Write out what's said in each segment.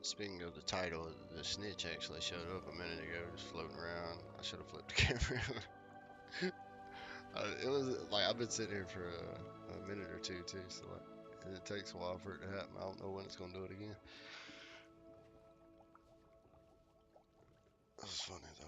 Speaking of the title, the snitch actually showed up a minute ago, just floating around. I should have flipped the camera. It was like I've been sitting here for a minute or two too, so like, and it takes a while for it to happen. I don't know when it's gonna do it again. That was funny though.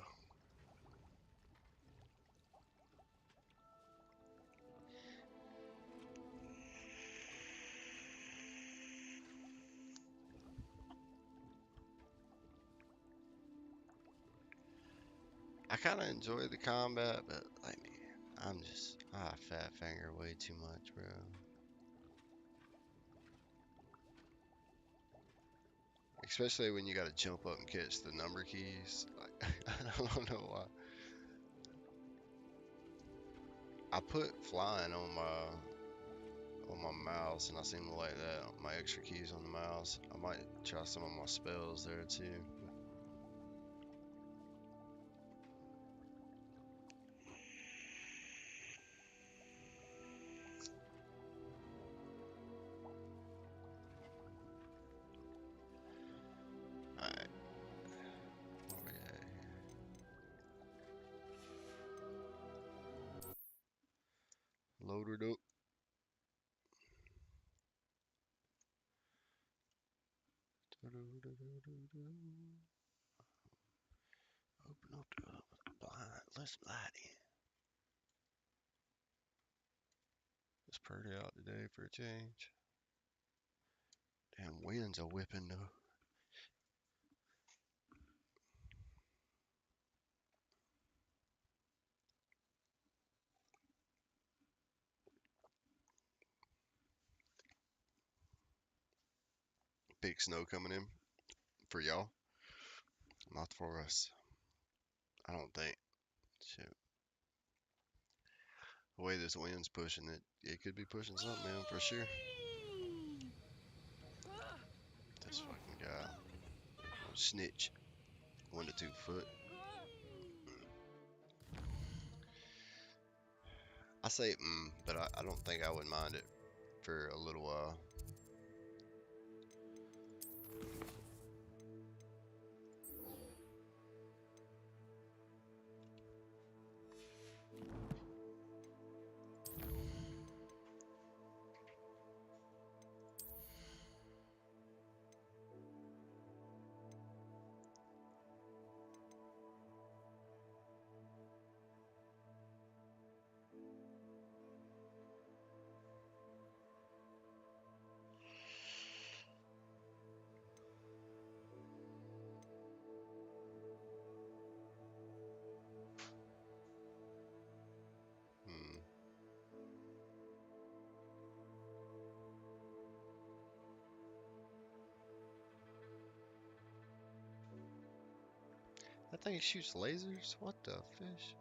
I kind of enjoy the combat, but like, I fat finger way too much, bro. Especially when you gotta jump up and catch the number keys. Like, I don't know why. I put flying on my mouse, and I seem to like that. My extra keys on the mouse. I might try some of my spells there too. Alright, where we at here? Load it up. Open up the blind. Let's light in. It's pretty out today for a change. Damn, winds are whipping though. Big snow coming in for y'all, not for us. I don't think. Shit. The way this wind's pushing it, it could be pushing something in for sure. This fucking guy. Oh, snitch. 1 to 2 foot. I say but I don't think I would mind it for a little while. Hmm. That thing shoots lasers? What the fish?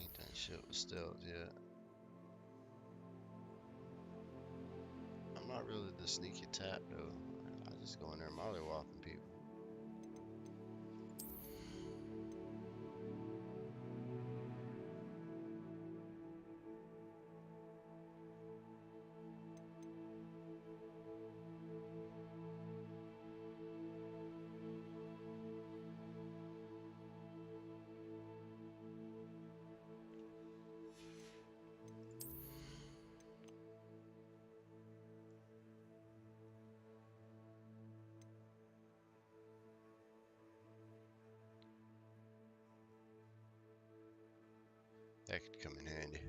Ain't done shit with stealth yet. I'm not really the sneaky tap though. I just go in there mollywhopping people. That could come in handy.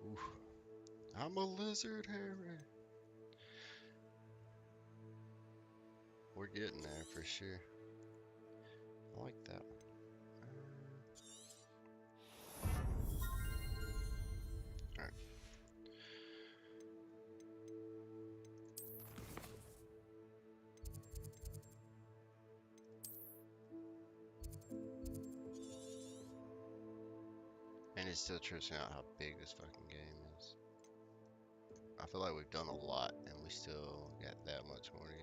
Oof. I'm a lizard, Harry. We're getting there for sure. I like that one. Alright. And it still trips me out how big this fucking game is. I feel like we've done a lot and we still got that much more to go.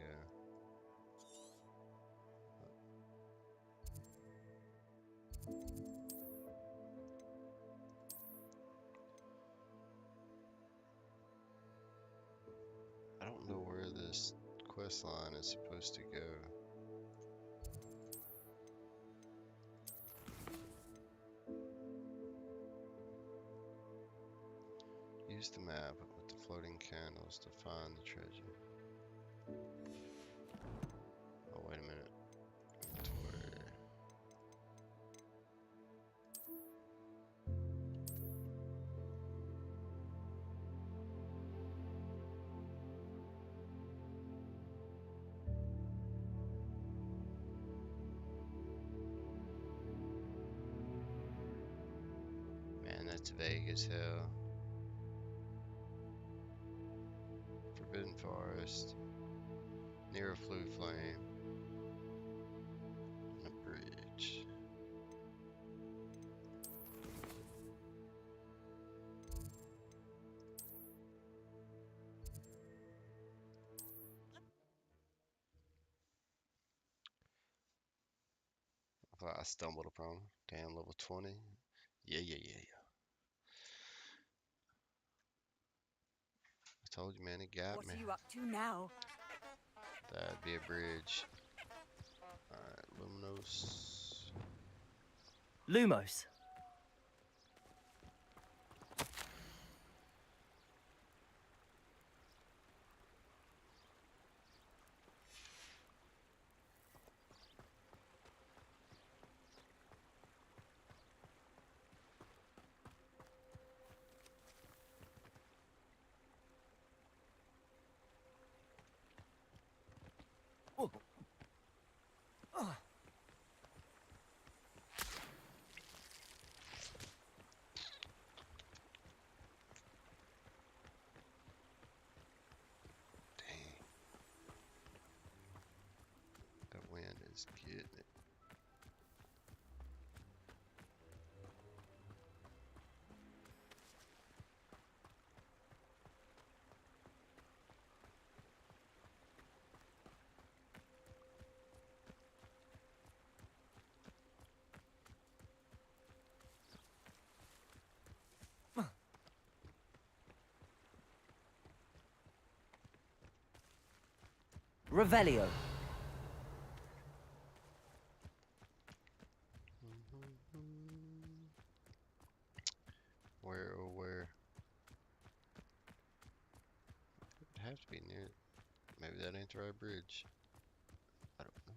I this quest line is supposed to go. Use the map with the floating candles to find the treasure. Oh, wait a minute. Inventory. Man, that's vague as hell. Forbidden Forest. Near a flue flame. And a bridge. I thought I stumbled upon. Damn, level 20. Yeah. I told you, man, it got What me. are you up to now? That'd be a bridge. Alright, Luminos. Lumos. Dang. That wind is getting it. Revelio. Where, oh, where? It'd have to be near. Maybe that ain't the right bridge. I don't know.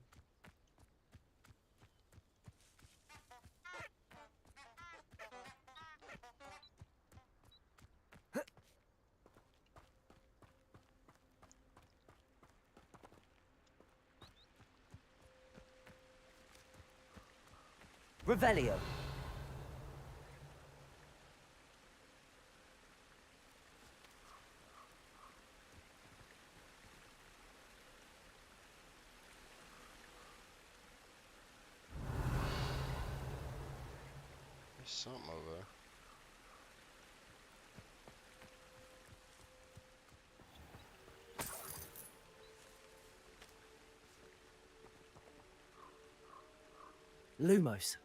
Revelio. There's something over there. Lumos.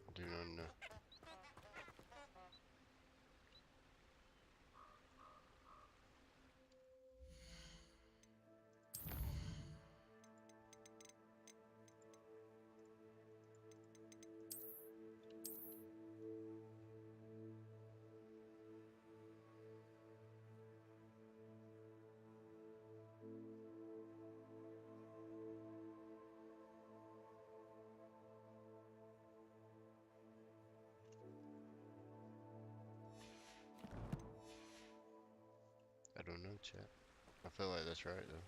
I do not know. I don't know, chat. I feel like that's right, though.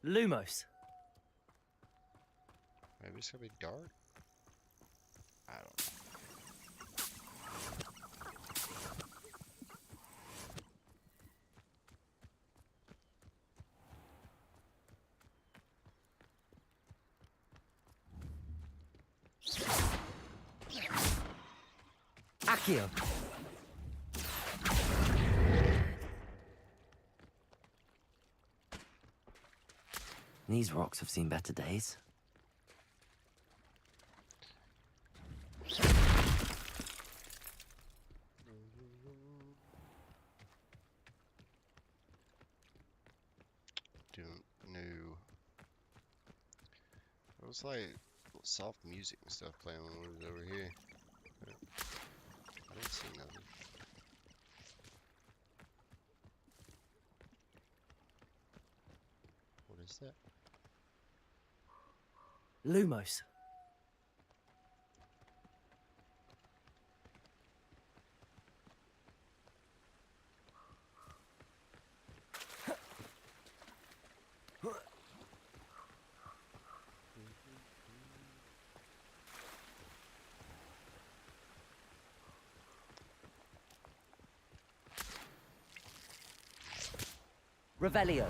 Lumos. Maybe it's gonna be dark? I don't know. Accio. These rocks have seen better days. New. It was like soft music and stuff playing when we was over here. But I didn't see nothing. What is that? Lumos. Revelio.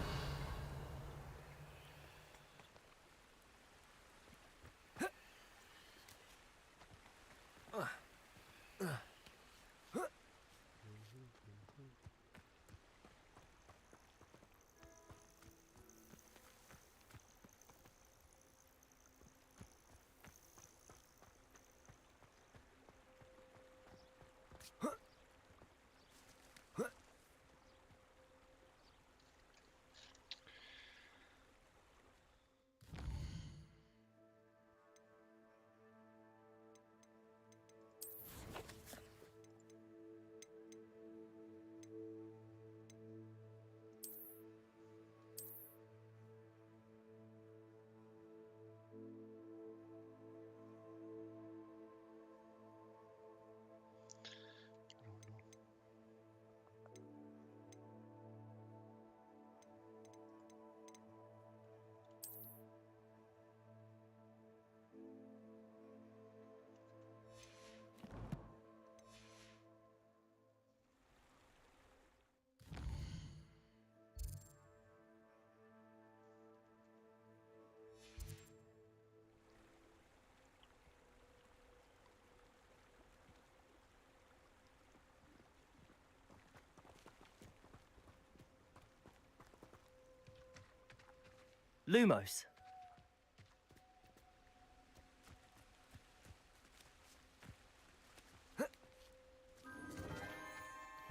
Lumos.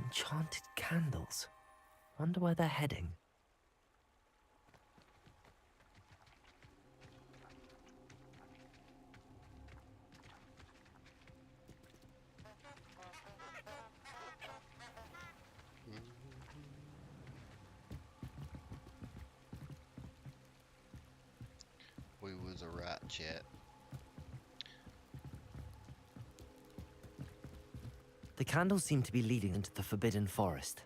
Enchanted candles. Wonder where they're heading. We was a rat chat. The candles seem to be leading into the Forbidden Forest.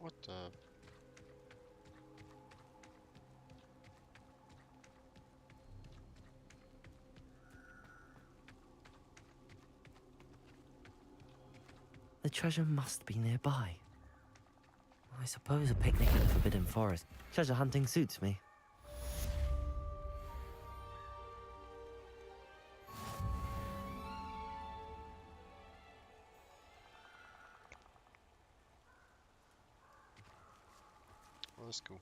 What the? The treasure must be nearby. I suppose a picnic in the Forbidden Forest. Treasure hunting suits me. Well, that's cool.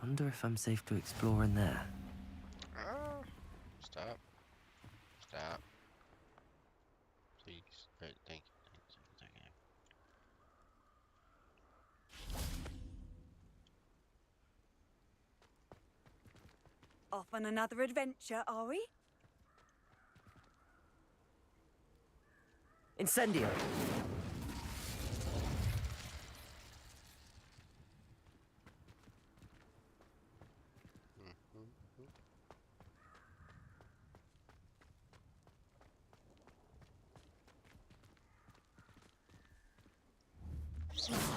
Wonder if I'm safe to explore in there. Ah, stop. Stop. Please. Thank you. Thank you. Thank you. Off on another adventure, are we? Incendio! Mhm.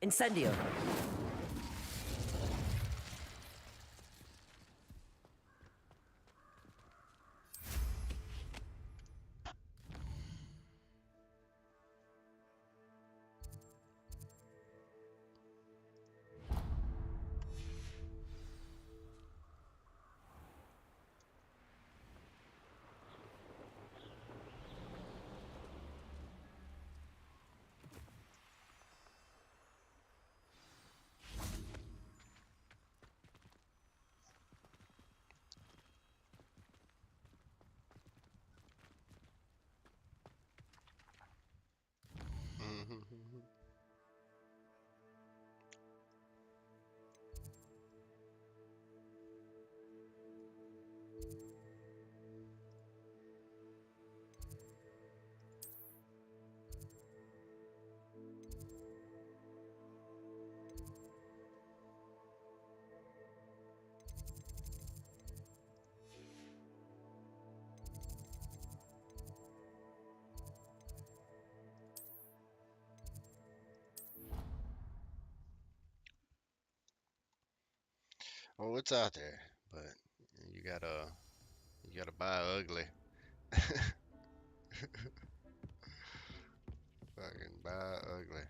Incendio! Mhm. Oh, it's out there, but you gotta buy ugly. Fucking buy ugly.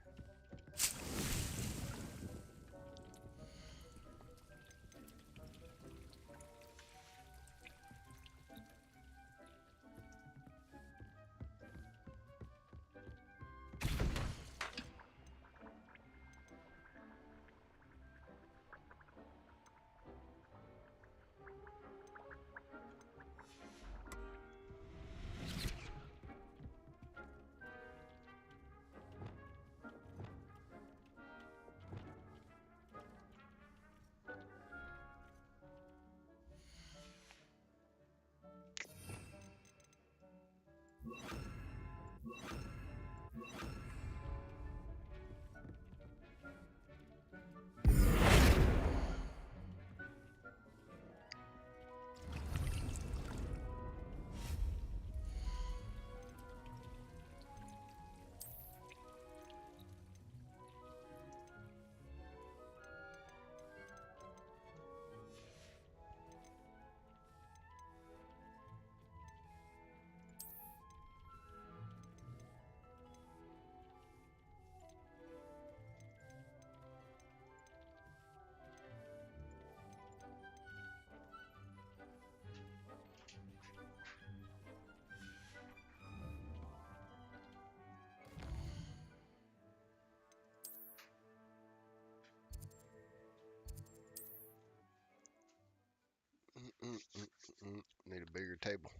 Mm-mm-mm-mm. Need a bigger table.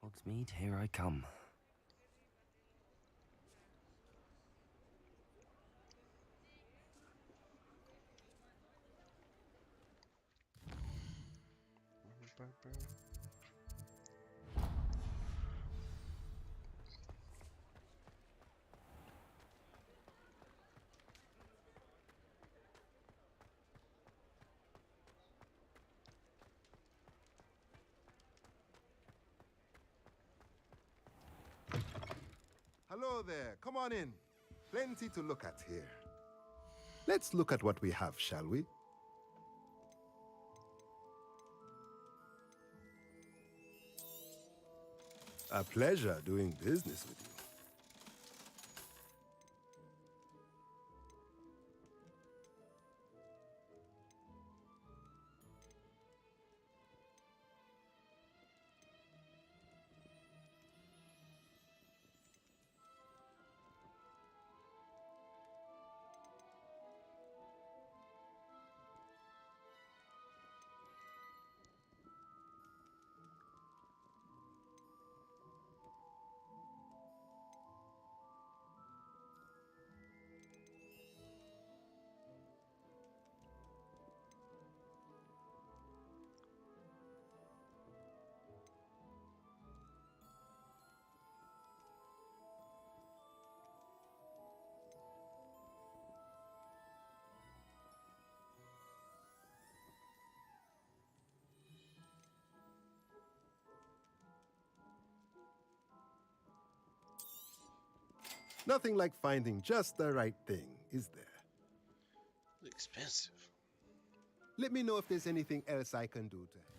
Hogsmeade, here I come. Hello there, come on in. Plenty to look at here. Let's look at what we have, shall we? A pleasure doing business with you. Nothing like finding just the right thing, is there? Expensive. Let me know if there's anything else I can do to help.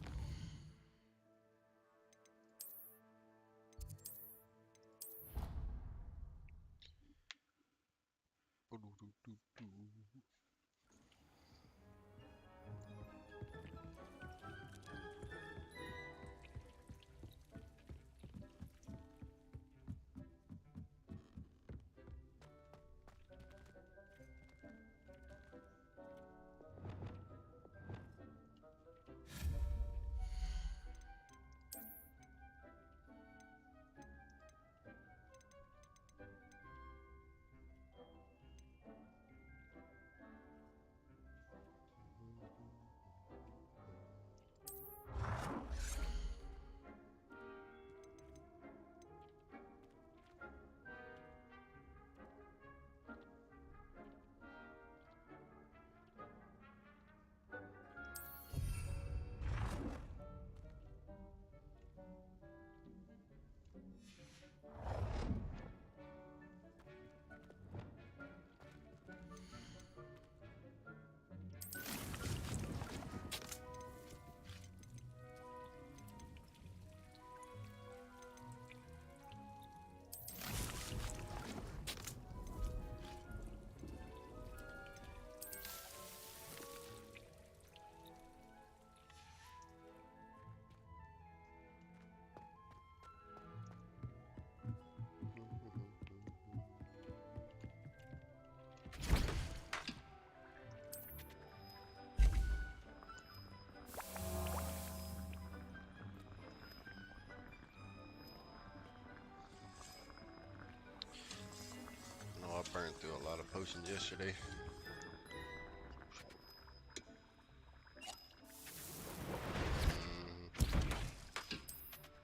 I burned through a lot of potions yesterday.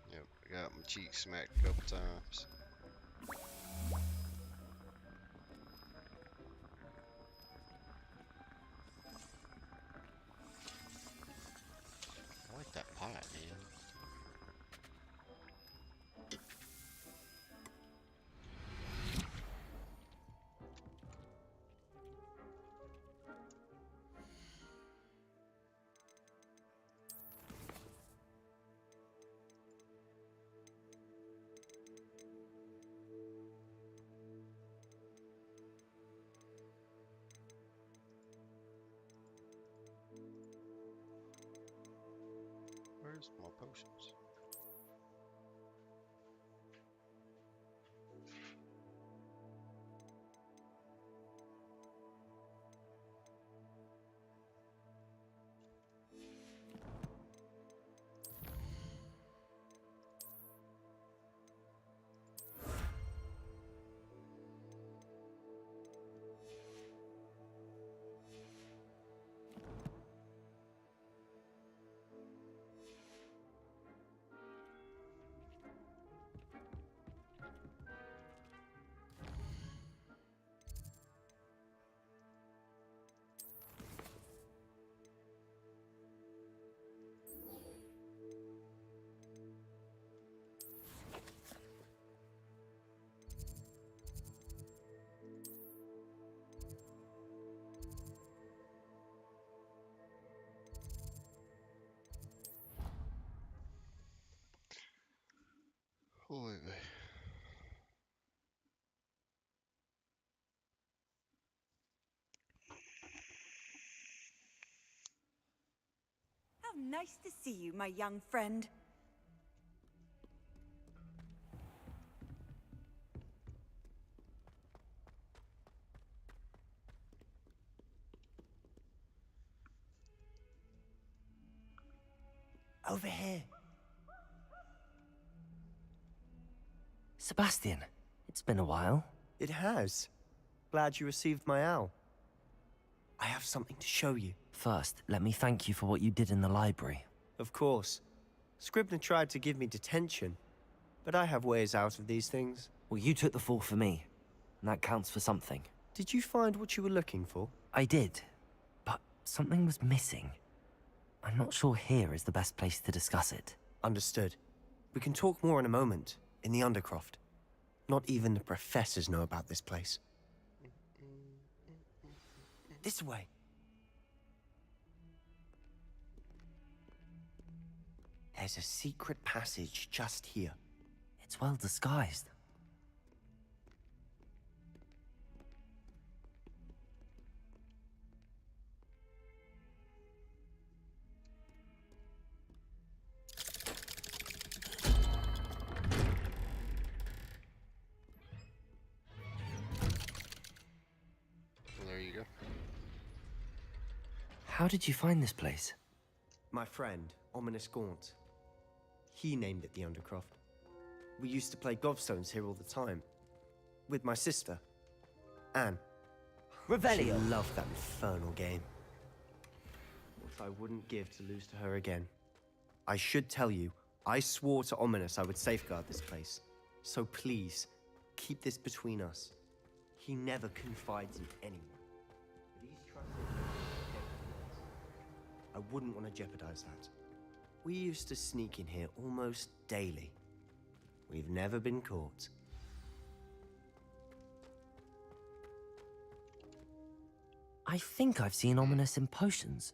Yep, I got my cheek smacked a couple times. I like that pot, man. Where's my potions? Holy man. How nice to see you, my young friend. Over here. Sebastian, it's been a while. It has. Glad you received my owl. I have something to show you. First, let me thank you for what you did in the library. Of course. Scribner tried to give me detention, but I have ways out of these things. Well, you took the fall for me, and that counts for something. Did you find what you were looking for? I did, but something was missing. I'm not sure here is the best place to discuss it. Understood. We can talk more in a moment, in the Undercroft. Not even the professors know about this place. This way. There's a secret passage just here. It's well disguised. There you go. How did you find this place? My friend, Ominous Gaunt. He named it the Undercroft. We used to play gobstones here all the time. With my sister, Anne. Revelio. She loved that infernal game. What I wouldn't give to lose to her again. I should tell you, I swore to Ominous I would safeguard this place. So please, keep this between us. He never confides in anyone. But he's trusted me. I wouldn't want to jeopardize that. We used to sneak in here almost daily. We've never been caught. I think I've seen Ominous in potions.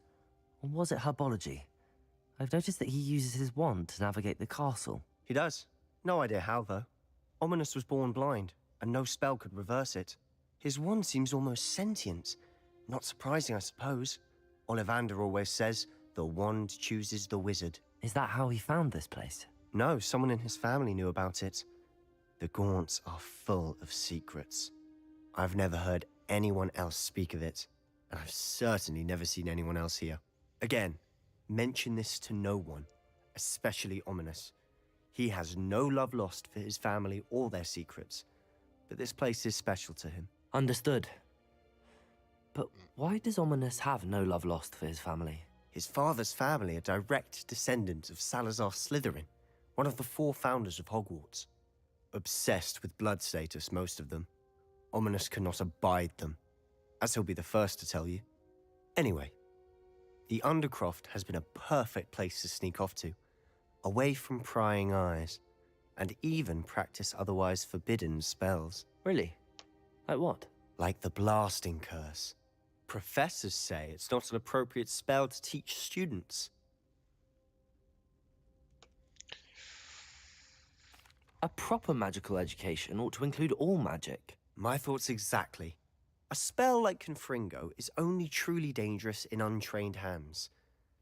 Or was it herbology? I've noticed that he uses his wand to navigate the castle. He does. No idea how, though. Ominous was born blind, and no spell could reverse it. His wand seems almost sentient. Not surprising, I suppose. Ollivander always says, the wand chooses the wizard. Is that how he found this place? No, someone in his family knew about it. The Gaunts are full of secrets. I've never heard anyone else speak of it, and I've certainly never seen anyone else here. Again, mention this to no one, especially Ominous. He has no love lost for his family or their secrets, but this place is special to him. Understood. But why does Ominous have no love lost for his family? His father's family are direct descendants of Salazar Slytherin, one of the 4 founders of Hogwarts. Obsessed with blood status, most of them. Ominous cannot abide them, as he'll be the first to tell you. Anyway, the Undercroft has been a perfect place to sneak off to, away from prying eyes, and even practice otherwise forbidden spells. Really? Like what? Like the blasting curse. Professors say it's not an appropriate spell to teach students. A proper magical education ought to include all magic. My thoughts exactly. A spell like Confringo is only truly dangerous in untrained hands.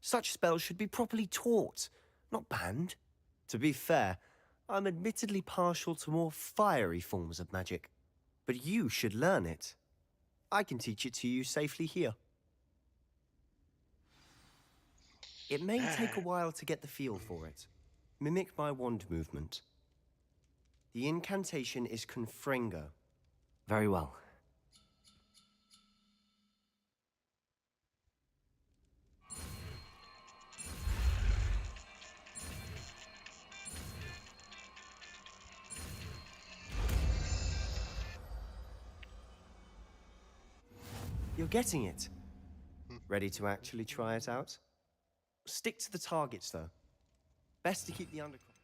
Such spells should be properly taught, not banned. To be fair, I'm admittedly partial to more fiery forms of magic. But you should learn it. I can teach it to you safely here. It may take a while to get the feel for it. Mimic my wand movement. The incantation is Confringo. Very well. You're getting it. Ready to actually try it out? Stick to the targets, though. Best to keep the undercroft.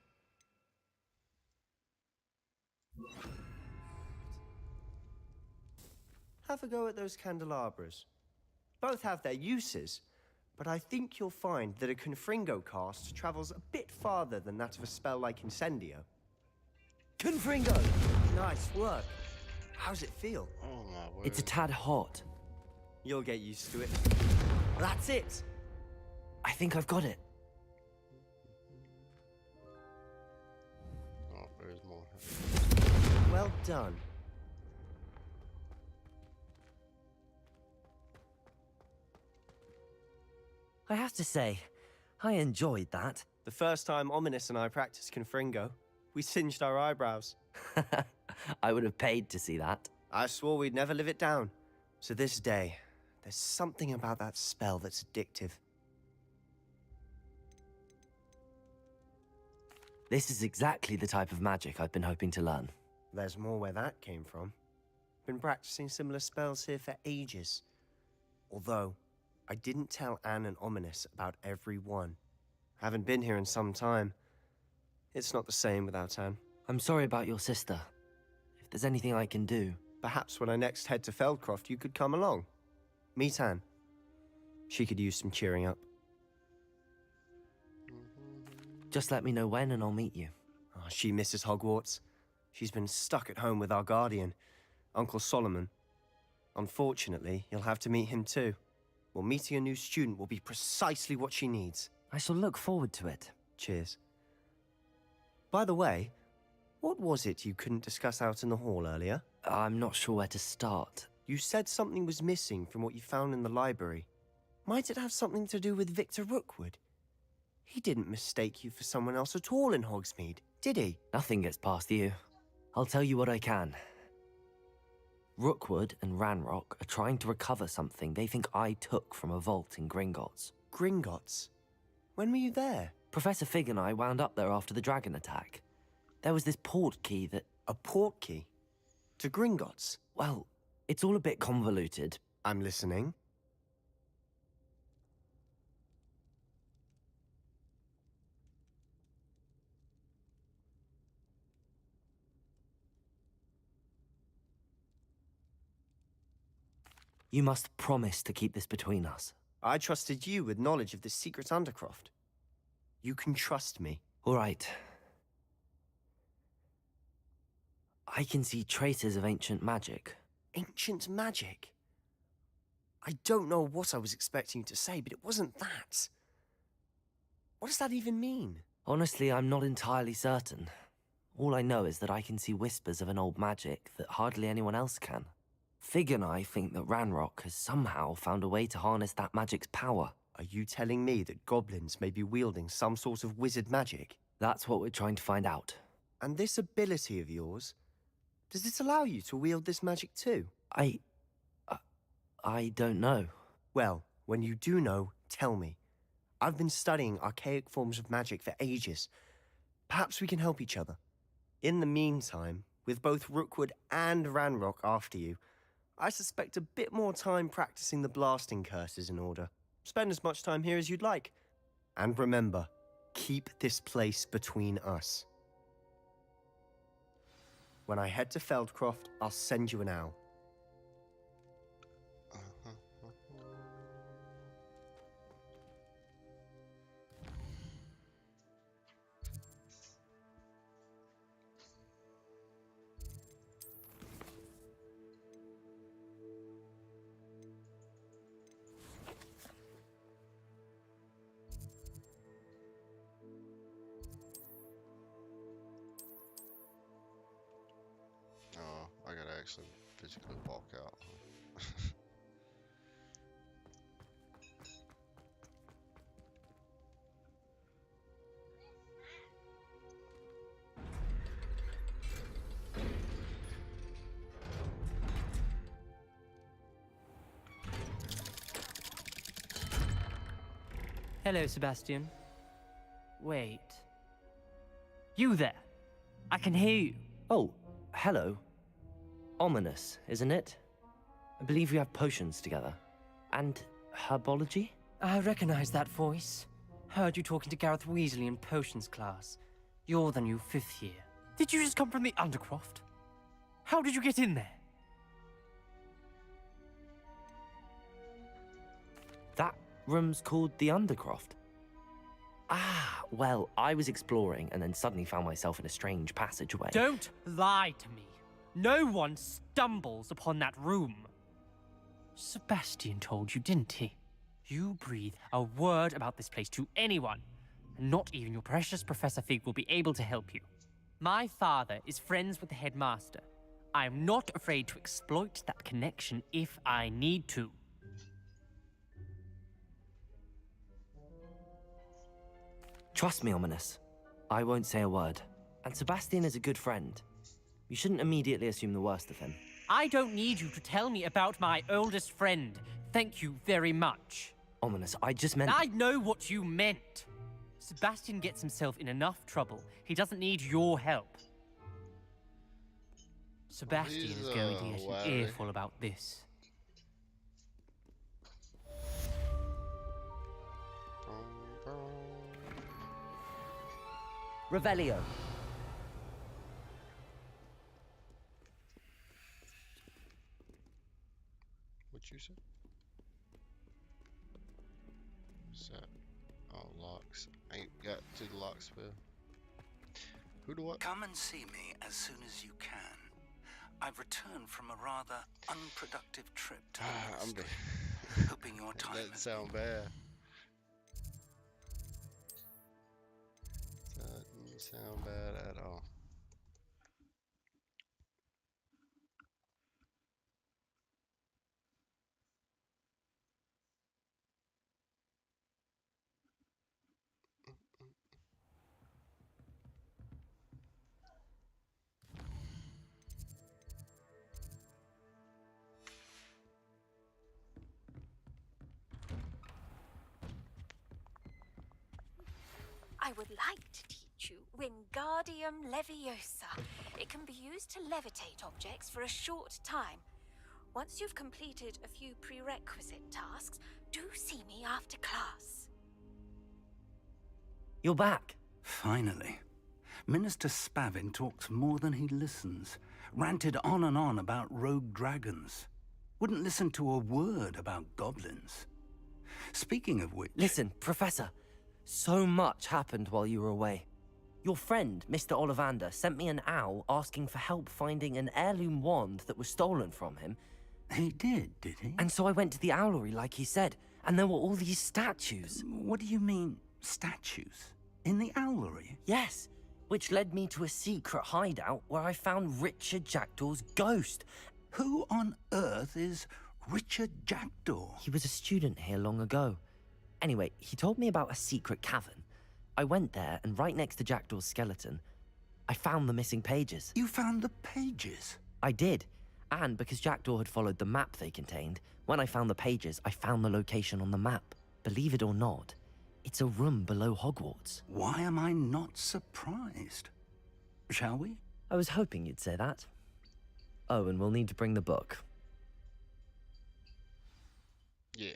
Have a go at those candelabras. Both have their uses, but I think you'll find that a Confringo cast travels a bit farther than that of a spell like Incendio. Confringo! Nice work. How's it feel? Oh my word. It's a tad hot. You'll get used to it. That's it! I think I've got it. Oh, there's more. Well done. I have to say, I enjoyed that. The first time Ominous and I practiced Confringo, we singed our eyebrows. I would have paid to see that. I swore we'd never live it down. To this day, there's something about that spell that's addictive. This is exactly the type of magic I've been hoping to learn. There's more where that came from. Been practicing similar spells here for ages. Although, I didn't tell Anne and Ominous about every one. Haven't been here in some time. It's not the same without Anne. I'm sorry about your sister. there's anything I can do. Perhaps when I next head to Feldcroft, you could come along. Meet Anne. She could use some cheering up. Just let me know when and I'll meet you. Oh, she misses Hogwarts. She's been stuck at home with our guardian, Uncle Solomon. Unfortunately, you'll have to meet him too. Well, meeting a new student will be precisely what she needs. I shall look forward to it. Cheers. By the way, what was it you couldn't discuss out in the hall earlier? I'm not sure where to start. You said something was missing from what you found in the library. Might it have something to do with Victor Rookwood? He didn't mistake you for someone else at all in Hogsmeade, did he? Nothing gets past you. I'll tell you what I can. Rookwood and Ranrock are trying to recover something they think I took from a vault in Gringotts. Gringotts? When were you there? Professor Fig and I wound up there after the dragon attack. There was this port key that... A port key? To Gringotts? Well, it's all a bit convoluted. I'm listening. You must promise to keep this between us. I trusted you with knowledge of this secret undercroft. You can trust me. All right. I can see traces of ancient magic. Ancient magic? I don't know what I was expecting you to say, but it wasn't that. What does that even mean? Honestly, I'm not entirely certain. All I know is that I can see whispers of an old magic that hardly anyone else can. Fig and I think that Ranrock has somehow found a way to harness that magic's power. Are you telling me that goblins may be wielding some sort of wizard magic? That's what we're trying to find out. And this ability of yours, does it allow you to wield this magic too? I don't know. Well, when you do know, tell me. I've been studying archaic forms of magic for ages. Perhaps we can help each other. In the meantime, with both Rookwood and Ranrock after you, I suspect a bit more time practicing the blasting curse is in order. Spend as much time here as you'd like. And remember, keep this place between us. When I head to Feldcroft, I'll send you an owl. Oh, I gotta actually physically walk out. Hello, Sebastian. Wait. You there? I can hear you. Oh, hello. Ominous, isn't it? I believe we have potions together. And herbology? I recognize that voice. Heard you talking to Gareth Weasley in potions class. You're the new 5th year. Did you just come from the Undercroft? How did you get in there? That room's called the Undercroft. Ah, well, I was exploring and then suddenly found myself in a strange passageway. Don't lie to me. No one stumbles upon that room. Sebastian told you, didn't he? You breathe a word about this place to anyone, and not even your precious Professor Fig will be able to help you. My father is friends with the headmaster. I am not afraid to exploit that connection if I need to. Trust me, Ominous. I won't say a word. And Sebastian is a good friend. You shouldn't immediately assume the worst of him. I don't need you to tell me about my oldest friend. Thank you very much. Ominous, I just meant... I know what you meant. Sebastian gets himself in enough trouble. He doesn't need your help. Sebastian is going to get an earful about this. Revelio. you say? What's that? Oh, locks. Ain't got to the lock spell. Who do what? Come and see me as soon as you can. I've returned from a rather unproductive trip to the monastery, hoping your time Doesn't has sound bad. Doesn't sound bad at all. I would like to teach you Wingardium Leviosa. It can be used to levitate objects for a short time. Once you've completed a few prerequisite tasks, do see me after class. You're back. Finally. Minister Spavin talks more than he listens. Ranted on and on about rogue dragons. Wouldn't listen to a word about goblins. Speaking of which... Listen, Professor. So much happened while you were away. Your friend, Mr. Ollivander, sent me an owl asking for help finding an heirloom wand that was stolen from him. He did he? And so I went to the owlery like he said, and there were all these statues. What do you mean, statues? In the owlery? Yes, which led me to a secret hideout where I found Richard Jackdaw's ghost. Who on earth is Richard Jackdaw? He was a student here long ago. Anyway, he told me about a secret cavern. I went there, and right next to Jackdaw's skeleton, I found the missing pages. You found the pages? I did. And because Jackdaw had followed the map they contained, when I found the pages, I found the location on the map. Believe it or not, it's a room below Hogwarts. Why am I not surprised? Shall we? I was hoping you'd say that. Oh, and we'll need to bring the book. Yeah.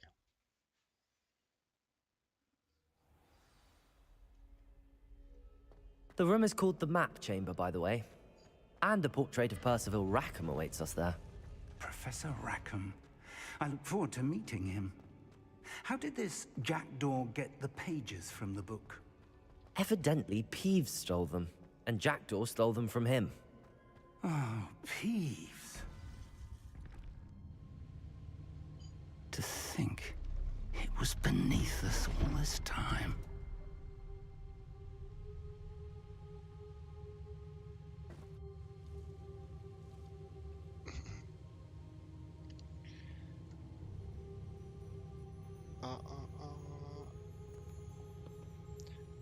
The room is called the Map Chamber, by the way. And a portrait of Percival Rackham awaits us there. Professor Rackham. I look forward to meeting him. How did this Jackdaw get the pages from the book? Evidently, Peeves stole them, and Jackdaw stole them from him. Oh, Peeves. To think it was beneath us all this time.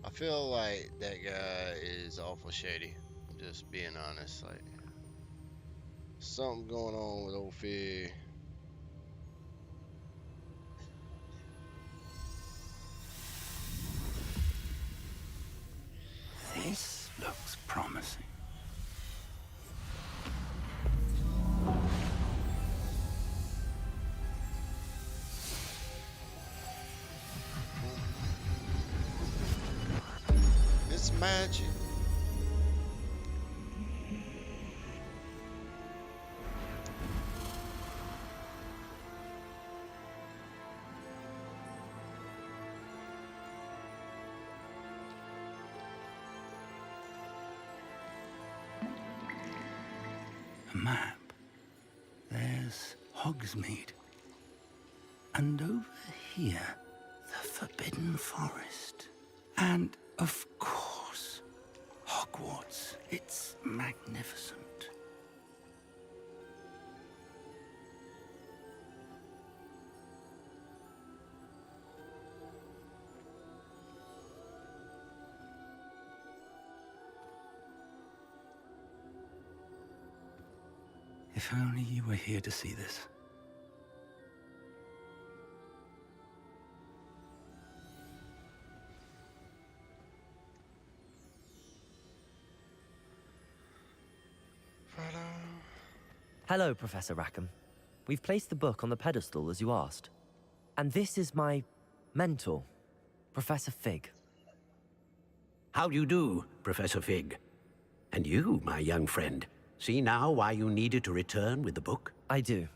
I feel like that guy is awful shady. Just being honest, like something going on with old Fig. This looks promising. It's magic. A map. There's Hogsmeade. And over here, the Forbidden Forest. And, of course, Hogwarts. It's magnificent. If only you were here to see this. Hello, Professor Rackham. We've placed the book on the pedestal as you asked. And this is my mentor, Professor Fig. How do you do, Professor Fig? And you, my young friend, see now why you needed to return with the book? I do.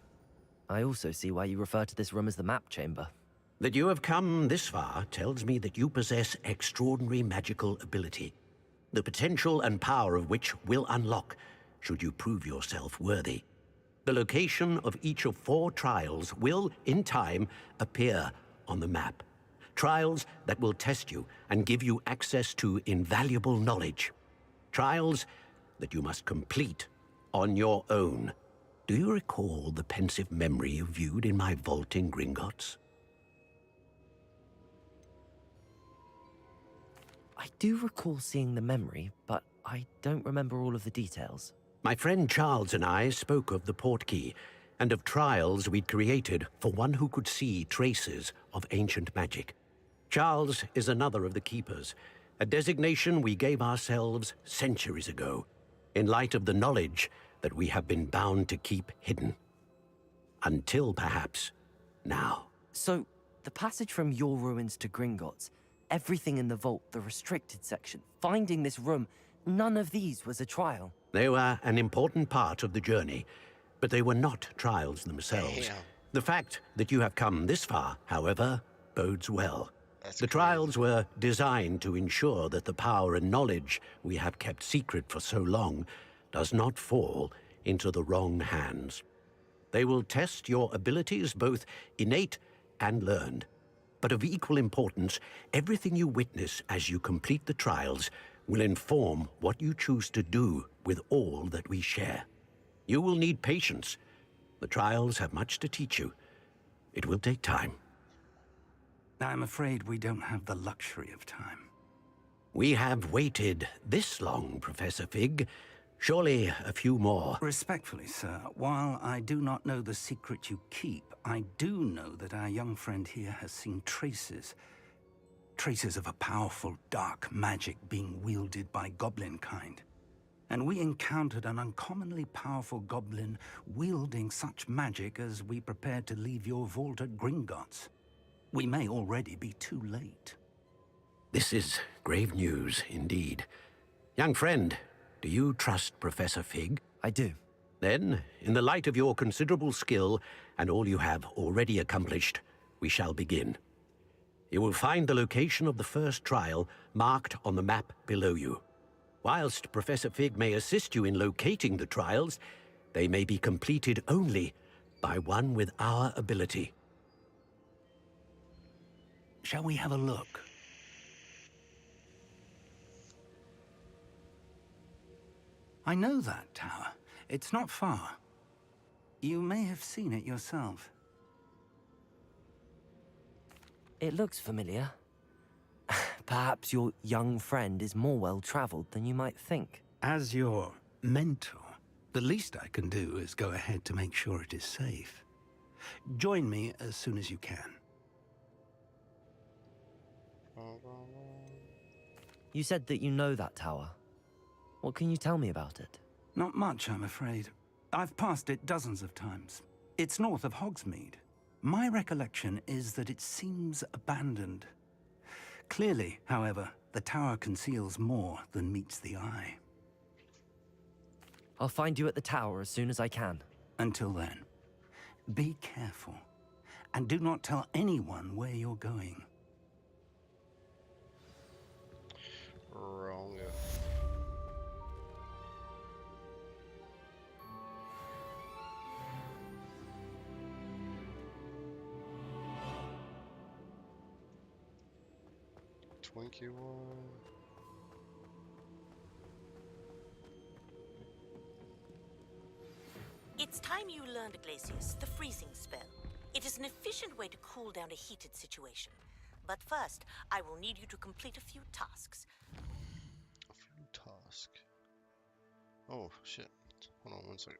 I also see why you refer to this room as the map chamber. That you have come this far tells me that you possess extraordinary magical ability, the potential and power of which will unlock should you prove yourself worthy. The location of each of 4 trials will, in time, appear on the map. Trials that will test you and give you access to invaluable knowledge. Trials that you must complete on your own. Do you recall the pensive memory you viewed in my vault in Gringotts? I do recall seeing the memory, but I don't remember all of the details. My friend Charles and I spoke of the portkey and of trials we'd created for one who could see traces of ancient magic. Charles is another of the keepers, a designation we gave ourselves centuries ago, in light of the knowledge that we have been bound to keep hidden. Until, perhaps, now. So, the passage from your ruins to Gringotts, everything in the vault, the restricted section, finding this room, none of these was a trial. They were an important part of the journey, but they were not trials themselves. Damn. The fact that you have come this far, however, bodes well. That's The crazy. trials were designed to ensure that the power and knowledge we have kept secret for so long does not fall into the wrong hands. They will test your abilities, both innate and learned. But of equal importance, everything you witness as you complete the trials will inform what you choose to do with all that we share. You will need patience. The trials have much to teach you. It will take time. I'm afraid we don't have the luxury of time. We have waited this long, Professor Fig. Surely a few more. Respectfully, sir, while I do not know the secret you keep, I do know that our young friend here has seen traces. Traces of a powerful, dark magic being wielded by goblin kind. And we encountered an uncommonly powerful goblin wielding such magic as we prepared to leave your vault at Gringotts. We may already be too late. This is grave news indeed. Young friend, do you trust Professor Fig? I do. Then, in the light of your considerable skill and all you have already accomplished, we shall begin. You will find the location of the first trial marked on the map below you. Whilst Professor Fig may assist you in locating the trials, they may be completed only by one with our ability. Shall we have a look? I know that tower. It's not far. You may have seen it yourself. It looks familiar. Perhaps your young friend is more well-traveled than you might think. As your mentor, the least I can do is go ahead to make sure it is safe. Join me as soon as you can. You said that you know that tower. What can you tell me about it? Not much, I'm afraid. I've passed it dozens of times. It's north of Hogsmeade. My recollection is that it seems abandoned. Clearly, however, the tower conceals more than meets the eye. I'll find you at the tower as soon as I can. Until then, be careful, and do not tell anyone where you're going. Wrong. Twinkie one. It's time you learned, Glacius, the freezing spell. It is an efficient way to cool down a heated situation. But first, I will need you to complete a few tasks. A few task. Oh shit. Hold on one second.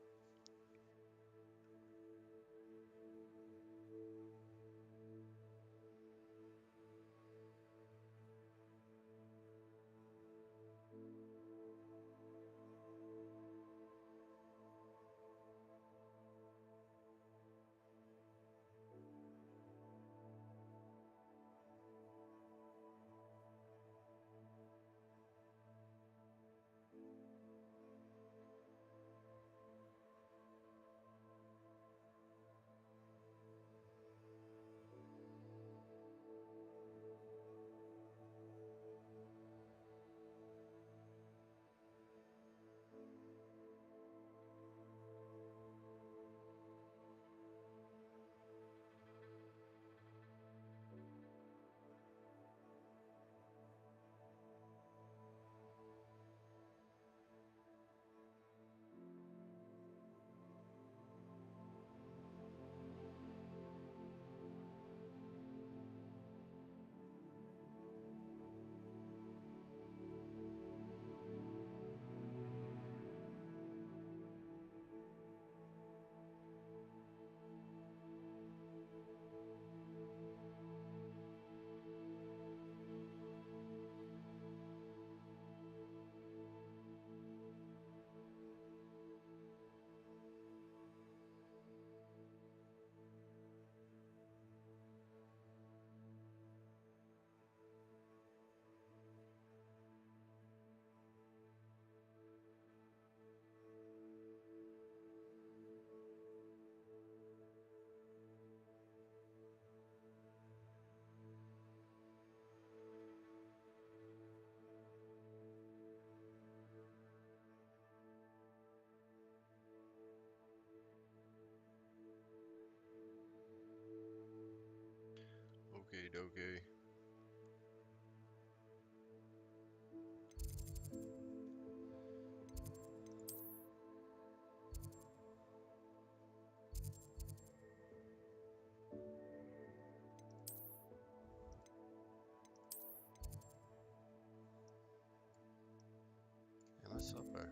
What's up there?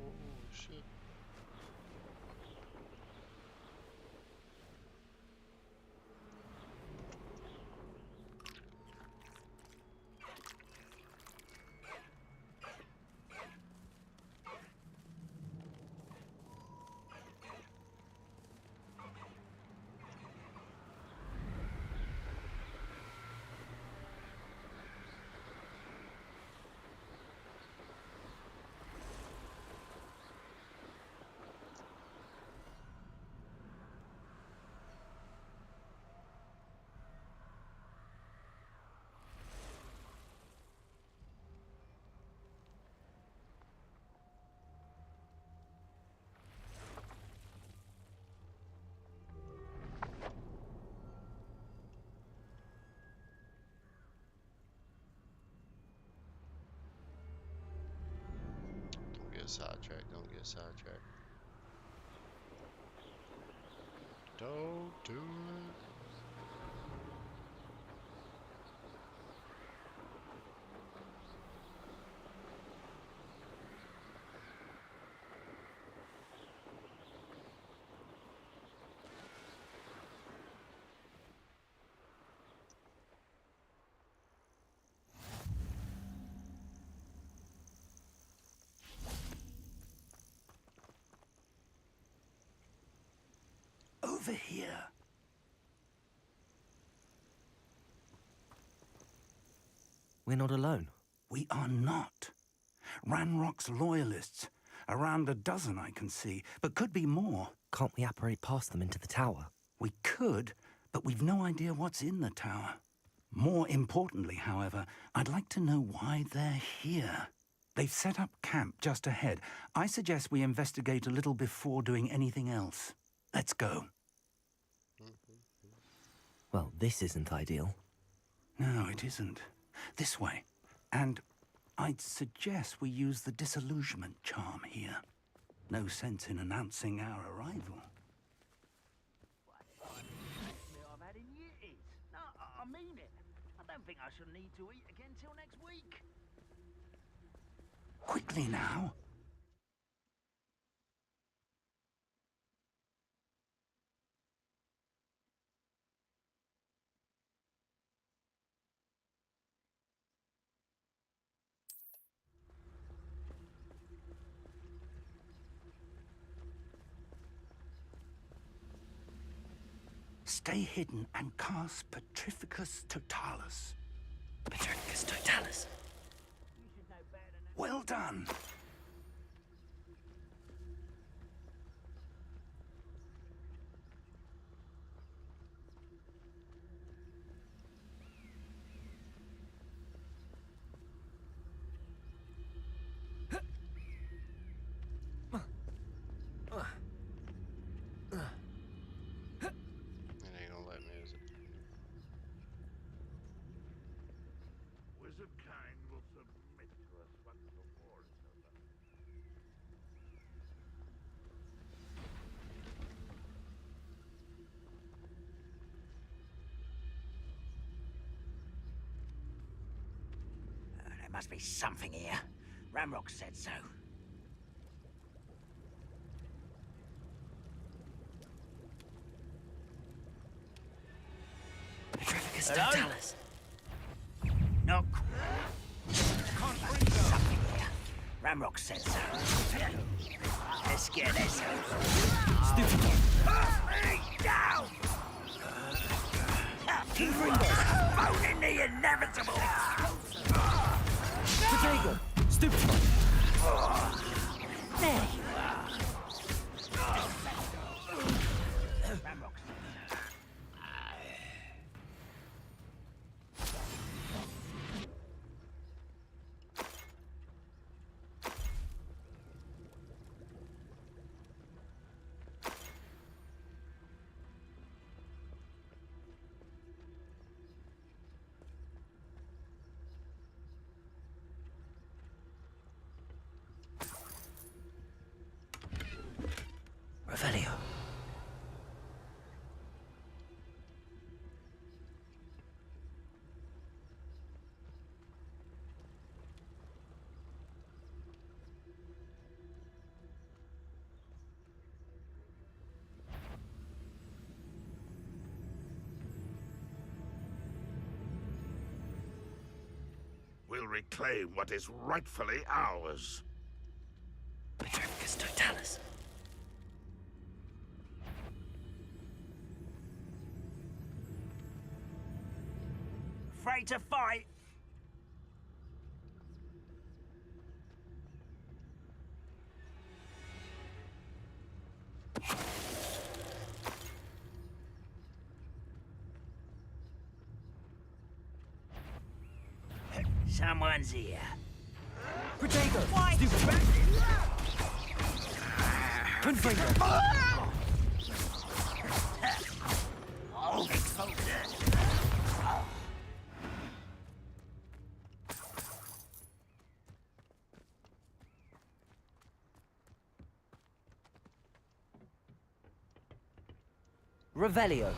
Oh shit. Don't get sidetracked. Don't get sidetracked. Don't do it. Over here. We're not alone. We are not. Ranrock's loyalists. Around a dozen I can see, but could be more. Can't we apparate past them into the tower? We could, but we've no idea what's in the tower. More importantly, however, I'd like to know why they're here. They've set up camp just ahead. I suggest we investigate a little before doing anything else. Let's go. Well, this isn't ideal. No, it isn't. This way. And I'd suggest we use the disillusionment charm here. No sense in announcing our arrival. I've had in years. No, I mean it. I don't think I shall need to eat again till next week. Quickly now. Stay hidden and cast Petrificus Totalis. Petrificus Totalis? Well done. It ain't gonna let me, is it? Wizard kind will submit to us once the war is over. There must be something here. Ramrock said so. Petrificus Totalis. No. Can't bring something here. Ramrock said so. Let's get this. Down! Phone in the inevitable! Potato! Stupid! There you are. Revelio. We'll reclaim what is rightfully ours. Petrificus totalis. Afraid to fight? Someone's here. Potato! Stupid! Confringo! Oh, exposed. Revelio.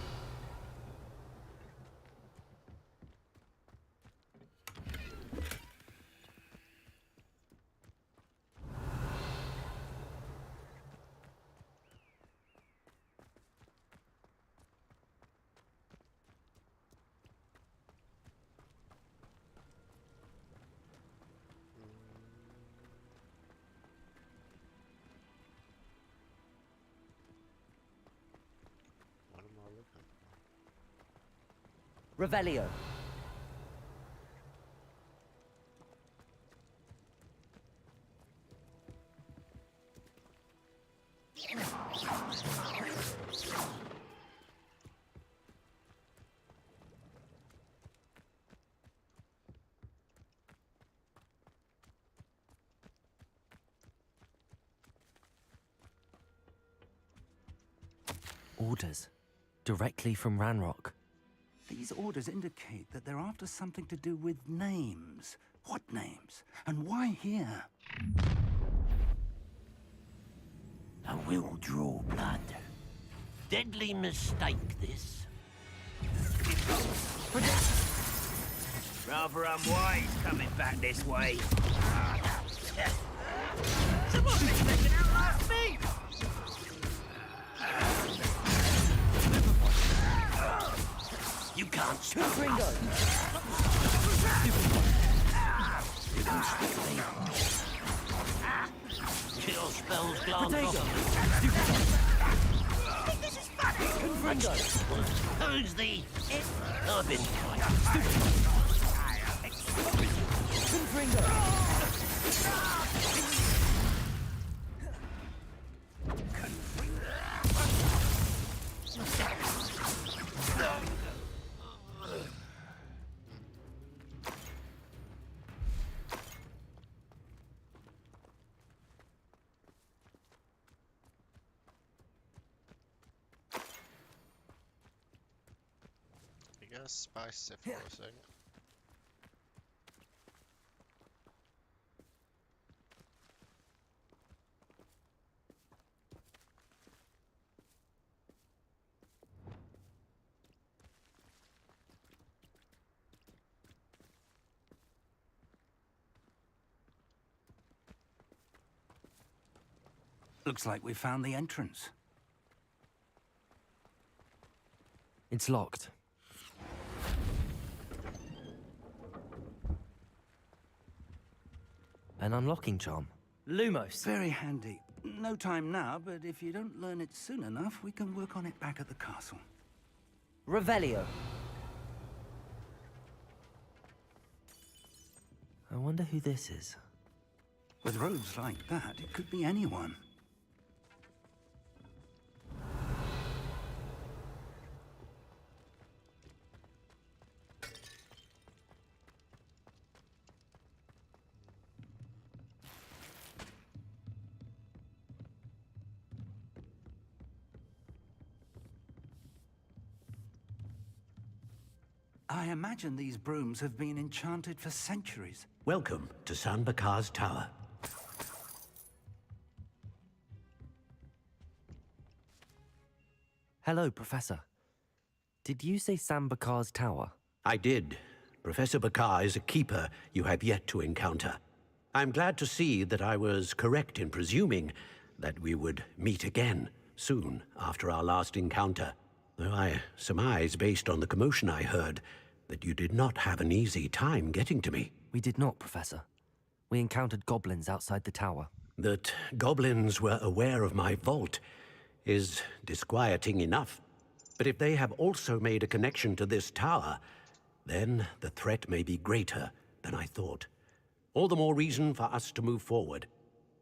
What am I looking for? Revelio. Orders. Directly from Ranrock. These orders indicate that they're after something to do with names. What names? And why here? I will draw blood. Deadly mistake, this. Rather unwise coming back this way. Someone's expecting outlast me! You can't stop Ringo! Kill spells glance Potato! Think this is funny? Ringo! Who's the... I've been kind. Confringo! I guess spice it for a second. Looks like we found the entrance. It's locked. An unlocking charm. Lumos. Very handy. No time now, but if you don't learn it soon enough, we can work on it back at the castle. Revelio. I wonder who this is. With robes like that, it could be anyone. I imagine these brooms have been enchanted for centuries. Welcome to San Bakar's Tower. Hello, Professor. Did you say Sam Bakar's tower? I did. Professor Bakar is a keeper you have yet to encounter. I'm glad to see that I was correct in presuming that we would meet again soon after our last encounter. Though I surmise, based on the commotion I heard, that you did not have an easy time getting to me. We did not, Professor. We encountered goblins outside the tower. That goblins were aware of my vault is disquieting enough. But if they have also made a connection to this tower, then the threat may be greater than I thought. All the more reason for us to move forward.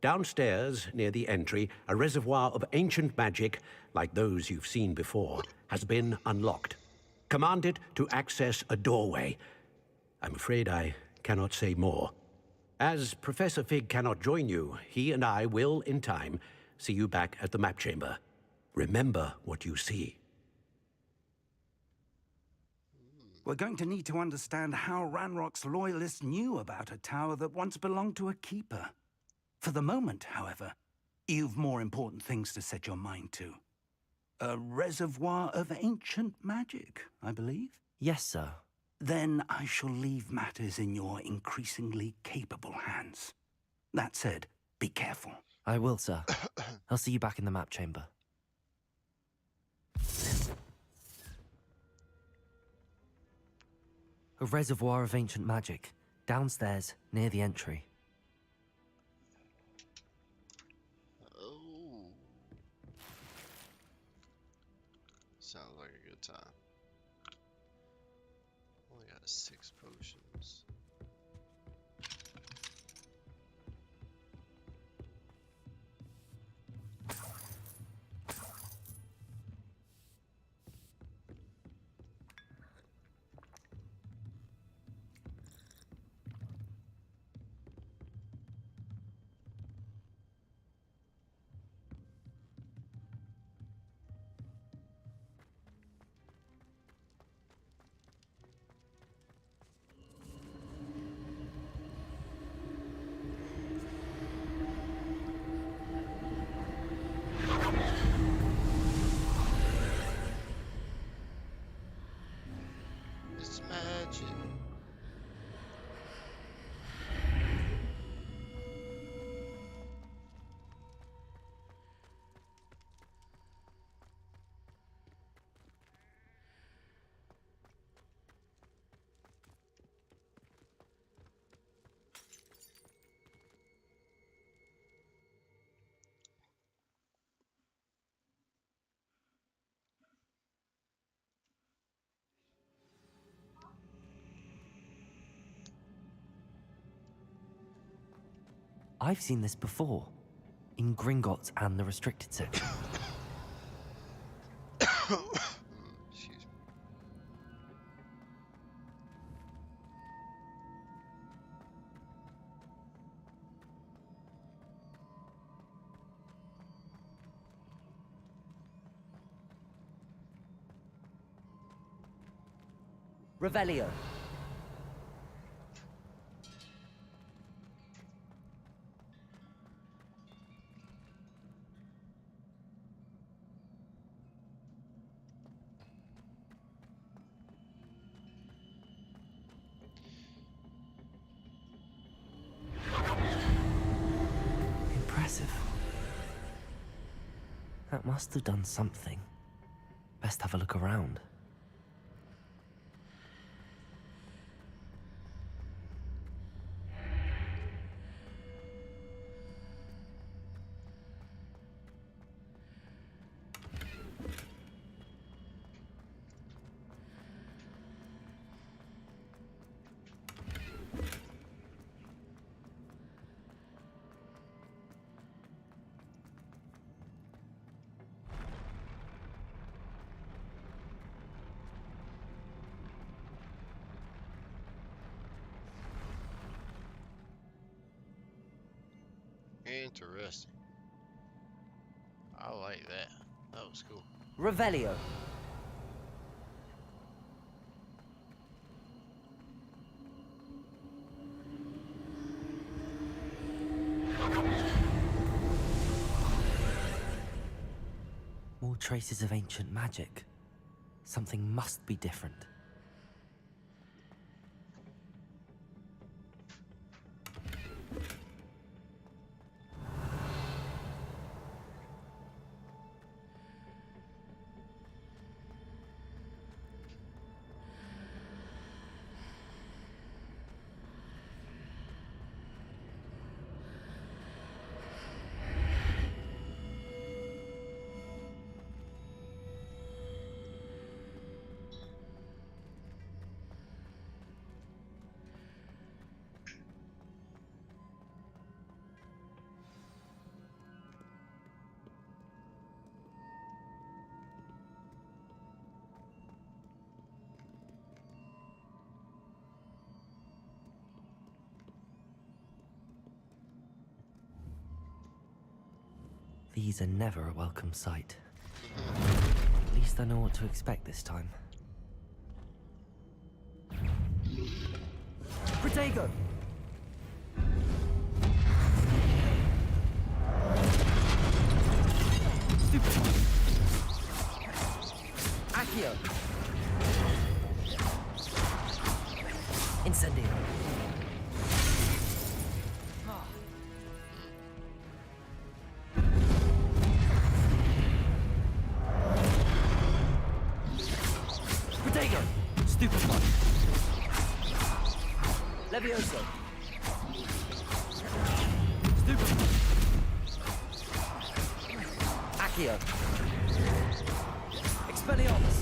Downstairs, near the entry, a reservoir of ancient magic, like those you've seen before, has been unlocked. Command it to access a doorway. I'm afraid I cannot say more. As Professor Fig cannot join you, he and I will, in time, see you back at the map chamber. Remember what you see. We're going to need to understand how Ranrock's loyalists knew about a tower that once belonged to a keeper. For the moment, however, you've more important things to set your mind to. A reservoir of ancient magic, I believe? Yes, sir. Then I shall leave matters in your increasingly capable hands. That said, be careful. I will, sir. I'll see you back in the map chamber. A reservoir of ancient magic, downstairs, near the entry. Oh. Sounds like a good time. Only got 6 potions. It's magic. I've seen this before, in Gringotts and the restricted section. Excuse me. Revelio. Impressive. That must have done something. Best have a look around. Interesting. I like that. That was cool. Revelio. More traces of ancient magic. Something must be different. These are never a welcome sight. At least I know what to expect this time. Protego! Stupid! Accio! Incendio! Protego! Stupid one! Levioso! Stupid one! Accio! Expelliarmus!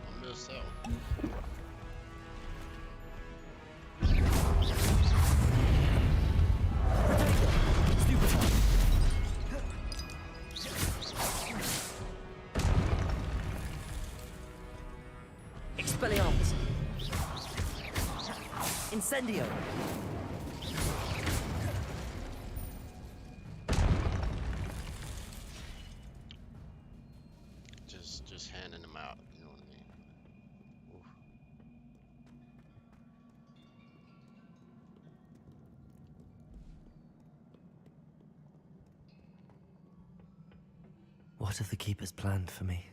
I missed that one. Stupid one! Expelliarmus! Incendio! Just handing them out, you know what I mean? Oof. What have the Keepers planned for me?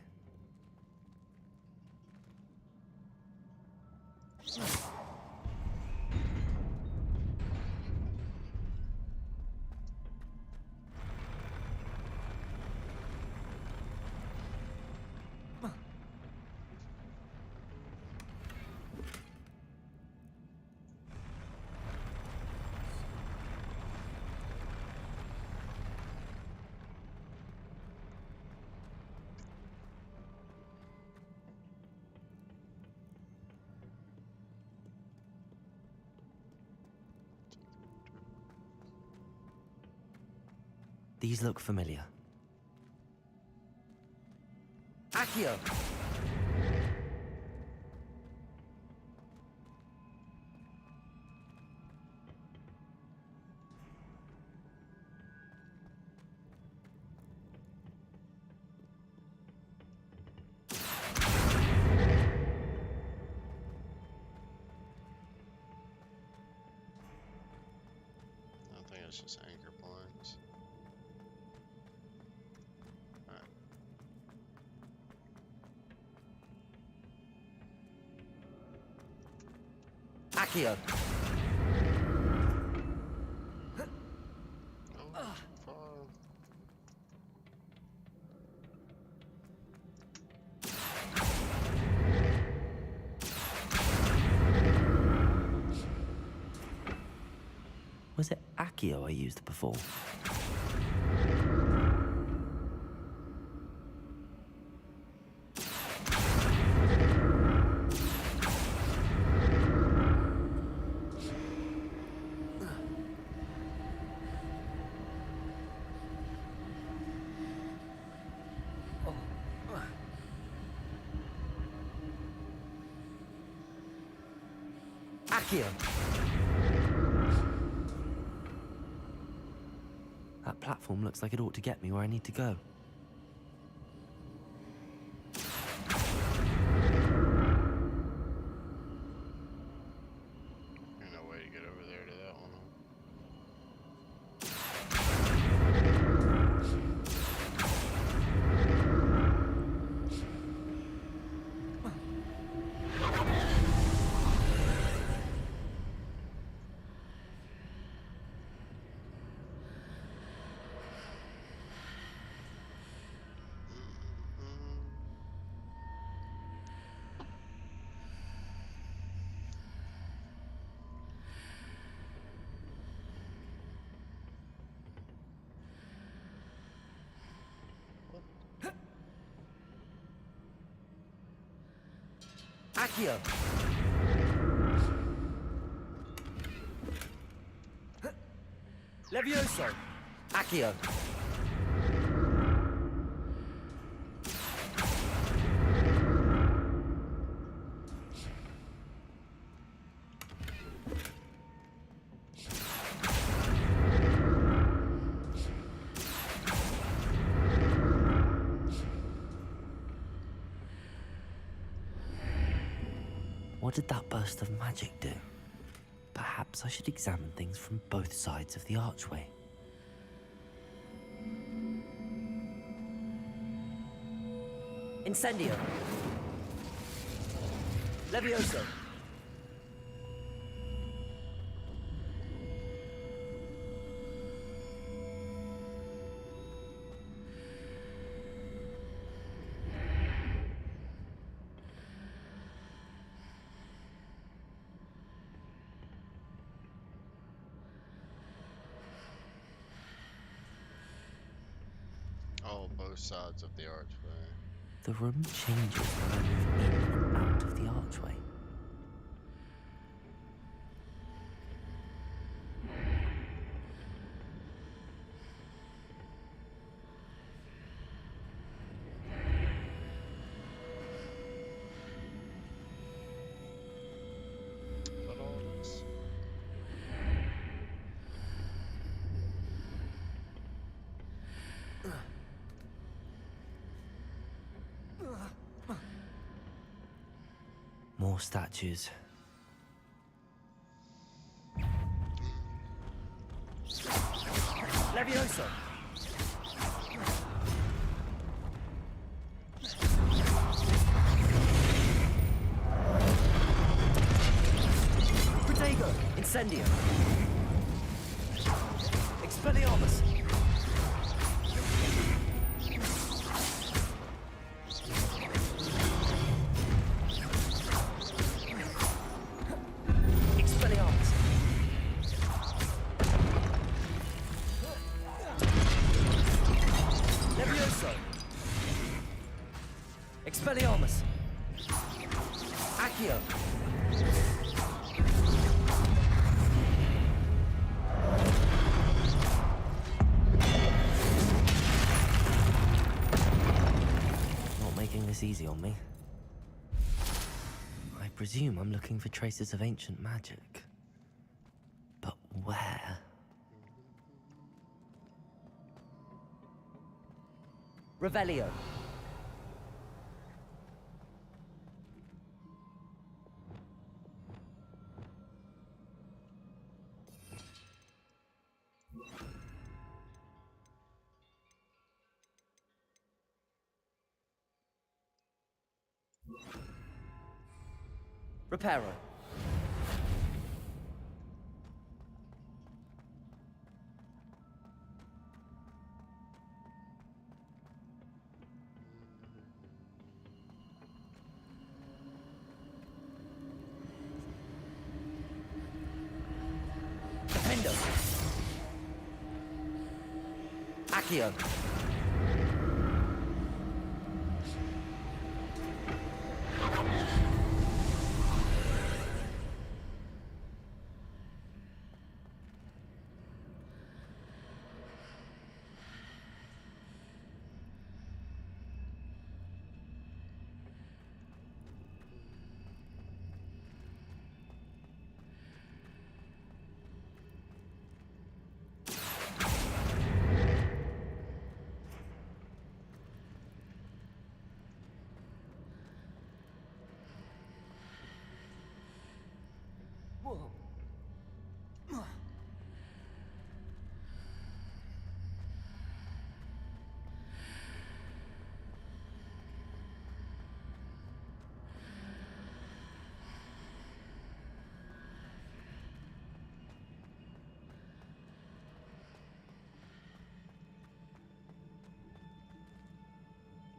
These look familiar. Accio! I think it's just anchor points. Accio! Oh, far. Was it Accio I used before? Accio! That platform looks like it ought to get me where I need to go. There's no way to get over there to that one. Accio! Levioso! Accio! What did that burst of magic do? Perhaps I should examine things from both sides of the archway. Incendio! Levioso! Oh, both sides of the archway. The room changes when I move in and out of the archway. Buttocks. More statues. Levioso! Protego! Incendio! Expelliarmus! Expelliarmus! Levioso! Expelliarmus! Accio! Not making this easy on me. I presume I'm looking for traces of ancient magic. But where? Revelio. Reparo. Defendo. Accio.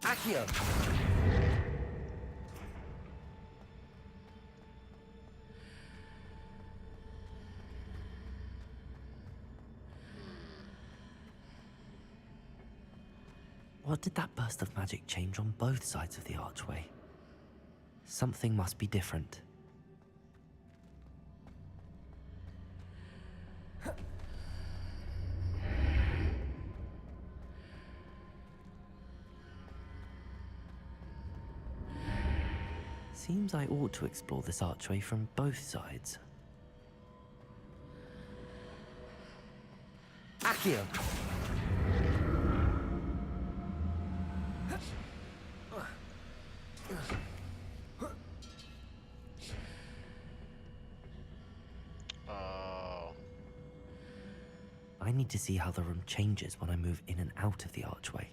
Accio! What did that burst of magic change on both sides of the archway? Something must be different. Seems I ought to explore this archway from both sides. Accio! I need to see how the room changes when I move in and out of the archway.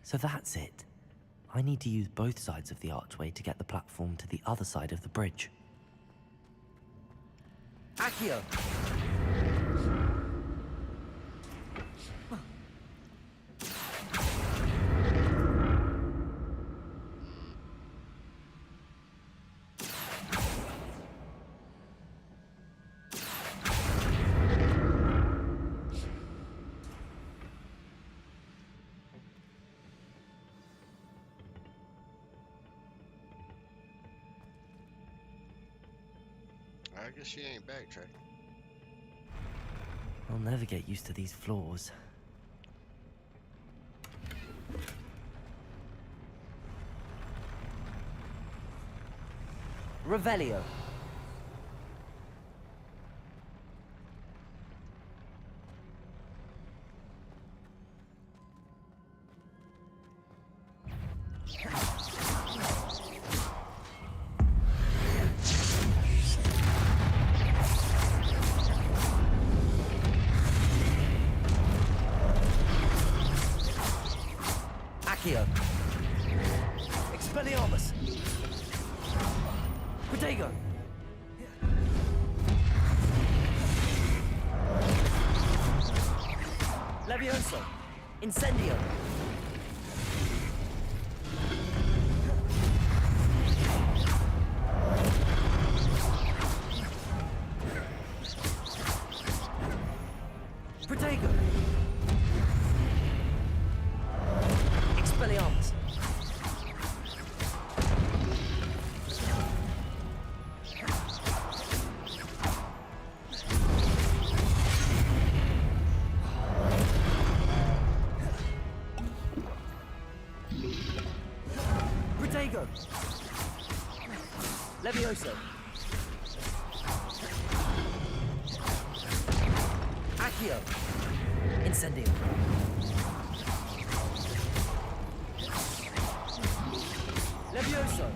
So that's it. I need to use both sides of the archway to get the platform to the other side of the bridge. Accio! I guess she ain't backtracking. I'll never get used to these floors. Revelio. Accio. Expelliarmus. Protego. Levioso. Incendio. Protego. Expelliarmus. Protego. Levioso. Accio. Incendio. Levioso.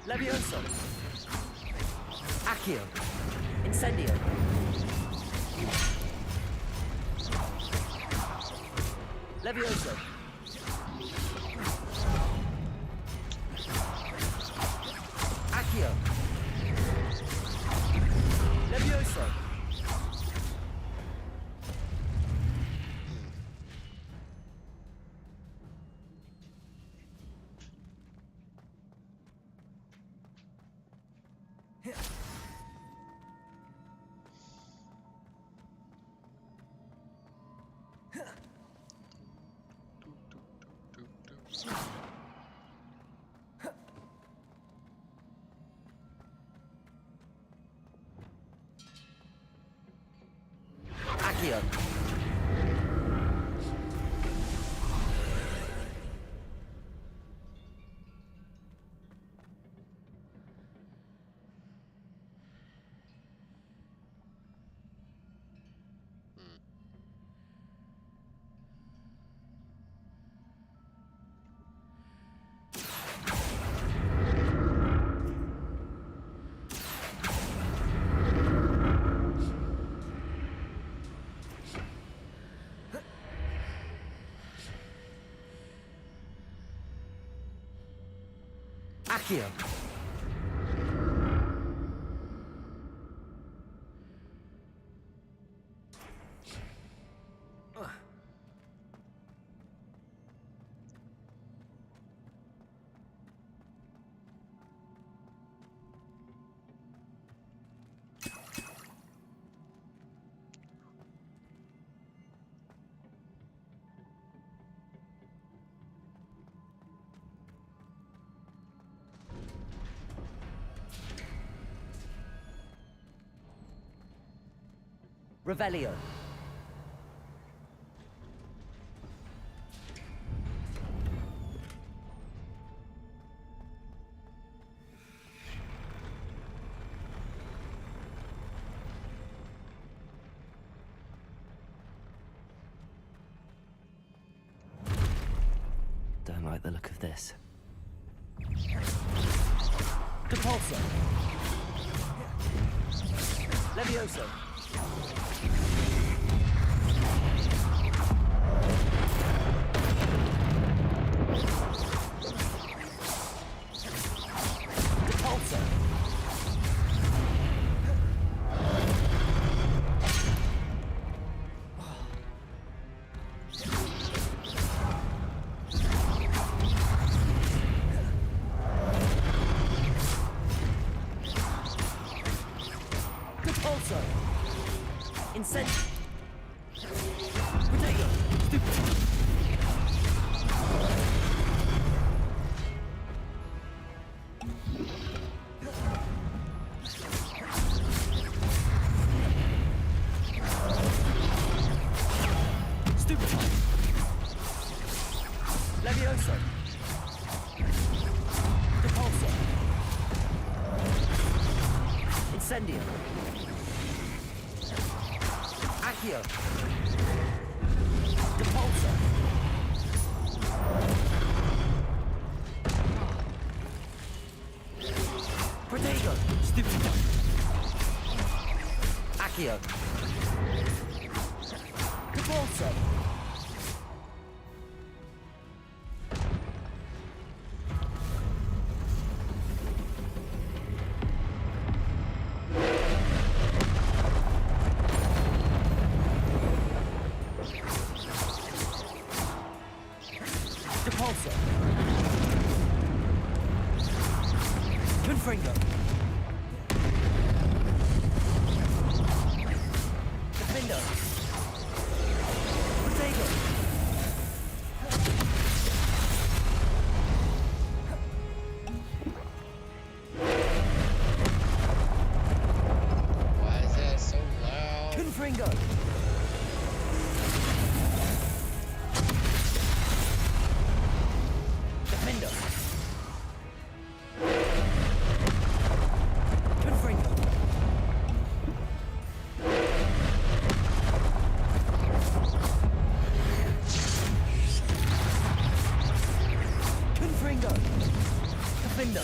Levioso. Accio. Incendio. Levioso. Accio. Levioso. Accio. Accio. Revelio. Don't like the look of this. Depulso. Levioso. Incentive. Potato. Stupid. Stupid. Levioso. Depulso. Incendio. Accio. Depulso. Protego. Stupid. Accio. Depulso. Depulso. Confringo. Defendo. Protego. Why is that so loud? Confringo. Defendo. Confringo. Confringo. Defendo.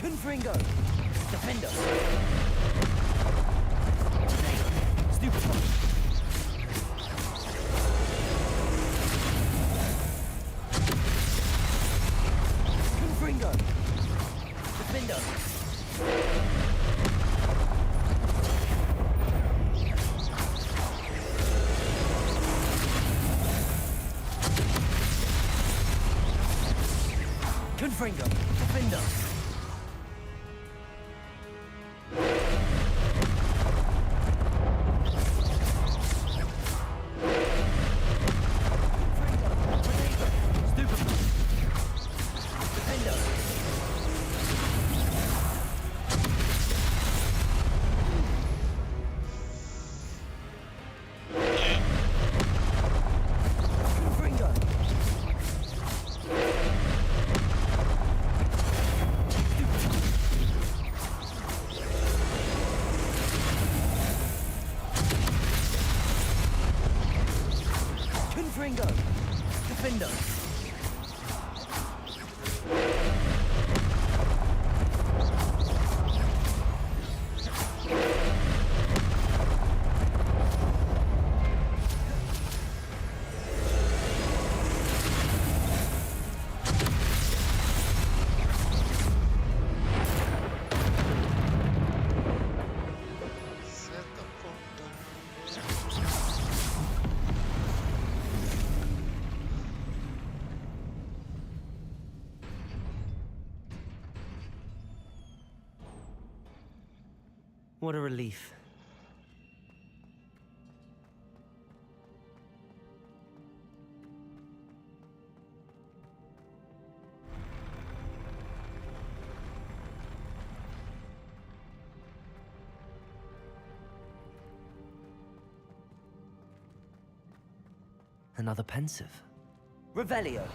Confringo. Defendo. Stupid. Confringo. Defendo. Confringo. Defendo. Confringo. What a relief. Another pensive. Revelio.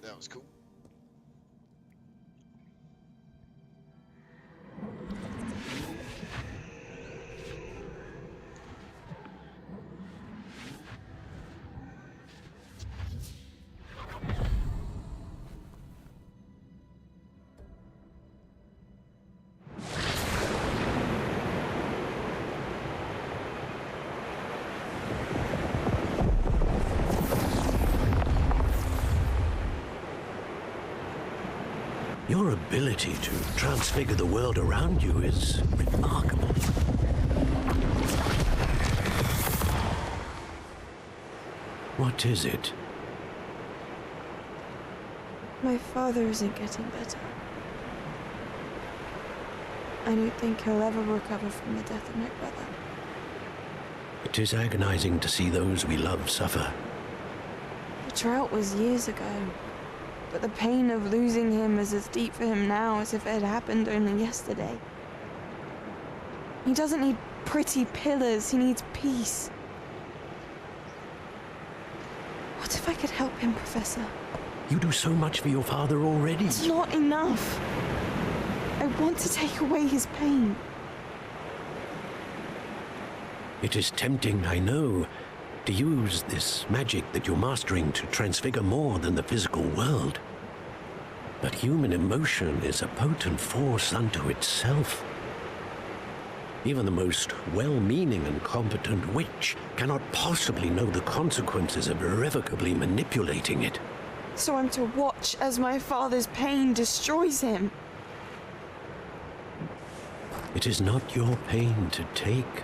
That was cool. Your ability to transfigure the world around you is remarkable. What is it? My father isn't getting better. I don't think he'll ever recover from the death of my brother. It is agonizing to see those we love suffer. The drought was years ago, but the pain of losing him is as deep for him now as if it had happened only yesterday. He doesn't need pretty pillars, he needs peace. What if I could help him, Professor? You do so much for your father already. It's not enough. I want to take away his pain. It is tempting, I know, to use this magic that you're mastering to transfigure more than the physical world. But human emotion is a potent force unto itself. Even the most well-meaning and competent witch cannot possibly know the consequences of irrevocably manipulating it. So I'm to watch as my father's pain destroys him. It is not your pain to take.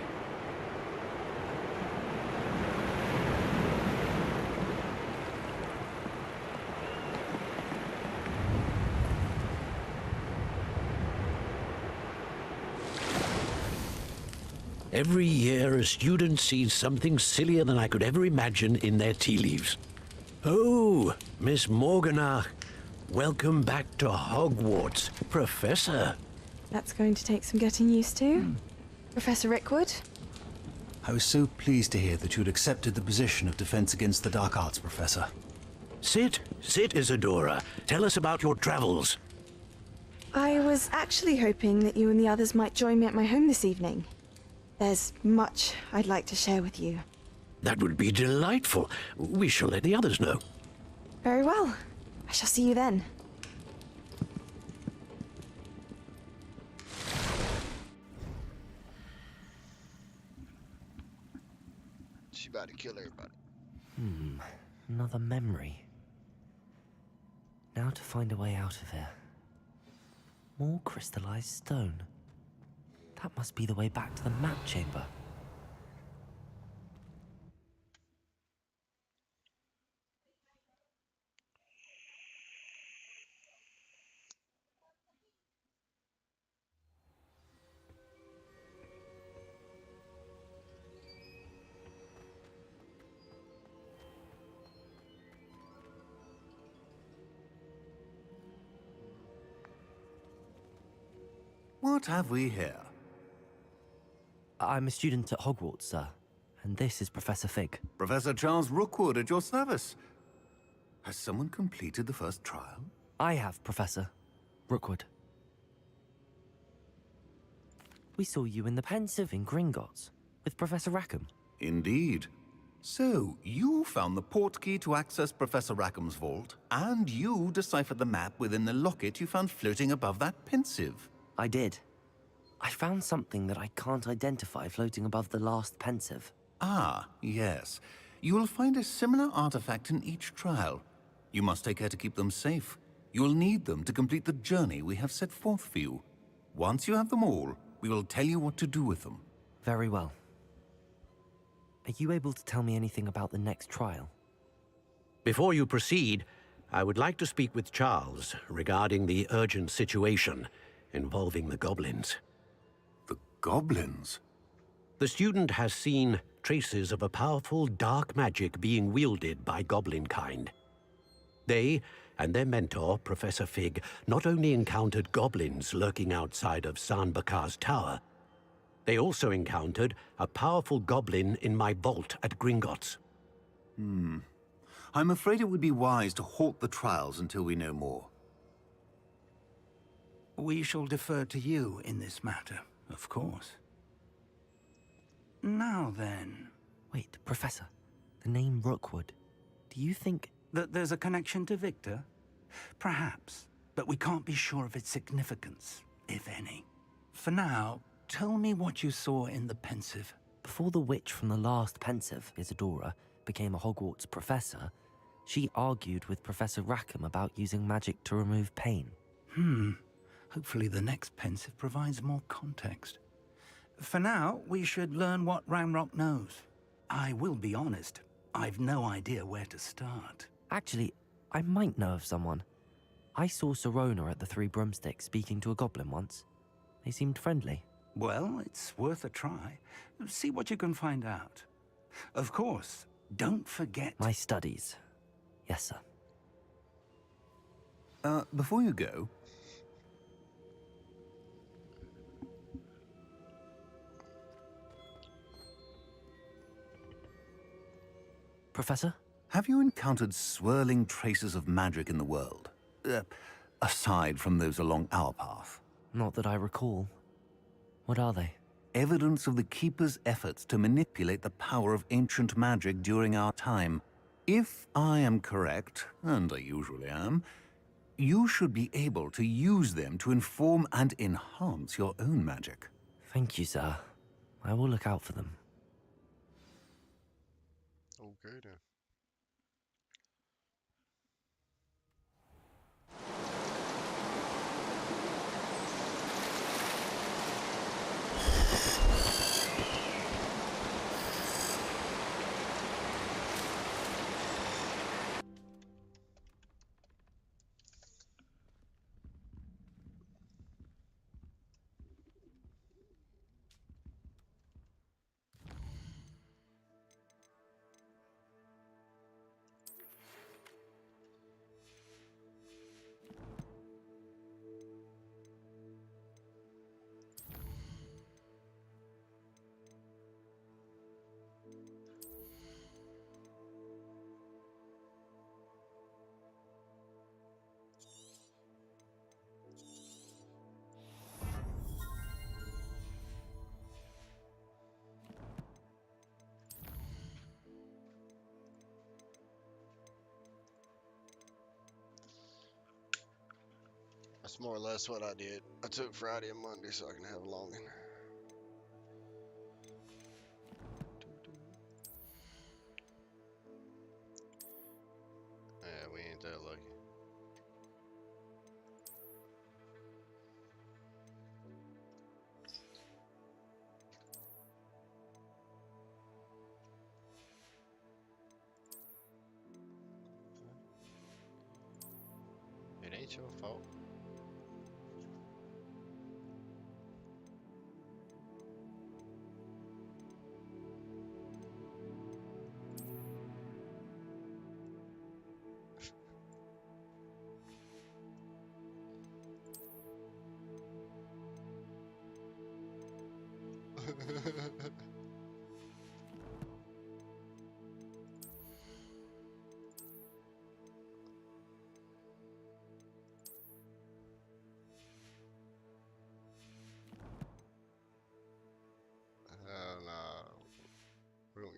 Every year, a student sees something sillier than I could ever imagine in their tea leaves. Oh, Miss Morganach, welcome back to Hogwarts, Professor. That's going to take some getting used to. Professor Rickwood? I was so pleased to hear that you'd accepted the position of Defense Against the Dark Arts, Professor. Sit, Isadora. Tell us about your travels. I was actually hoping that you and the others might join me at my home this evening. There's much I'd like to share with you. That would be delightful. We shall let the others know. Very well. I shall see you then. She's about to kill everybody. Another memory. Now to find a way out of here. More crystallized stone. That must be the way back to the map chamber. What have we here? I'm a student at Hogwarts, sir. And this is Professor Fig. Professor Charles Rookwood at your service. Has someone completed the first trial? I have, Professor Rookwood. We saw you in the Pensive in Gringotts with Professor Rackham. Indeed. So, you found the port key to access Professor Rackham's vault, and you deciphered the map within the locket you found floating above that pensive. I did. I found something that I can't identify floating above the last pensive. Ah, yes. You will find a similar artifact in each trial. You must take care to keep them safe. You will need them to complete the journey we have set forth for you. Once you have them all, we will tell you what to do with them. Very well. Are you able to tell me anything about the next trial? Before you proceed, I would like to speak with Charles regarding the urgent situation involving the goblins. The goblins? The student has seen traces of a powerful dark magic being wielded by goblin kind. They and their mentor, Professor Fig, not only encountered goblins lurking outside of San Bakar's tower, they also encountered a powerful goblin in my vault at Gringotts. I'm afraid it would be wise to halt the trials until we know more. We shall defer to you in this matter, of course. Now then... Wait, Professor. The name Rookwood. Do you think... that there's a connection to Victor? Perhaps, but we can't be sure of its significance, if any. For now, tell me what you saw in the pensive. Before the witch from the last pensive, Isadora, became a Hogwarts professor, she argued with Professor Rackham about using magic to remove pain. Hopefully the next pensive provides more context. For now, we should learn what Ranrock knows. I will be honest, I've no idea where to start. Actually, I might know of someone. I saw Sirona at the Three Broomsticks speaking to a goblin once. They seemed friendly. Well, it's worth a try. See what you can find out. Of course, don't forget... My studies. Yes, sir. Before you go... Professor? Have you encountered swirling traces of magic in the world? Aside from those along our path? Not that I recall. What are they? Evidence of the Keeper's efforts to manipulate the power of ancient magic during our time. If I am correct, and I usually am, you should be able to use them to inform and enhance your own magic. Thank you, sir. I will look out for them. Okay then. That's more or less what I did. I took Friday and Monday so I can have a longin. Yeah, we ain't that lucky. It ain't your fault.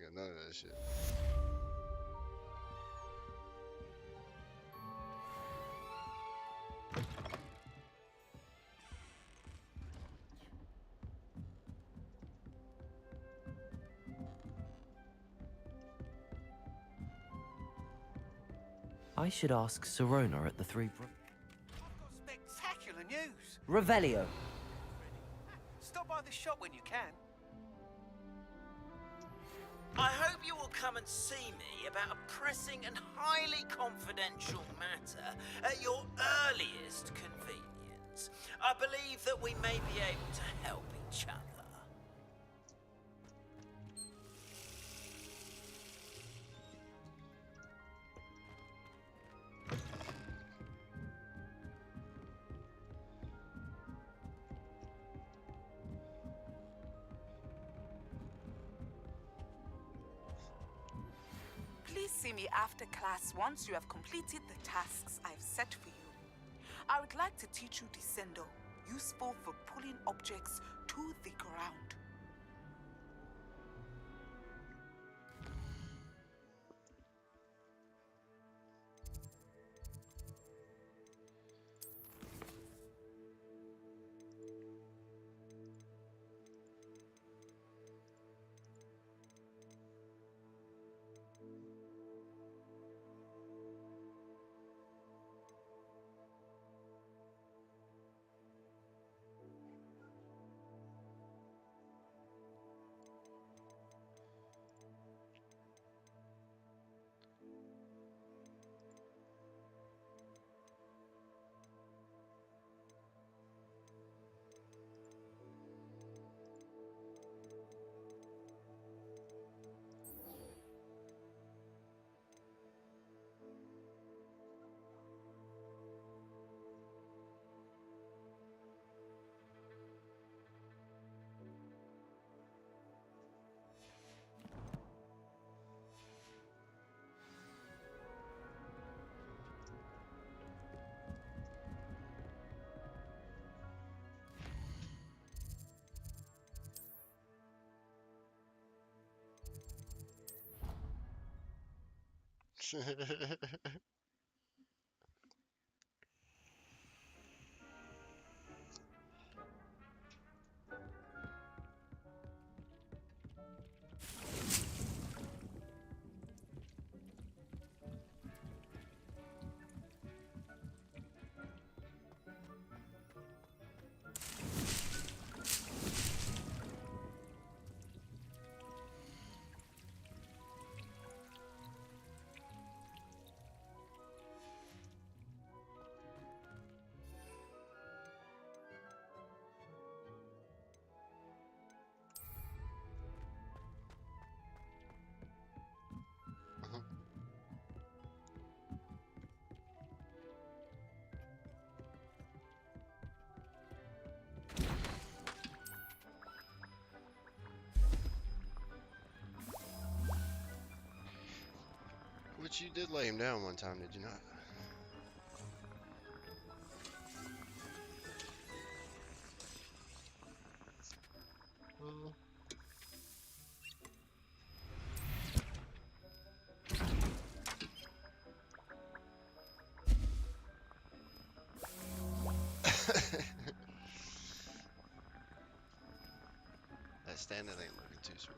got none of that shit. I should ask Serona at the Three Bro... Spectacular news! Revelio. Stop by the shop when you can. I hope you will come and see me about a pressing and highly confidential matter at your earliest convenience. I believe that we may be able to help each other. Please see me after class once you have completed the tasks I've set for you. I would like to teach you Descendo, useful for pulling objects to the ground. Which you did lay him down one time, did you not? That standing ain't looking too smooth.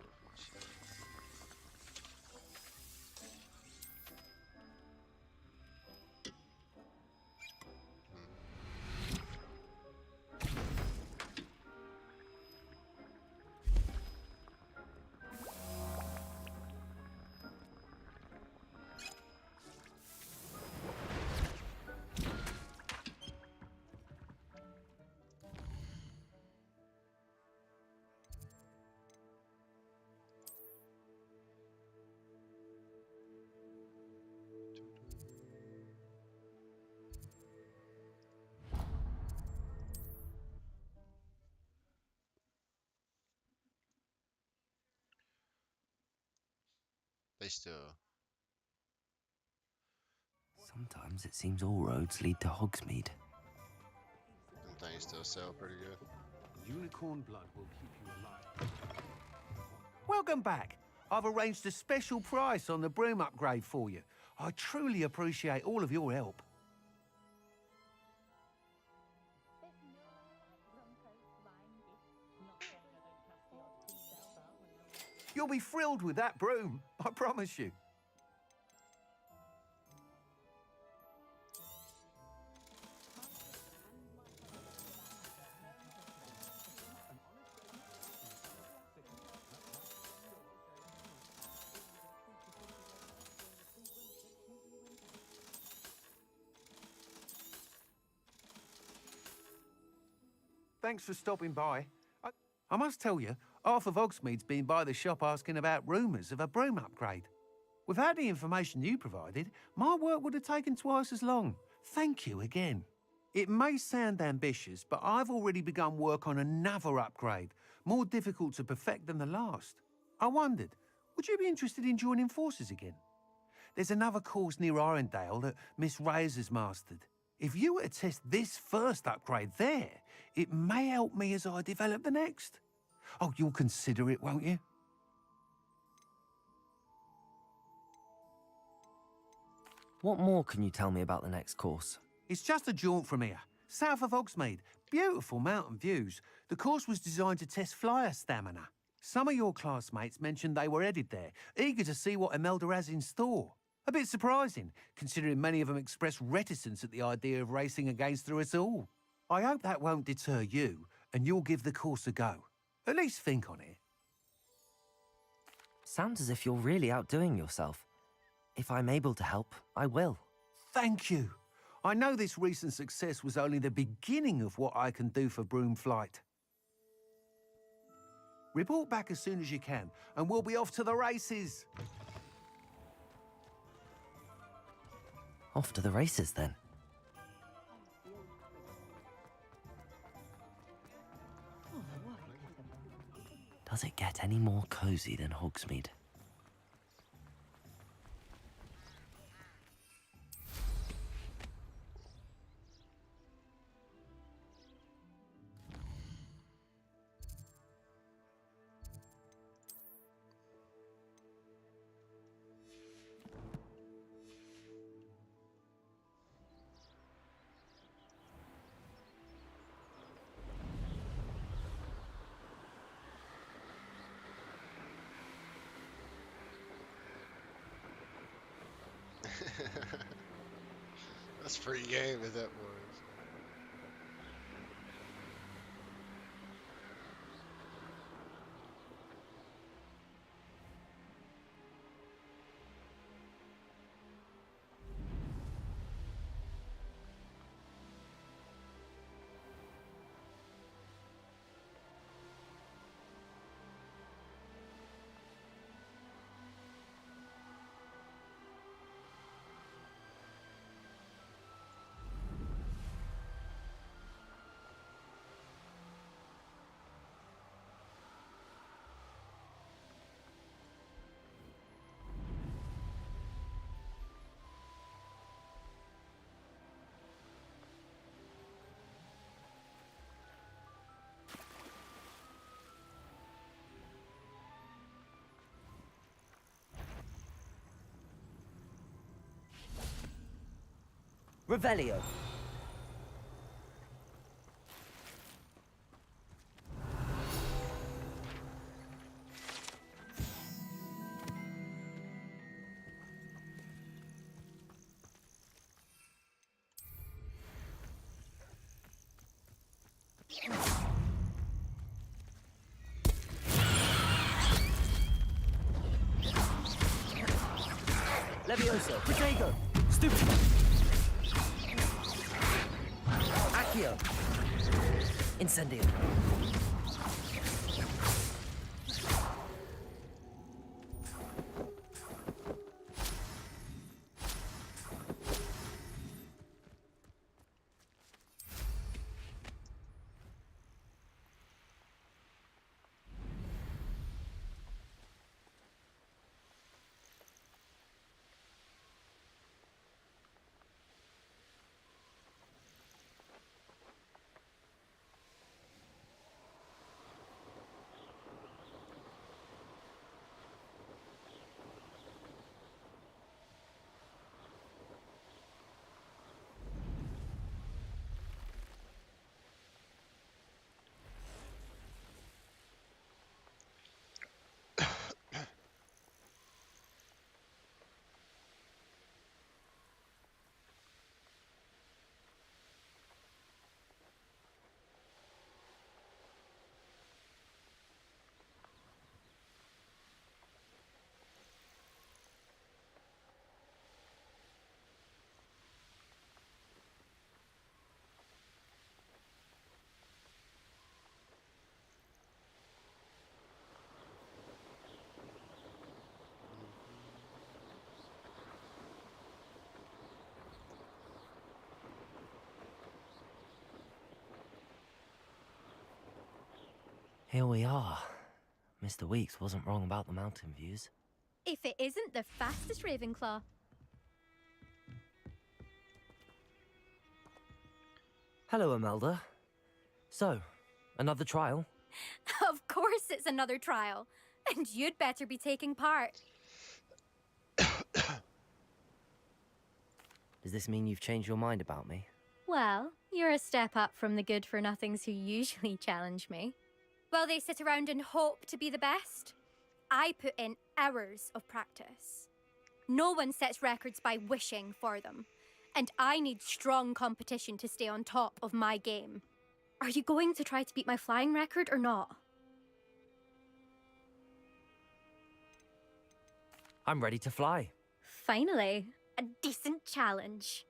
They still. Sometimes it seems all roads lead to Hogsmeade. Them things still sell pretty good. Unicorn blood will keep you alive. Welcome back. I've arranged a special price on the broom upgrade for you. I truly appreciate all of your help. You'll be thrilled with that broom, I promise you. Thanks for stopping by. I must tell you, half of Hogsmeade's been by the shop asking about rumours of a broom upgrade. Without the information you provided, my work would have taken twice as long. Thank you again. It may sound ambitious, but I've already begun work on another upgrade, more difficult to perfect than the last. I wondered, would you be interested in joining forces again? There's another course near Irondale that Miss Reyes has mastered. If you were to test this first upgrade there, it may help me as I develop the next. Oh, you'll consider it, won't you? What more can you tell me about the next course? It's just a jaunt from here, south of Hogsmeade. Beautiful mountain views. The course was designed to test flyer stamina. Some of your classmates mentioned they were headed there, eager to see what Imelda has in store. A bit surprising, considering many of them expressed reticence at the idea of racing against her at all. I hope that won't deter you, and you'll give the course a go. At least think on it. Sounds as if you're really outdoing yourself. If I'm able to help, I will. Thank you. I know this recent success was only the beginning of what I can do for broom flight. Report back as soon as you can, and we'll be off to the races. Off to the races, then. Does it get any more cozy than Hogsmeade? That's free game if that was. Revelio. Levioso. Protego. Stupid. Accio. Incendio. Here we are. Mr. Weeks wasn't wrong about the mountain views. If it isn't the fastest Ravenclaw. Hello, Imelda. So, another trial? Of course it's another trial. And you'd better be taking part. Does this mean you've changed your mind about me? Well, you're a step up from the good-for-nothings who usually challenge me. While they sit around and hope to be the best, I put in hours of practice. No one sets records by wishing for them, and I need strong competition to stay on top of my game. Are you going to try to beat my flying record or not? I'm ready to fly. Finally, a decent challenge.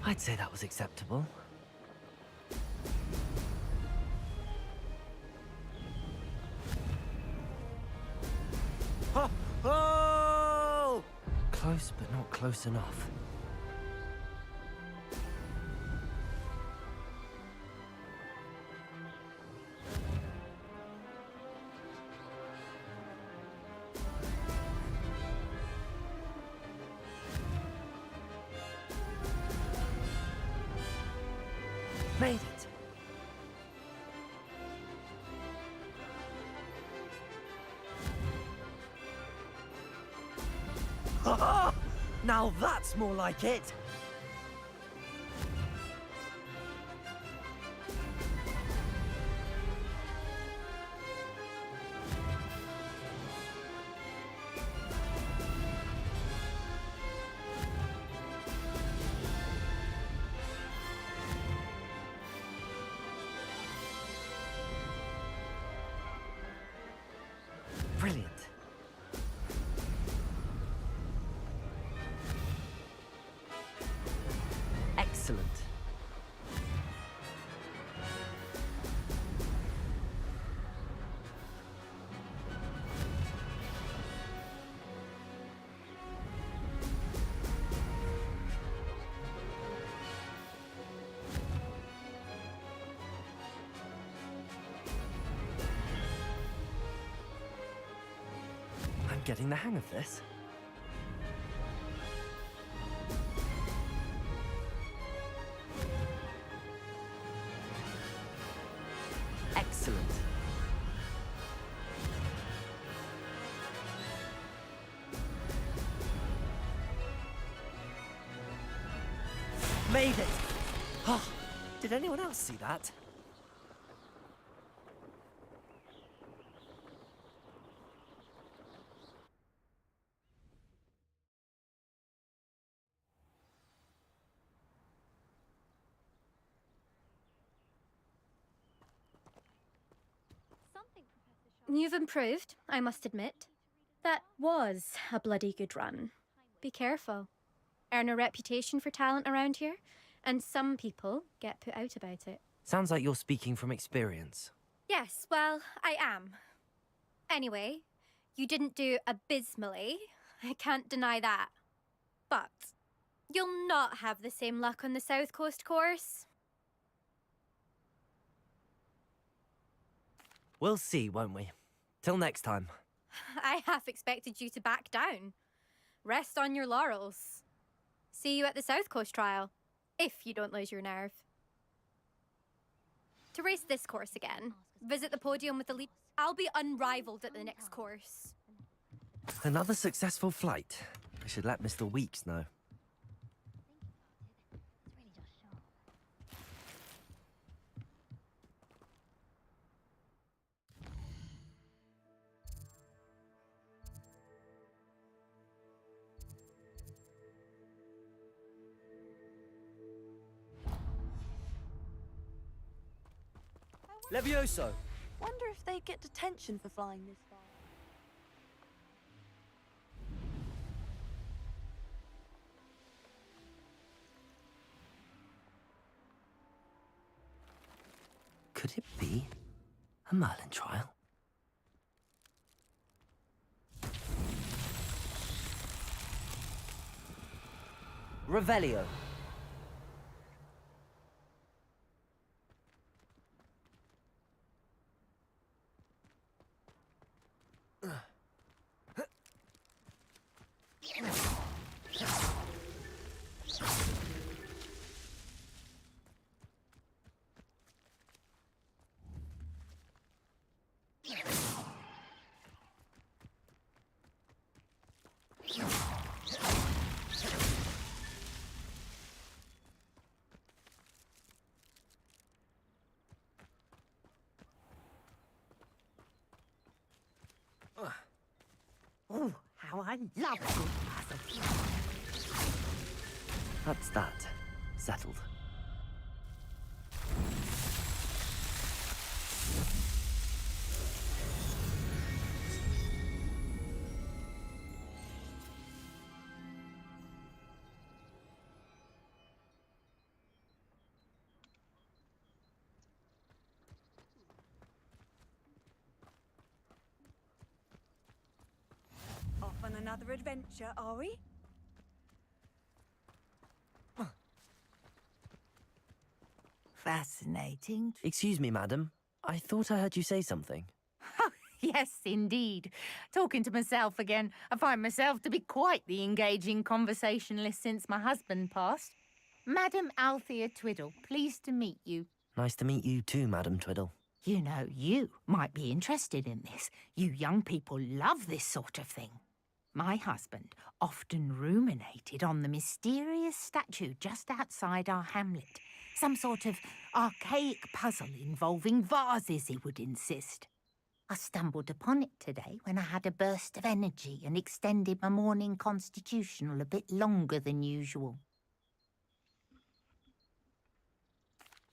I'd say that was acceptable. Oh! Close, but not close enough. Made it! Now that's more like it! Brilliant. Excellent. I'm getting the hang of this. Excellent. Made it! Oh, did anyone else see that? You've improved, I must admit. That was a bloody good run. Be careful. Earn a reputation for talent around here, and some people get put out about it. Sounds like you're speaking from experience. Yes, well, I am. Anyway, you didn't do abysmally. I can't deny that. But you'll not have the same luck on the South Coast course. We'll see, won't we? Till next time. I half expected you to back down. Rest on your laurels. See you at the South Coast trial, if you don't lose your nerve. To race this course again, visit the podium with the lead. I'll be unrivaled at the next course. Another successful flight. I should let Mr. Weeks know. Levioso! Wonder if they get detention for flying this far. Could it be a Merlin trial? Revelio. Oh, how I love good puzzles. That's that. Settled. Off on another adventure, are we? Fascinating. Excuse me, madam. I thought I heard you say something. Yes, indeed. Talking to myself again. I find myself to be quite the engaging conversationalist since my husband passed. Madam Althea Twiddle, pleased to meet you. Nice to meet you too, Madam Twiddle. You know, you might be interested in this. You young people love this sort of thing. My husband often ruminated on the mysterious statue just outside our hamlet. Some sort of archaic puzzle involving vases, he would insist. I stumbled upon it today when I had a burst of energy and extended my morning constitutional a bit longer than usual.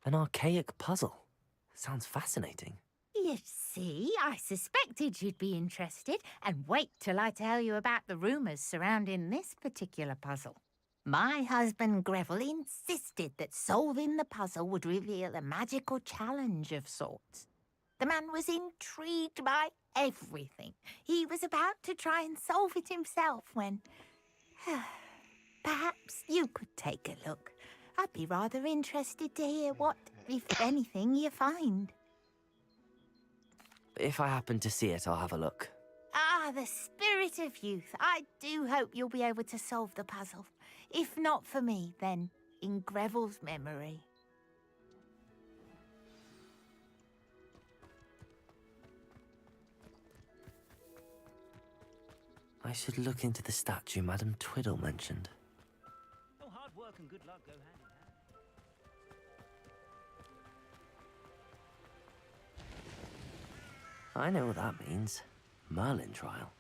An archaic puzzle. Sounds fascinating. You see, I suspected you'd be interested, and wait till I tell you about the rumours surrounding this particular puzzle. My husband Greville insisted that solving the puzzle would reveal a magical challenge of sorts. The man was intrigued by everything. He was about to try and solve it himself when... Perhaps you could take a look. I'd be rather interested to hear what, if anything, you find. If I happen to see it, I'll have a look. Ah, the spirit of youth. I do hope you'll be able to solve the puzzle. If not for me, then in Greville's memory. I should look into the statue Madam Twiddle mentioned. Oh, hard work and good luck go hand in hand. I know what that means. Merlin trial.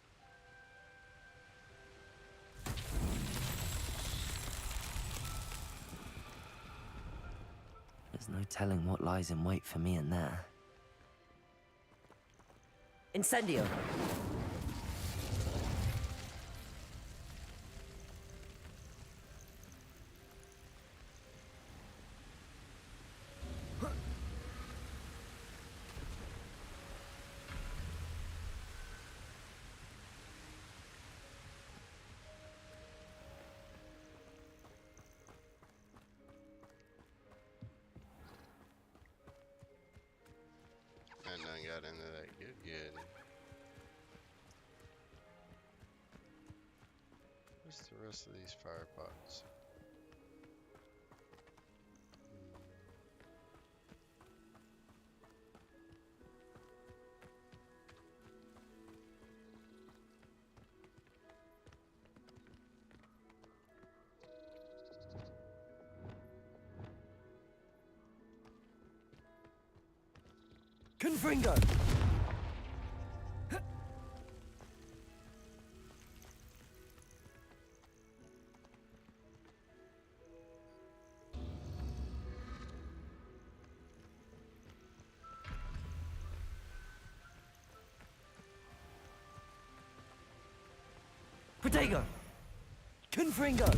There's no telling what lies in wait for me in there. Incendio! And I got into that good. What's the rest of these fire pots? Confringo! Protego! Confringo!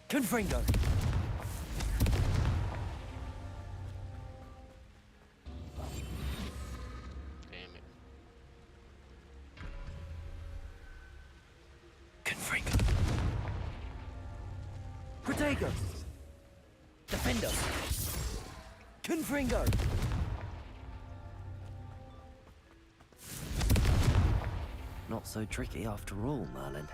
Confringo! Damn it. Confringo! Protego! Defender! Confringo! Not so tricky after all, Merlin.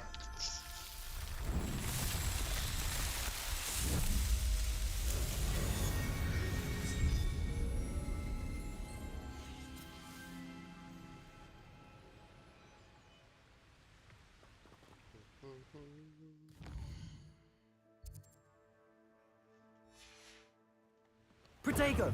Protego!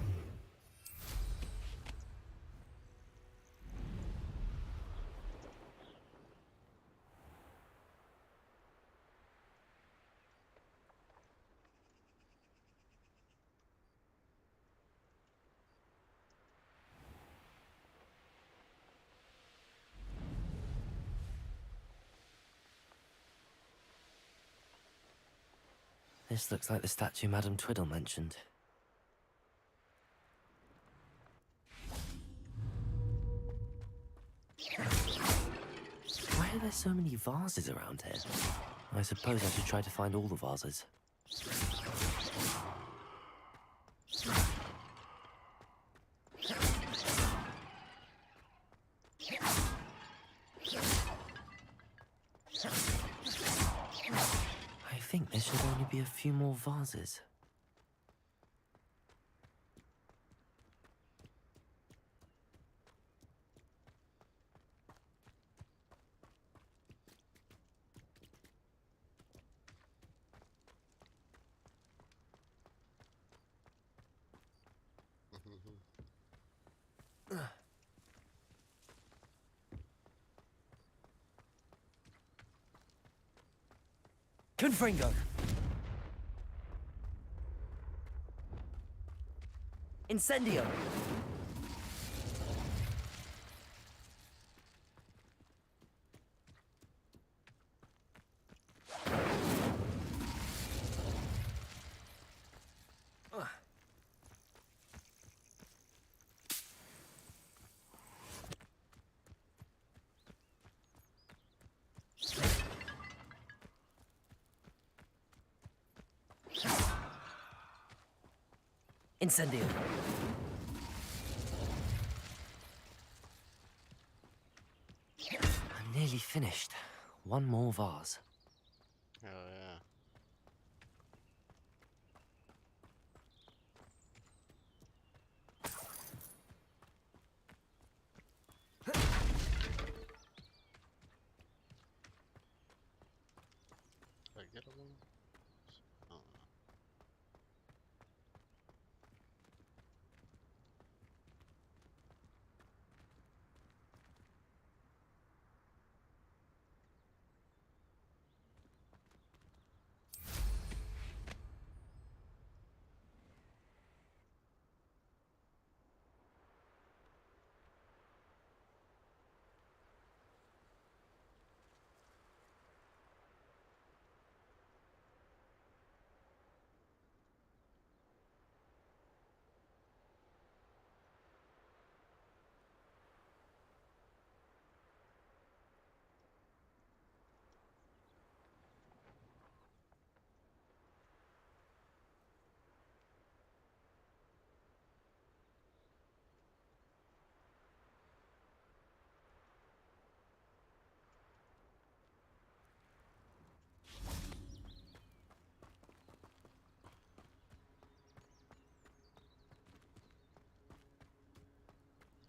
This looks like the statue Madame Twiddle mentioned. Why are there so many vases around here? I suppose I should try to find all the vases. I think there should only be a few more vases. Confringo! Incendio! Incendio! I'm nearly finished. One more vase. Oh yeah. Did I get a one? Oh.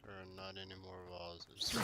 There are not any more vases.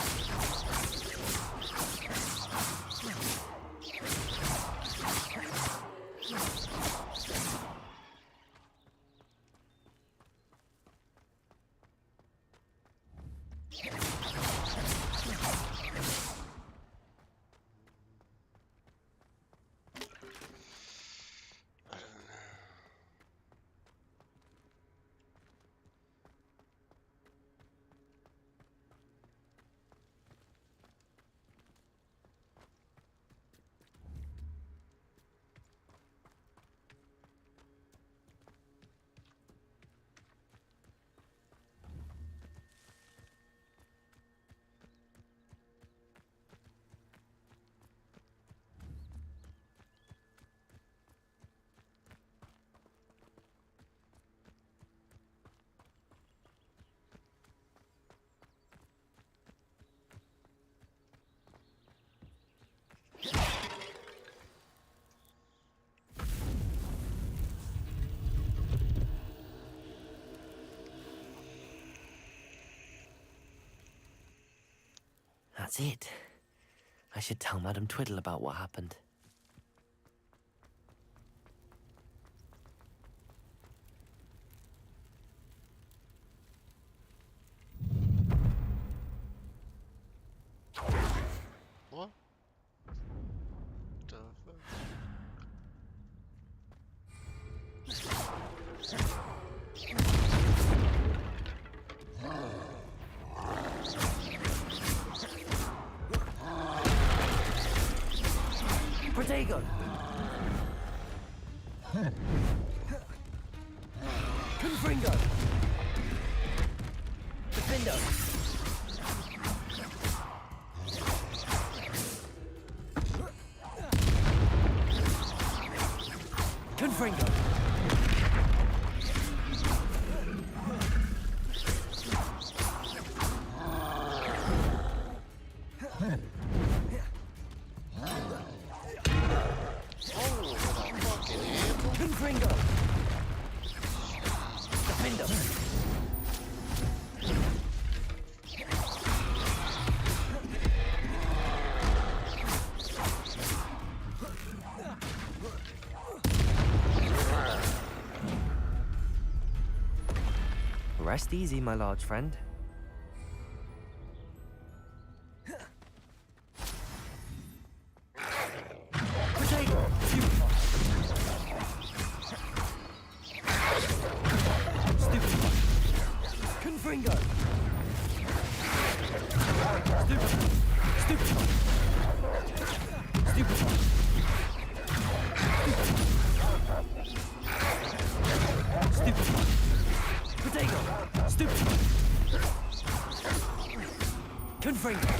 That's it. I should tell Madame Twiddle about what happened. What? The fuck? Protego! Confringo! Defendo! Confringo! Confringo! Defendo! Rest easy, my large friend. Protego! Stupefy! Confringo! Stupefy! Stupefy! Stupefy! Stupefy! Protego! Stupefy! Confringo!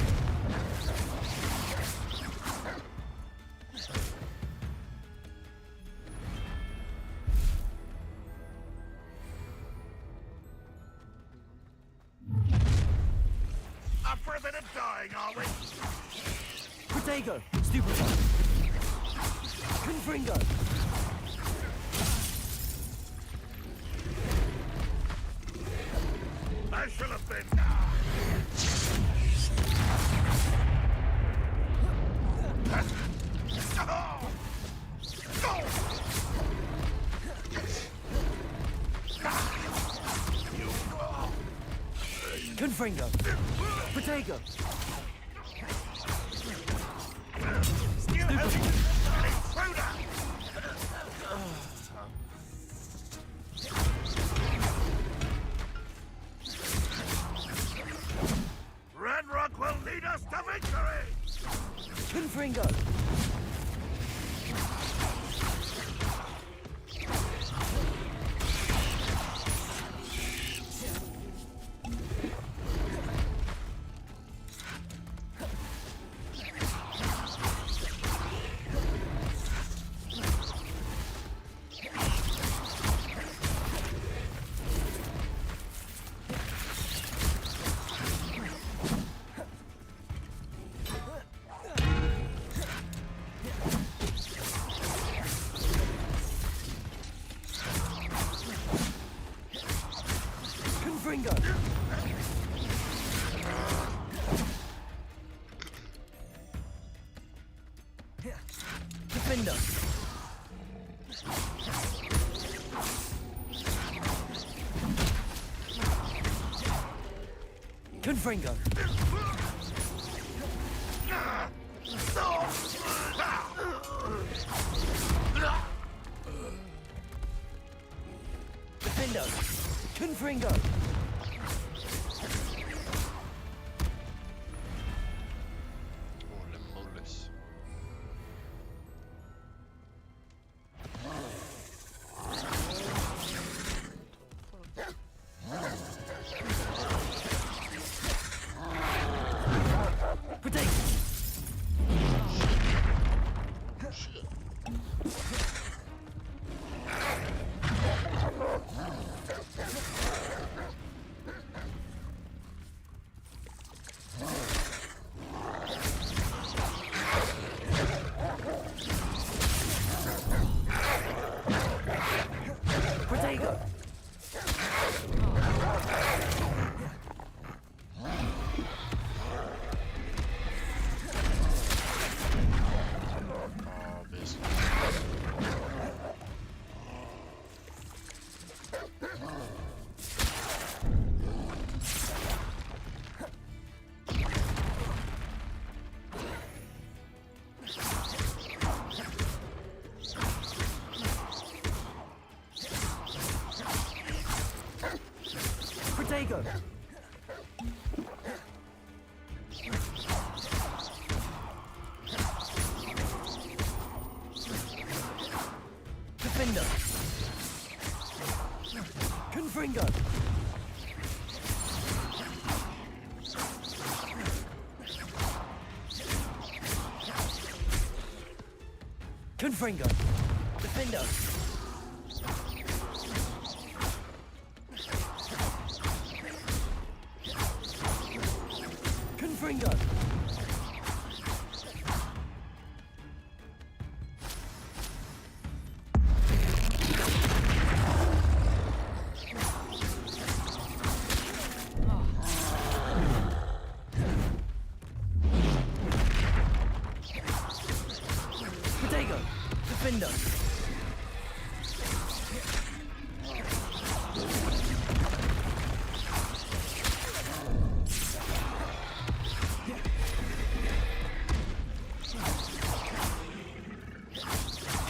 Up for a bit of dying, are we? Protego! Stupefy! Confringo! I shall have been. Confringo! Protego! Ranrock will lead us to victory! Confringo! Confringo! Defender! Confringo! Defender! Confringo! Protego! Defender! Confringo! Confringo! Defender! Confringo! Protego! Defender!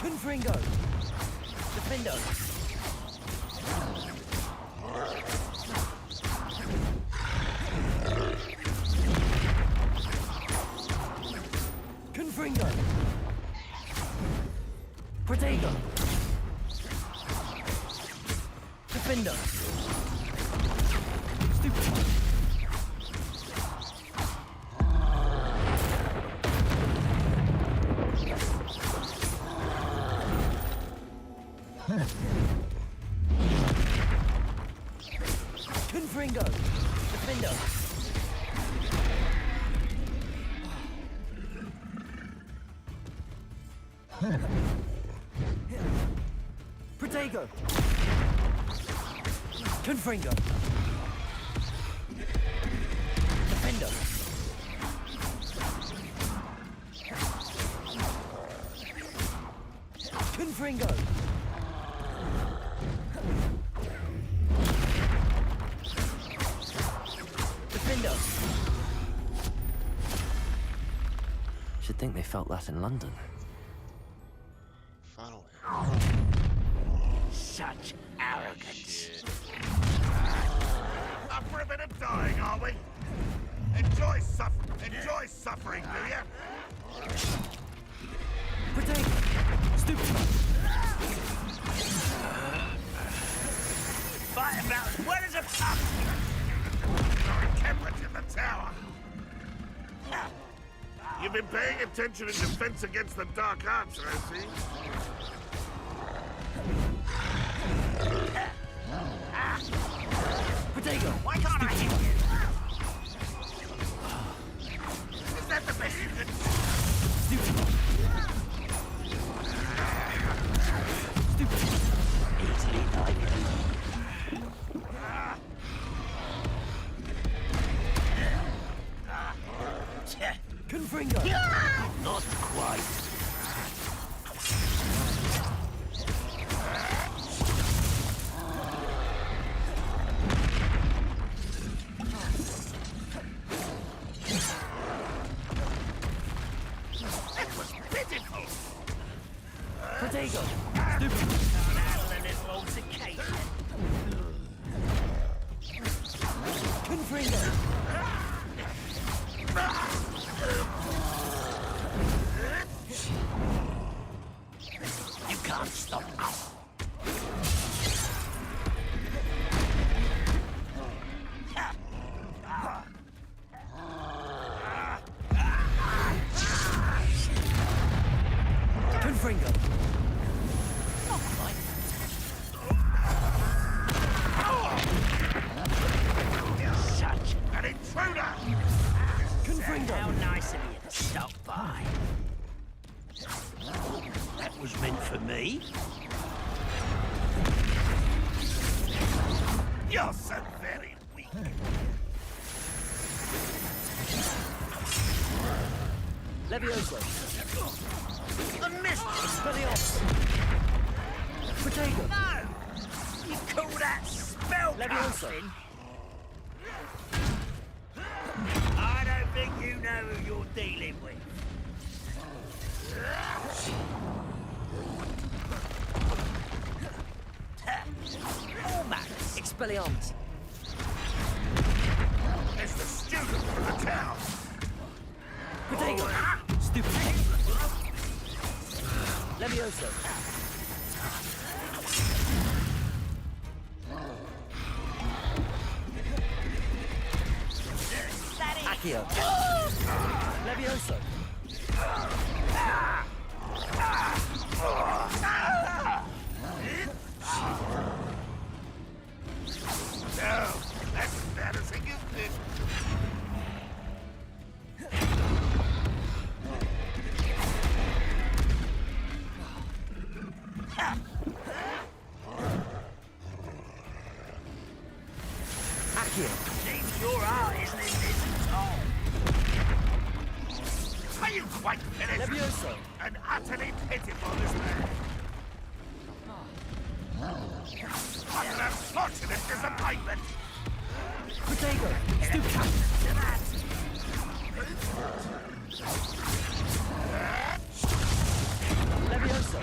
Confringo! Defender! Confringo! Protego! Defender! Stupefy! Confringo! Defender! Protego! Confringo! Defender! Confringo! Defender! Should think they felt that in London. Finally. Such arrogance. Up for a bit of dying, are we? Enjoy suffering, do you? Protego! Stupid! Fight about as well as a pup. Temperate in the tower. You've been paying attention in defense against the dark arts, I see. Protego! Why can't I hit you? Is that the best you can do? Stupid! Stupid! Easily died. Confringo! Not quite. That was pitiful. Protego! Stupid! Handle a little altercation. Confringo! You can't stop us. Confringo! Such An intruder! Confringo! How nice of you to stop by. That was meant for me. You're so very weak. Levioso! The mistress for the Protego! No! You call that spellcasting? I don't think you know who you're dealing with. Expelliarmus! Levioso. Accio. Levioso. No, that's embarrassing, isn't it? Accio. Seems your art isn't in this at all. Are you quite finished? Levioso. And utterly pitiful, isn't it? What an unfortunate disappointment! Protego. Stuka. Levioso.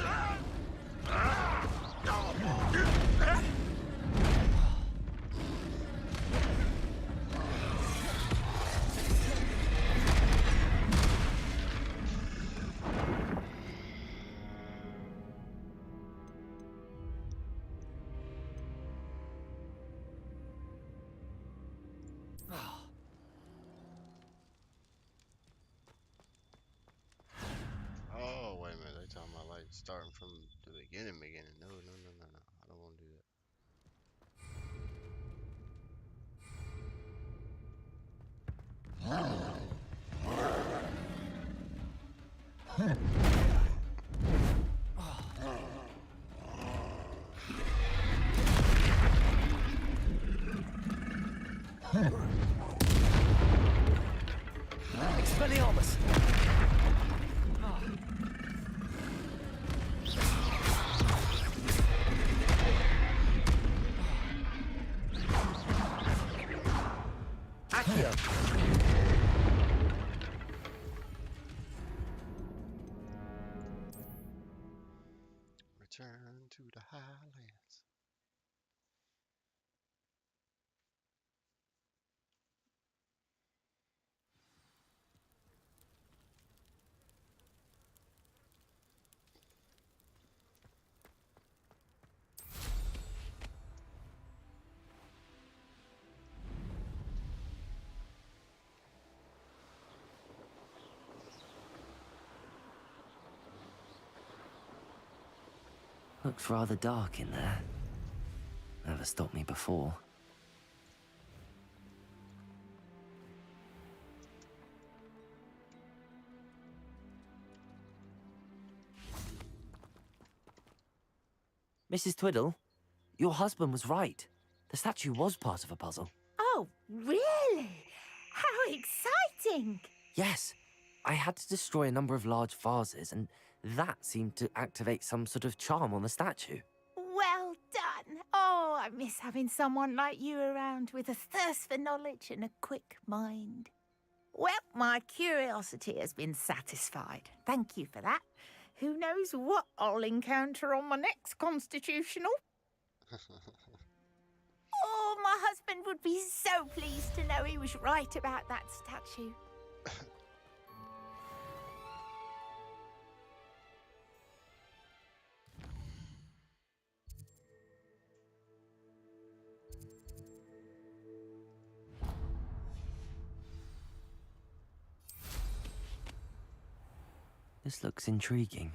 Oh, wait a minute. They talking about like starting from the beginning. No, no, no, no, no. I don't want to do that. Expelliarmus. Accio. Return to the highlands. Looks rather dark in there. Never stopped me before. Mrs. Twiddle, your husband was right. The statue was part of a puzzle. Oh, really? How exciting! Yes, I had to destroy a number of large vases, and that seemed to activate some sort of charm on the statue. Well done. Oh, I miss having someone like you around with a thirst for knowledge and a quick mind. Well, my curiosity has been satisfied. Thank you for that. Who knows what I'll encounter on my next constitutional? Oh, my husband would be so pleased to know he was right about that statue. This looks intriguing.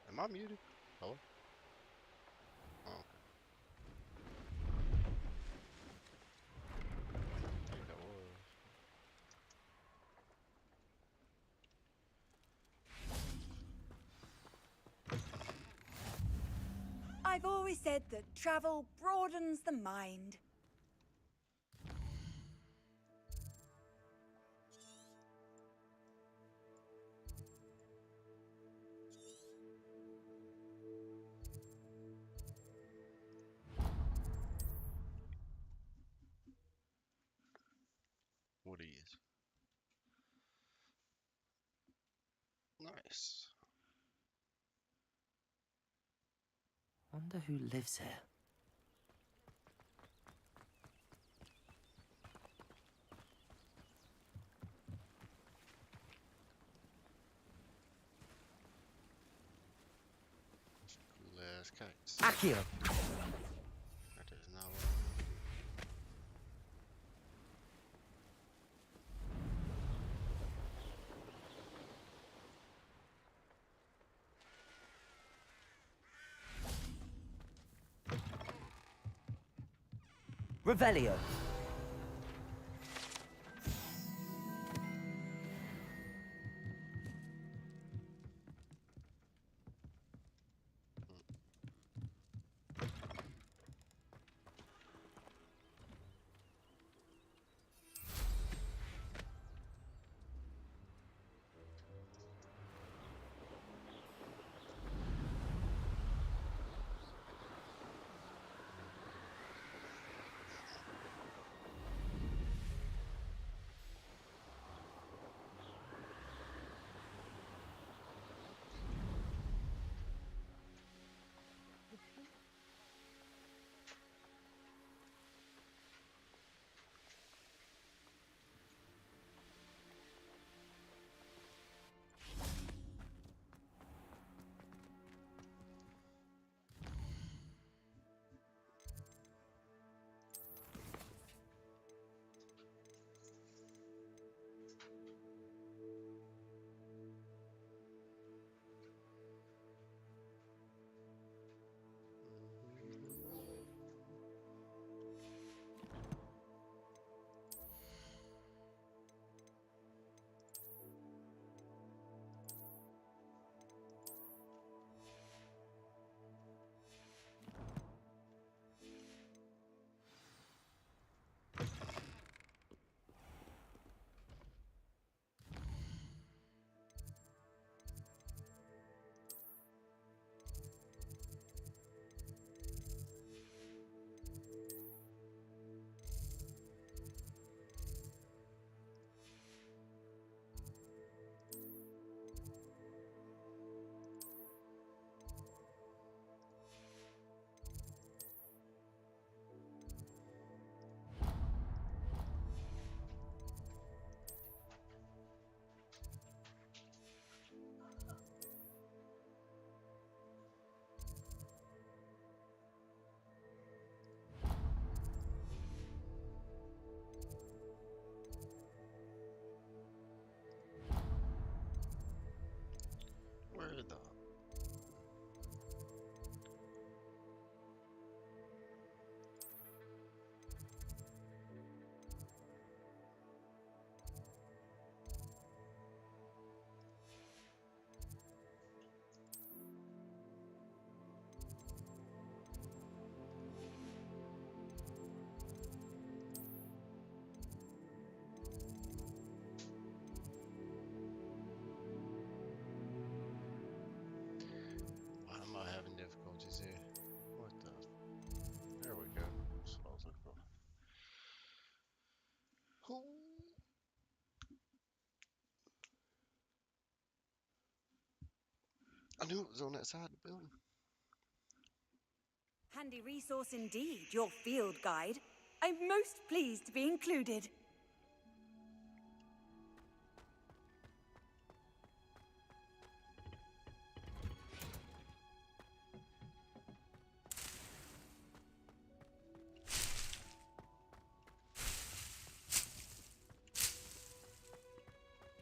Am I muted? Hello? Oh, okay. I think that was. I've always said that travel broadens the mind. What is? Nice. Wonder who lives here. Cool-ass cactus. Accio! That is not what I Revelio! Where the... Why am I having difficulties here? What the... There we go. That's what I was looking for. I knew it was on that side of the building. Handy resource indeed, your field guide. I'm most pleased to be included.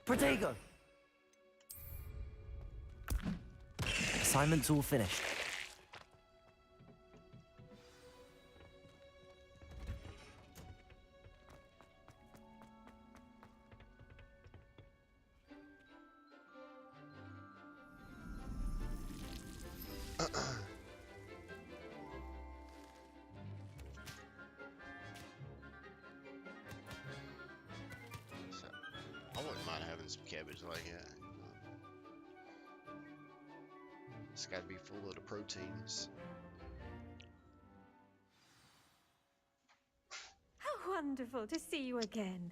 Protego! Assignment's all finished. So, I wouldn't mind having some cabbage like that. It's got to be full of the proteins. How wonderful to see you again.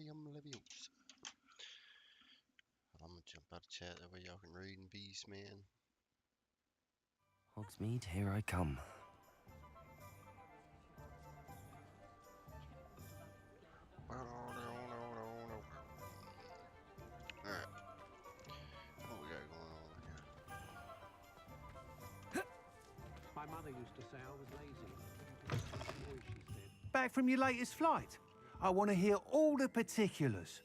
Wingardium Leviosa. I'm gonna jump out of chat, that way y'all can read in peace, man. Hogsmeade, here I come. Alright. What we got going on here? My mother used to say I was lazy. She said. Back from your latest flight? I want to hear all the particulars.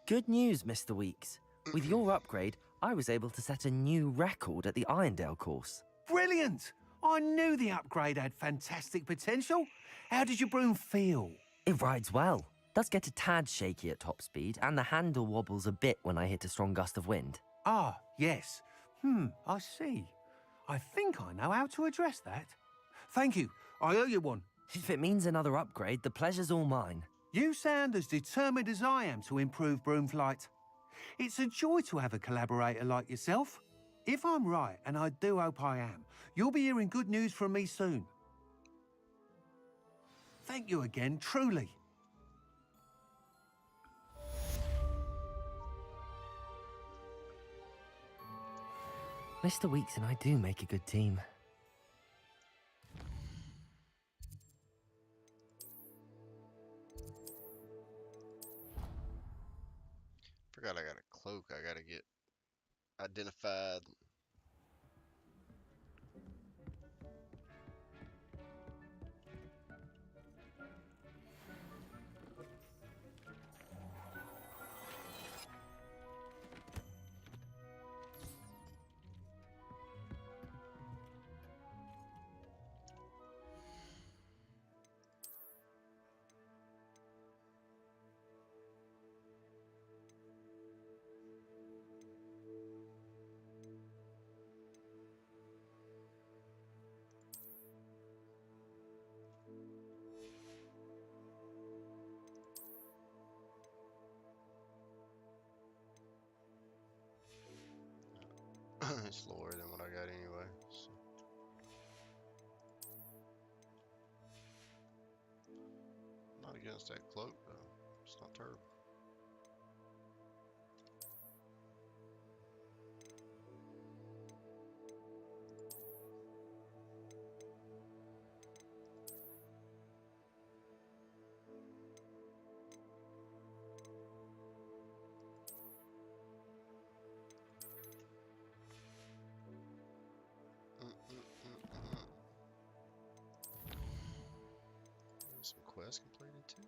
Good news, Mr. Weeks. With your upgrade, I was able to set a new record at the Irondale course. Brilliant! I knew the upgrade had fantastic potential. How did your broom feel? It rides well. Does get a tad shaky at top speed, and the handle wobbles a bit when I hit a strong gust of wind. Ah, yes. I see. I think I know how to address that. Thank you. I owe you one. If it means another upgrade, the pleasure's all mine. You sound as determined as I am to improve broom flight. It's a joy to have a collaborator like yourself. If I'm right, and I do hope I am, you'll be hearing good news from me soon. Thank you again, truly. Mr. Weeks and I do make a good team. Forgot I got a cloak. I gotta get identified. It's lower than what I got anyway. So. Not against that cloak though. It's not terrible. Some quests completed too.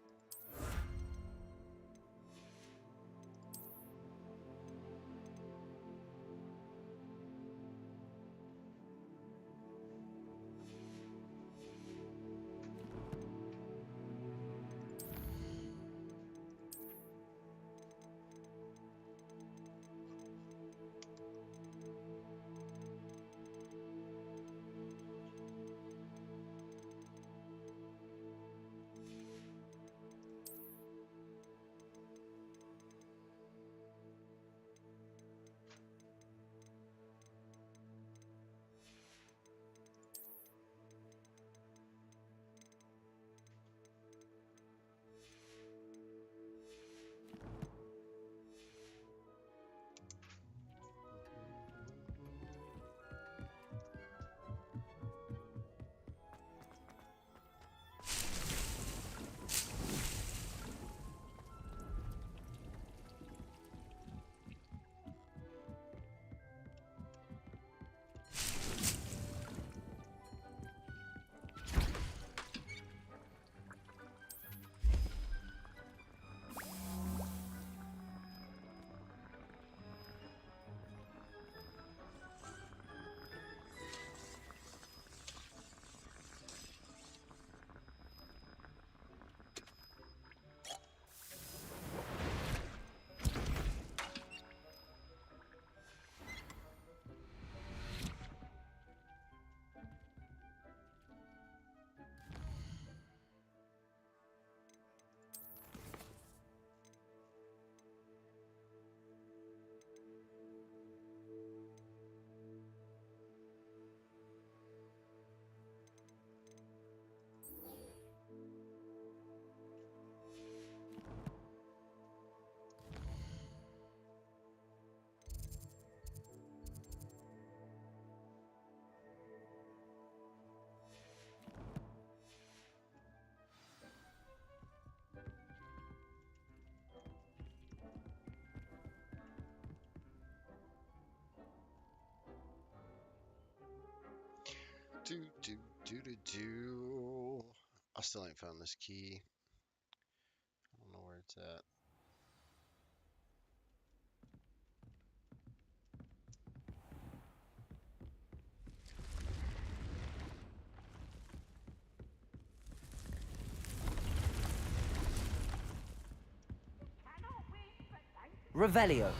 Do. I still ain't found this key. I don't know where it's at. Revelio.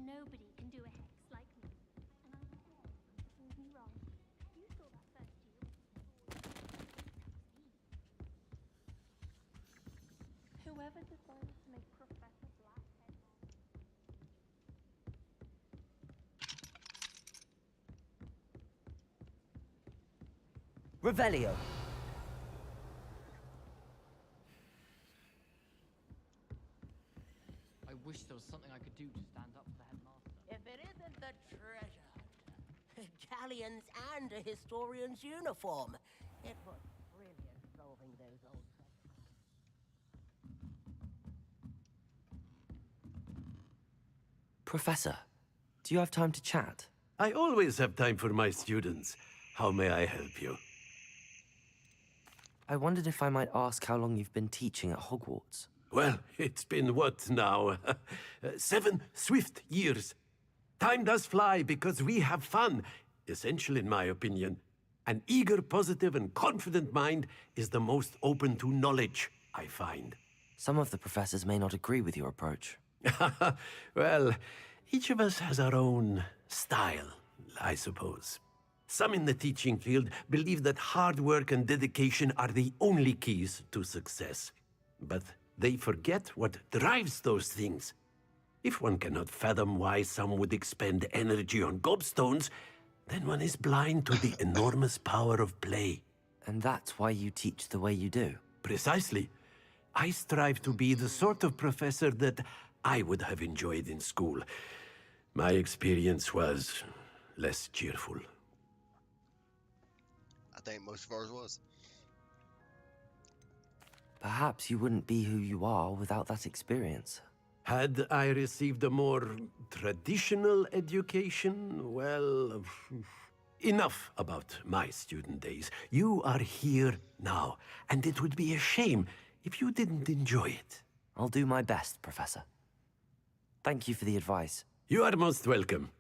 Nobody can do a hex like me. And I'm sorry, prove me wrong. You saw that first duel. Whoever decided to make Professor Black headmaster. Revelio. I wish there was something I could do to stand up to the headmaster. If it isn't the treasure hunter, galleons and a historian's uniform. It was brilliant solving those old troubles. Professor, do you have time to chat? I always have time for my students. How may I help you? I wondered if I might ask how long you've been teaching at Hogwarts. Well, it's been what now? 7 swift years. Time does fly because we have fun. Essential in my opinion. An eager, positive, and confident mind is the most open to knowledge, I find. Some of the professors may not agree with your approach. Well, each of us has our own style, I suppose. Some in the teaching field believe that hard work and dedication are the only keys to success. But they forget what drives those things. If one cannot fathom why some would expend energy on gobstones, then one is blind to the enormous power of play. And that's why you teach the way you do? Precisely. I strive to be the sort of professor that I would have enjoyed in school. My experience was less cheerful. I think most of ours was. Perhaps you wouldn't be who you are without that experience. Had I received a more traditional education, well, enough about my student days. You are here now, and it would be a shame if you didn't enjoy it. I'll do my best, Professor. Thank you for the advice. You are most welcome.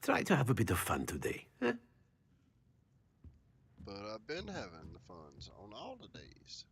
Try to have a bit of fun today. Huh? But I've been having the funs on all the days.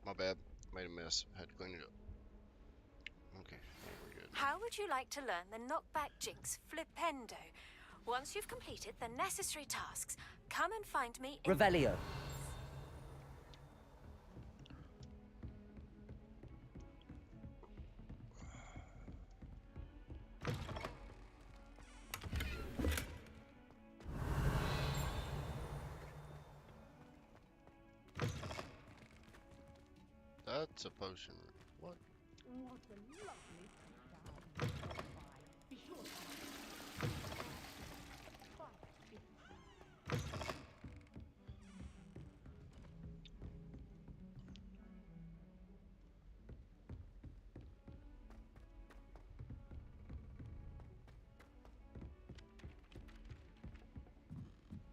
My bad. Made a mess. Had to clean it up. Okay, we're good. How would you like to learn the knockback jinx flipendo? Once you've completed the necessary tasks, come and find me in... Revelio. That's a potion. What?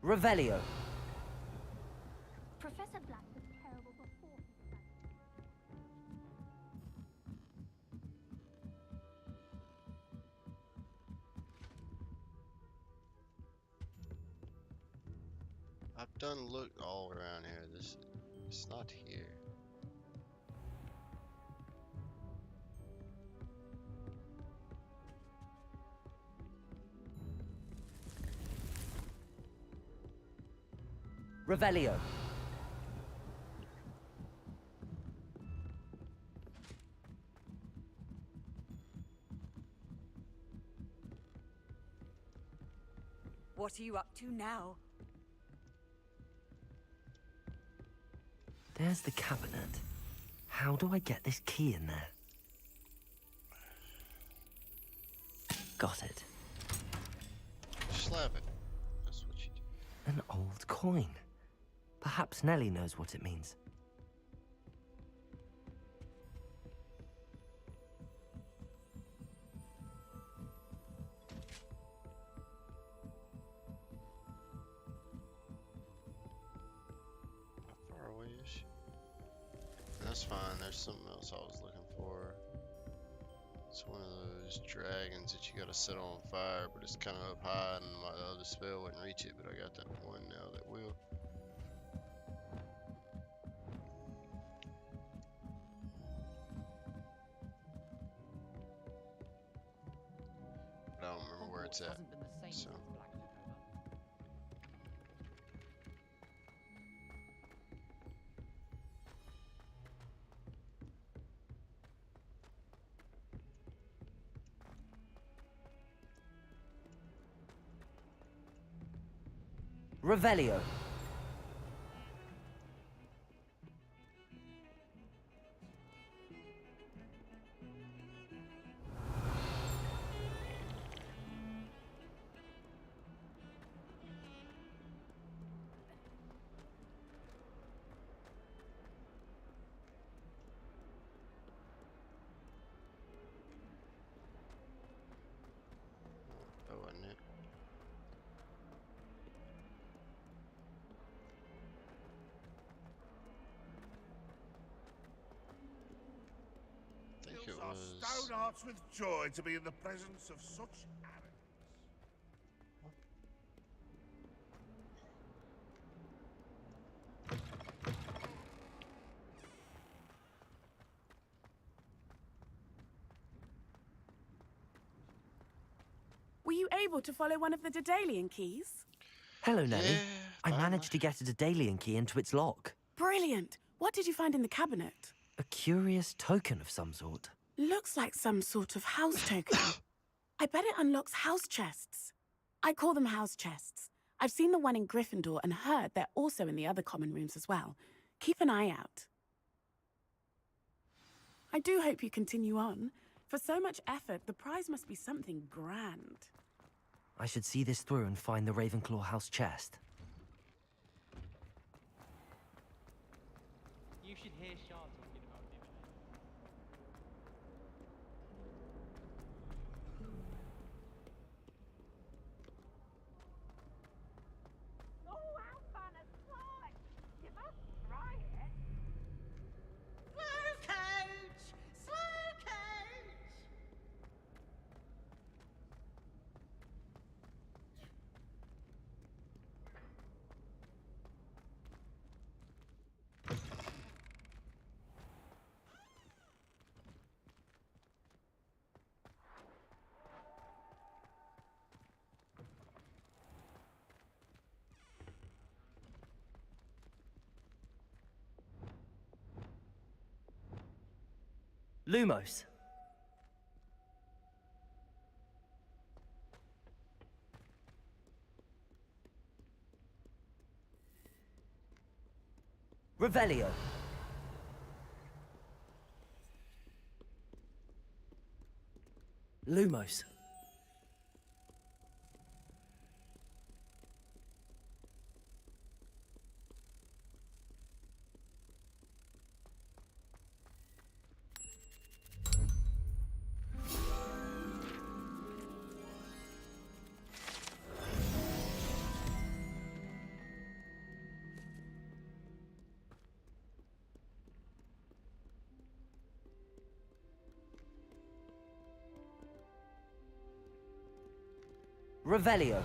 Revelio. Professor Black was terrible before he decided. I've done looked all around here. It's not here. Revelio. What are you up to now? There's the cabinet. How do I get this key in there? Got it. Slap it. That's what you do. An old coin. Perhaps Nellie knows what it means. How far away is she? That's fine. There's something else I was looking for. It's one of those dragons that you gotta set on fire, but it's kind of up high, and my other spell wouldn't reach it, but I got that one now that will. I don't remember where it's at. Hasn't been the same So. since Black took over. Revelio. That wasn't it. I think it Fills our was. stone hearts with joy to be in the presence of such arrogance. Were you able to follow one of the Daedalian keys? Hello, Nellie. Yeah, I finally. managed to get a Daedalian key into its lock. Brilliant. What did you find in the cabinet? A curious token of some sort. Looks like some sort of house token. I bet it unlocks house chests. I call them house chests. I've seen the one in Gryffindor and heard they're also in the other common rooms as well. Keep an eye out. I do hope you continue on. For so much effort, the prize must be something grand. I should see this through and find the Ravenclaw house chest. You should hear Shah talking about the other day. Oh, how fun a slide! You must try it. Slow coach! Slow coach! Lumos. Revelio. Lumos. Revelio.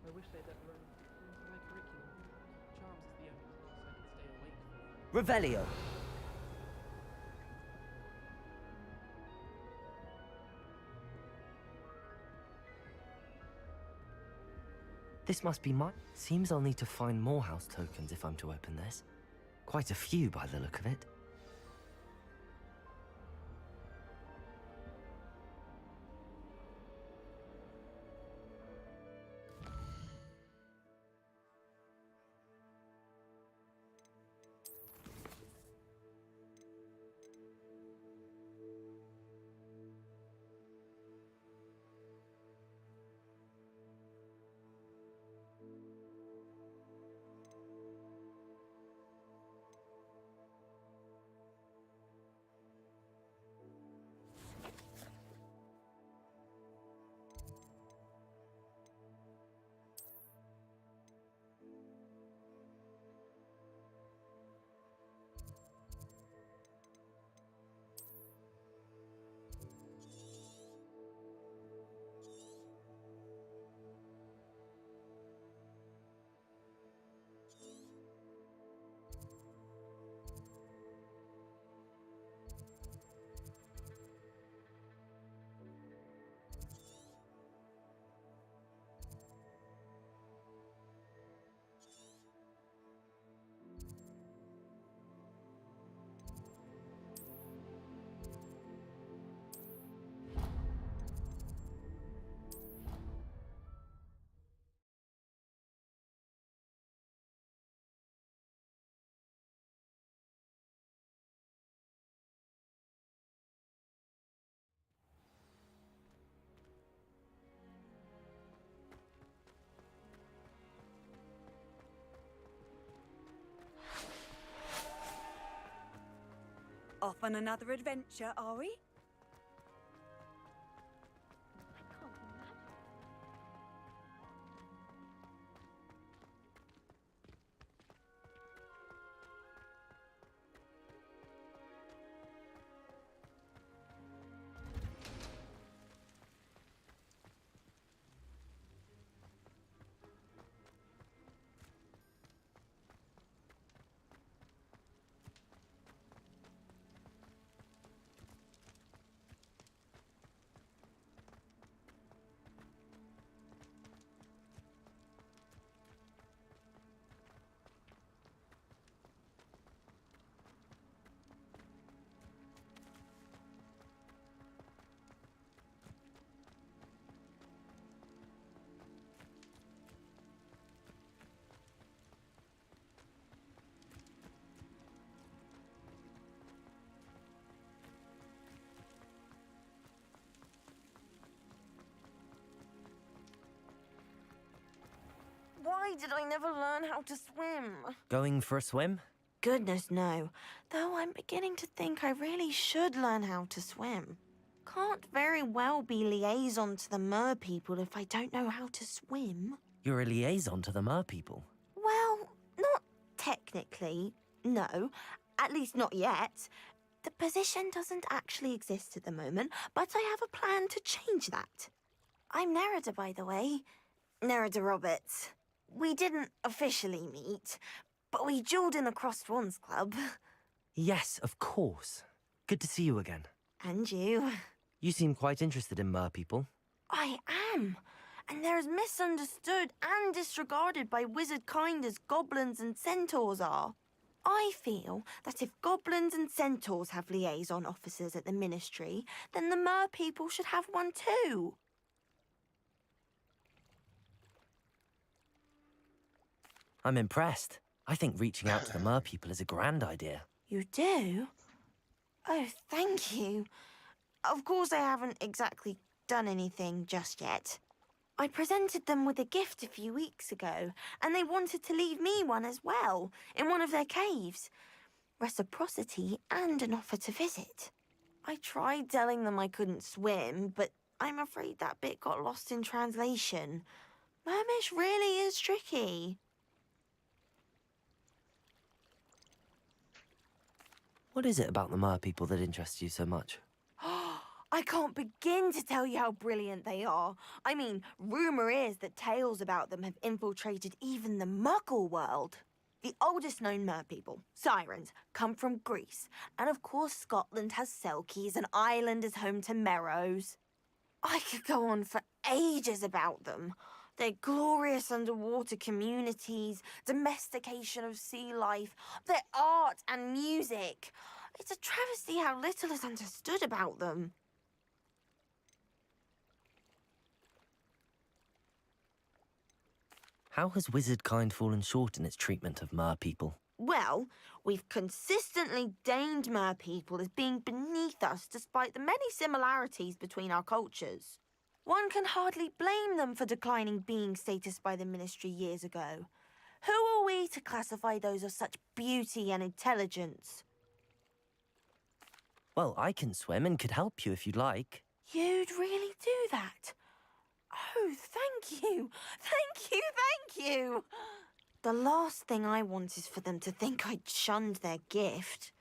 I wish they'd run into my curriculum. Charms is the only class I can stay awake for. Revelio. This must be mine. Seems I'll need to find more house tokens if I'm to open this. Quite a few by the look of it. Off on another adventure, are we? Why did I never learn how to swim? Going for a swim? Goodness, no. Though I'm beginning to think I really should learn how to swim. Can't very well be liaison to the mer people if I don't know how to swim. You're a liaison to the mer people. Well, not technically, no. At least not yet. The position doesn't actually exist at the moment, but I have a plan to change that. I'm Nerida, by the way. Nerida Roberts. We didn't officially meet, but we duelled in the Crossed Wands Club. Yes, of course. Good to see you again. And you. You seem quite interested in mer people. I am. And they're as misunderstood and disregarded by wizard kind as goblins and centaurs are. I feel that if goblins and centaurs have liaison officers at the Ministry, then the mer people should have one too. I'm impressed. I think reaching out to the mer people is a grand idea. You do? Oh, thank you. Of course I haven't exactly done anything just yet. I presented them with a gift a few weeks ago, and they wanted to leave me one as well, in one of their caves. Reciprocity and an offer to visit. I tried telling them I couldn't swim, but I'm afraid that bit got lost in translation. Mermish really is tricky. What is it about the mer people that interests you so much? I can't begin to tell you how brilliant they are. I mean, rumour is that tales about them have infiltrated even the Muggle world. The oldest known mer people, sirens, come from Greece. And of course Scotland has Selkies and Ireland is home to Merrows. I could go on for ages about them. Their glorious underwater communities, domestication of sea life, their art and music. It's a travesty how little is understood about them. How has wizard kind fallen short in its treatment of mer people? Well, we've consistently deigned mer people as being beneath us despite the many similarities between our cultures. One can hardly blame them for declining being status by the Ministry years ago. Who are we to classify those of such beauty and intelligence? Well, I can swim and could help you if you'd like. You'd really do that? Oh, thank you! Thank you, thank you! The last thing I want is for them to think I'd shunned their gift.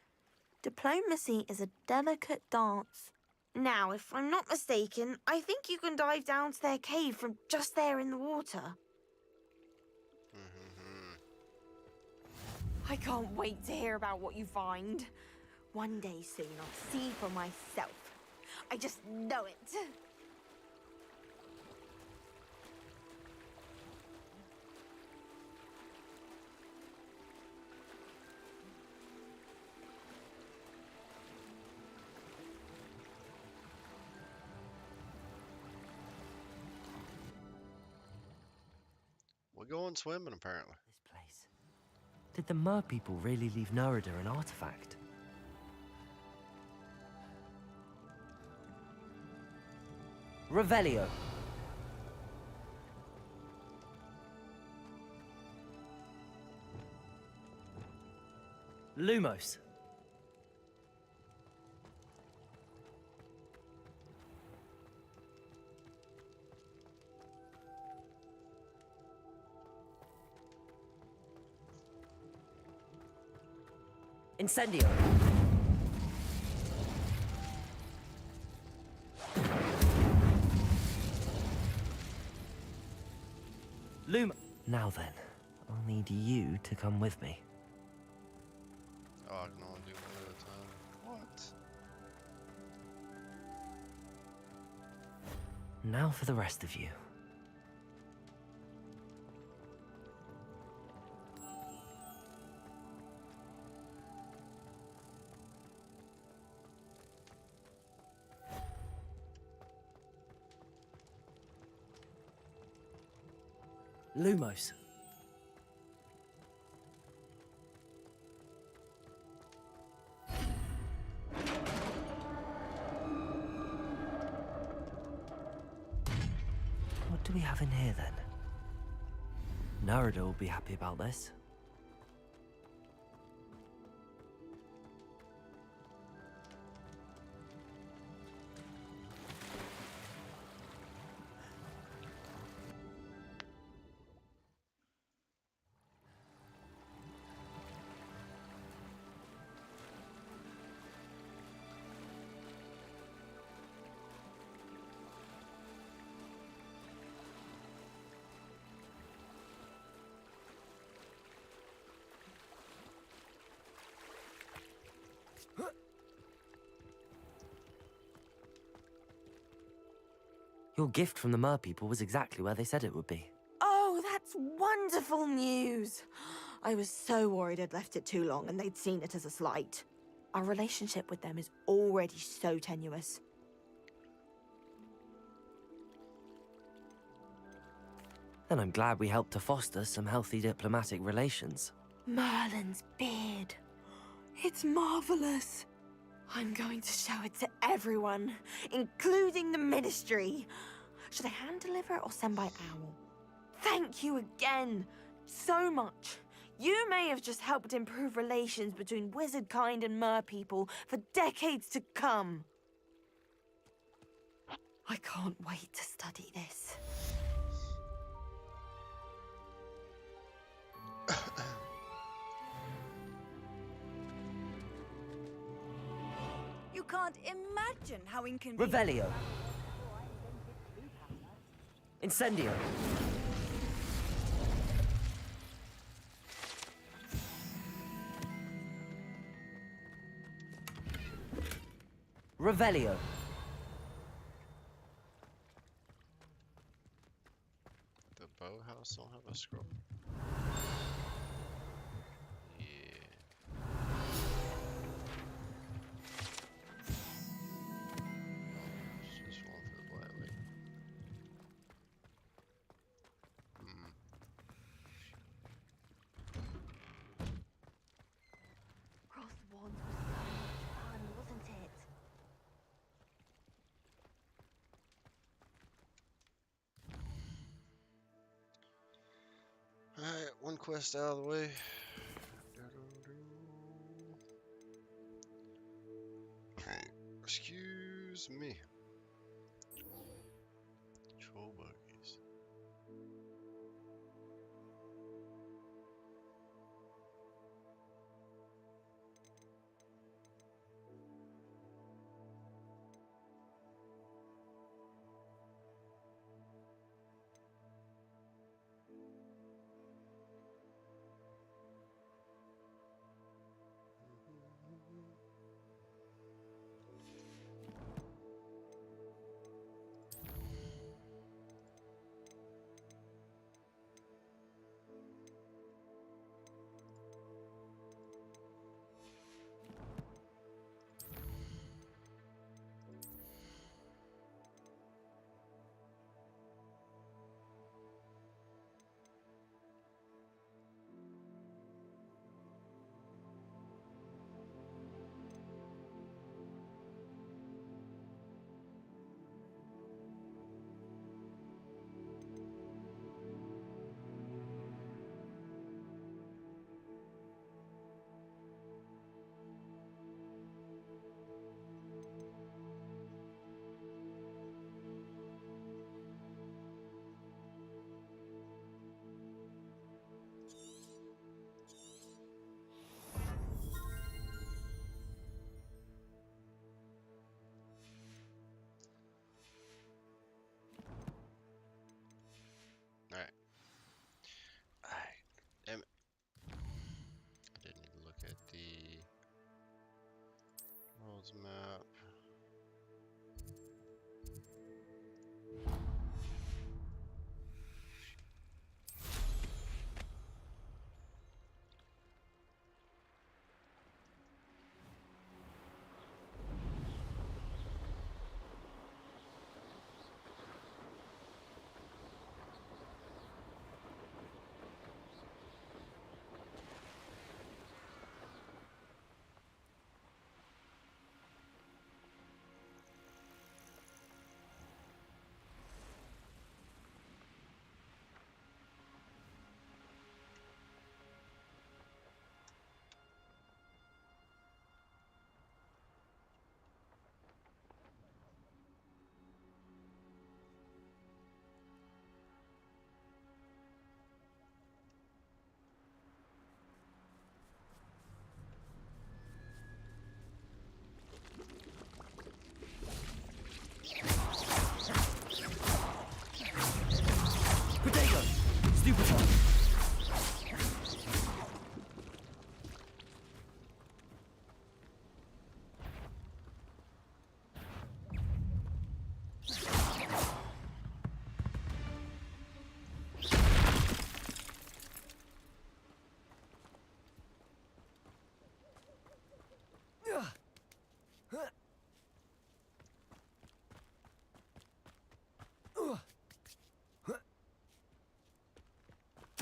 Diplomacy is a delicate dance. Now, if I'm not mistaken, I think you can dive down to their cave from just there in the water. I can't wait to hear about what you find. One day soon I'll see for myself. I just know it. We're going swimming, apparently. This place. Did the mer people really leave Nerida an artifact? Revelio. Lumos. Incendio. Luma. Now then, I'll need you to come with me. Oh, I can only do one at a time. What? Now for the rest of you. Lumos. What do we have in here then? Nerida will be happy about this. Your gift from the Mer people was exactly where they said it would be. Oh, that's wonderful news. I was so worried I'd left it too long and they'd seen it as a slight. Our relationship with them is already so tenuous. Then I'm glad we helped to foster some healthy diplomatic relations. Merlin's beard. It's marvelous. I'm going to show it to everyone, including the Ministry. Should I hand deliver it or send by owl? Thank you again, so much. You may have just helped improve relations between wizard kind and mer people for decades to come. I can't wait to study this. You can't imagine how inconvenient. Revelio. Incendio. Revelio. The bow house don't have a scroll. Yeah. It's just one for the Black Lake. Cross wands was so much fun, wasn't it? Alright, one quest out of the way. Alright, excuse me. Troll buggies. Alright. Alright. Damn it. I didn't even look at the world's map.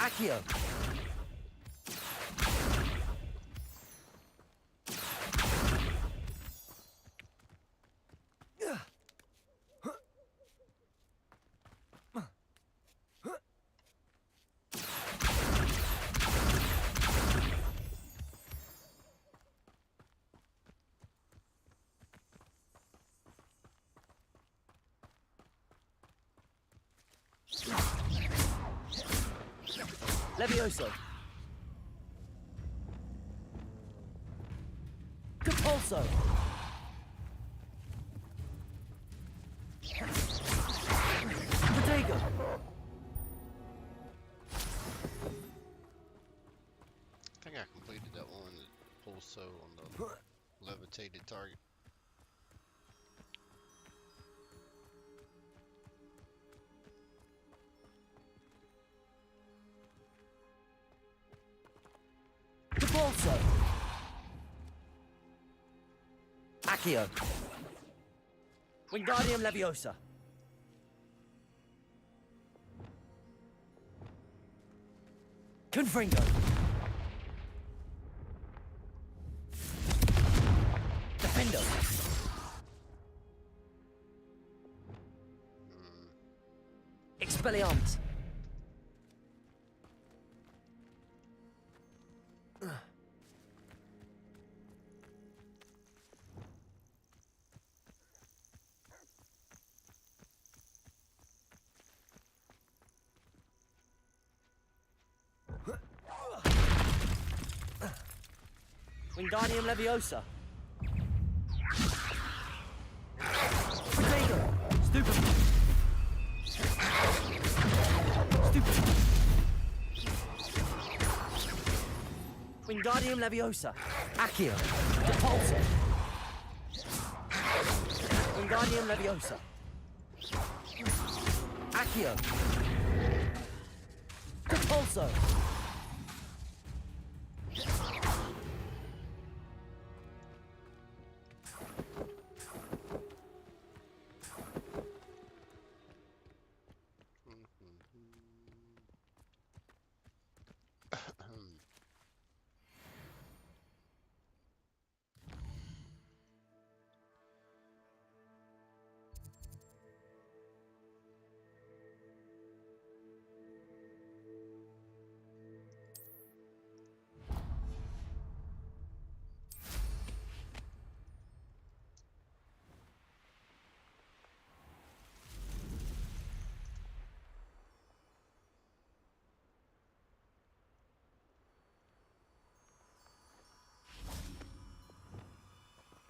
Accio! Levioso. Compulso. Protego. I think I completed that one that pulso on the levitated target. Compulso. Accio. Wingardium Leviosa. Confringo. Defendo. Expelliarmus. Wingardium Leviosa. Protego. Stupid. Stupid. Wingardium Leviosa. Accio. Depulso. Wingardium Leviosa. Accio. Depulso.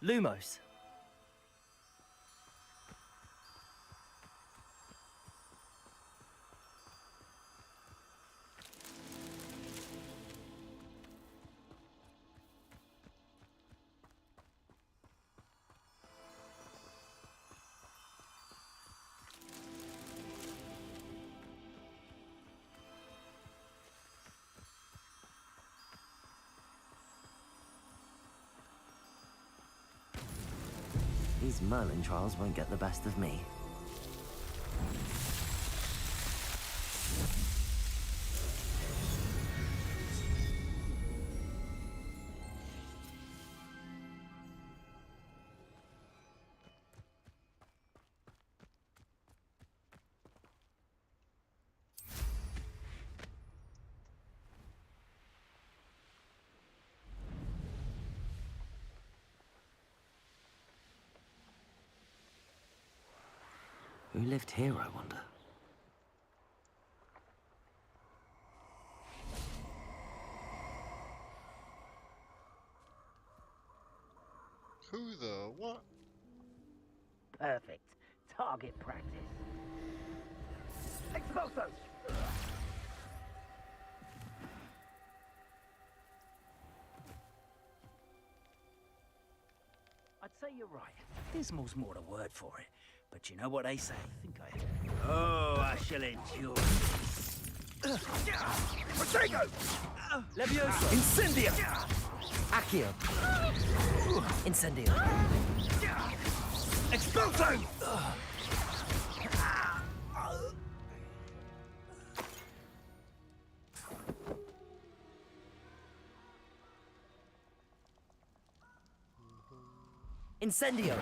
Lumos. These Merlin trials won't get the best of me. Who lived here, I wonder? Who the what? Perfect. Target practice. Expulso! I'd say you're right. Dismal's more the word for it. But you know what they say. I think I... Oh, I shall endure. Protego! Leviosa! Incendio! Accio! Incendio! Expulso! Incendio!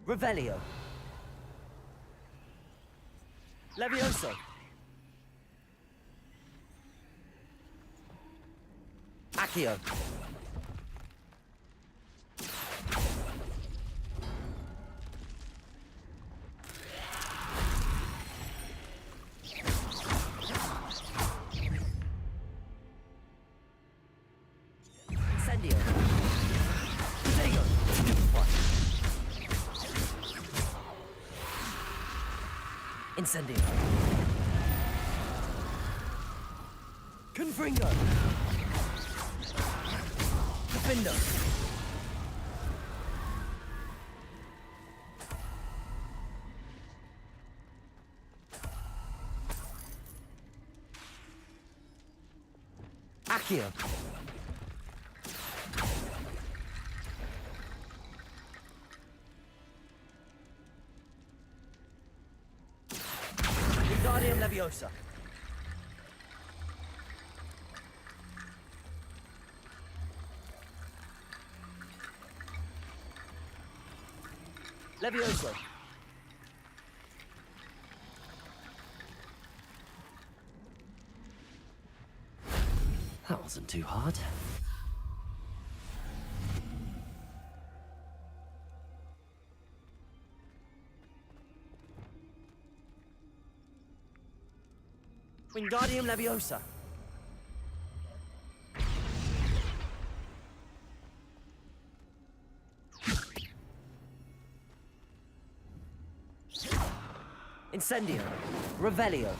Revelio. Levioso. Accio. Incendio. Protego. Incendio. Confringo. Defendo. Accio. Wingardium Leviosa. Levioso. That wasn't too hard. Wingardium Leviosa. Incendio. Revelio.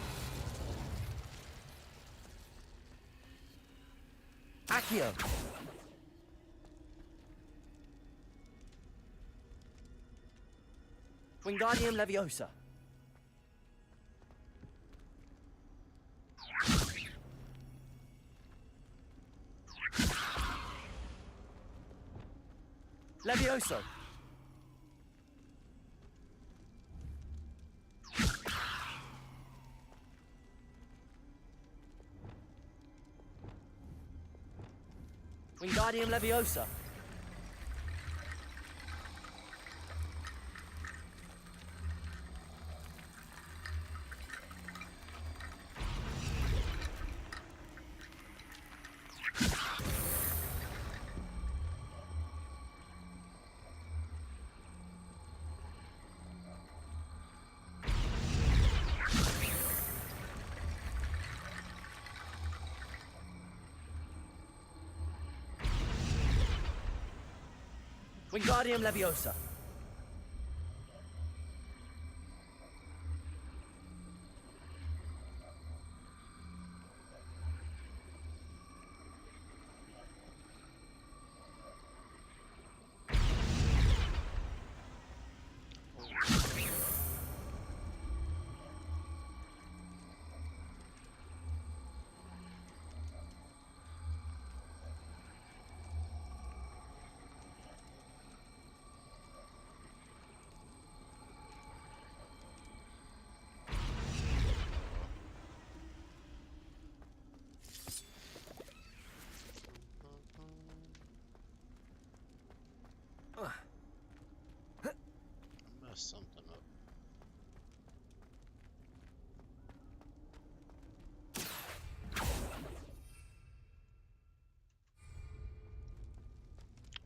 Accio. Wingardium Leviosa. Levioso. Wingardium Leviosa. Wingardium Leviosa. Messed something up.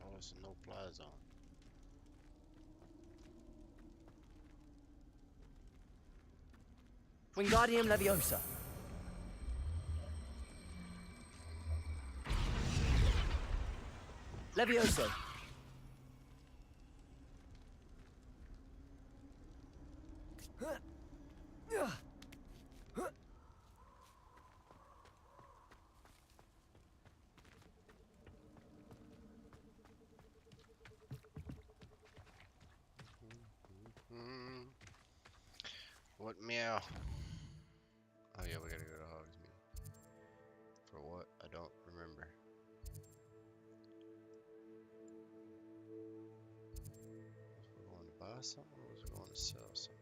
Oh, it's a no-fly zone. Wingardium Leviosa. Levioso. Hmm. What meow? Oh yeah, we gotta go to Hogsmeade. For what? I don't remember. Was we going to buy something or was we going to sell something?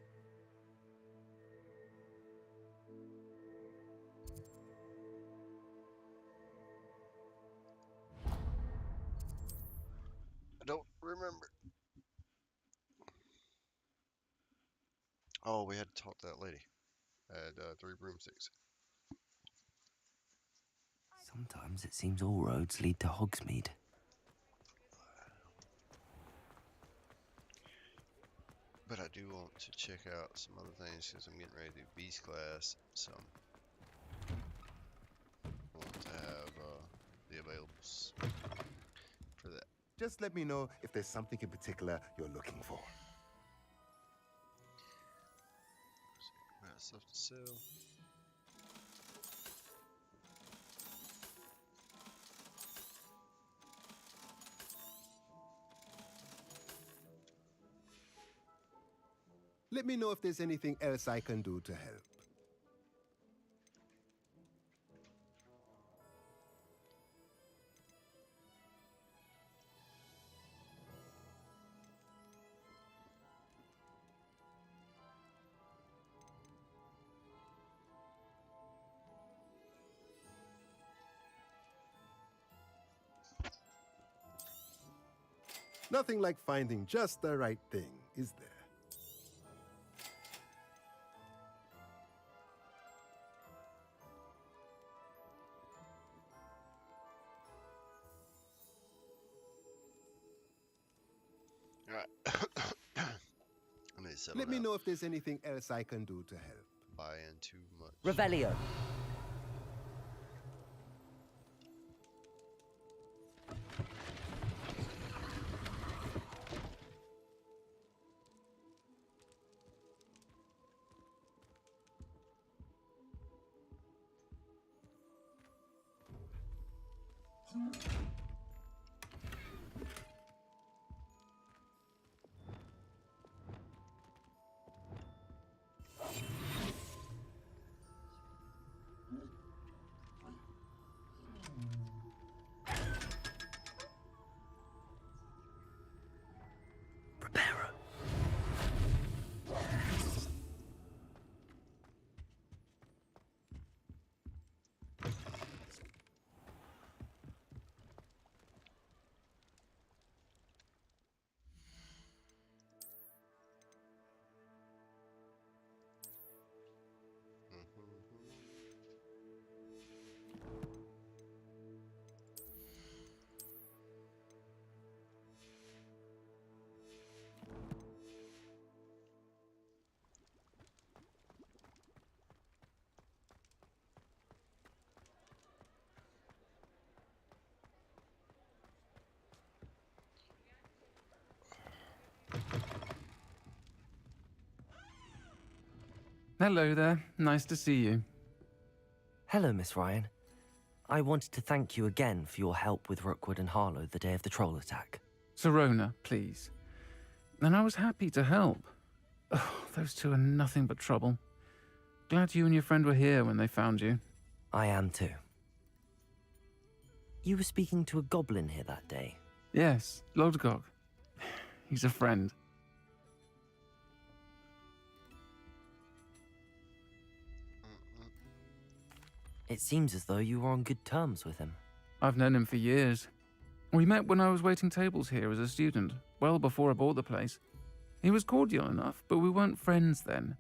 I don't remember. Oh, we had to talk to that lady. Had 3 broomsticks. Sometimes it seems all roads lead to Hogsmeade. But I do want to check out some other things because I'm getting ready to do Beast Class. So I want to have the availables for that. Just let me know if there's something in particular you're looking for. Got stuff to sell. Let me know if there's anything else I can do to help. Nothing like finding just the right thing, is there? Let me know if there's anything else I can do to help. Buying too much. Revelio. Hello there. Nice to see you. Hello, Miss Ryan. I wanted to thank you again for your help with Rookwood and Harlow the day of the troll attack. Serona, please. And I was happy to help. Oh, those two are nothing but trouble. Glad you and your friend were here when they found you. I am too. You were speaking to a goblin here that day. Yes, Lodgok. He's a friend. It seems as though you were on good terms with him. I've known him for years. We met when I was waiting tables here as a student, well before I bought the place. He was cordial enough, but we weren't friends then.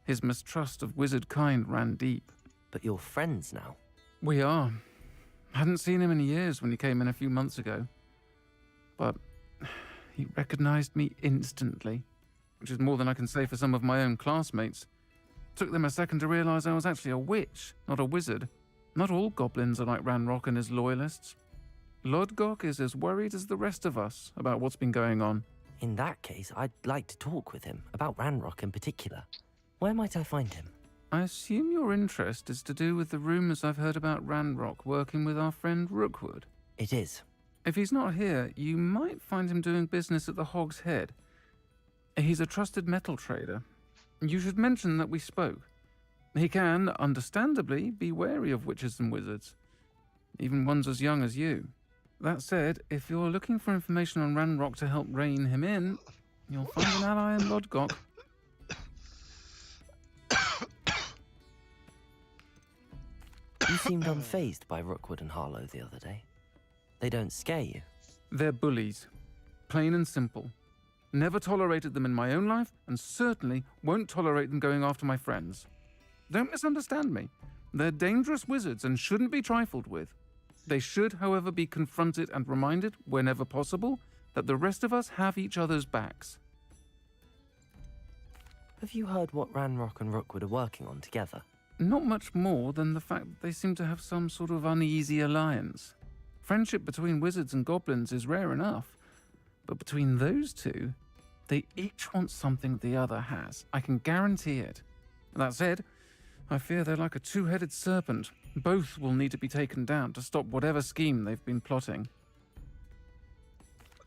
His mistrust of wizard kind ran deep. But you're friends now? We are. Hadn't seen him in years when he came in a few months ago. But he recognized me instantly, which is more than I can say for some of my own classmates. Took them a second to realize I was actually a witch, not a wizard. Not all goblins are like Ranrock and his loyalists. Lodgok is as worried as the rest of us about what's been going on. In that case, I'd like to talk with him, about Ranrock in particular. Where might I find him? I assume your interest is to do with the rumors I've heard about Ranrock working with our friend Rookwood. It is. If he's not here, you might find him doing business at the Hog's Head. He's a trusted metal trader. You should mention that we spoke. He can, understandably, be wary of witches and wizards, even ones as young as you. That said, if you're looking for information on Ranrock to help rein him in, you'll find an ally in Lodgok. You seemed unfazed by Rookwood and Harlow the other day. They don't scare you. They're bullies. Plain and simple. Never tolerated them in my own life, and certainly won't tolerate them going after my friends. Don't misunderstand me. They're dangerous wizards and shouldn't be trifled with. They should, however, be confronted and reminded, whenever possible, that the rest of us have each other's backs. Have you heard what Ranrock and Rookwood are working on together? Not much more than the fact that they seem to have some sort of uneasy alliance. Friendship between wizards and goblins is rare enough, but between those two, they each want something the other has. I can guarantee it. That said, I fear they're like a two-headed serpent. Both will need to be taken down to stop whatever scheme they've been plotting.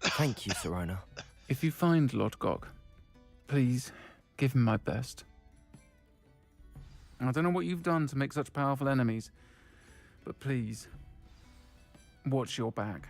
Thank you, Serona. If you find Lodgok, please give him my best. I don't know what you've done to make such powerful enemies, but please, watch your back.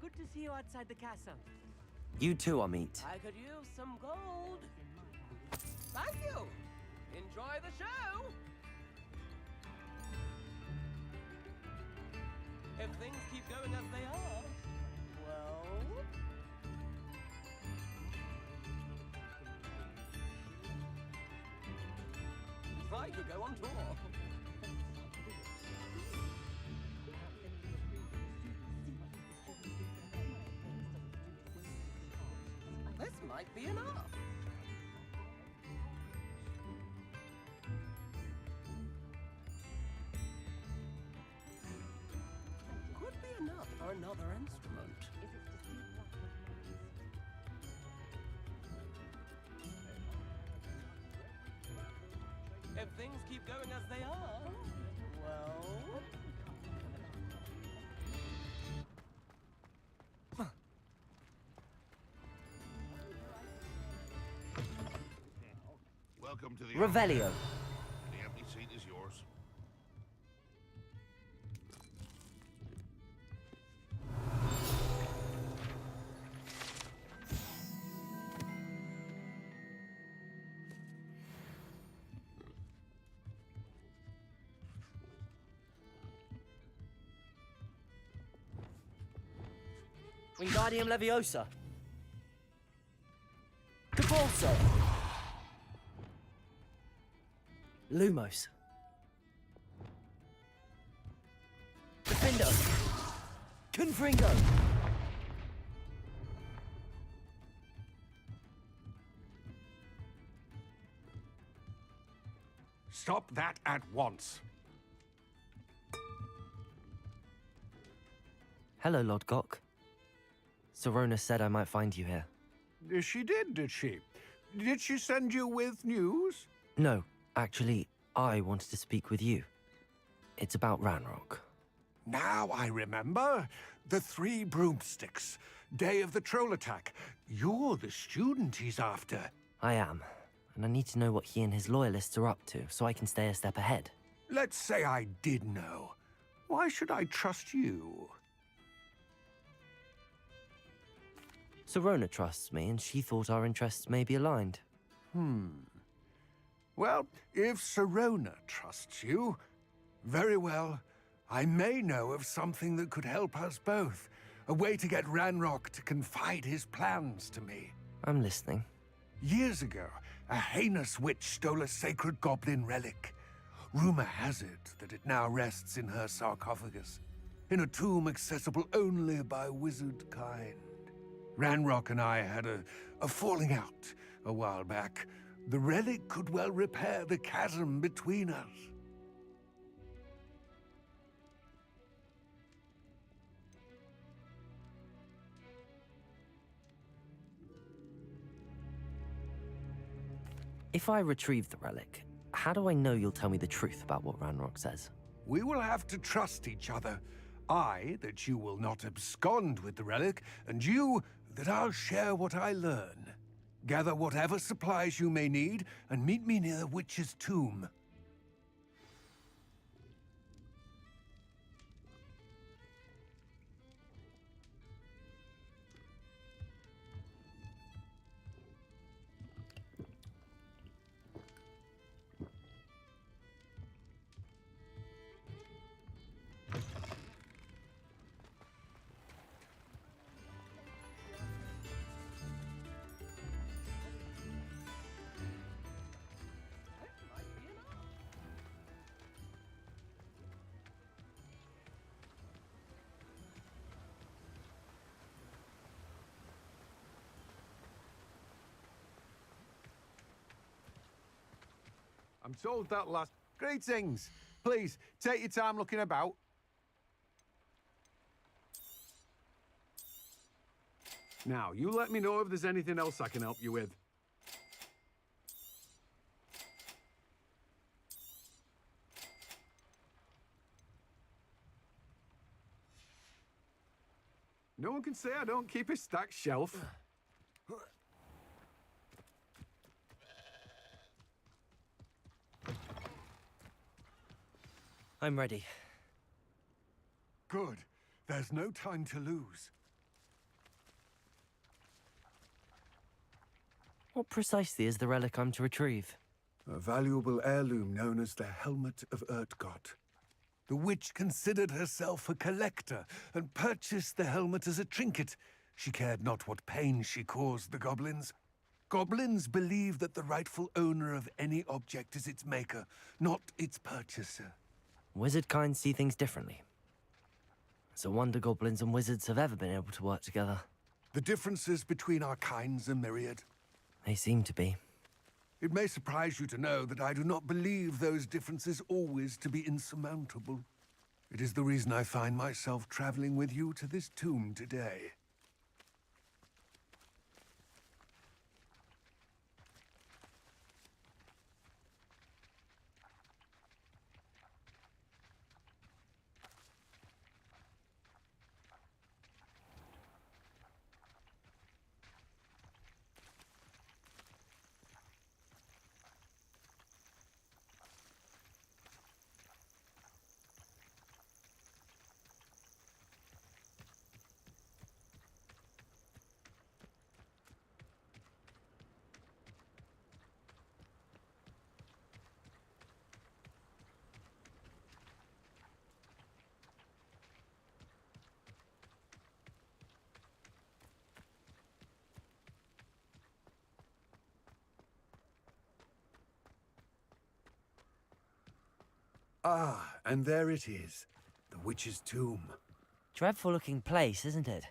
Good to see you outside the castle. You too, Amit. I could use some gold. Thank you. Enjoy the show. If things keep going as they are, well... I could go on tour. This might be enough. Could be enough for another instrument. If things keep going as they are, well... Welcome to the Revelio. The empty seat is yours. Wingardium Leviosa. Capulso. Lumos. Defendo. Confringo. Stop that at once. Hello, Lodgok. Serona said I might find you here. She did she? Did she send you with news? No, actually, I wanted to speak with you. It's about Ranrock. Now I remember. The 3 broomsticks. Day of the troll attack. You're the student he's after. I am, and I need to know what he and his loyalists are up to so I can stay a step ahead. Let's say I did know. Why should I trust you? Serona trusts me, and she thought our interests may be aligned. Well, if Serona trusts you, very well, I may know of something that could help us both. A way to get Ranrock to confide his plans to me. I'm listening. Years ago, a heinous witch stole a sacred goblin relic. Rumor has it that it now rests in her sarcophagus, in a tomb accessible only by wizard kind. Ranrock and I had a falling out a while back. The relic could well repair the chasm between us. If I retrieve the relic, how do I know you'll tell me the truth about what Ranrock says? We will have to trust each other. I, that you will not abscond with the relic, and you, that I'll share what I learn. Gather whatever supplies you may need, and meet me near the witch's tomb. I'm told that last... Greetings! Please, take your time looking about. Now, you let me know if there's anything else I can help you with. No one can say I don't keep a stacked shelf. I'm ready. Good. There's no time to lose. What precisely is the relic I'm to retrieve? A valuable heirloom known as the Helmet of Urtgott. The witch considered herself a collector and purchased the helmet as a trinket. She cared not what pain she caused the goblins. Goblins believe that the rightful owner of any object is its maker, not its purchaser. Wizard kind see things differently. It's a wonder goblins and wizards have ever been able to work together. The differences between our kinds are myriad. They seem to be. It may surprise you to know that I do not believe those differences always to be insurmountable. It is the reason I find myself traveling with you to this tomb today. Ah, and there it is. The witch's tomb. Dreadful looking place, isn't it?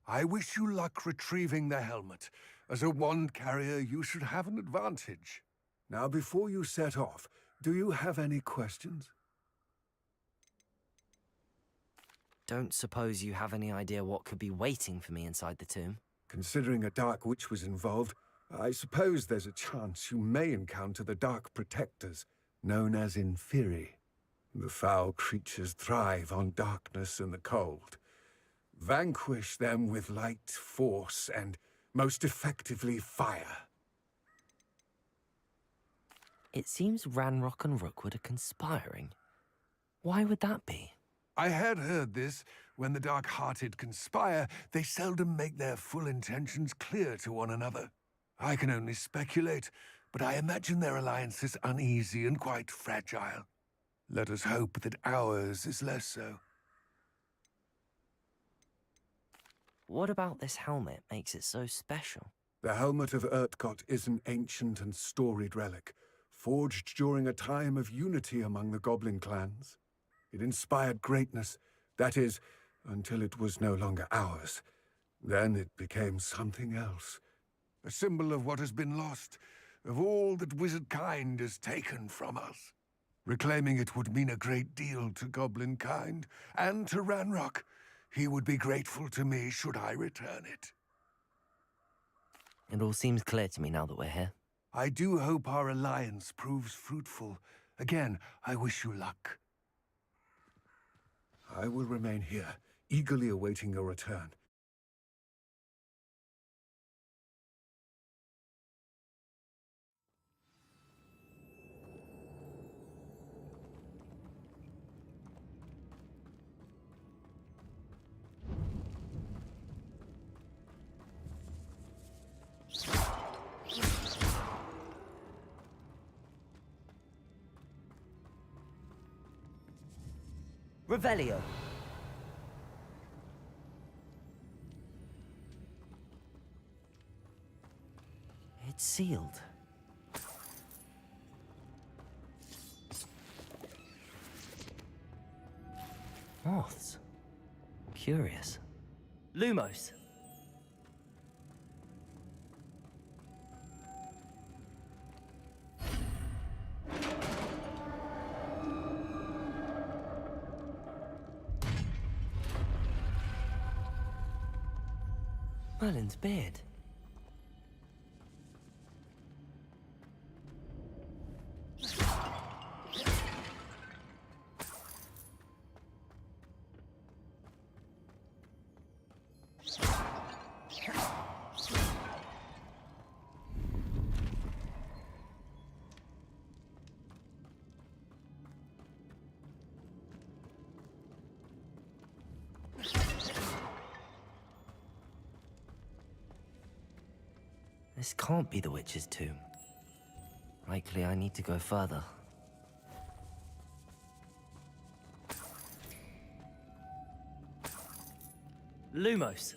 I wish you luck retrieving the helmet. As a wand carrier, you should have an advantage. Now, before you set off, do you have any questions? Don't suppose you have any idea what could be waiting for me inside the tomb? Considering a dark witch was involved, I suppose there's a chance you may encounter the Dark Protectors, known as Inferi. The foul creatures thrive on darkness and the cold. Vanquish them with light, force, and, most effectively, fire. It seems Ranrock and Rookwood are conspiring. Why would that be? I had heard this. When the dark-hearted conspire, they seldom make their full intentions clear to one another. I can only speculate, but I imagine their alliance is uneasy and quite fragile. Let us hope that ours is less so. What about this helmet makes it so special? The helmet of Urtkot is an ancient and storied relic, forged during a time of unity among the goblin clans. It inspired greatness, that is, until it was no longer ours. Then it became something else. A symbol of what has been lost, of all that wizard kind has taken from us. Reclaiming it would mean a great deal to goblin kind, and to Ranrock. He would be grateful to me should I return it. It all seems clear to me now that we're here. I do hope our alliance proves fruitful. Again, I wish you luck. I will remain here, eagerly awaiting your return. Revelio. It's sealed. Moths. Curious. Lumos. Merlin's beard. This can't be the witch's tomb. Likely I need to go further. Lumos.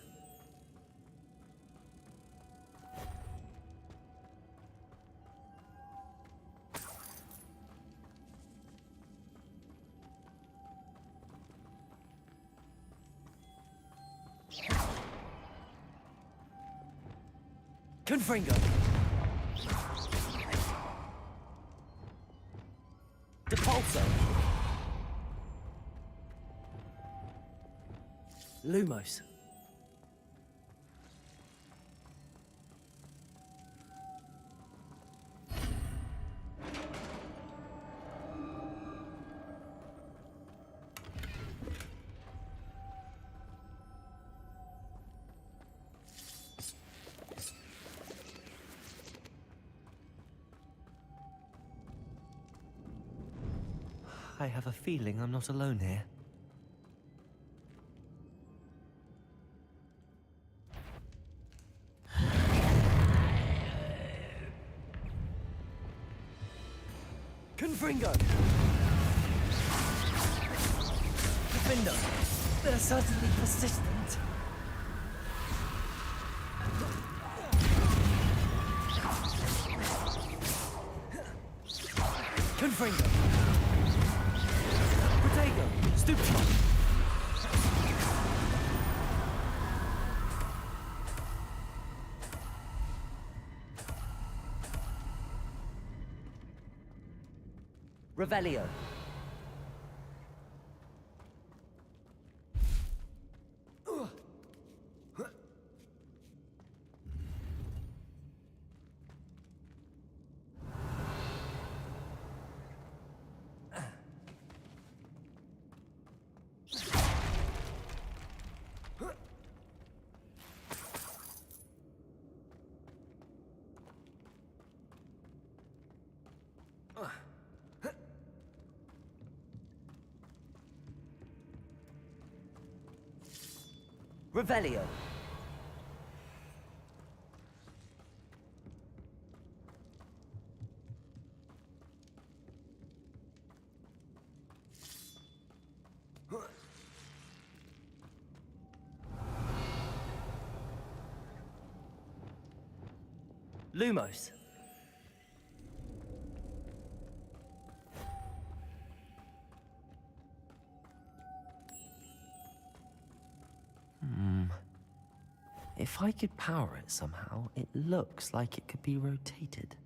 Confringo. Depulso. Lumos. I have a feeling I'm not alone here. Confringo! Defender! They're certainly persistent. Confringo! Protego! Stupefy! Revelio. Revelio. Lumos. If I could power it somehow, it looks like it could be rotated.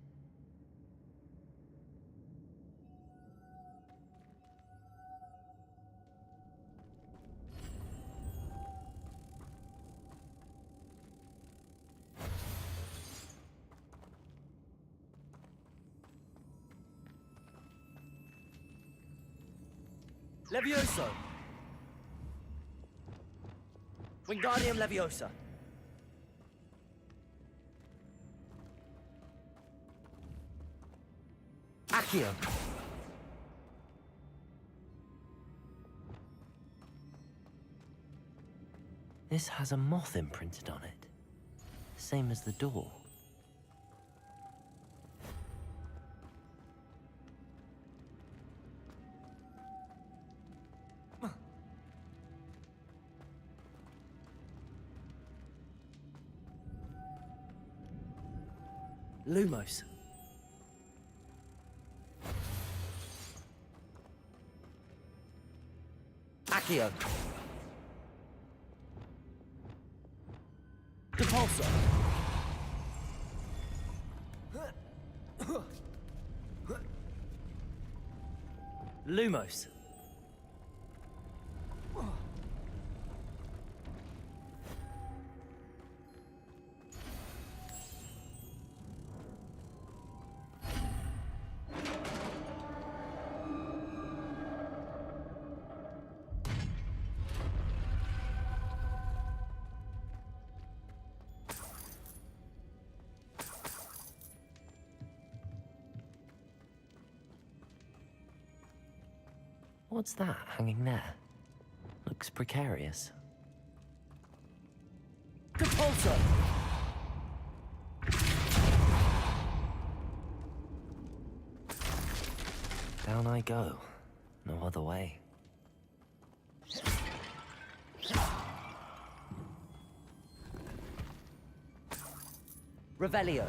Levioso! Wingardium Leviosa. Accio. This has a moth imprinted on it. Same as the door. Lumos. Accio. Depulso. Lumos. What's that hanging there? Looks precarious. Depulso! Down I go. No other way. Revelio.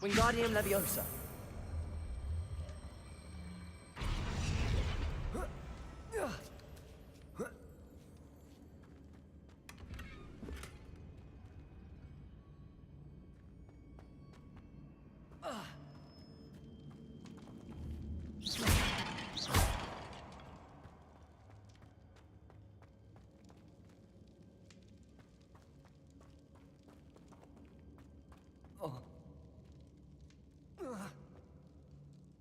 Wingardium Leviosa.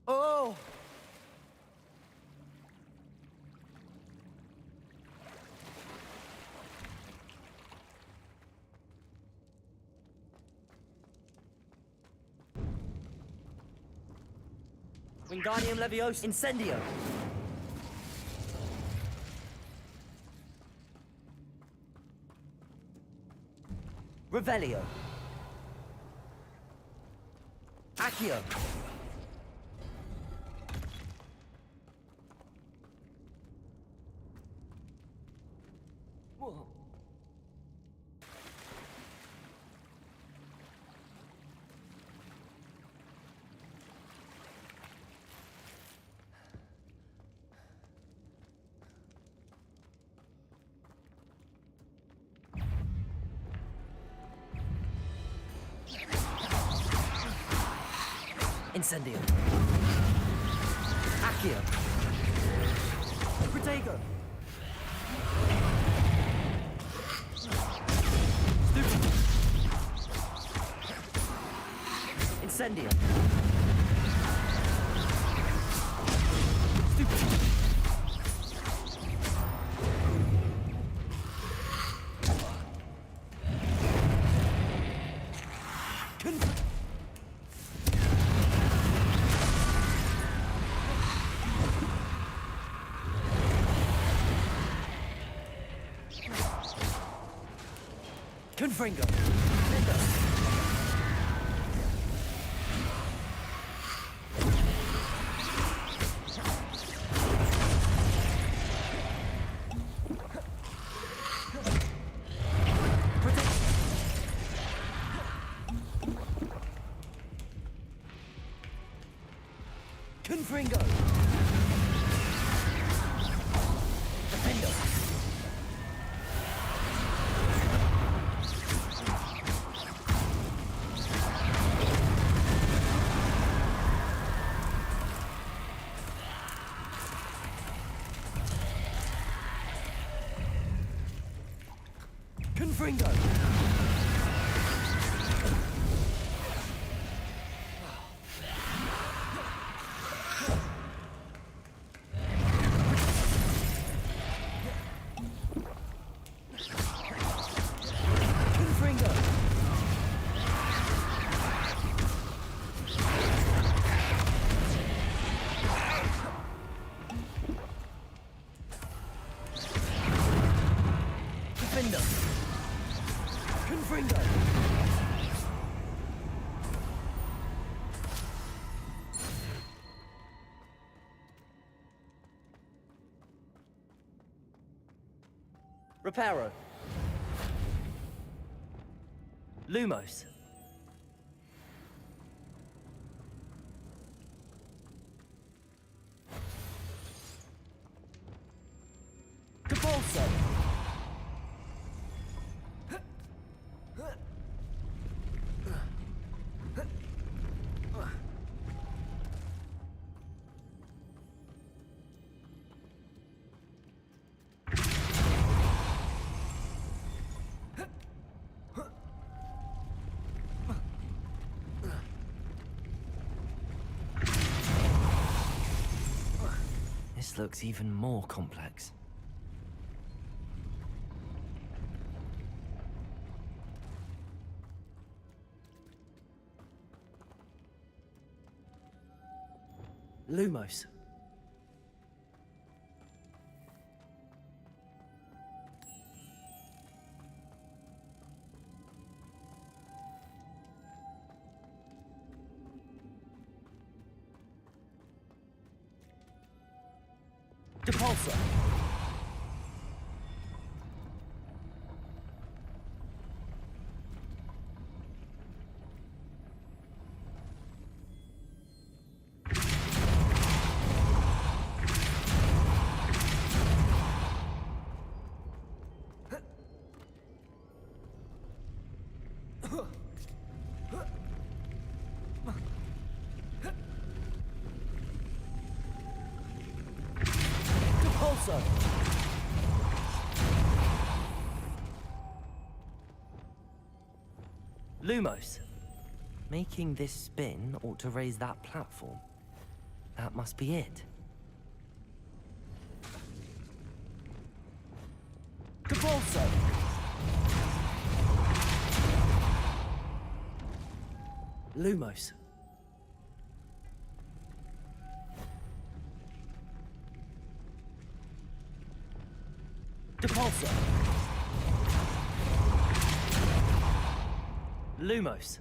Oh! Wingardium Leviosa. Incendio. Revelio. Accio. Whoa. Incendio. Accio. Protego. Stupid. Incendio. Stupid. Confringo. Confringo. Defendo. Confringo. Confringo. Defender. Confringo. Reparo. Lumos. Capolso. This looks even more complex. Lumos. Depulso. Depulso. Lumos. Making this spin ought to raise that platform. That must be it. Depulso. Lumos. Depulso. Lumos.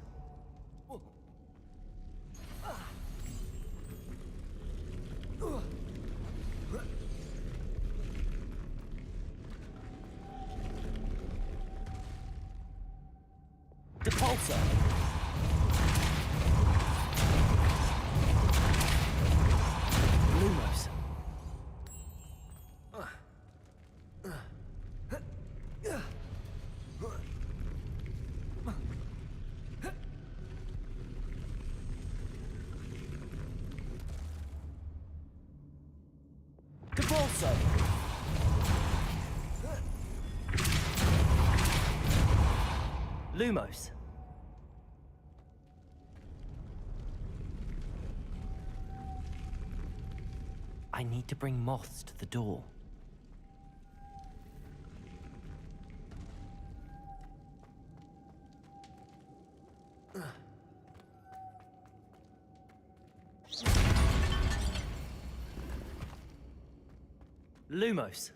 Depulso. Lumos. Depulso. Lumos. I need to bring moths to the door. Lumos.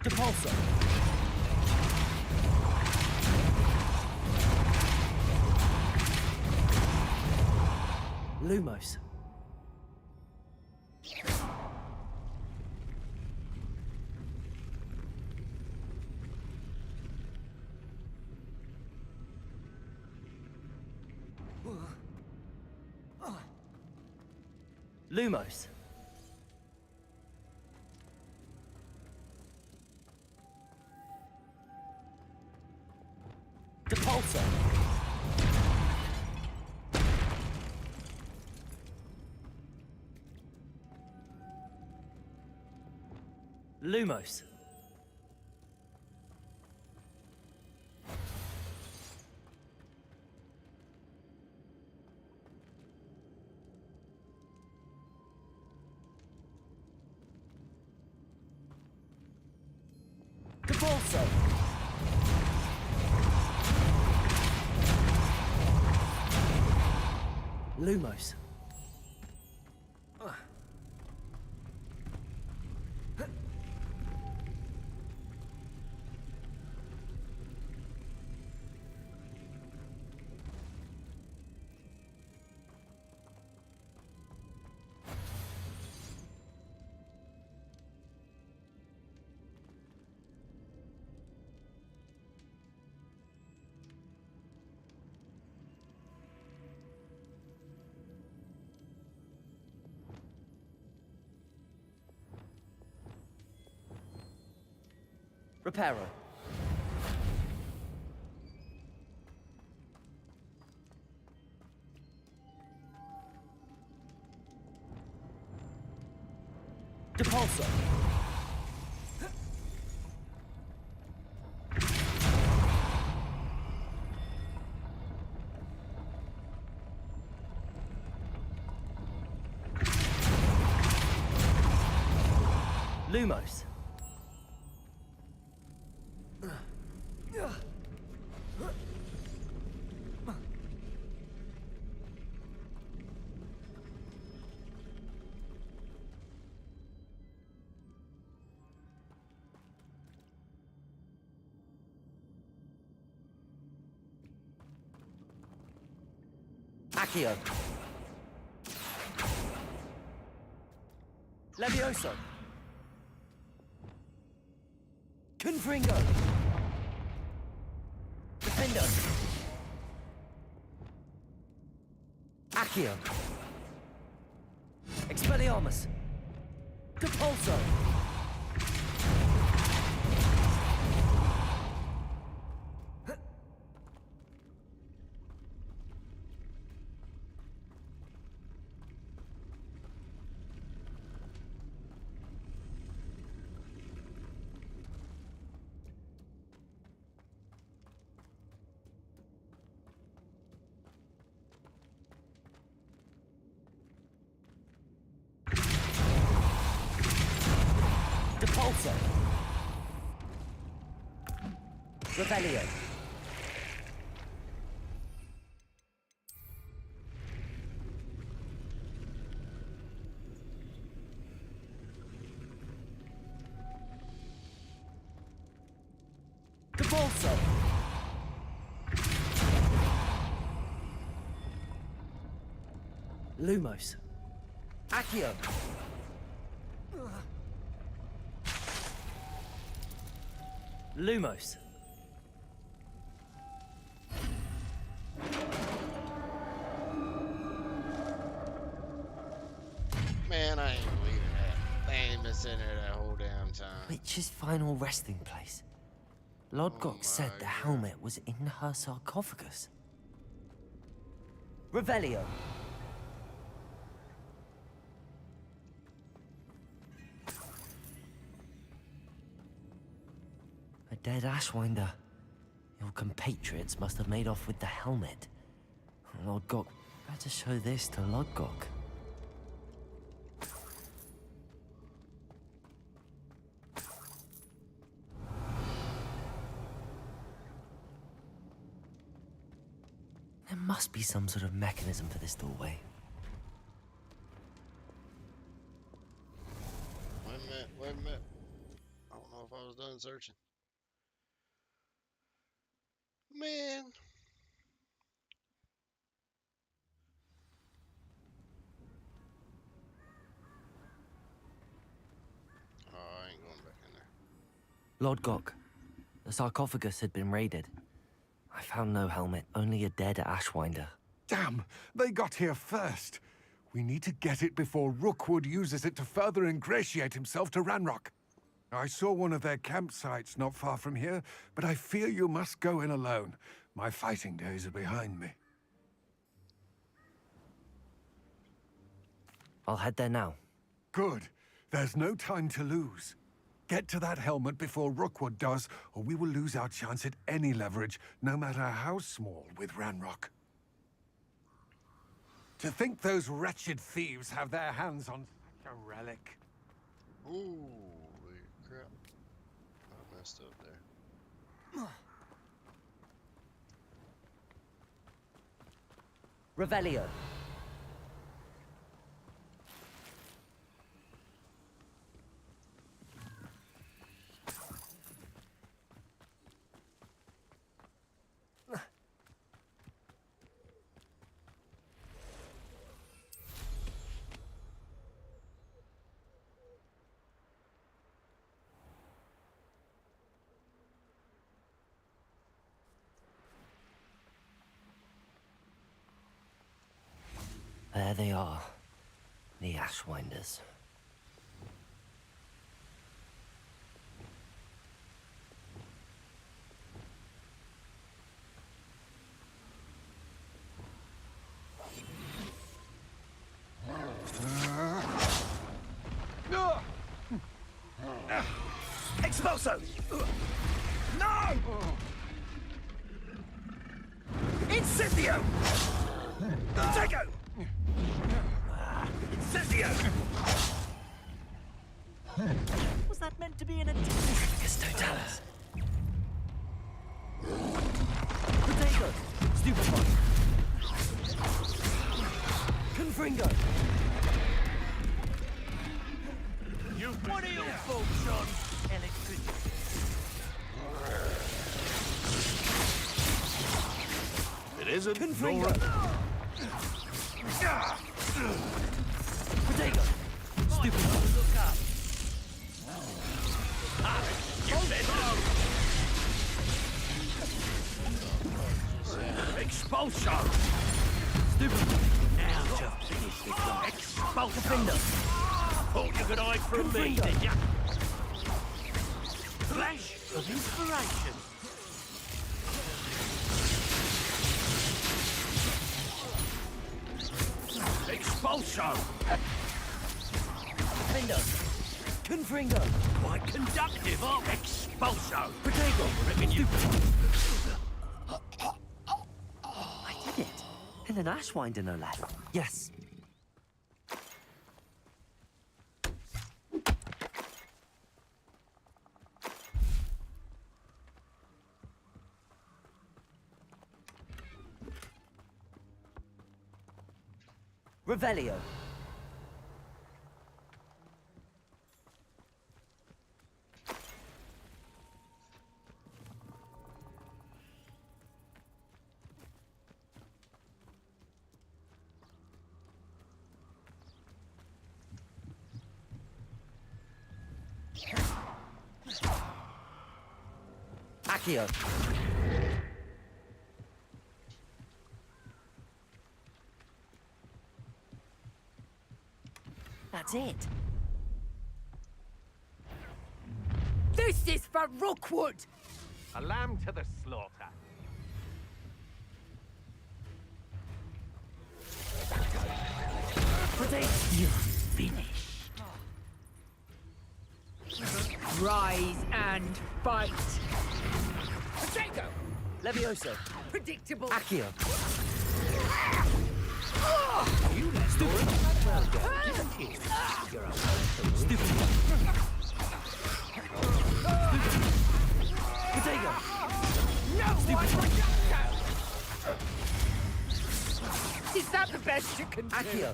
Depulso. Lumos. Lumos. Depulso. Lumos. Depulso. Lumos. Reparo. Depulso. Lumos. Accio. Levioso. Confringo. Defendo. Accio. Expelliarmus. Depulso. Depulso. Rebellion. Depulso. Lumos. Accio. Lumos. Man, I ain't believing that. They ain't been sitting there that whole damn time. Witch's final resting place. Lodgok said the helmet was in her sarcophagus. Revelio. A dead Ashwinder. Your compatriots must have made off with the helmet. Lodgok, better show this to Lodgok. There must be some sort of mechanism for this doorway. Wait a minute, wait a minute. I don't know if I was done. done searching. Man. Oh, I ain't going back in there. Lord Gok, the sarcophagus had been raided. I found no helmet, only a dead Ashwinder. Damn! They got here first. We need to get it before Rookwood uses it to further ingratiate himself to Ranrock. I saw one of their campsites not far from here, but I fear you must go in alone. My fighting days are behind me. I'll head there now. Good. There's no time to lose. Get to that helmet before Rookwood does, or we will lose our chance at any leverage, no matter how small, with Ranrock. To think those wretched thieves have their hands on such a relic. Holy crap. I messed up there. Revelio. There they are, the Ashwinders. Expulso! No! Incendio! Tego! Incendio! Was that meant to be an attack? Totalis. Potato! Stupefy! Confringo! What are your thoughts on electricity? It isn't. Confringo! Potato! Stupefy! Look up. Expulso! Stupefy! Now to finish this one. Expulso! Thought you could hide from me, did ya? Flash of inspiration. Expulso! Findo! Confringo! Quite conductive, aren't we? Expulso! Potato! Reckon you... I did it! And an Ashwinder no less. Yes. Revelio. Accio. That's it. This is for Rookwood! A lamb to the slaughter. You're finished. Rise and fight. Potato! Levioso. Predictable. Accio. You let Stupid. Well done. Give a kiss. You're a Stupid. Potato. No one projectile! Is that the best you can do? Accio.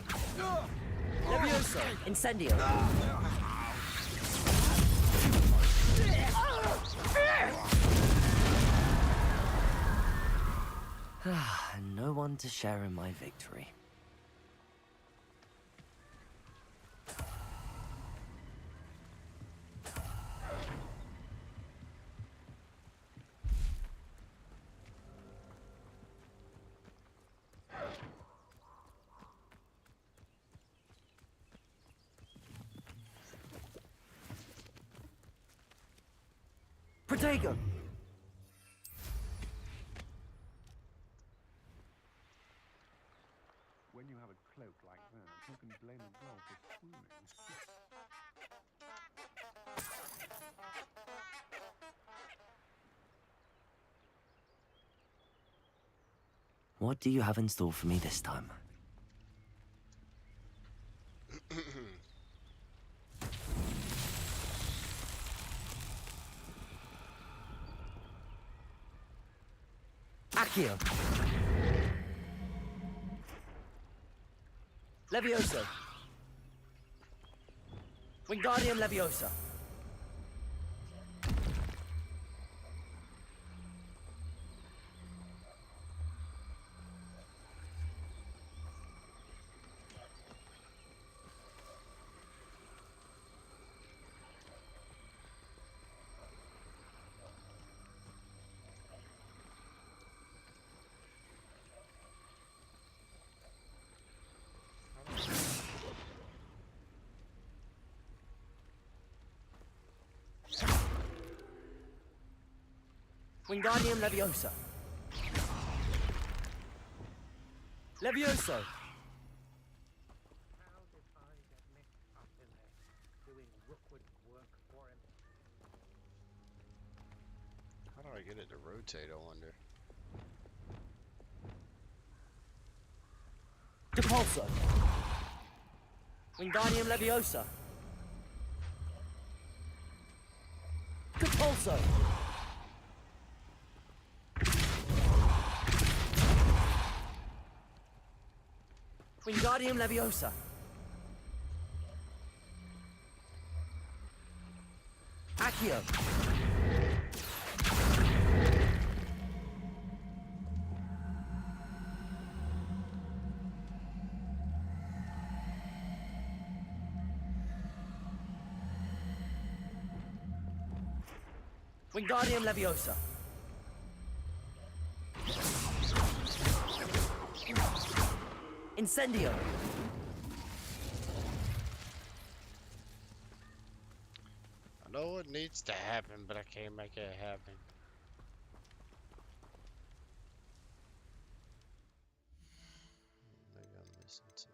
Levioso. Incendio. everyone to share in my victory. Protego! When you have a cloak like that, who can blame a girl for swooning? What do you have in store for me this time? Accio! Levioso! Wingardium Leviosa! Wingardium Leviosa! Levioso! How did I get mixed up in this? Doing Rookwood work for him? How do I get it to rotate, I wonder? Depulso! Wingardium Leviosa! Depulso! Wingardium Leviosa! Accio! Wingardium Leviosa! Incendio! I know what needs to happen, but I can't make it happen. Maybe I'm missing something.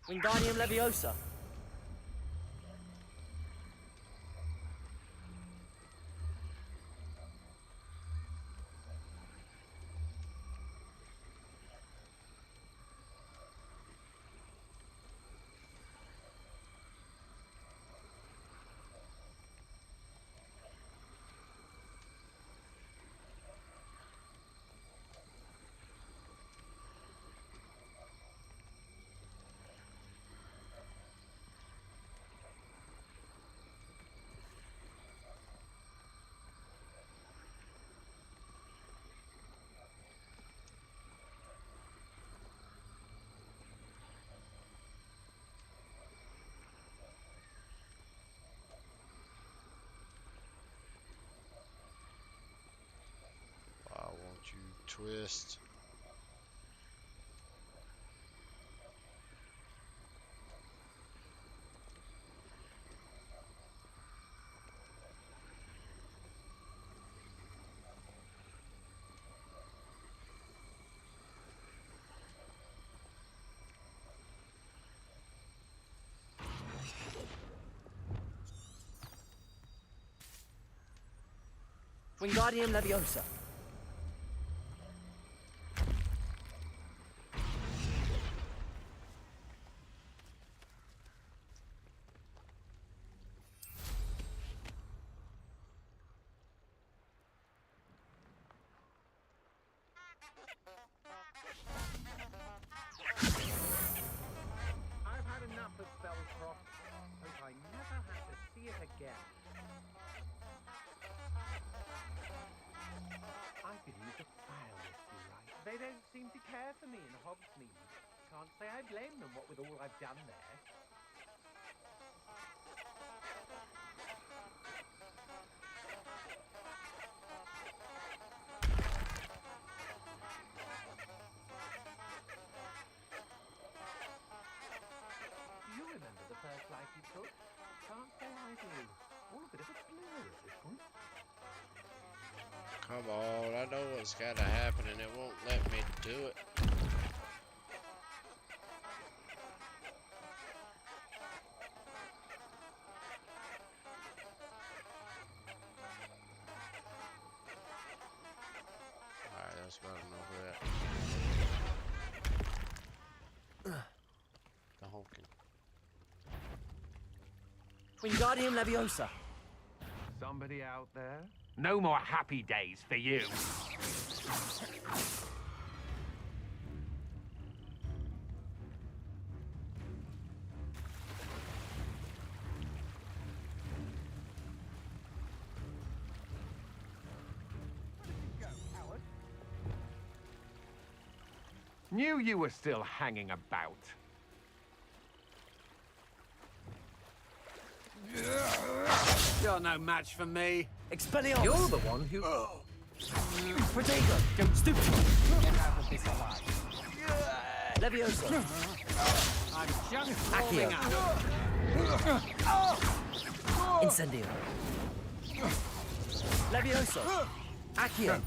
Wingardium Leviosa! Why won't you twist? Wingardium Leviosa. I've had enough of Spellcroft. Hope I never have to see it again. I could use a file if you like. They don't seem to care for me in Hogsmeade. Can't say I blame them, what with all I've done there. Do you remember the first life you took? Can't say I do. All a bit of a blur at this point. Come on, I know what's gotta happen and it won't let me do it. Alright, that's about enough of that. The honking. Wingardium Leviosa. Somebody out there? No more happy days for you. Knew you were still hanging about. You're no match for me. Expelliarmus. You're the one who... Protego. Don't stoop. Get out of this alive. Leviosa. I'm just Accio. warming up. Incendio. Leviosa. Accio.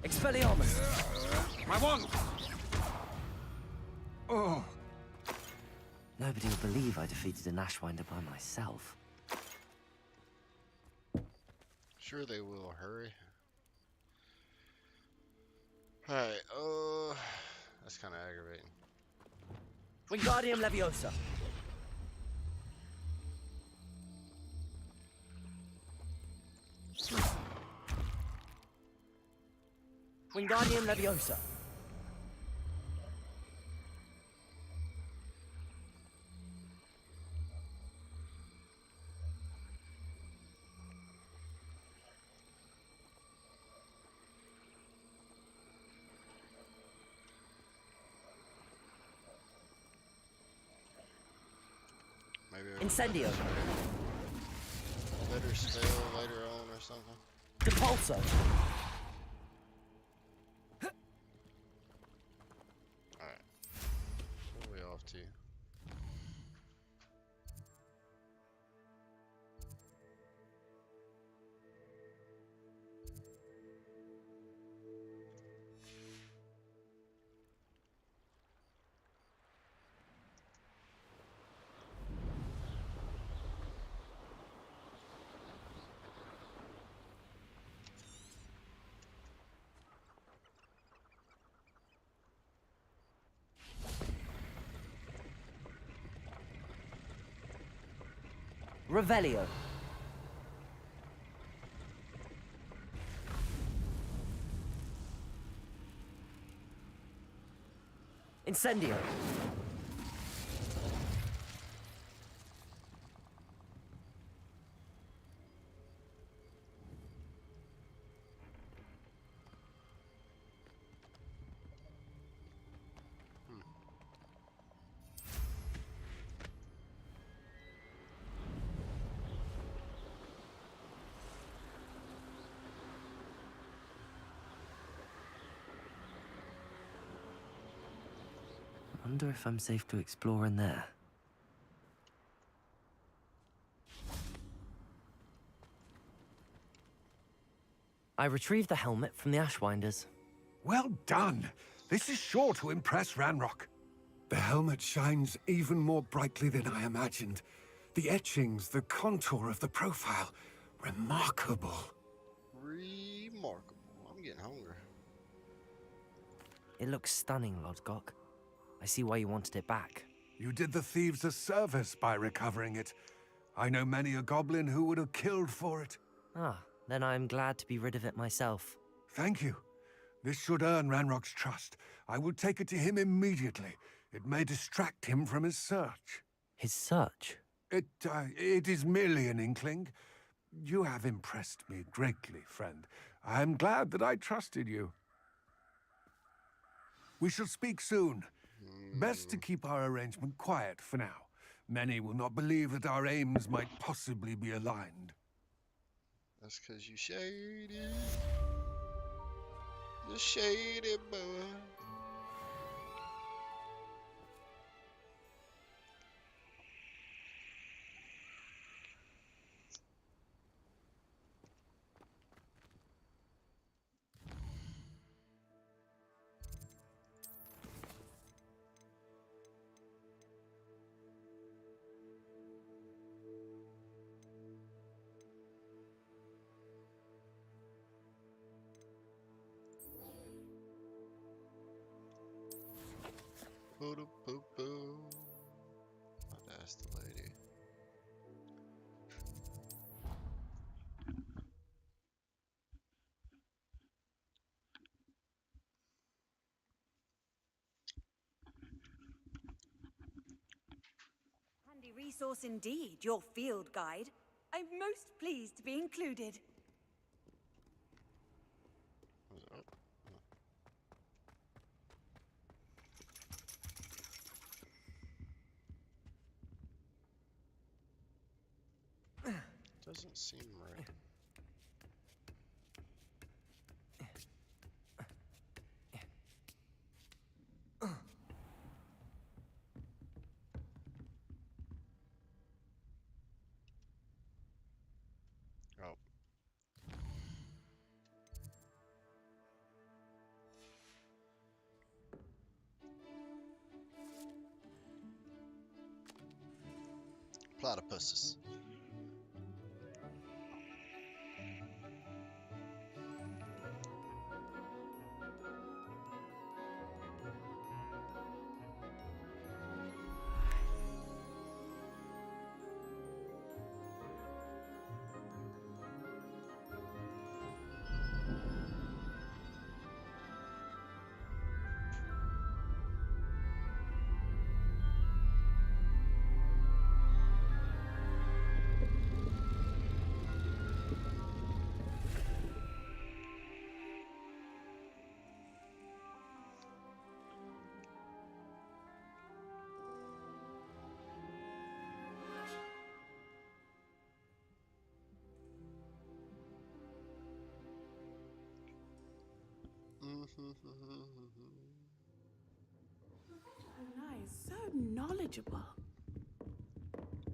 Expelliarmus. My one! Oh. Nobody will believe I defeated an Ashwinder by myself. Sure they will, hurry. Alright, that's kinda aggravating. Wingardium Leviosa. Wingardium Leviosa. Maybe Incendio. better spell later on or something. Depulso. Alright. What are we off to? Revelio. Incendio. Wonder if I'm safe to explore in there. I retrieved the helmet from the Ashwinders. Well done. This is sure to impress Ranrock. The helmet shines even more brightly than I imagined. The etchings, the contour of the profile. Remarkable. Remarkable. I'm getting hungry. It looks stunning, Lodgok. I see why you wanted it back. You did the thieves a service by recovering it. I know many a goblin who would have killed for it. Ah, then I am glad to be rid of it myself. Thank you. This should earn Ranrock's trust. I will take it to him immediately. It may distract him from his search. His search? It is merely an inkling. You have impressed me greatly, friend. I am glad that I trusted you. We shall speak soon. Best to keep our arrangement quiet for now. Many will not believe that our aims might possibly be aligned. That's because you shady. The shady boy. Boo-doo-boo-boo. I'll ask the lady. Handy resource indeed, your field guide. I'm most pleased to be included. What's up? Doesn't seem right. Oh. Platypuses. Nice, so knowledgeable.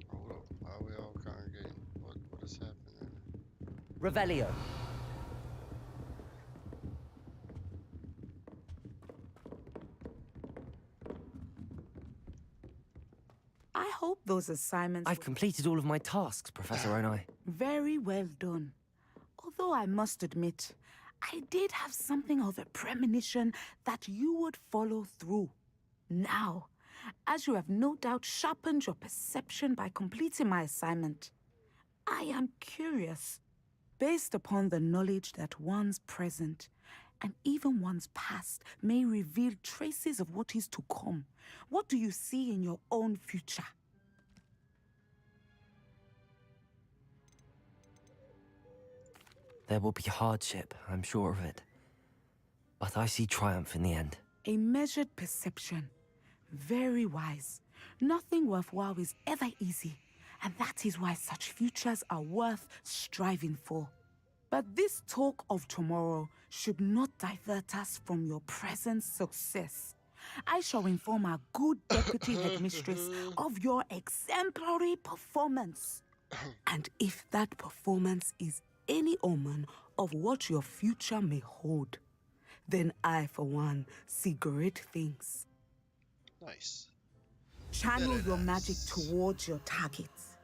Hold up. Why are we all congregating? What is happening? Revelio. I hope those assignments I've completed all of my tasks, Professor Onai. Very well done. Although I must admit, I did have something of a premonition that you would follow through. Now, as you have no doubt sharpened your perception by completing my assignment, I am curious, based upon the knowledge that one's present and even one's past may reveal traces of what is to come. What do you see in your own future? There will be hardship, I'm sure of it. But I see triumph in the end. A measured perception. Very wise. Nothing worthwhile is ever easy, and that is why such futures are worth striving for. But this talk of tomorrow should not divert us from your present success. I shall inform our good deputy headmistress of your exemplary performance. And if that performance is any omen of what your future may hold, then I, for one, see great things. Nice. Channel Very your nice. magic towards your targets.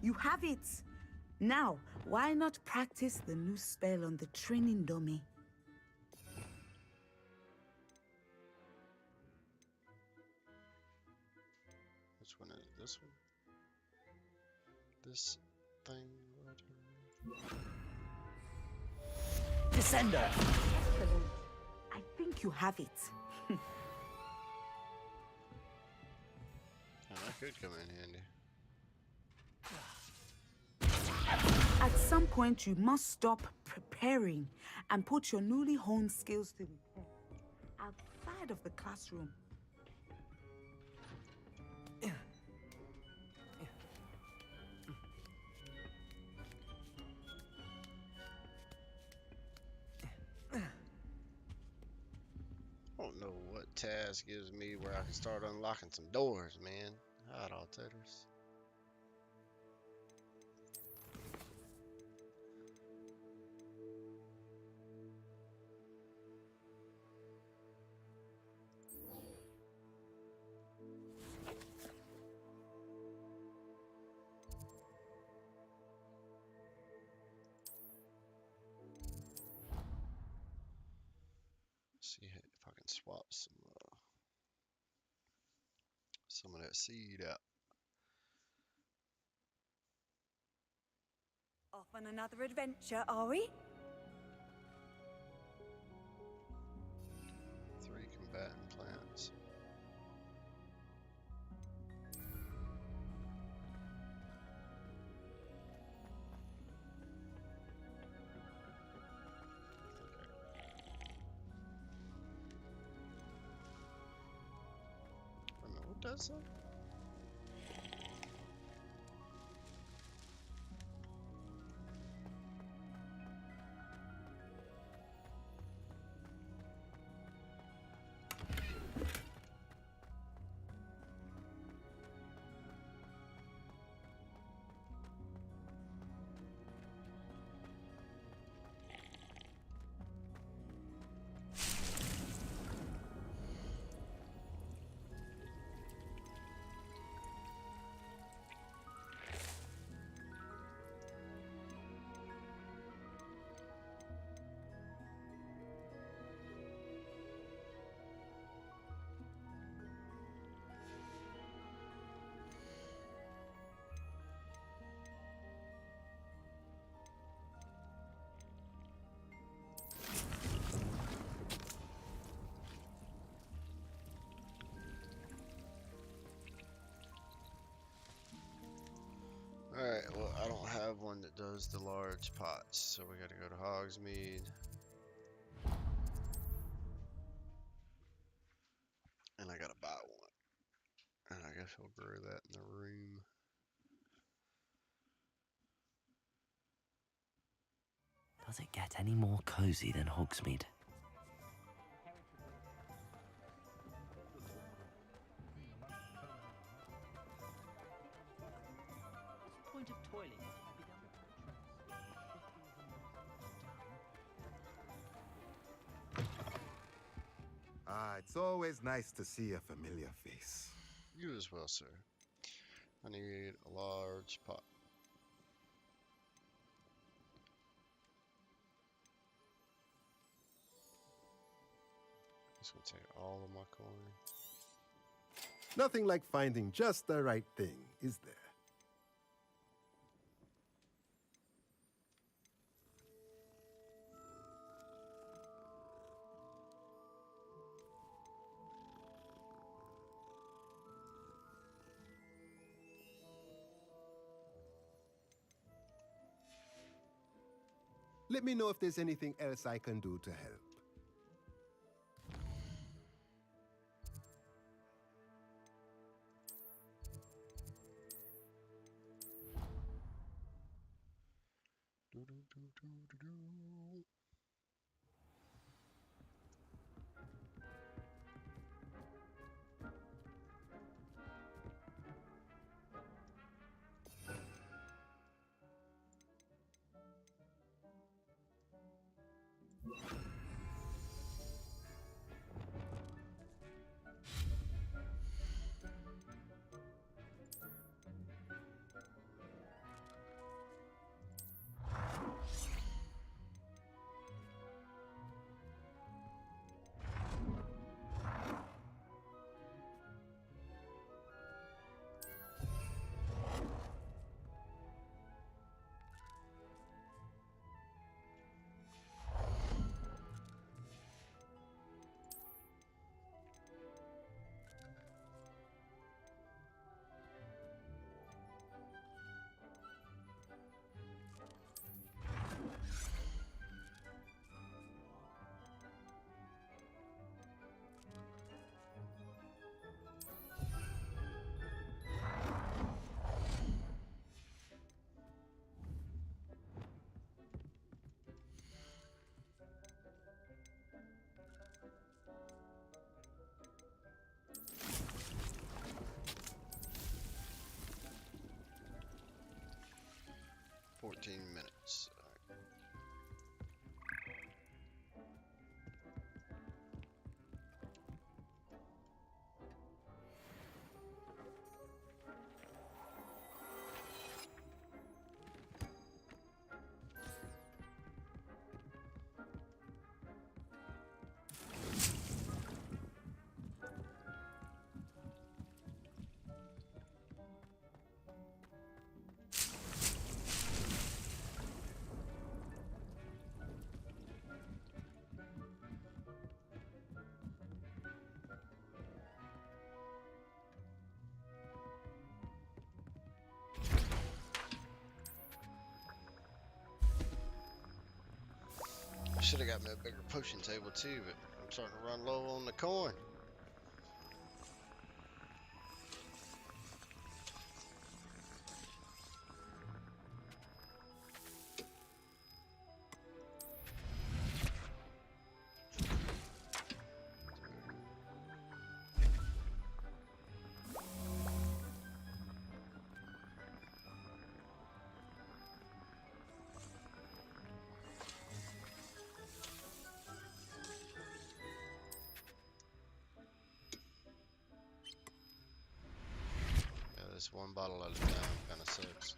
You have it. Now, why not practice the new spell on the training dummy? Which one is it? This one? This thing right here. Descender! Excellent. I think you have it. Oh, that could come in handy. At some point, you must stop preparing and put your newly honed skills to the test outside of the classroom. I don't know what task gives me where I can start unlocking some doors, man. Hot all taters. See if I can swap some of that seed out. Off on another adventure, are we? 3 combatant plants. Wait a minute, what does that? Alright, well, I don't have one that does the large pots, so we gotta go to Hogsmeade. And I gotta buy one. And I guess we'll grow that in the room. Does it get any more cozy than Hogsmeade? What's the point of toiling? Maybe down the It's always nice to see a familiar face. You as well, sir. I need a large pot. Just gonna take all of my coin. Nothing like finding just the right thing, is there? Let me know if there's anything else I can do to help. 14 minutes. I should have got me a bigger potion table too, but I'm starting to run low on the coin. Yeah, this one bottle at a time kind of sucks.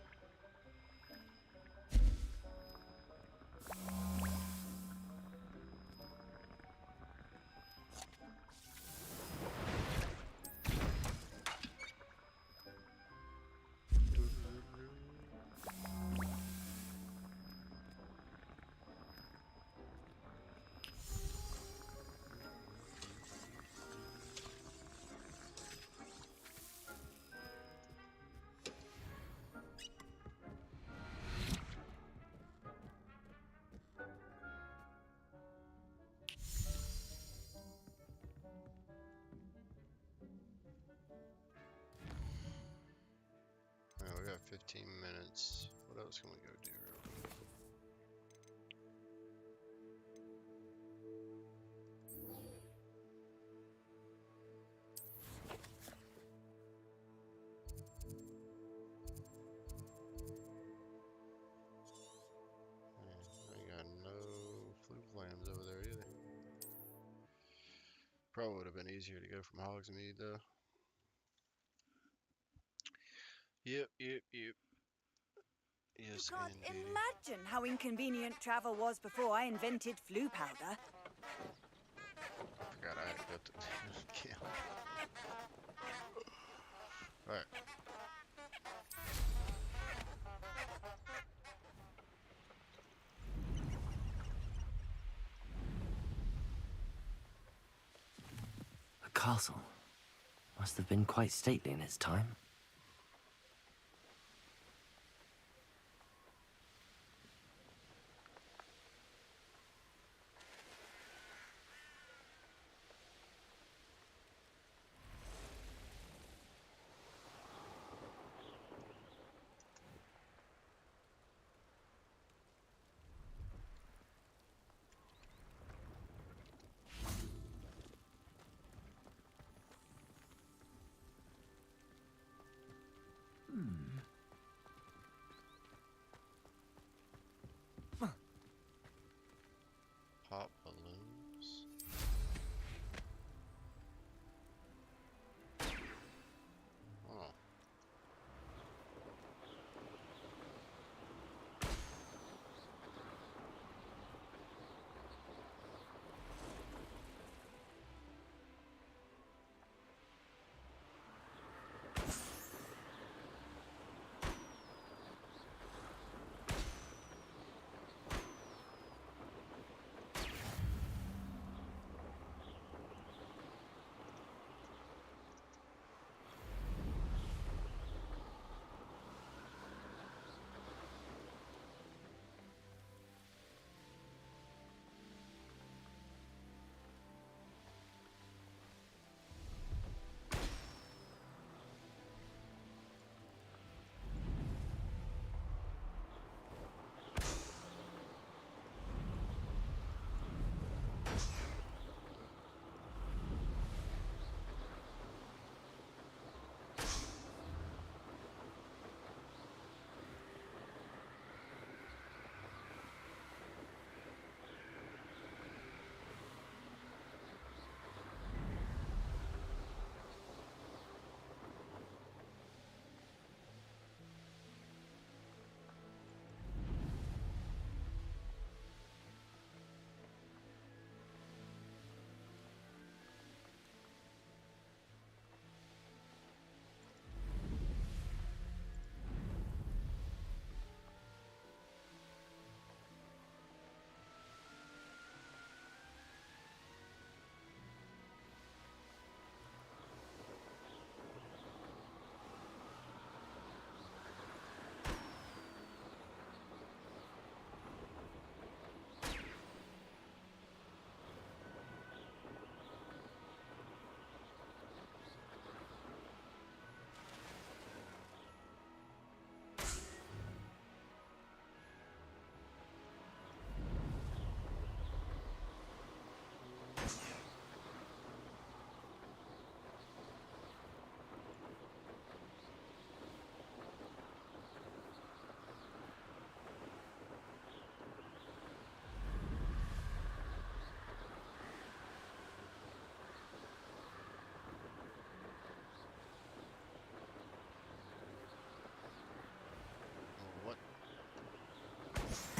Alright, we got 15 minutes. What else can we go do real quick? I ain't got no flue flames over there either. Probably would have been easier to go from Hogsmeade though. Yep. Yes, You can't indeed. imagine how inconvenient travel was before I invented flue powder. Forgot I had to go to yeah. Alright. The castle must have been quite stately in its time.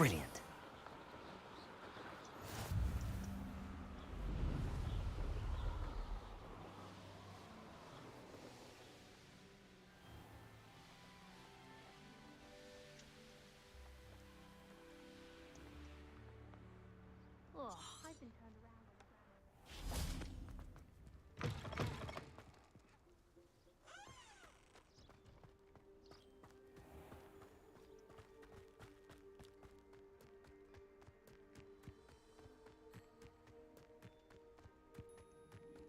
Brilliant. Oh, I've been turned around on the ground.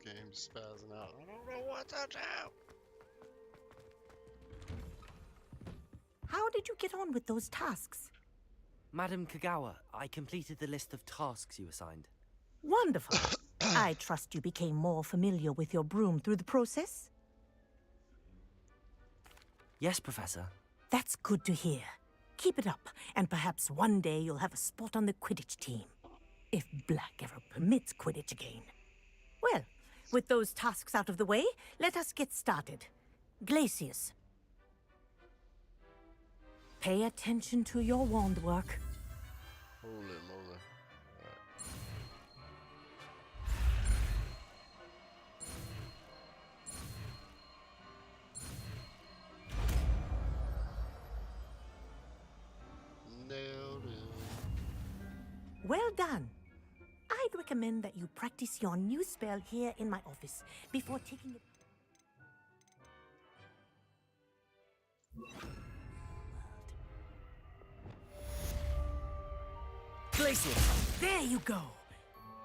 Game's spazzing out. I don't know what to do. How did you get on with those tasks? Madam Kagawa, I completed the list of tasks you assigned. Wonderful. I trust you became more familiar with your broom through the process? Yes, Professor. That's good to hear. Keep it up, and perhaps one day you'll have a spot on the Quidditch team. If Black ever permits Quidditch again. Well, with those tasks out of the way, let us get started. Glacius. Pay attention to your wand work. Holy moly. Nailed it. Well done. I'd recommend that you practice your new spell here in my office before taking it. Glacius! There you go.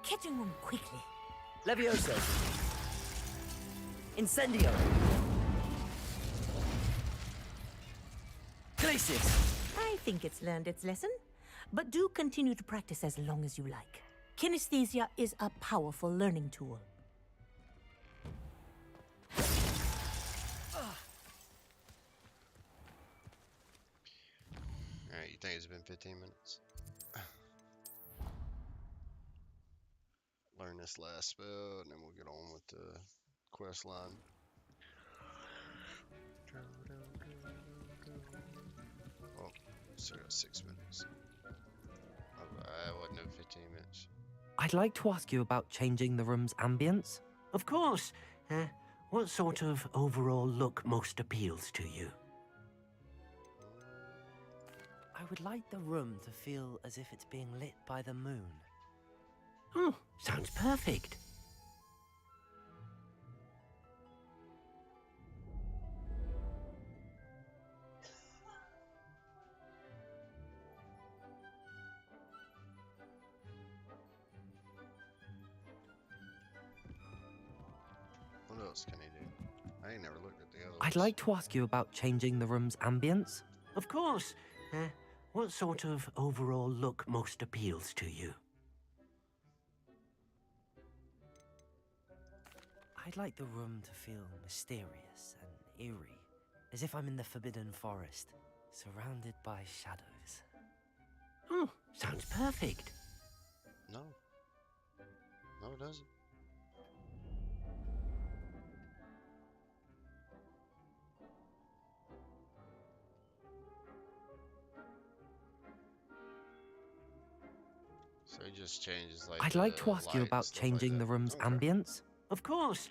Catching them quickly. Levioso! Incendio! Glacius! I think it's learned its lesson, but do continue to practice as long as you like. Kinesthesia is a powerful learning tool. Alright, you think it's been 15 minutes? Learn this last spell, and then we'll get on with the quest line. Oh, still got 6 minutes. I wasn't in 15 minutes. I'd like to ask you about changing the room's ambience. Of course. What sort of overall look most appeals to you? I would like the room to feel as if it's being lit by the moon. Oh, sounds perfect. What else can he do? I ain't never looked at the other I'd ones. like to ask you about changing the room's ambience. Of course. What sort of overall look most appeals to you? I'd like the room to feel mysterious and eerie, as if I'm in the Forbidden Forest, surrounded by shadows. Oh, sounds perfect. No. No, it doesn't. So it just changes like I'd like to ask you about changing the room's ambience. Of course.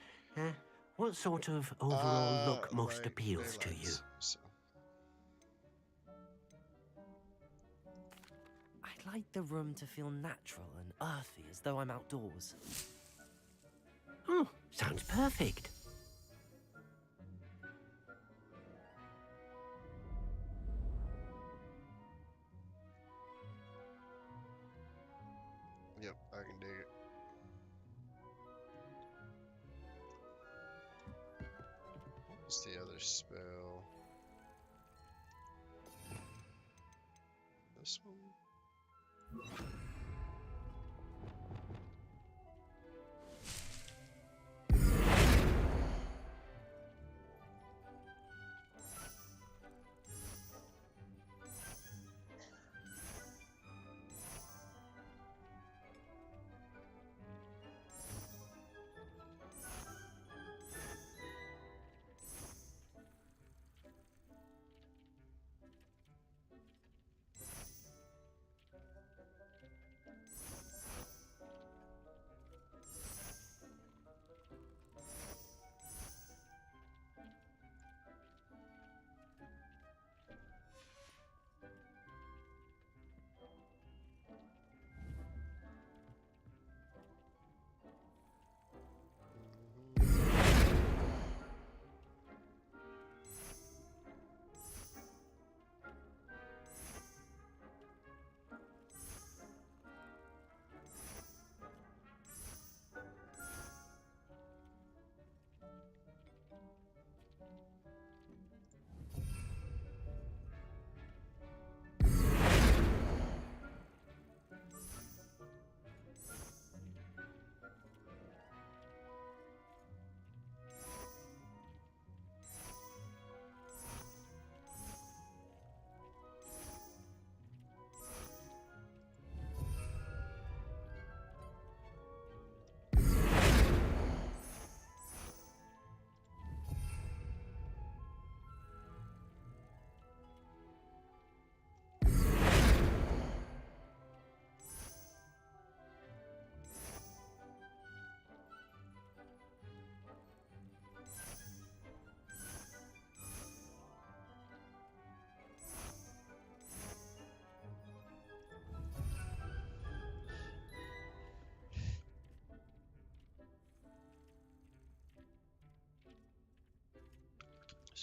What sort of overall look most like appeals to you? daylights, so. I'd like the room to feel natural and earthy, as though I'm outdoors. Oh, sounds perfect. Yep, I can dig it. What's the other spell? This one?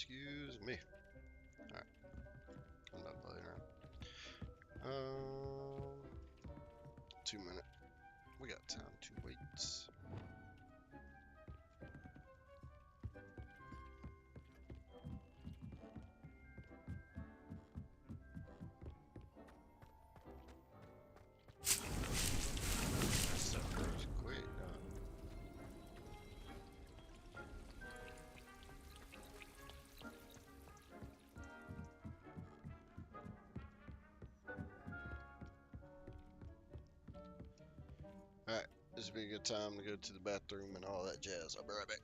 Excuse me. Alright. I'm not playing around. 2 minutes. We got time to wait. That stuff goes quick, dog. Alright, this would be a good time to go to the bathroom and all that jazz. I'll be right back.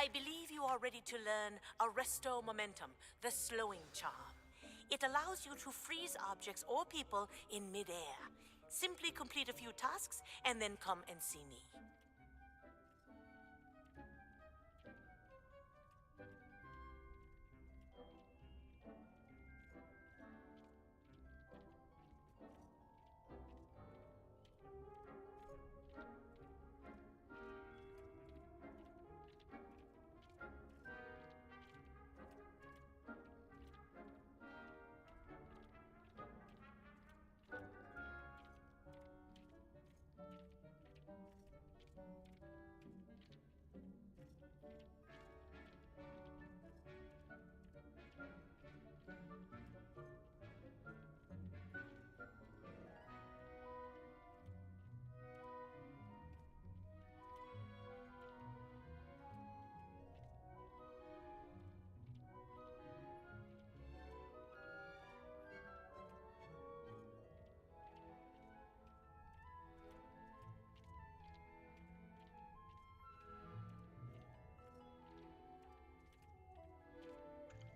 I believe you are ready to learn Arresto Momentum, the slowing charm. It allows you to freeze objects or people in midair. Simply complete a few tasks and then come and see me.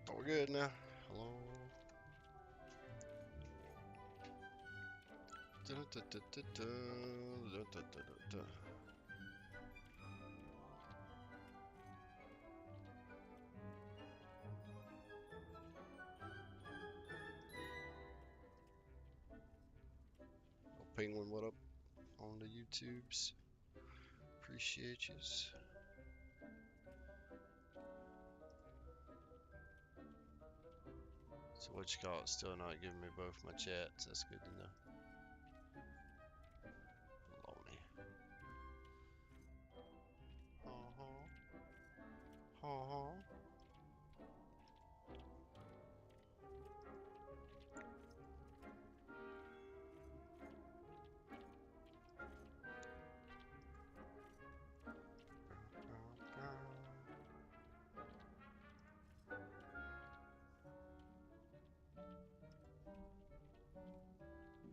But we're good now. Hello. Oh, Penguin, what up on the YouTubes? Appreciate yous. what you call it, still not giving me both my chats. That's good to know. Baloney.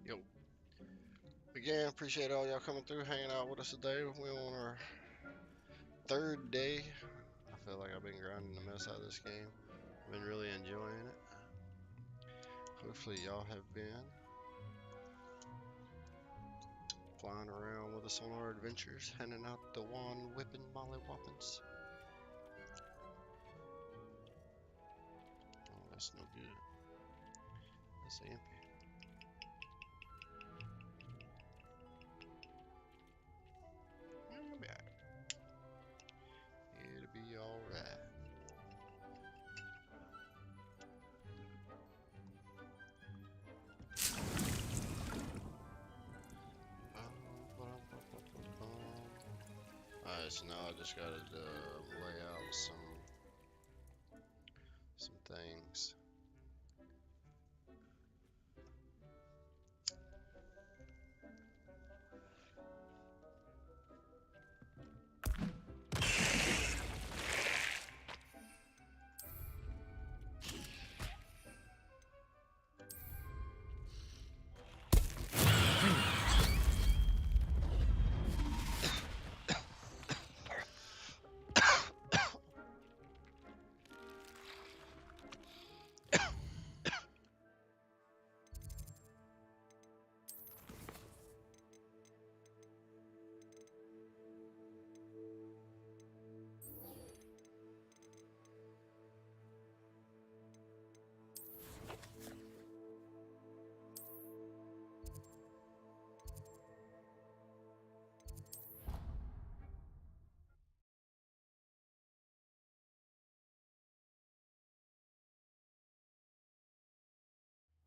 Yo. Again, appreciate all y'all coming through, hanging out with us today. We're on our 3rd day. I feel like I've been grinding the mess out of this game. I've been really enjoying it. Hopefully y'all have been. Flying around with us on our adventures, handing out the wand whipping molly whoppins. Oh, that's no good. That's empty. It'll be alright. It'll be alright. Alright, so now I just gotta lay out some things.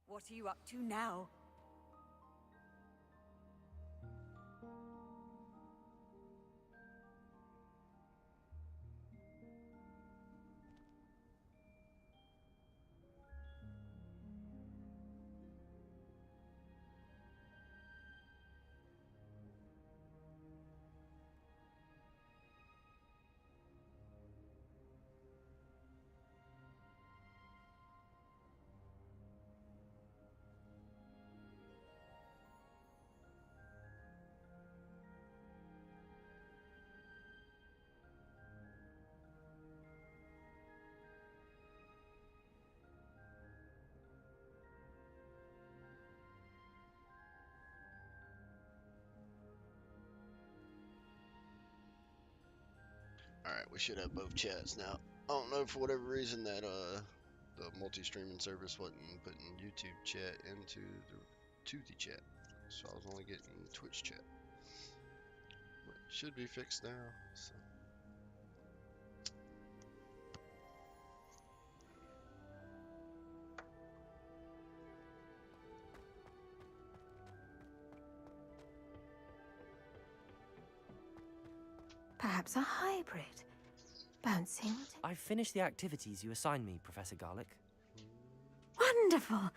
What are you up to now? Alright, we should have both chats now. I don't know, for whatever reason that the multi-streaming service wasn't putting YouTube chat into the chat. So I was only getting Twitch chat. But it should be fixed now. So. Perhaps a hybrid. Bouncing. I've finished the activities you assigned me, Professor Garlic. Wonderful.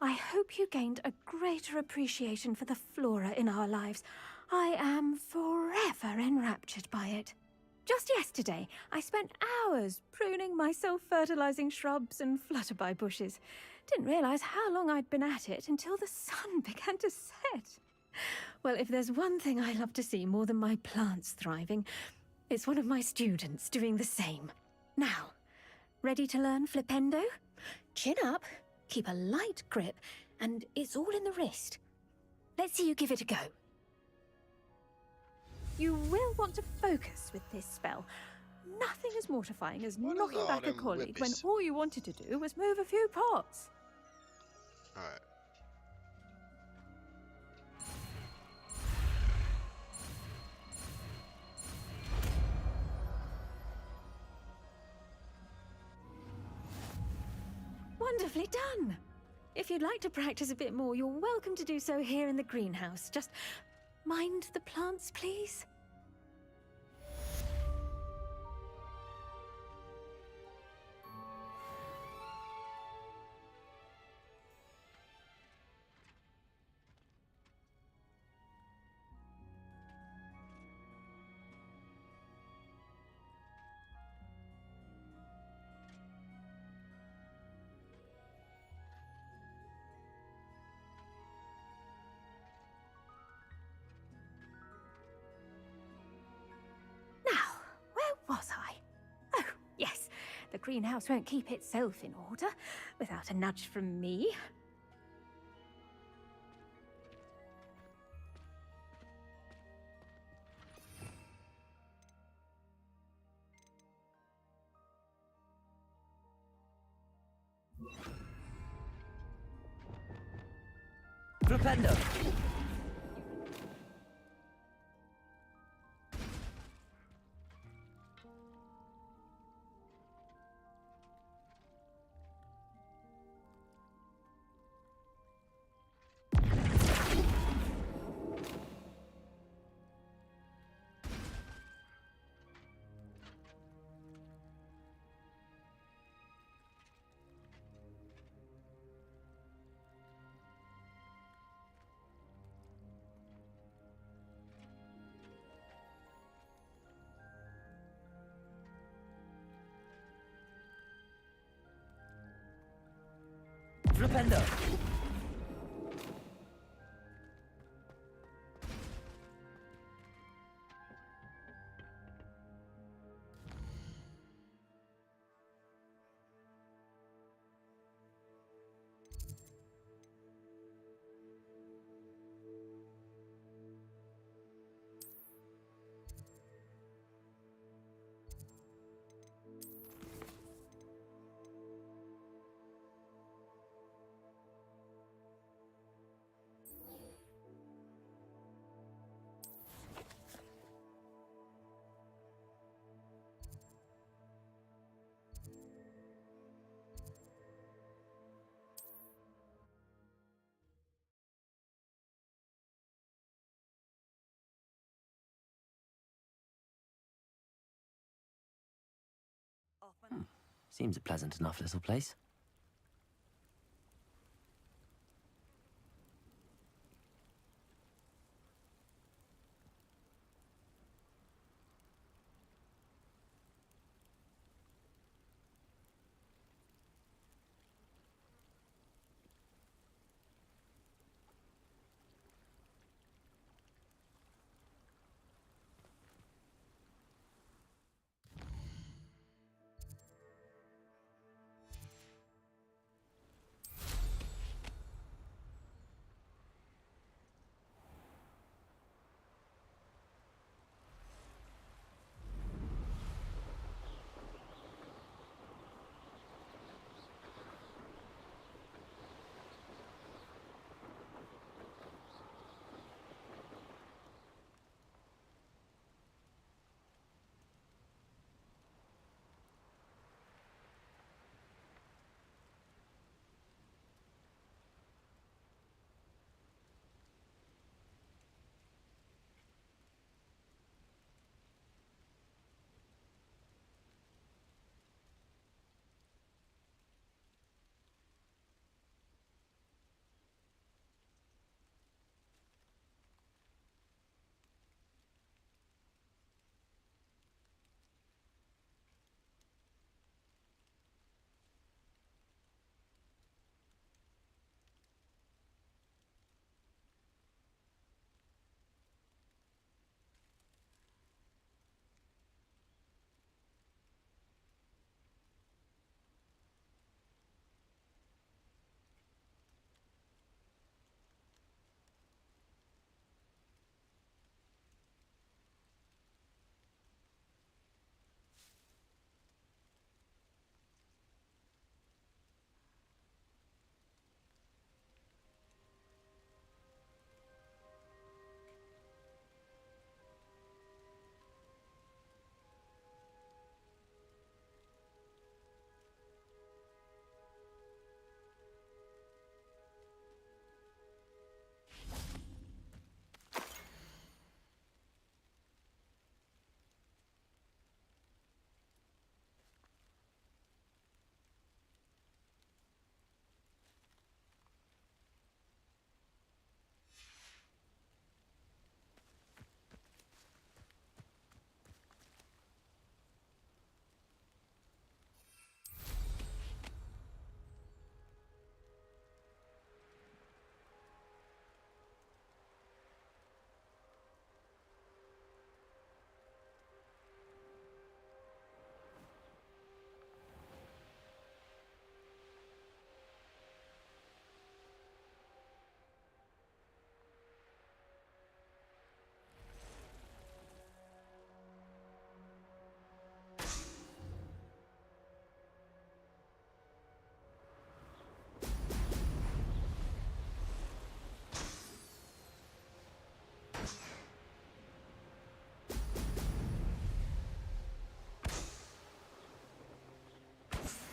I hope you gained a greater appreciation for the flora in our lives. I am forever enraptured by it. Just yesterday, I spent hours pruning my self-fertilizing shrubs and flutterby bushes. Didn't realize how long I'd been at it until the sun began to set. Well, if there's one thing I love to see more than my plants thriving, it's one of my students doing the same. Now, ready to learn flipendo? Chin up, keep a light grip, and it's all in the wrist. Let's see you give it a go. You will want to focus with this spell. Nothing as mortifying as knocking back a colleague when all you wanted to do was move a few pots. Alright. Lovely done. If you'd like to practice a bit more, you're welcome to do so here in the greenhouse. Just mind the plants, please. Where was I? Oh, yes. The greenhouse won't keep itself in order without a nudge from me. Flipendo! Flipendo! Seems a pleasant enough little place.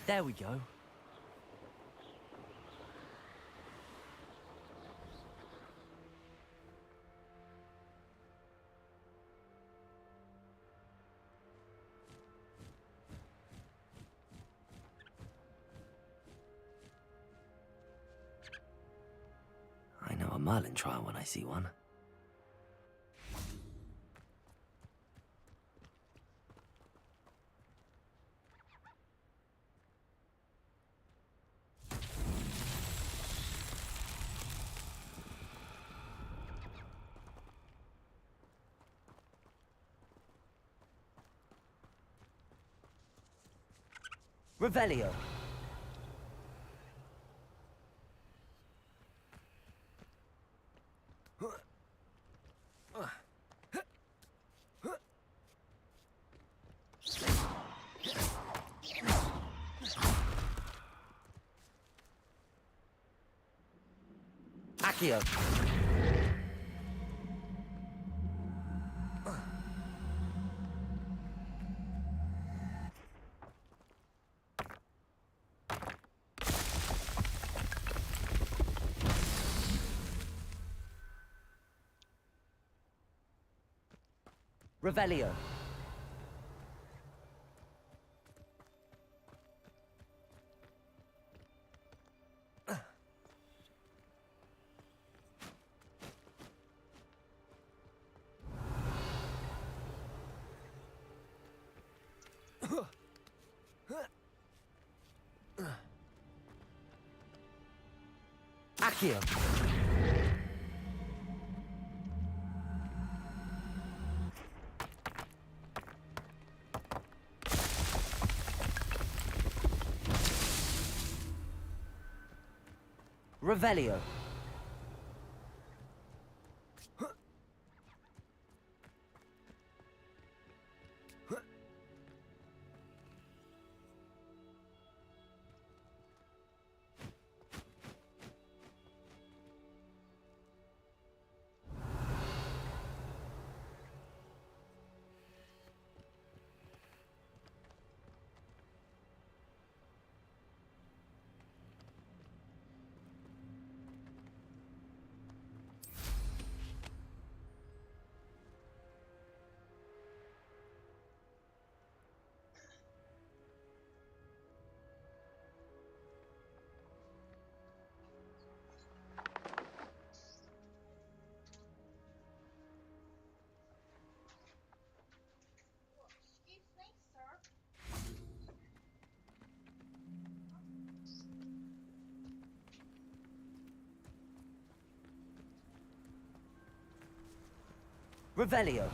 There we go. I know a Merlin trial when I see one. Revelio. Accio. Revelio. Accio. Revelio. Revelio.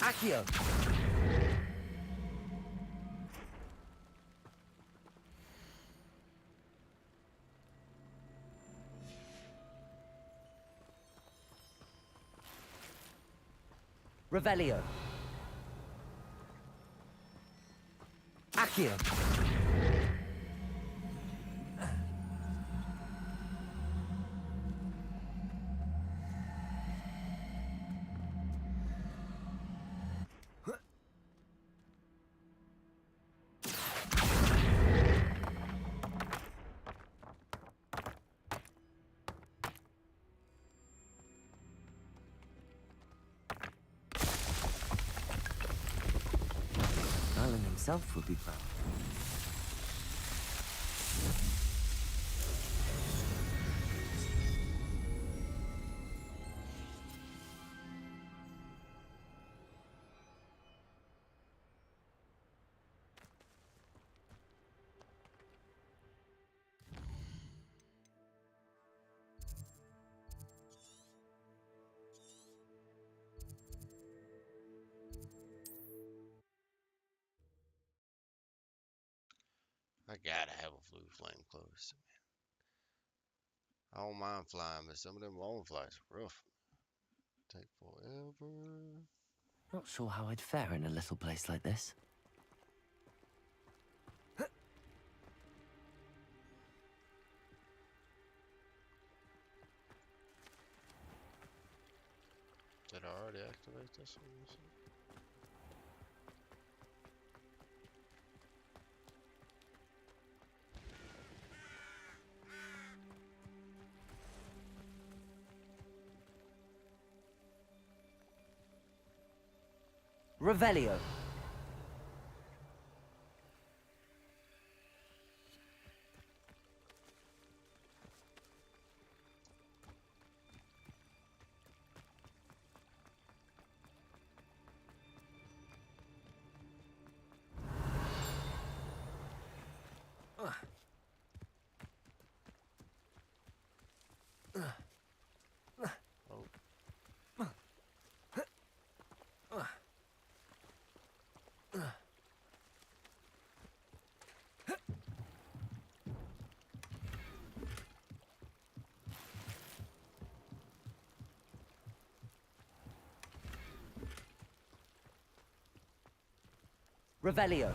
Accio. Revelio. Accio. Merlin himself would be proud. I gotta have a blue flame close to me. I don't mind flying, but some of them won't flies rough. Take forever. Not sure how I'd fare in a little place like this. Did I already activate this one? Revelio. Revelio.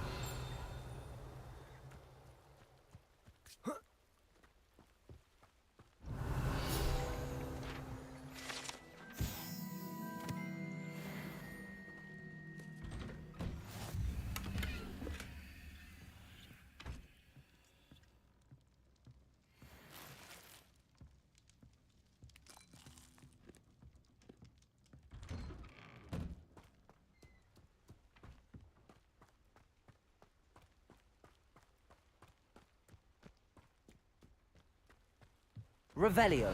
Revelio.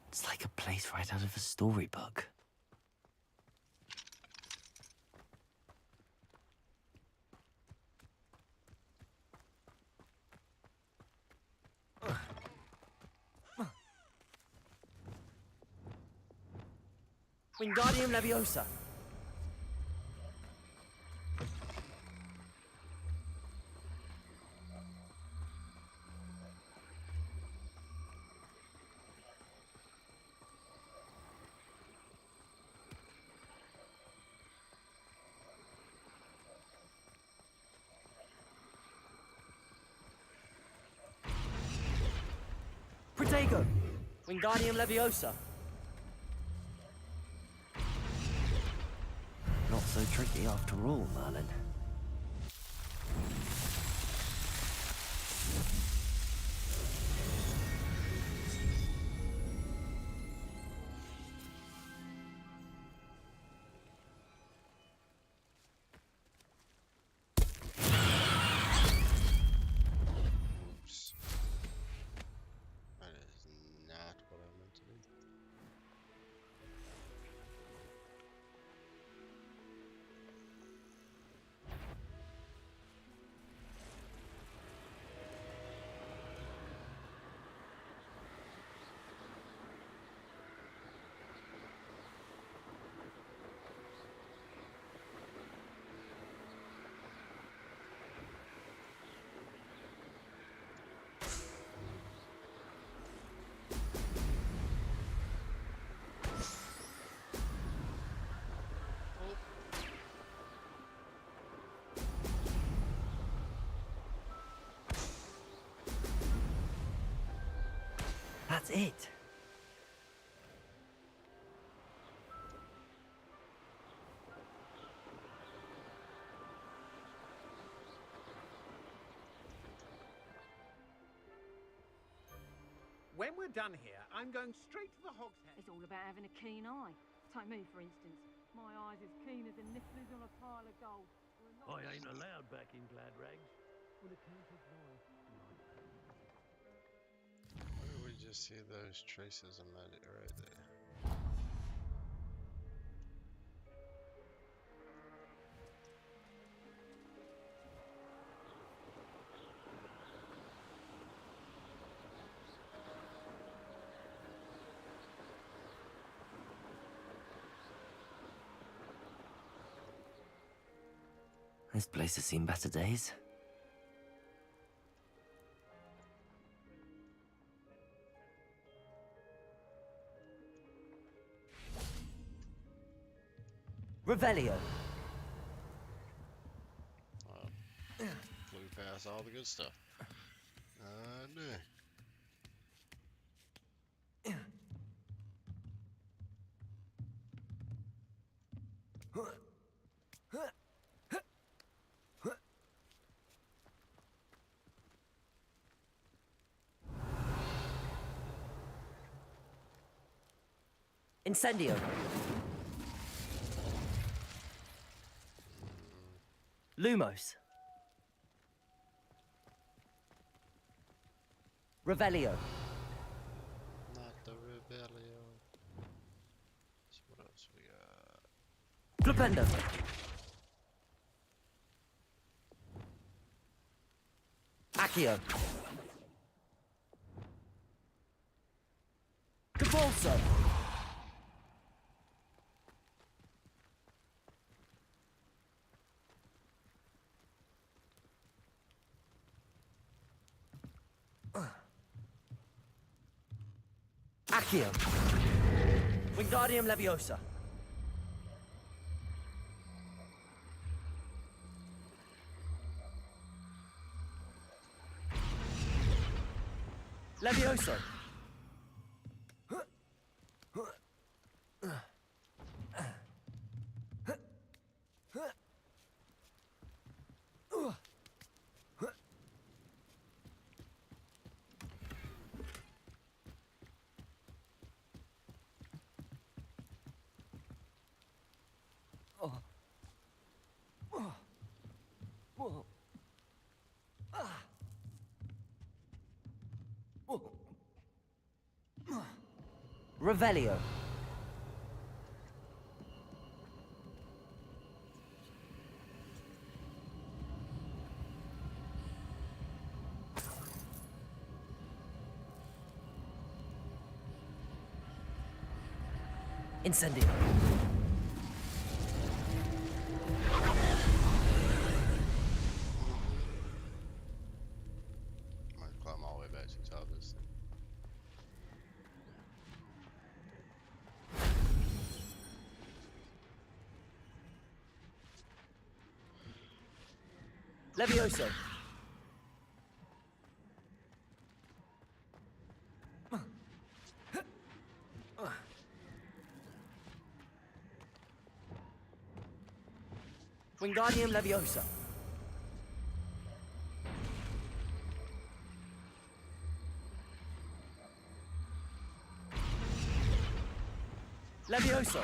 It's like a place right out of a storybook. Wingardium Leviosa. Protego. Wingardium Leviosa. Not so tricky after all, Merlin. Oops. That is not what I meant to do. That's it. When we're done here, I'm going straight to the Hogshead. It's all about having a keen eye. Take me, for instance. My eye's as keen as a nifflers on a pile of gold. I ain't allowed back in glad rags. Well, the Countess wife. Where did we just see those traces of magic right there? This place has seen better days. Revelio. Flew past all the good stuff. No. Incendio. Lumos. Revelio. Not the Revelio. So what else we got? Flipendo. Accio. Cabalso. Accio. Wingardium Leviosa. Levioso. Revelio. Incendio. Might climb all the way back to the top of this thing. Levioso. Wingardium Leviosa. Levioso.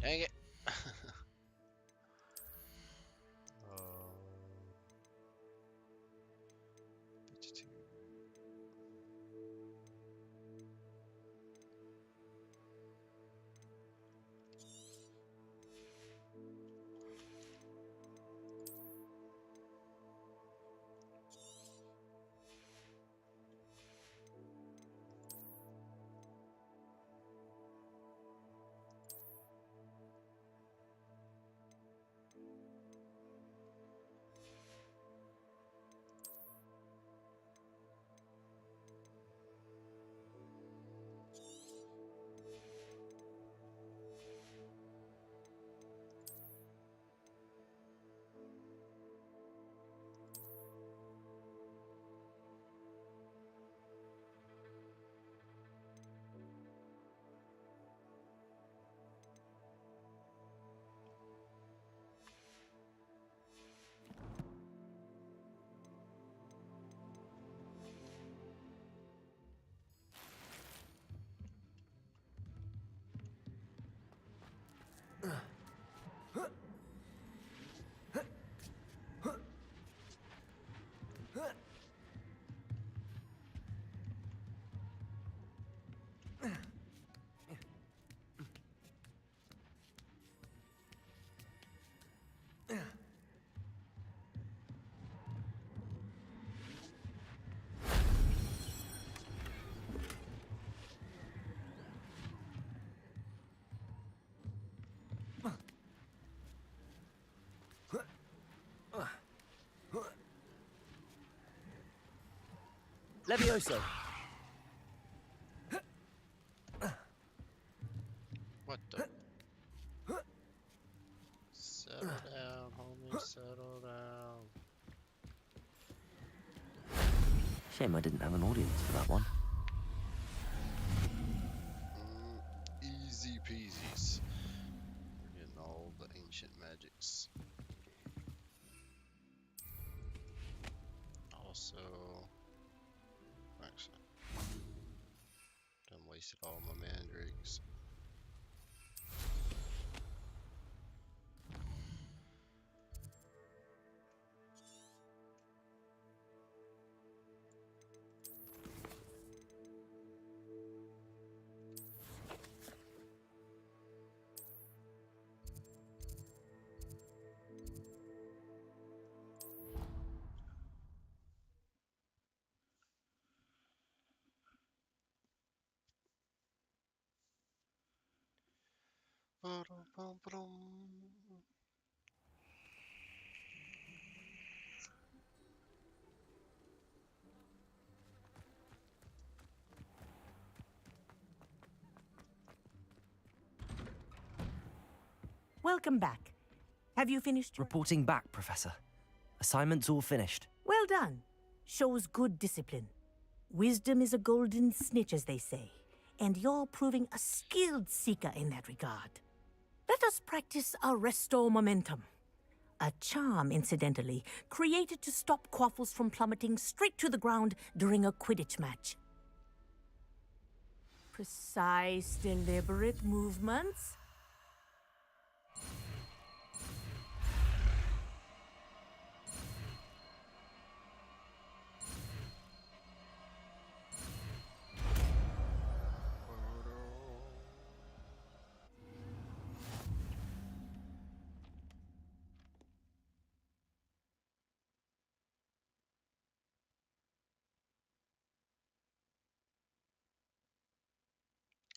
Dang it. Levioso. What the? Settle down, homie. Settle down. Shame I didn't have an audience for that one. Easy peasies. We're getting all the ancient magics. Also, actually, done wasted all my mandrakes. Welcome back. Have you finished your... Reporting back, Professor. Assignment's all finished. Well done. Shows good discipline. Wisdom is a golden snitch, as they say, and you're proving a skilled seeker in that regard. Let us practice Arresto Momentum. A charm, incidentally, created to stop quaffles from plummeting straight to the ground during a Quidditch match. Precise, deliberate movements.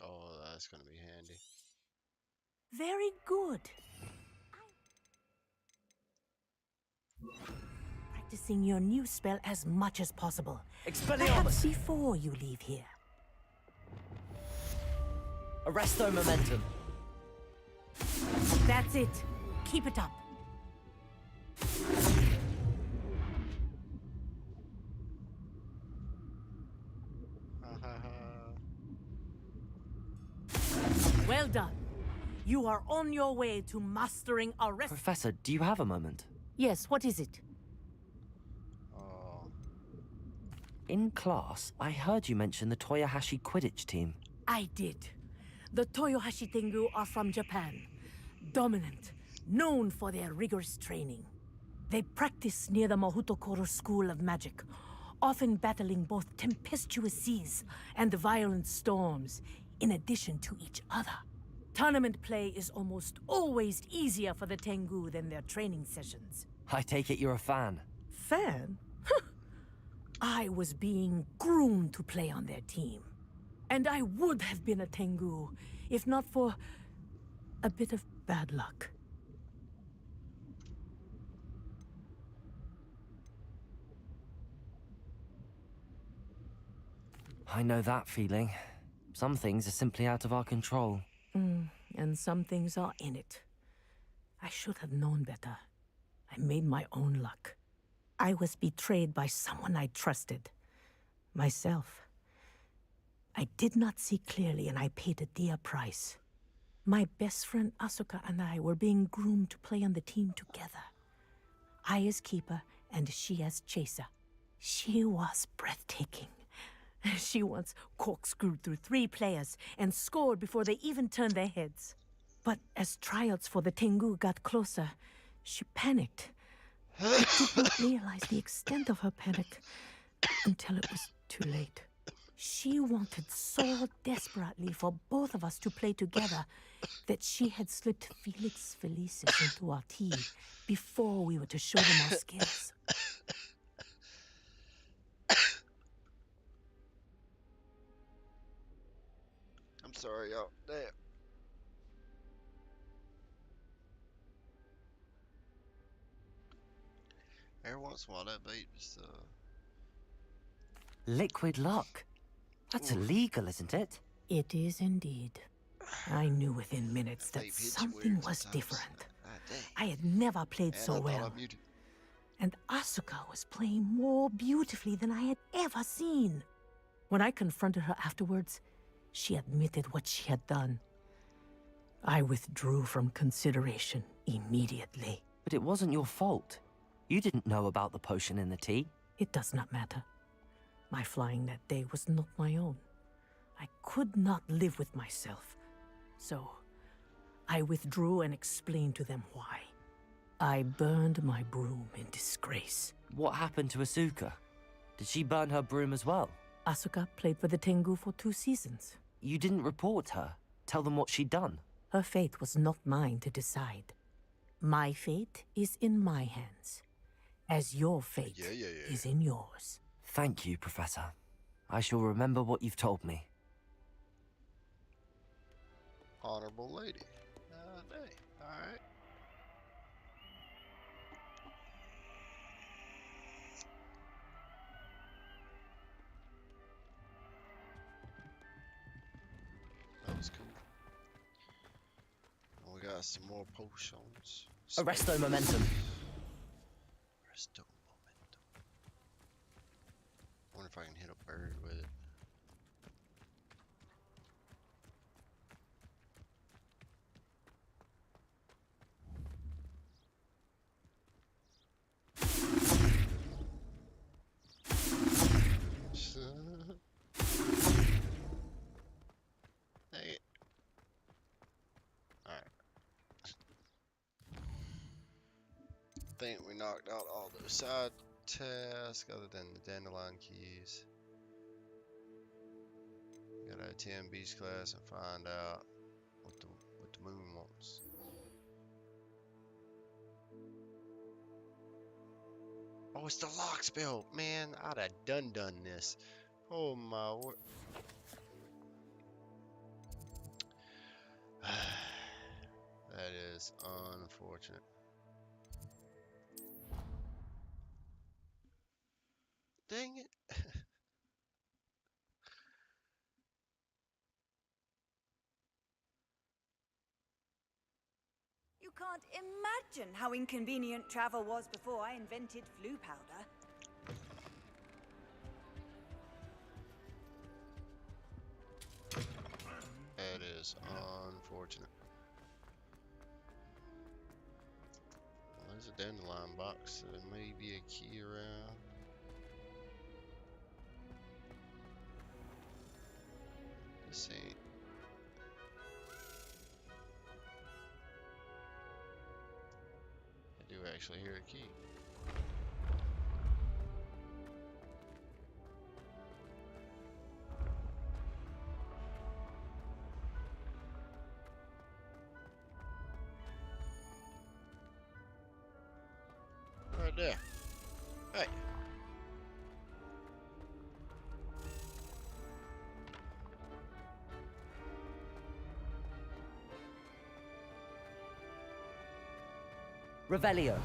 Oh, that's gonna be handy. Very good. Practicing your new spell as much as possible. Perhaps before you leave here. Arresto Momentum. That's it. Keep it up. Well done. You are on your way to mastering Arresto. Professor, do you have a moment? Yes, what is it? In class, I heard you mention the Toyohashi Quidditch team. I did. The Toyohashi Tengu are from Japan. Dominant, known for their rigorous training. They practice near the Mahutokoro School of Magic, often battling both tempestuous seas and violent storms, in addition to each other. Tournament play is almost always easier for the Tengu than their training sessions. I take it you're a fan. Fan? I was being groomed to play on their team. And I would have been a Tengu, if not for a bit of bad luck. I know that feeling. Some things are simply out of our control. And some things are in it. I should have known better. I made my own luck. I was betrayed by someone I trusted. Myself. I did not see clearly, and I paid a dear price. My best friend Asuka and I were being groomed to play on the team together. I as keeper, and she as chaser. She was breathtaking. She once corkscrewed through 3 players and scored before they even turned their heads. But as tryouts for the Tengu got closer, she panicked. I did not realize the extent of her panic until it was too late. She wanted so desperately for both of us to play together that she had slipped Felix Felicis into our team before we were to show them our skills. I'm sorry, y'all. Damn. Every once in a while, that bait just Liquid luck. That's illegal, isn't it? It is indeed. I knew within minutes that something was different. I had never played so well. And Asuka was playing more beautifully than I had ever seen. When I confronted her afterwards, she admitted what she had done. I withdrew from consideration immediately. But it wasn't your fault. You didn't know about the potion in the tea. It does not matter. My flying that day was not my own. I could not live with myself. So, I withdrew and explained to them why. I burned my broom in disgrace. What happened to Asuka? Did she burn her broom as well? Asuka played for the Tengu for 2 seasons. You didn't report her? Tell them what she'd done? Her fate was not mine to decide. My fate is in my hands, as your fate is in yours. Thank you, Professor. I shall remember what you've told me. Honorable lady. Alright. That was cool. Oh, we got some more potions. Arresto momentum. Arresto momentum. I wonder if I can hit a bird with it. Dang it. Alright. I think we knocked out all the side tasks other than the dandelion keys. Gotta attend beach class and find out what the moon wants. Oh, it's the lock spell, man! I'd have done this. Oh my word! That is unfortunate. Dang it! You can't imagine how inconvenient travel was before I invented flu powder. That is unfortunate. Well, there's a dandelion box, so there may be a key around. This ain't. I do actually hear a key. Right there. Hey. Revelio.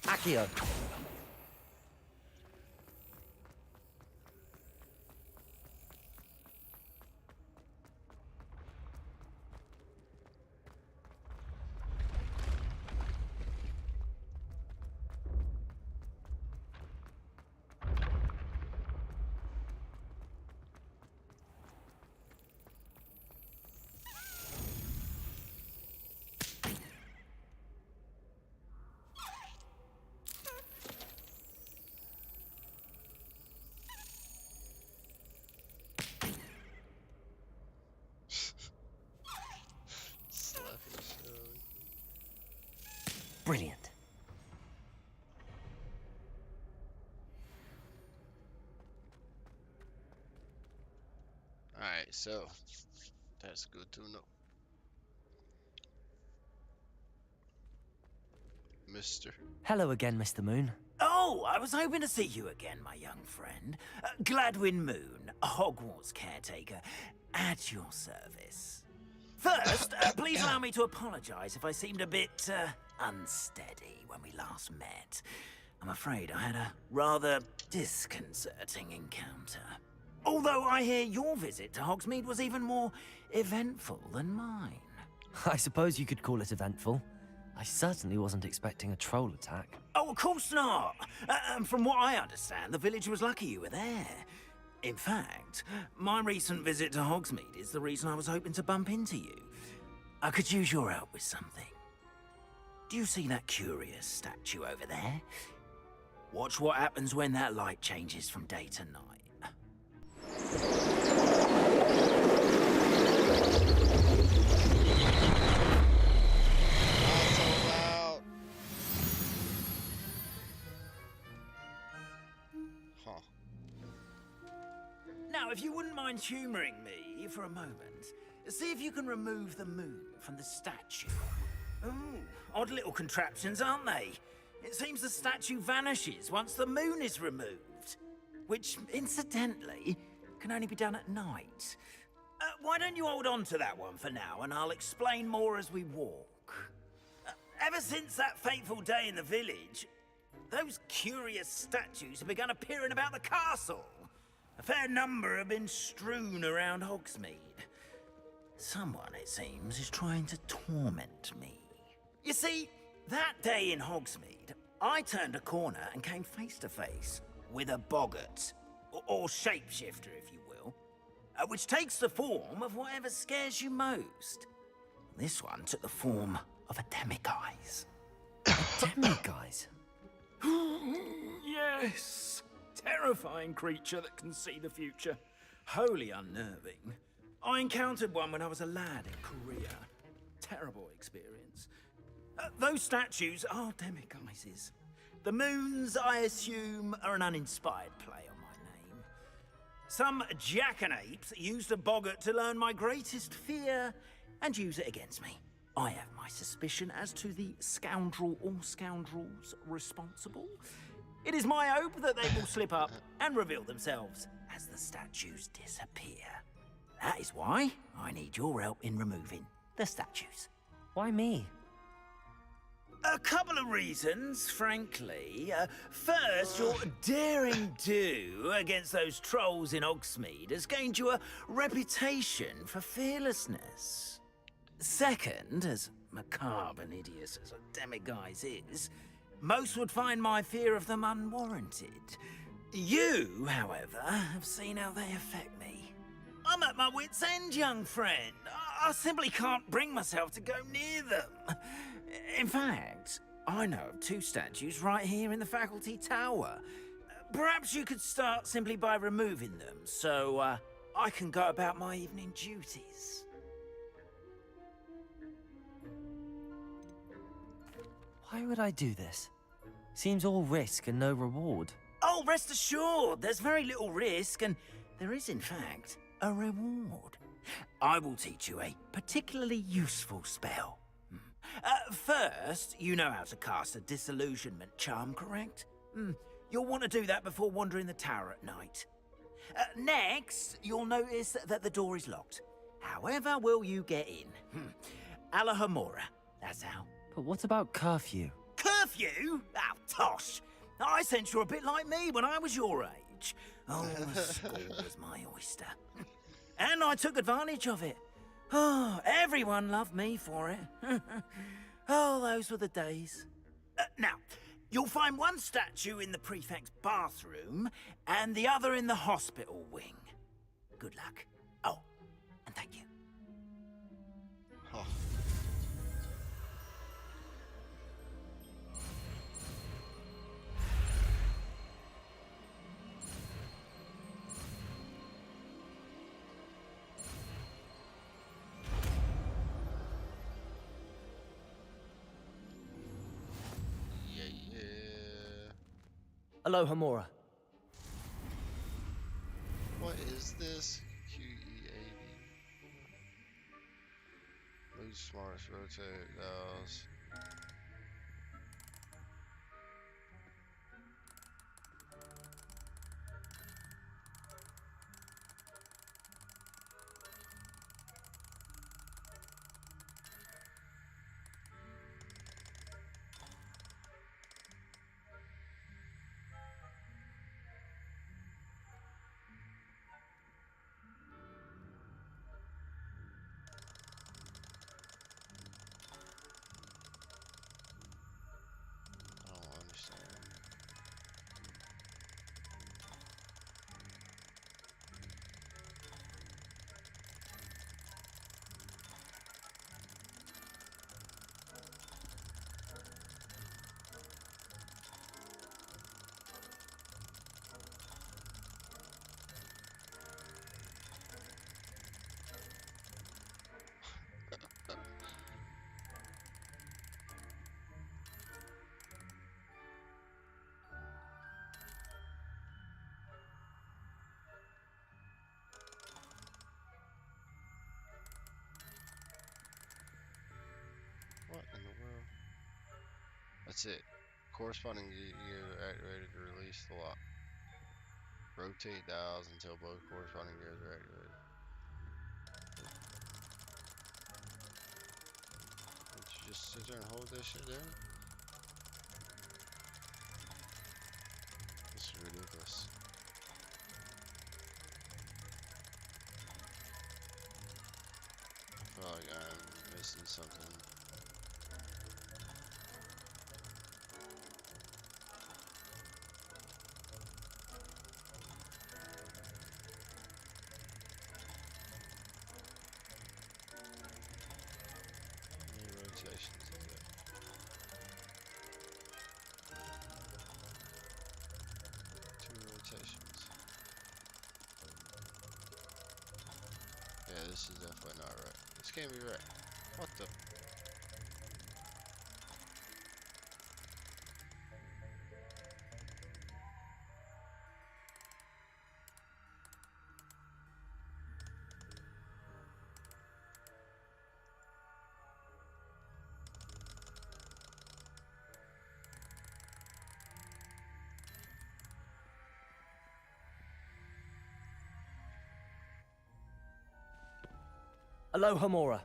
Accio. Brilliant. Alright, so that's good to know. Mister. Hello again, Mr. Moon. Oh, I was hoping to see you again, my young friend. Gladwin Moon, Hogwarts caretaker, at your service. First, please allow me to apologize if I seemed a bit, unsteady when we last met. I'm afraid I had a rather disconcerting encounter. Although I hear your visit to Hogsmeade was even more eventful than mine. I suppose you could call it eventful. I certainly wasn't expecting a troll attack. Oh, of course not. And from what I understand, the village was lucky you were there. In fact, my recent visit to Hogsmeade is the reason I was hoping to bump into you. I could use your help with something. Do you see that curious statue over there? Watch what happens when that light changes from day to night. Now, if you wouldn't mind humouring me for a moment, see if you can remove the moon from the statue. Ooh, odd little contraptions, aren't they? It seems the statue vanishes once the moon is removed, which, incidentally, can only be done at night. Why don't you hold on to that one for now, and I'll explain more as we walk. Ever since that fateful day in the village, those curious statues have begun appearing about the castle. A fair number have been strewn around Hogsmeade. Someone, it seems, is trying to torment me. You see, that day in Hogsmeade, I turned a corner and came face to face with a boggart, or shapeshifter, if you will, which takes the form of whatever scares you most. This one took the form of a demiguise. Demiguise? Yes! Terrifying creature that can see the future. Wholly unnerving. I encountered one when I was a lad in Korea. Terrible experience. Those statues are demiguises. The moons, I assume, are an uninspired play on my name. Some jackanapes used a boggart to learn my greatest fear and use it against me. I have my suspicion as to the scoundrel or scoundrels responsible. It is my hope that they will slip up and reveal themselves as the statues disappear. That is why I need your help in removing the statues. Why me? A couple of reasons, frankly. First, your daring do against those trolls in Hogsmeade has gained you a reputation for fearlessness. Second, as macabre and hideous as a demiguise is, most would find my fear of them unwarranted. You, however, have seen how they affect me. I'm at my wit's end, young friend. I simply can't bring myself to go near them. In fact, I know of two statues right here in the faculty tower. Perhaps you could start simply by removing them, so I can go about my evening duties. Why would I do this? Seems all risk and no reward. Oh, rest assured, there's very little risk, and there is, in fact, a reward. I will teach you a particularly useful spell. First, you know how to cast a disillusionment charm, correct? You'll want to do that before wandering the tower at night. Next, you'll notice that the door is locked. However will you get in? Alahomora, that's how. But what about curfew? Curfew? Oh, tosh! I sense you're a bit like me when I was your age. Oh, the school was my oyster. And I took advantage of it. Oh, everyone loved me for it. Oh, those were the days. Now, you'll find one statue in the prefect's bathroom and the other in the hospital wing. Good luck. Oh, and thank you. Huh. Alohomora. What is this? QEAD. Move smarts, rotate, dials. That's it. Corresponding gears are activated to release the lock. Rotate dials until both corresponding gears are activated. Don't you just sit there and hold that shit down? This is ridiculous. I feel like I'm missing something. How many rotations is it? 2 rotations. Yeah, this is definitely not right. This can't be right. What the? Aloha Mora.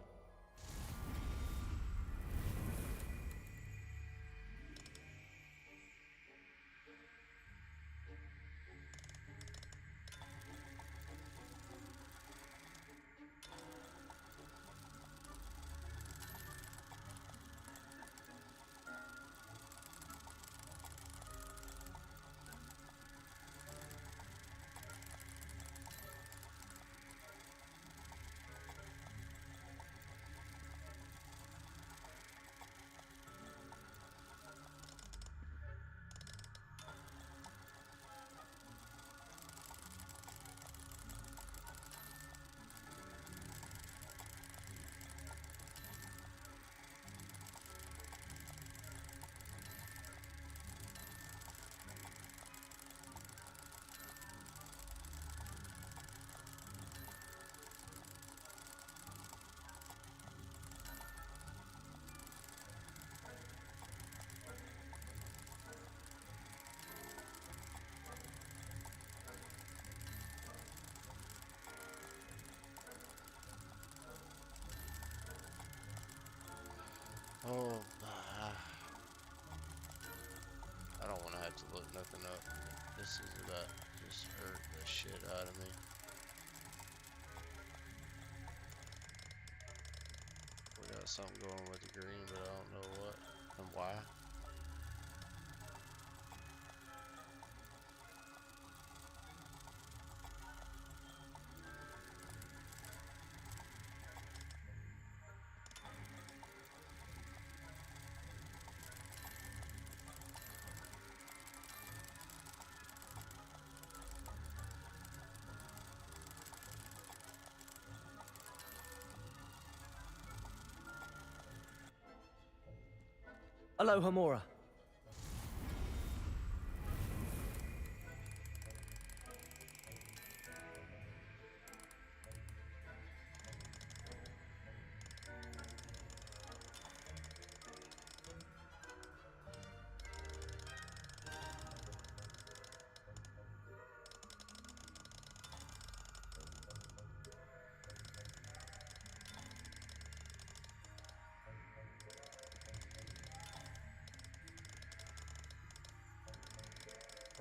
Oh, I don't want to have to look nothing up. This is about to just hurt the shit out of me. We got something going with the green, but I don't know what and why. Aloha Mora.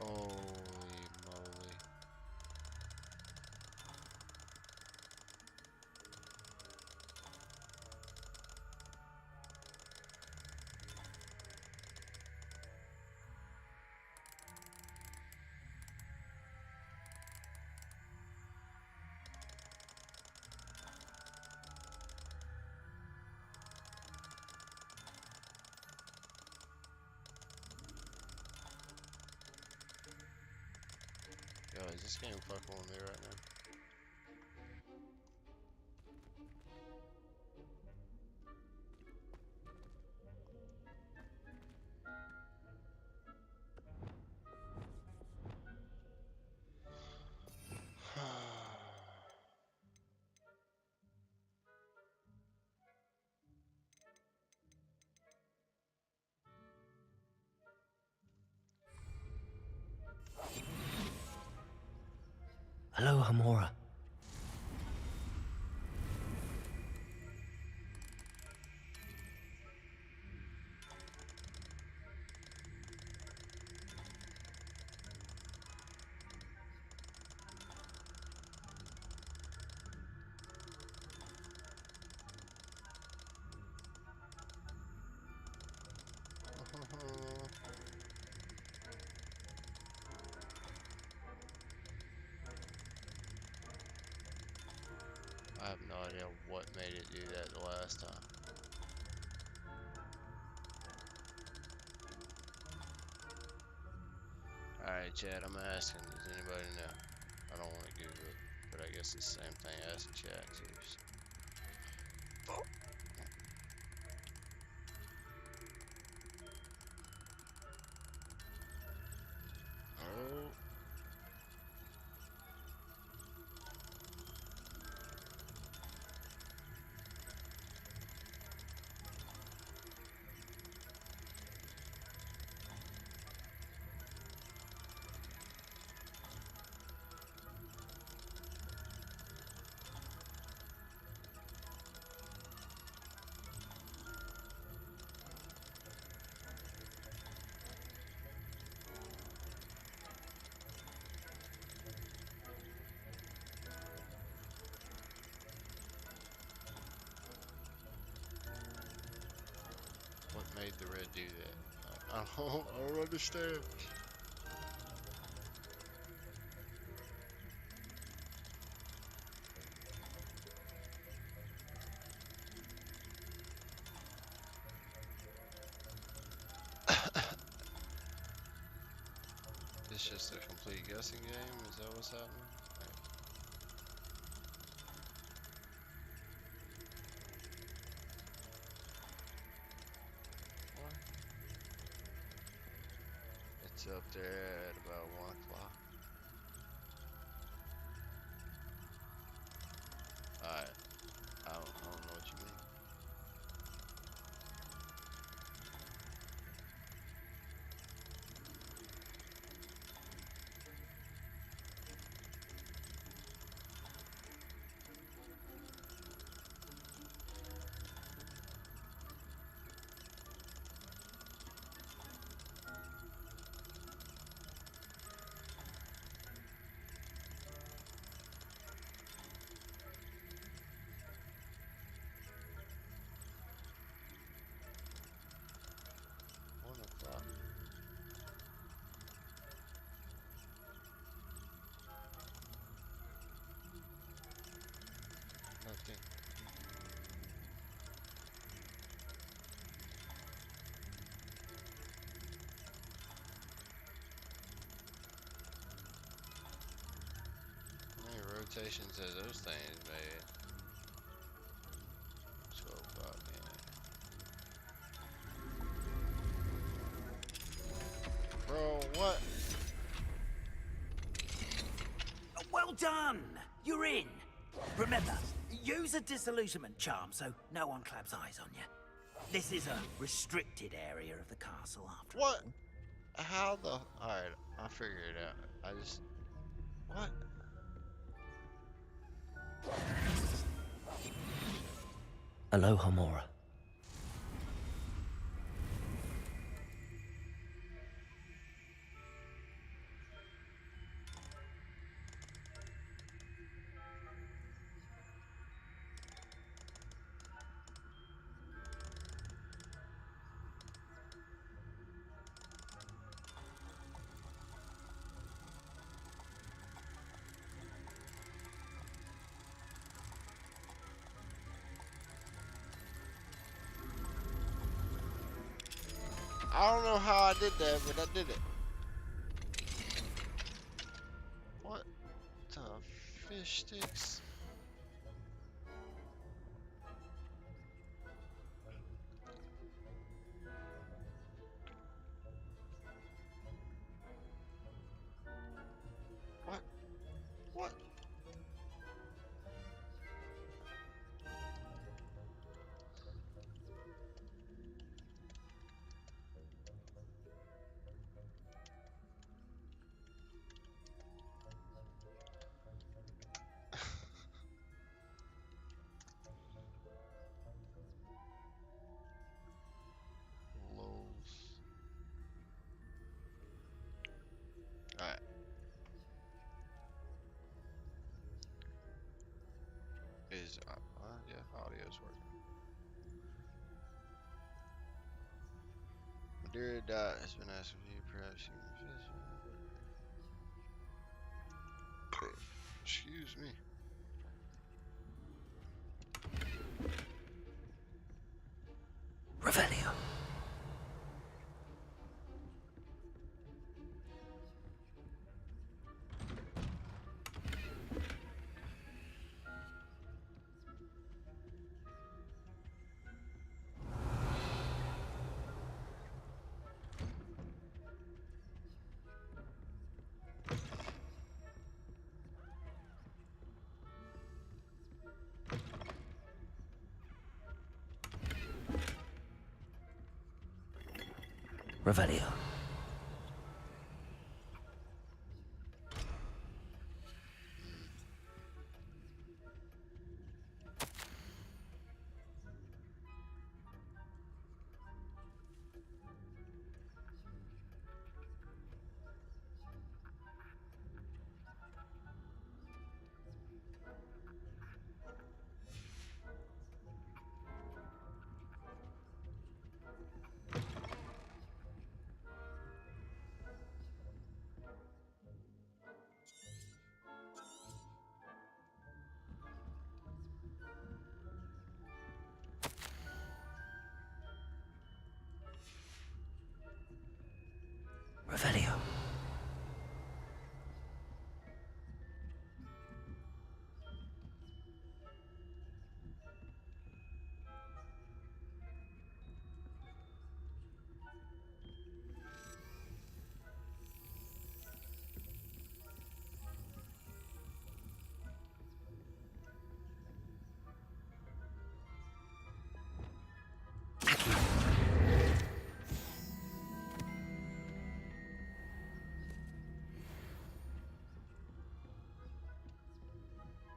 Holy moly. Yo, is this game fucking with me right now? Hello, Hamora. I have no idea what made it do that the last time. Alright, Chad, I'm asking, does anybody know? I don't want to Google it, but I guess it's the same thing asking Chad too. So. Oh. What made the red do that? I don't understand. It's just a complete guessing game? Is that what's happening? What? It's up there at about 1 o'clock. Alright. I don't know what you mean. Nothing. How many rotations has those things made? 12 o'clock, yeah. Bro, what? Well done! You're in! Remember, use a disillusionment charm so no one claps eyes on you. This is a restricted area of the castle after all. What? How the... Alright, I figured it out. I just... What? Hello, Hamora. I don't know how I did that, but I did it. What the fish sticks? What? What? is yeah, audio's working. Madeira Dot has been asking for you, perhaps you can fish. Excuse me. Revelio. Revelio. Revelio.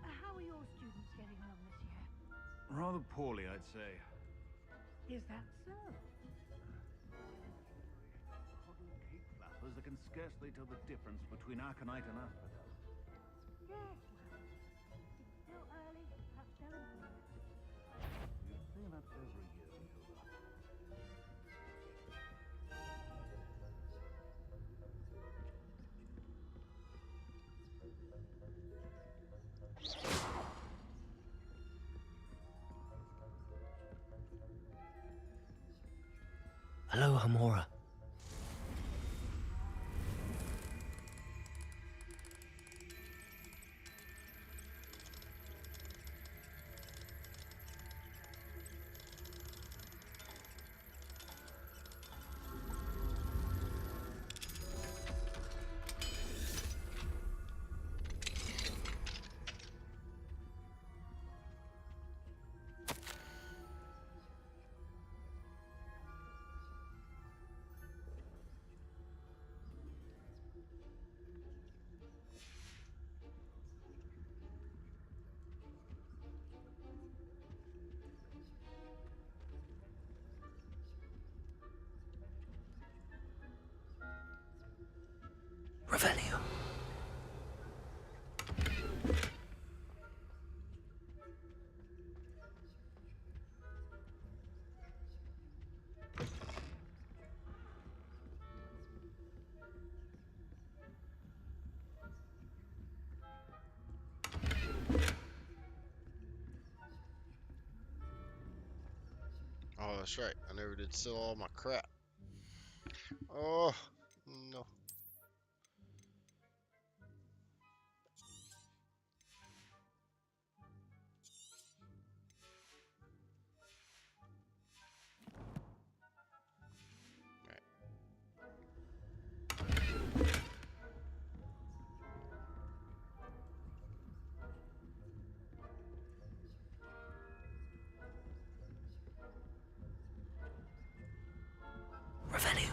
How are your students getting along this year? Rather poorly, I'd say. Is that so? Huddled cake flappers that can scarcely tell the difference between aconite and asphodel. Yes, well, it's still early. Perhaps they'll improve. You say that every year, Matilda. Hello, Hamora. Revelio. Oh, that's right. I never did sell all my crap. Oh, no. Revelio.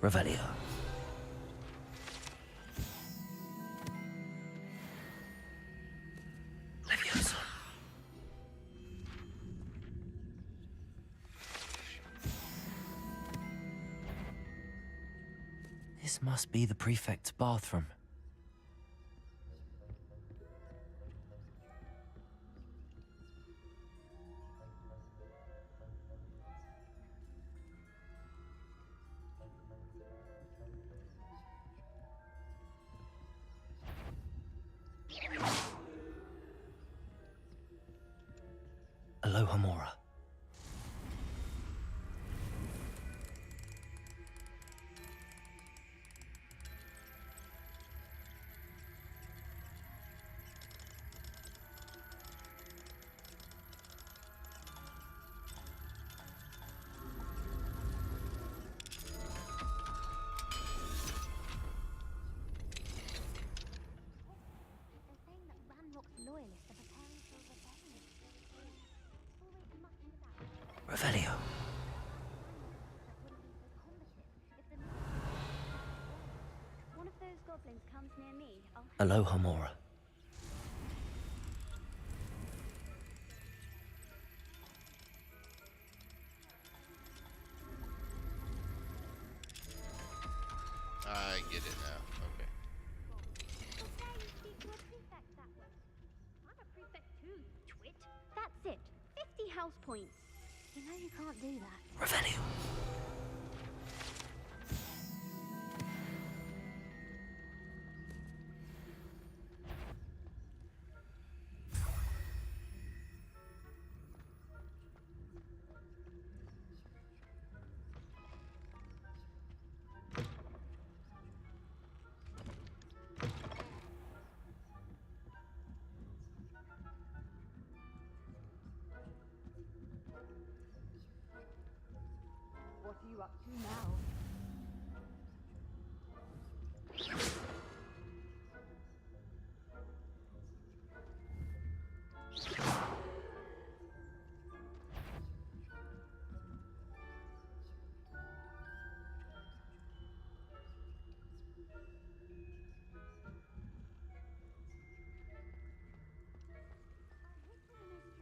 Revelio. Leviosa. This must be the prefect's bathroom. Aloha Mora. They're saying that Ranrock's loyalists are preparing for a rebellion. Always much without. Revelio. One of those goblins comes near me, I'll Aloha Mora. I get it now. Okay. I'm a prefect too, twit. That's it. 50 house points. You know you can't do that. Revelio. What are you up to now?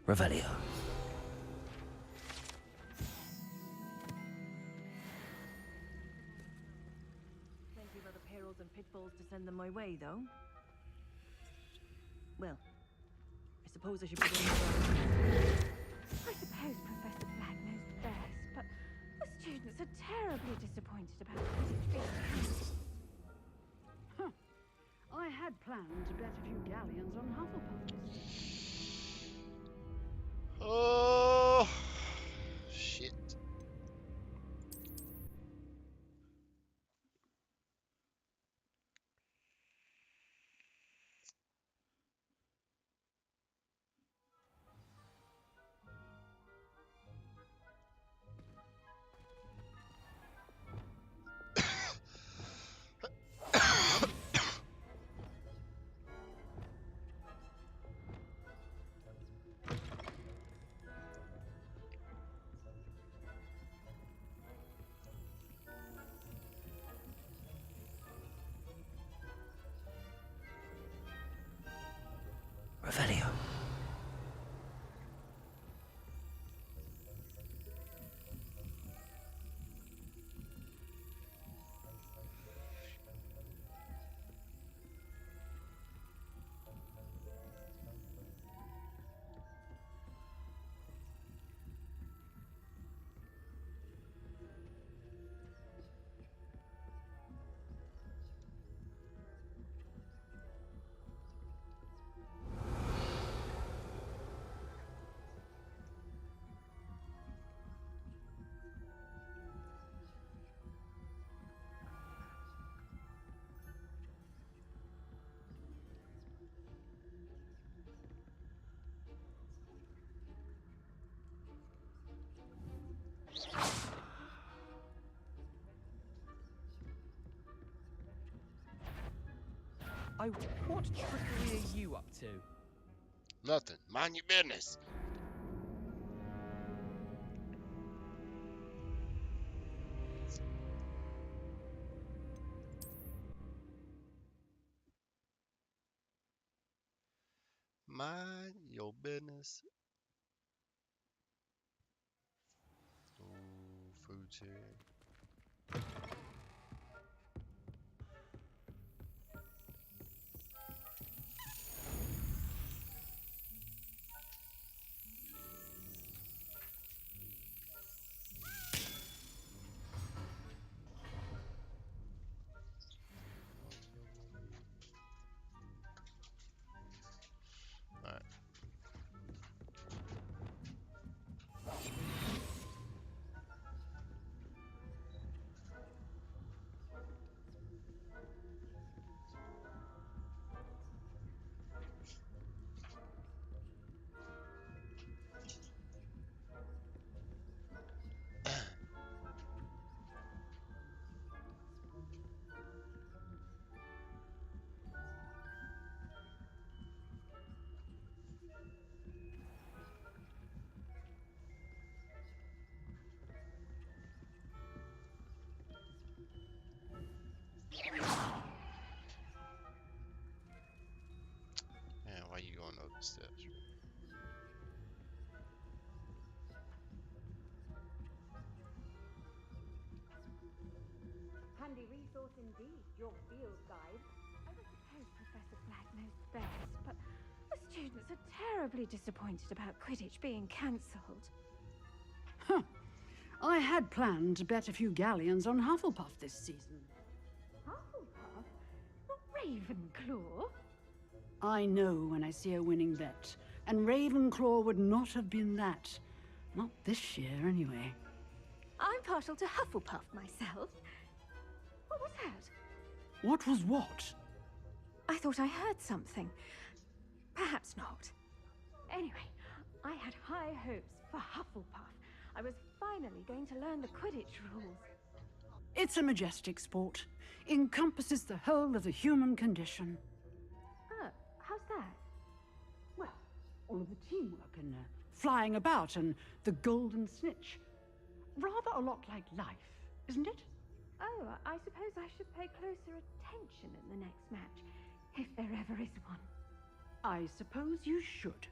Revelio. Plenty of other perils and pitfalls to send them my way, though. Well, I suppose I should begin with I suppose Professor Black knows best, but the students are terribly disappointed about Quidditch being cancelled. I had planned to bet a few galleons on Hufflepuff. Oh, shit. Revelio. What trickery are you up to? Nothing. Mind your business. Mind your business. Ooh, food's here. Alright. Man, why you going up the steps? Handy resource indeed, your field guide. I would suppose Professor Black knows best, but the students are terribly disappointed about Quidditch being cancelled. Huh. I had planned to bet a few galleons on Hufflepuff this season. Hufflepuff? Not Ravenclaw? I know when I see a winning bet, and Ravenclaw would not have been that. Not this year, anyway. I'm partial to Hufflepuff myself. What was that? What was what? I thought I heard something. Perhaps not. Anyway, I had high hopes for Hufflepuff. I was finally going to learn the Quidditch rules. It's a majestic sport. Encompasses the whole of the human condition. Oh, how's that? Well, all of the teamwork and flying about and the golden snitch. Rather a lot like life, isn't it? Oh, I suppose I should pay closer attention in the next match, if there ever is one. I suppose you should.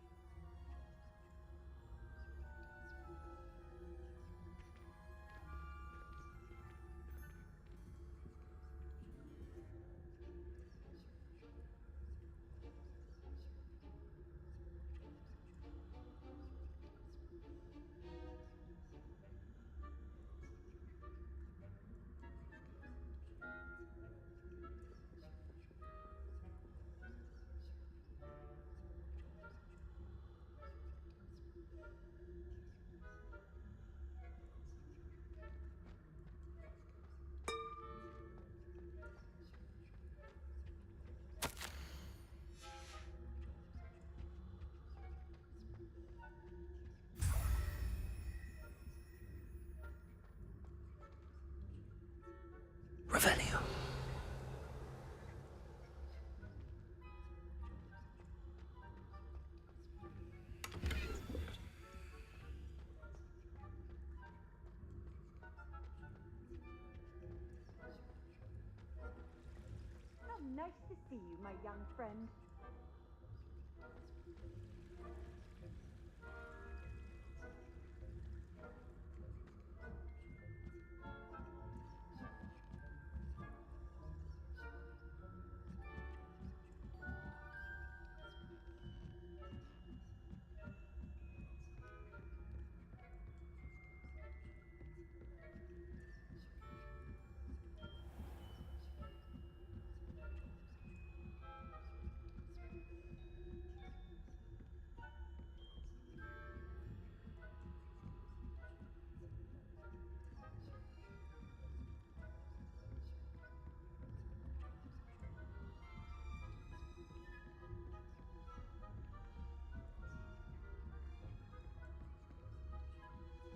Revelio. How nice to see you, my young friend.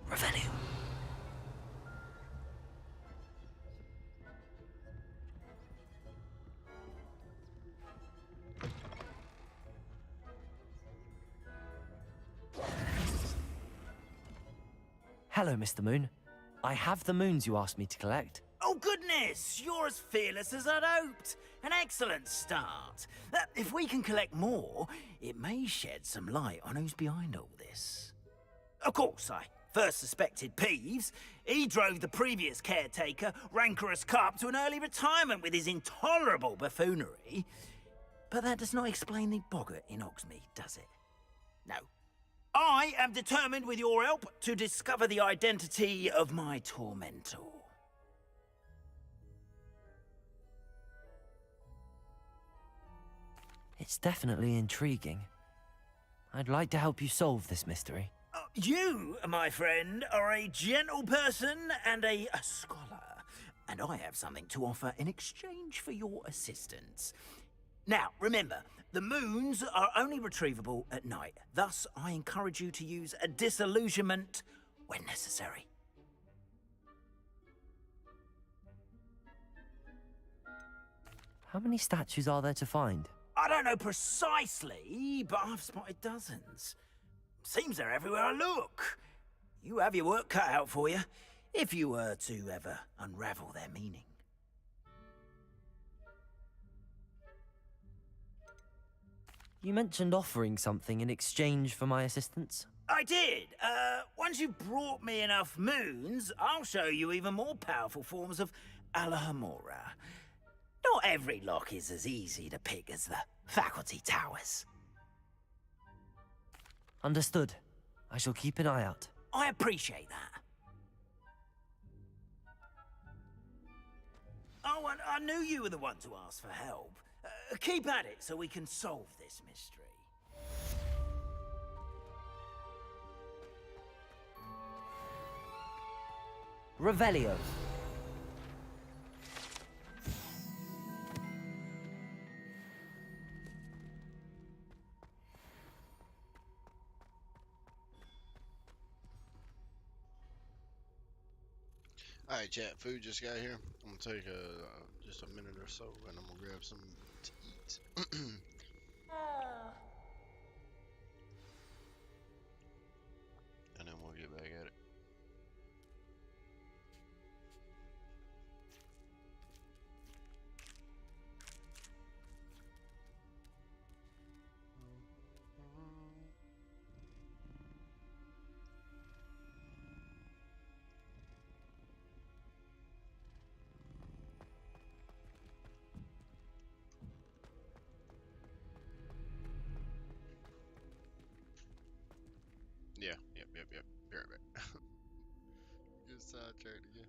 Revelio. Hello, Mr. Moon. I have the moons you asked me to collect. Oh, goodness! You're as fearless as I'd hoped. An excellent start. If we can collect more, it may shed some light on who's behind all this. Of course, I first suspected Peeves. He drove the previous caretaker, Rancorous Carp, to an early retirement with his intolerable buffoonery. But that does not explain the boggart in Hogsmeade, does it? No. I am determined, with your help, to discover the identity of my tormentor. It's definitely intriguing. I'd like to help you solve this mystery. You, my friend, are a gentle person and a scholar, and I have something to offer in exchange for your assistance. Now, remember, the moons are only retrievable at night. Thus, I encourage you to use a disillusionment when necessary. How many statues are there to find? I don't know precisely, but I've spotted dozens. Seems they're everywhere I look. You have your work cut out for you, if you were to ever unravel their meaning. You mentioned offering something in exchange for my assistance? I did. Once you've brought me enough moons, I'll show you even more powerful forms of Alahamora. Not every lock is as easy to pick as the faculty towers. Understood. I shall keep an eye out. I appreciate that. Oh, and I knew you were the one to ask for help. Keep at it so we can solve this mystery. Revelio. Alright, chat. Food just got here. I'm gonna take just a minute or so, and I'm gonna grab something to eat. And then we'll get back at it. Yeah, yep. Be right back. Get sidetracked again.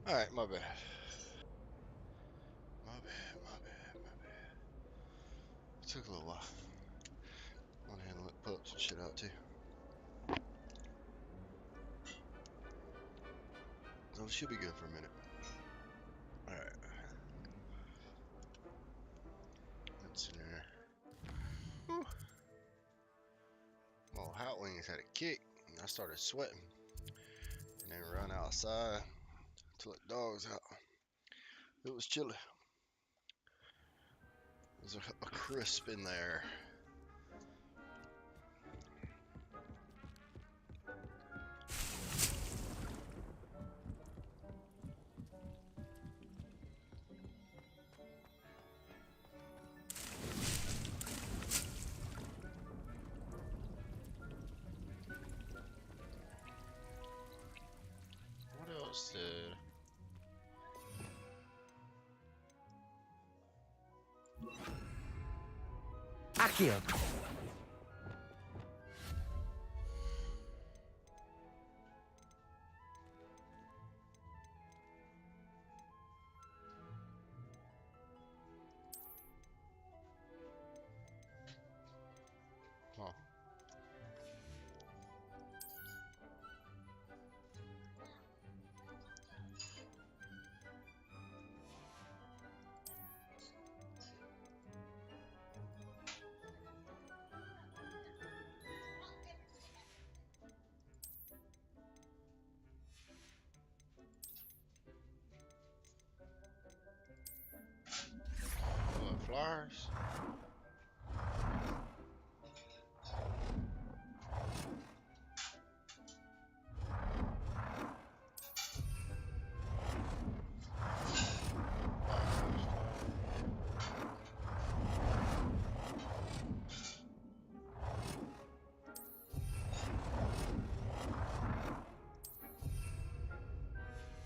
Alright, my bad. My bad, my bad, my bad. It took a little while. Went ahead and put some shit out too. So it should be good for a minute. Alright. That's in there. Whew. Oh, Hot Wings had a kick. And I started sweating. And then run outside to let dogs out. It was chilly. There's a crisp in there. What else did... Accio! Huh. Flyers?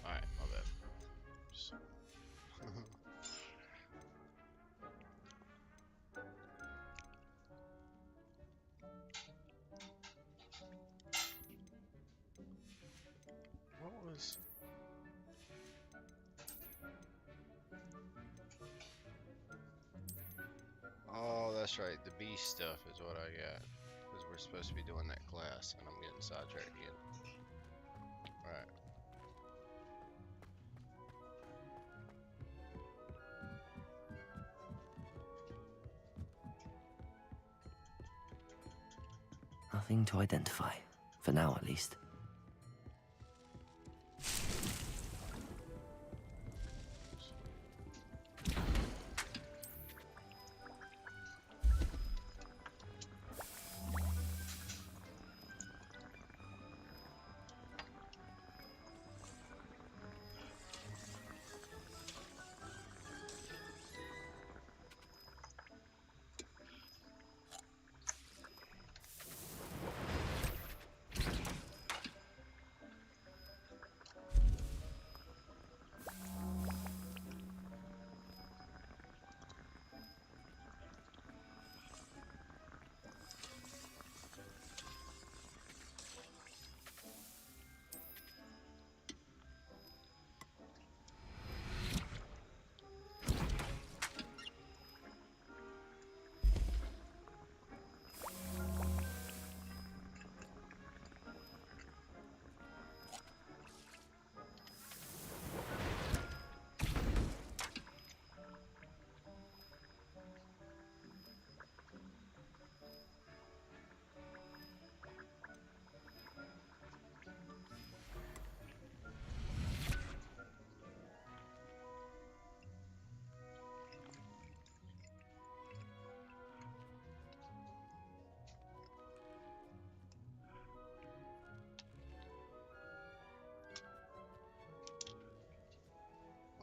Alright, my bad. What was... Oh, that's right. The beast stuff is what I got. Because we're supposed to be doing that class, and I'm getting sidetracked again. Alright. Nothing to identify. For now, at least.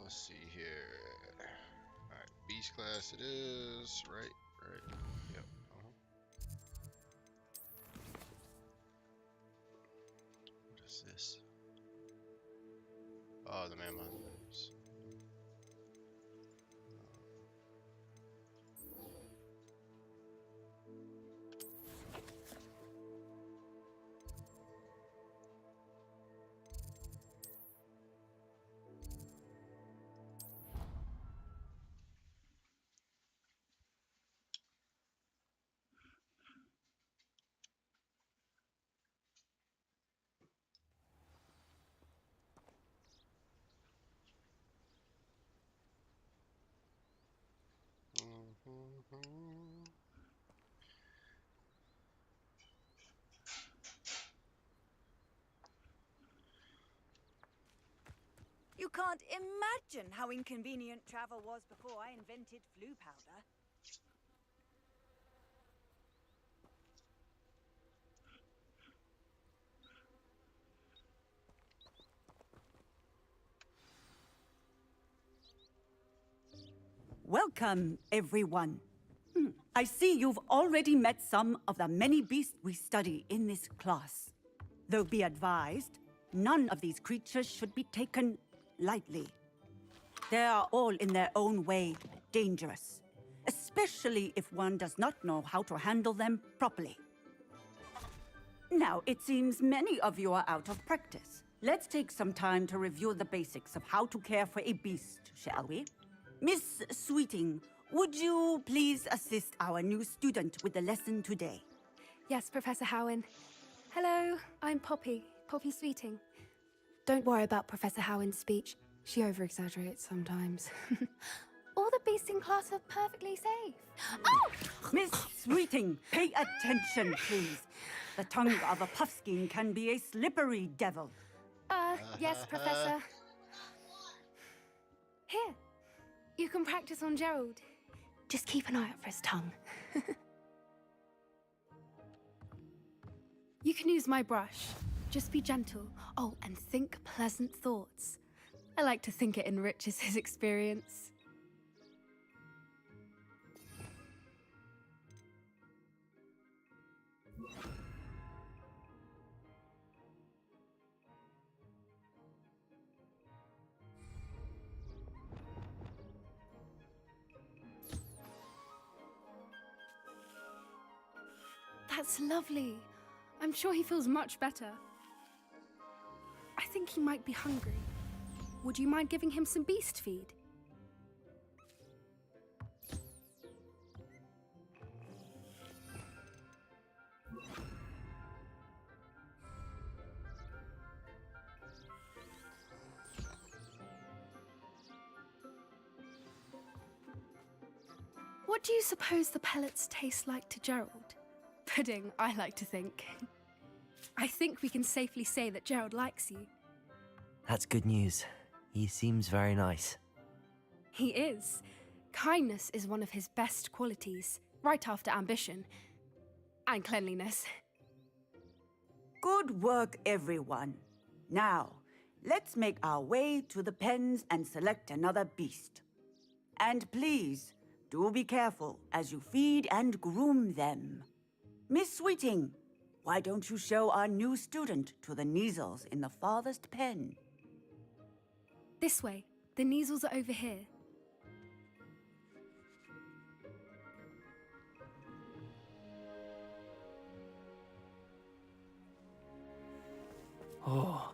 Let's see here. Alright, beast class it is. Right, right. Yep. What is this? Oh, the mammoths. You can't imagine how inconvenient travel was before I invented flu powder. Welcome, everyone. I see you've already met some of the many beasts we study in this class. Though be advised, none of these creatures should be taken lightly. They are all in their own way dangerous, especially if one does not know how to handle them properly. Now, it seems many of you are out of practice. Let's take some time to review the basics of how to care for a beast, shall we? Miss Sweeting, would you please assist our new student with the lesson today? Yes, Professor Howen. Hello, I'm Poppy Sweeting. Don't worry about Professor Howen's speech. She over-exaggerates sometimes. All the beasts in class are perfectly safe. Oh! Miss Sweeting, pay attention, please. The tongue of a puffskein can be a slippery devil. Yes, Professor. Here, you can practice on Gerald. Just keep an eye out for his tongue. You can use my brush. Just be gentle. Oh, and think pleasant thoughts. I like to think it enriches his experience. That's lovely. I'm sure he feels much better. I think he might be hungry. Would you mind giving him some beast feed? What do you suppose the pellets taste like to Gerald? Pudding, I like to think. I think we can safely say that Gerald likes you. That's good news. He seems very nice. He is. Kindness is one of his best qualities, right after ambition. And cleanliness. Good work, everyone. Now, let's make our way to the pens and select another beast. And please, do be careful as you feed and groom them. Miss Sweeting, why don't you show our new student to the Neasels in the farthest pen? This way. The Neasels are over here. Oh,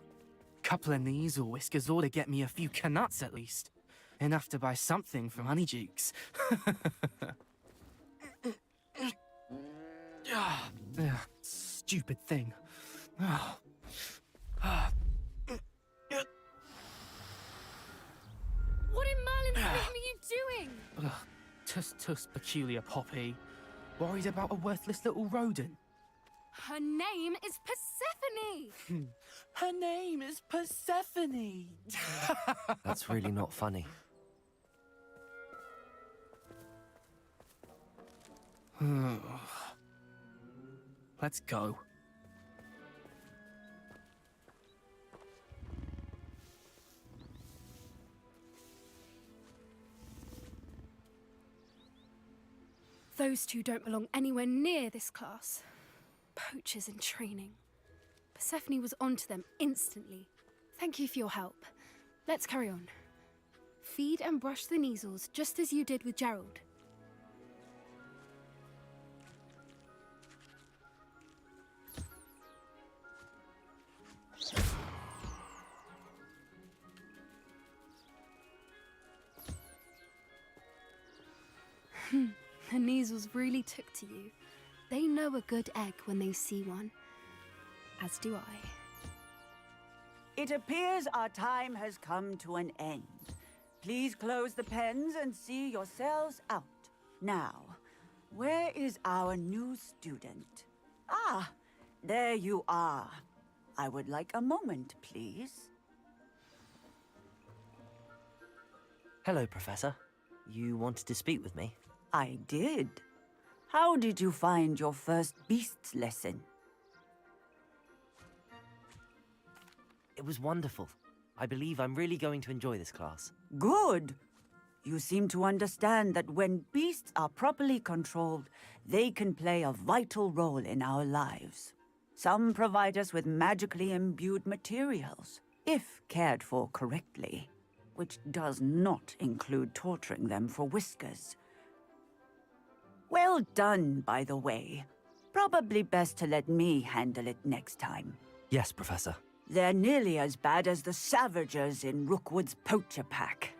couple of Neasel whiskers ought to get me a few canuts at least. Enough to buy something from Honeydukes. Stupid thing. What in Merlin's name are you doing? Tuss, peculiar Poppy. Worried about a worthless little rodent. Her name is Persephone! Her name is Persephone! That's really not funny. Let's go. Those two don't belong anywhere near this class. Poachers in training. Persephone was onto them instantly. Thank you for your help. Let's carry on. Feed and brush the Neasels just as you did with Gerald. The Neasels really took to you. They know a good egg when they see one. As do I. It appears our time has come to an end. Please close the pens and see yourselves out. Now, Where is our new student? Ah, there you are. I would like a moment, please. Hello, Professor. You wanted to speak with me? I did. How did you find your first beasts lesson? It was wonderful. I believe I'm really going to enjoy this class. Good. You seem to understand that when beasts are properly controlled, they can play a vital role in our lives. Some provide us with magically imbued materials, if cared for correctly, which does not include torturing them for whiskers. Well done, by the way. Probably best to let me handle it next time. Yes, Professor. They're nearly as bad as the Savagers in Rookwood's poacher pack.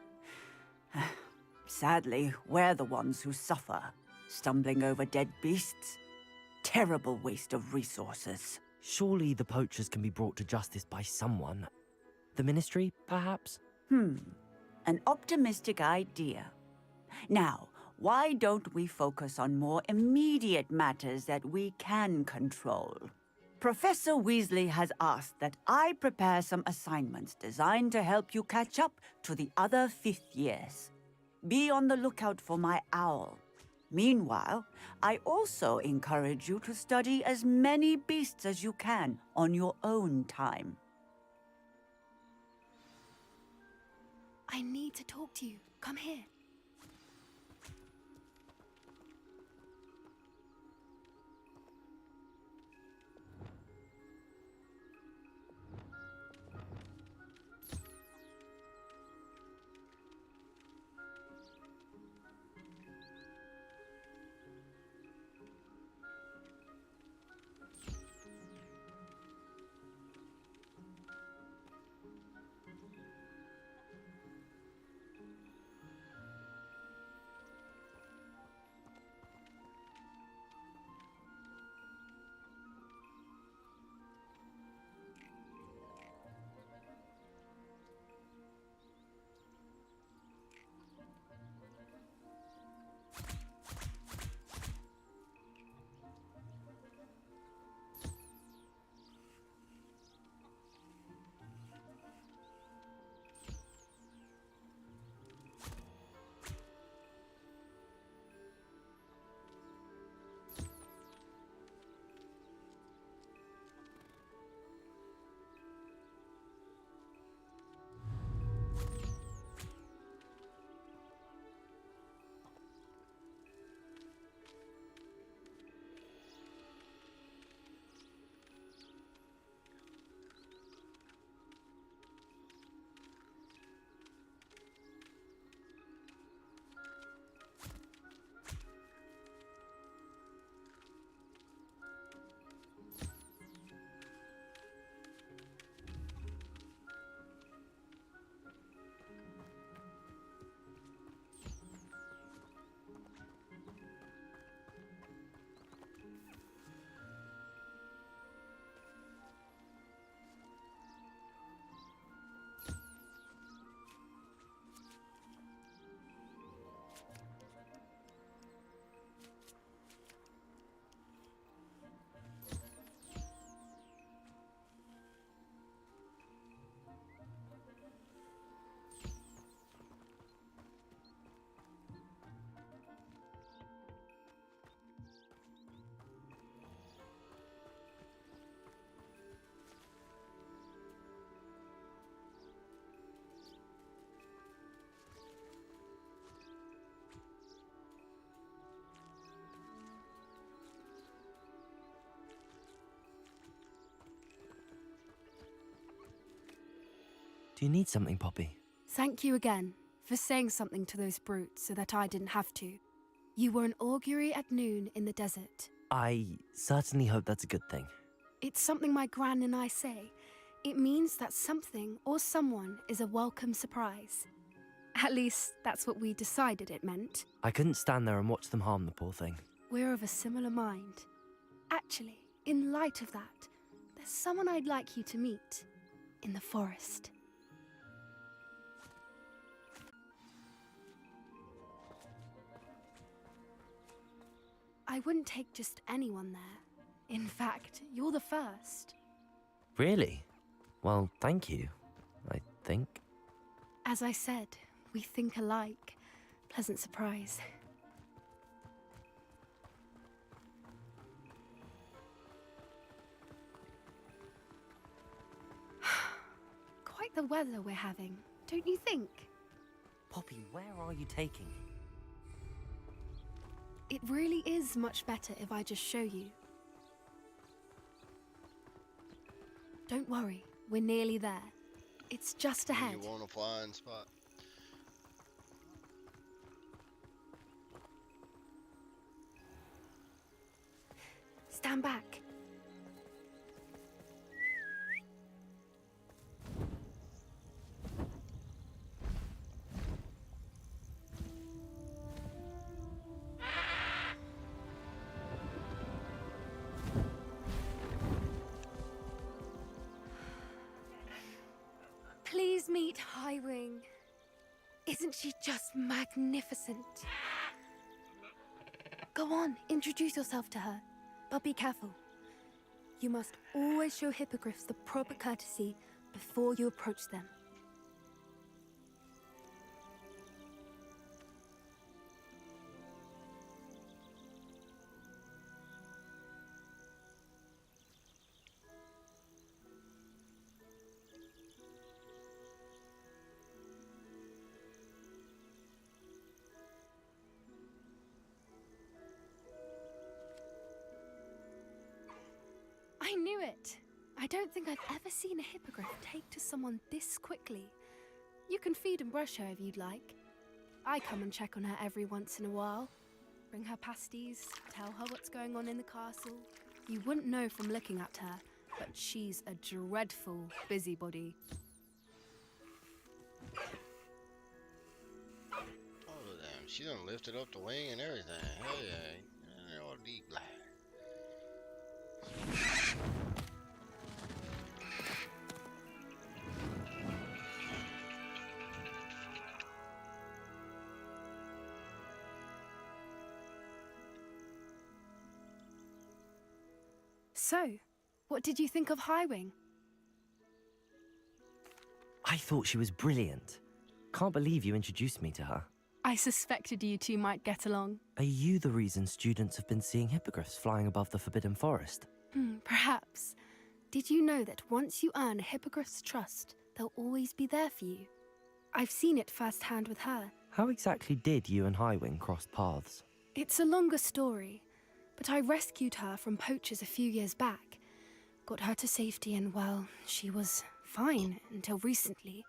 Sadly, we're the ones who suffer, stumbling over dead beasts. Terrible waste of resources. Surely the poachers can be brought to justice by someone. The Ministry, perhaps? An optimistic idea. Now, why don't we focus on more immediate matters that we can control? Professor Weasley has asked that I prepare some assignments designed to help you catch up to the other 5th years. Be on the lookout for my owl. Meanwhile, I also encourage you to study as many beasts as you can on your own time. I need to talk to you. Come here. Do you need something, Poppy? Thank you again for saying something to those brutes so that I didn't have to. You were an augury at noon in the desert. I certainly hope that's a good thing. It's something my gran and I say. It means that something or someone is a welcome surprise. At least, that's what we decided it meant. I couldn't stand there and watch them harm the poor thing. We're of a similar mind. Actually, in light of that, there's someone I'd like you to meet. In the forest. I wouldn't take just anyone there. In fact, you're the first. Really? Well, thank you, I think. As I said, we think alike. Pleasant surprise. Quite the weather we're having, don't you think? Poppy, where are you taking me? It really is much better if I just show you. Don't worry, we're nearly there. It's just ahead. You want a flying spot? Stand back. Please meet Highwing. Isn't she just magnificent? Go on, introduce yourself to her. But be careful. You must always show hippogriffs the proper courtesy before you approach them. I knew it! I don't think I've ever seen a hippogriff take to someone this quickly. You can feed and brush her if you'd like. I come and check on her every once in a while. Bring her pasties, tell her what's going on in the castle. You wouldn't know from looking at her, but she's a dreadful busybody. Oh damn, she done lifted up the wing and everything. Hey, all deep black. So, what did you think of Highwing? I thought she was brilliant. Can't believe you introduced me to her. I suspected you two might get along. Are you the reason students have been seeing hippogriffs flying above the Forbidden Forest? Perhaps. Did you know that once you earn a hippogriff's trust, they'll always be there for you? I've seen it firsthand with her. How exactly did you and Highwing cross paths? It's a longer story, but I rescued her from poachers a few years back. Got her to safety and, well, she was fine until recently.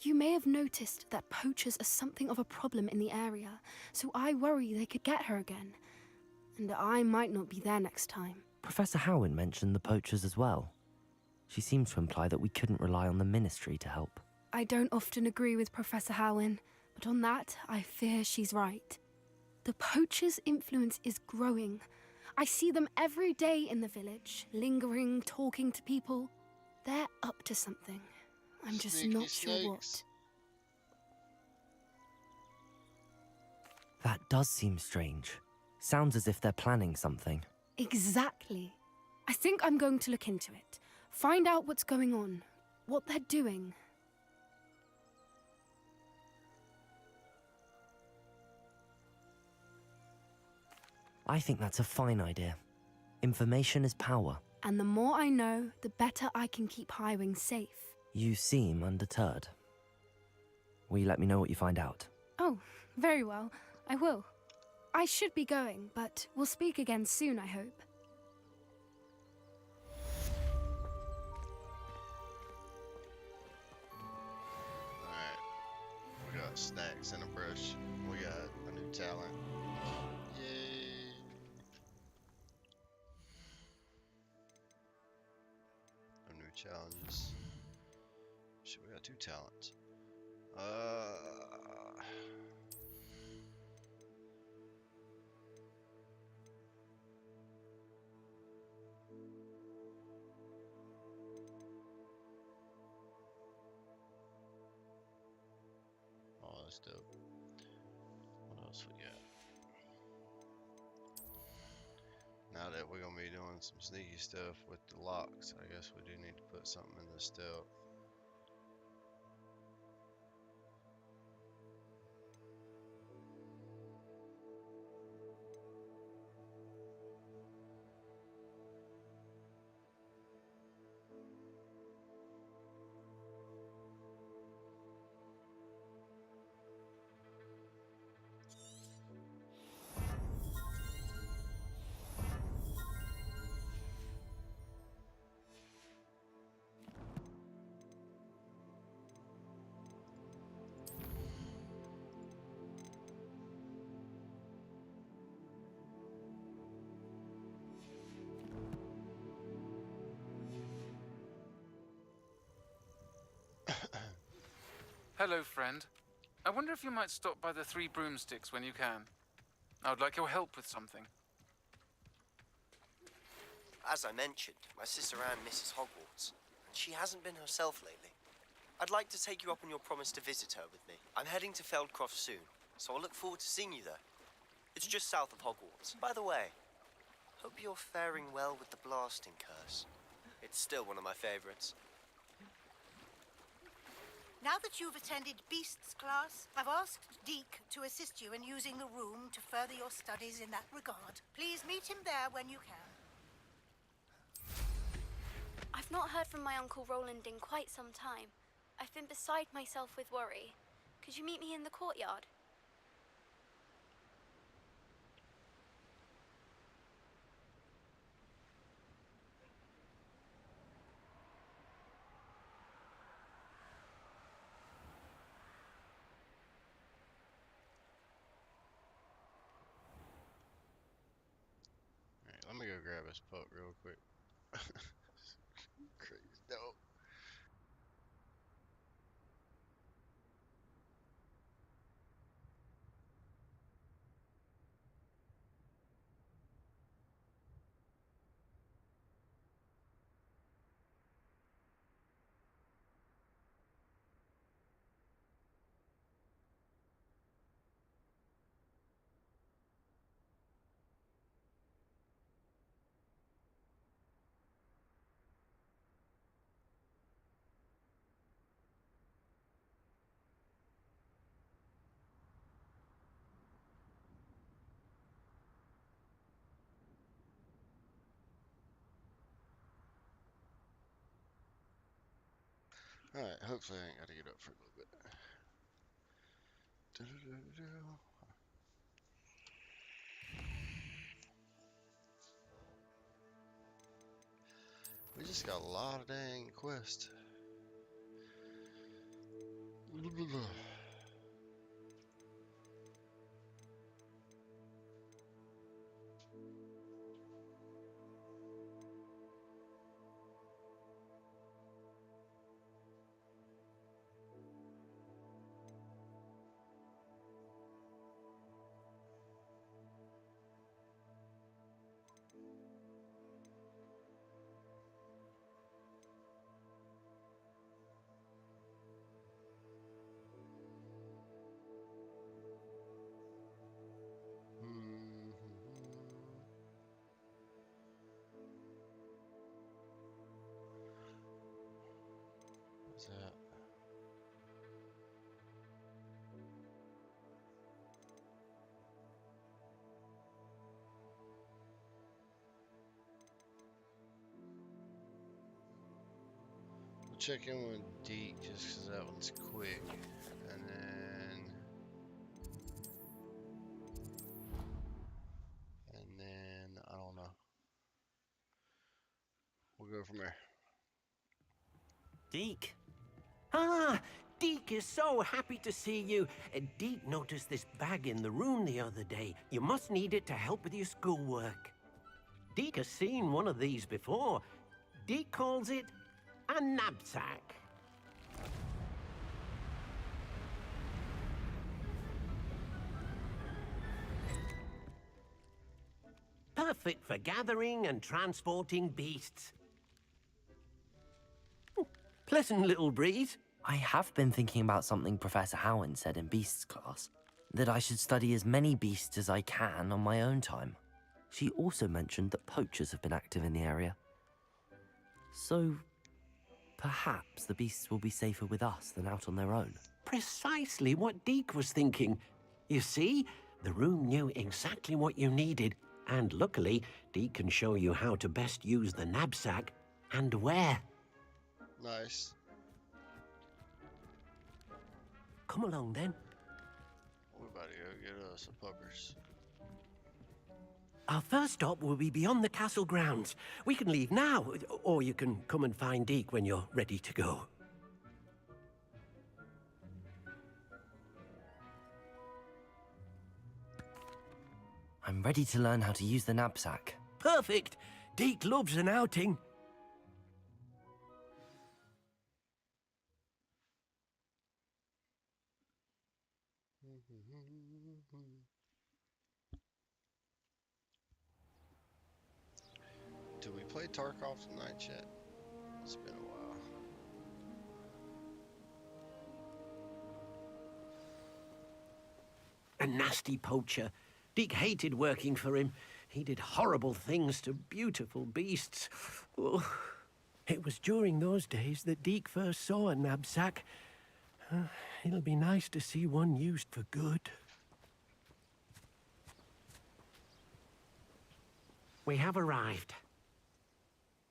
You may have noticed that poachers are something of a problem in the area, so I worry they could get her again. And I might not be there next time. Professor Howin mentioned the poachers as well. She seemed to imply that we couldn't rely on the Ministry to help. I don't often agree with Professor Howin, but on that, I fear she's right. The poachers' influence is growing. I see them every day in the village, lingering, talking to people. They're up to something. I'm just Sneaky not sure snakes. what. That does seem strange. Sounds as if they're planning something. Exactly. I think I'm going to look into it. Find out what's going on, what they're doing. I think that's a fine idea. Information is power. And the more I know, the better I can keep Highwing safe. You seem undeterred. Will you let me know what you find out? Oh, very well. I will. I should be going, but we'll speak again soon, I hope. Alright. We got snacks and a brush. We got a new talent. Yay. No new challenges. Shit, we got 2 talents. Oh, that's dope. What else we got? Now that we're gonna be doing some sneaky stuff with the locks, I guess we do need to put something in the stealth. Hello, friend. I wonder if you might stop by the Three Broomsticks when you can. I would like your help with something. As I mentioned, my sister Anne misses Hogwarts, and she hasn't been herself lately. I'd like to take you up on your promise to visit her with me. I'm heading to Feldcroft soon, so I'll look forward to seeing you there. It's just south of Hogwarts. By the way, hope you're faring well with the blasting curse. It's still one of my favorites. Now that you've attended Beasts class, I've asked Deke to assist you in using the room to further your studies in that regard. Please meet him there when you can. I've not heard from my Uncle Roland in quite some time. I've been beside myself with worry. Could you meet me in the courtyard? Alright, let me go grab his pup real quick. Crazy dog. Alright, hopefully I ain't gotta get up for a little bit. We just got a lot of dang quests. What's that? We'll check in with Deke just because that one's quick. And then I don't know. We'll go from there. Deke? Ah, Deke is so happy to see you. Deke noticed this bag in the room the other day. You must need it to help with your schoolwork. Deke has seen one of these before. Deke calls it a knapsack. Perfect for gathering and transporting beasts. Pleasant little breeze. I have been thinking about something Professor Howard said in Beasts class, that I should study as many beasts as I can on my own time. She also mentioned that poachers have been active in the area. So, perhaps the beasts will be safer with us than out on their own. Precisely what Deke was thinking. You see, the room knew exactly what you needed, and luckily, Deke can show you how to best use the knapsack and where. Nice. Come along then. We're about to go get us some puppers. Our first stop will be beyond the castle grounds. We can leave now, or you can come and find Deke when you're ready to go. I'm ready to learn how to use the knapsack. Perfect! Deke loves an outing. Did we play Tarkov tonight yet? It's been a while. A nasty poacher. Deke hated working for him. He did horrible things to beautiful beasts. Oh. It was during those days that Deke first saw a knapsack. It'll be nice to see one used for good. We have arrived.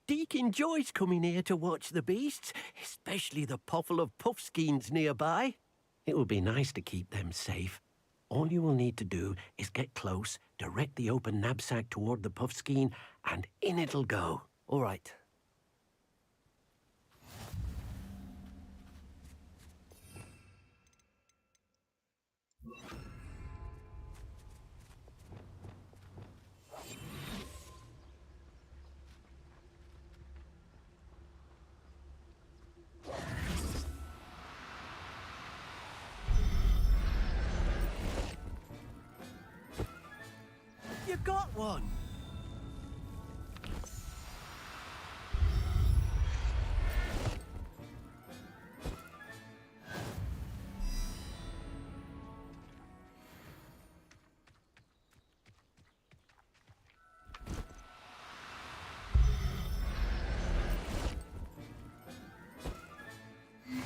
Deke enjoys coming here to watch the beasts, especially the potful of puffskeins nearby. It will be nice to keep them safe. All you will need to do is get close, direct the open knapsack toward the puffskein, and in it'll go. All right. You got one!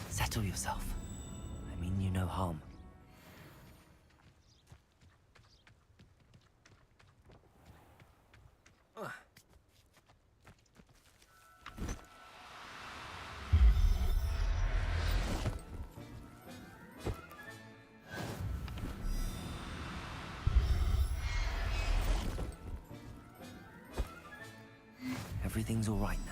Settle yourself. I mean you no harm. Everything's all right now.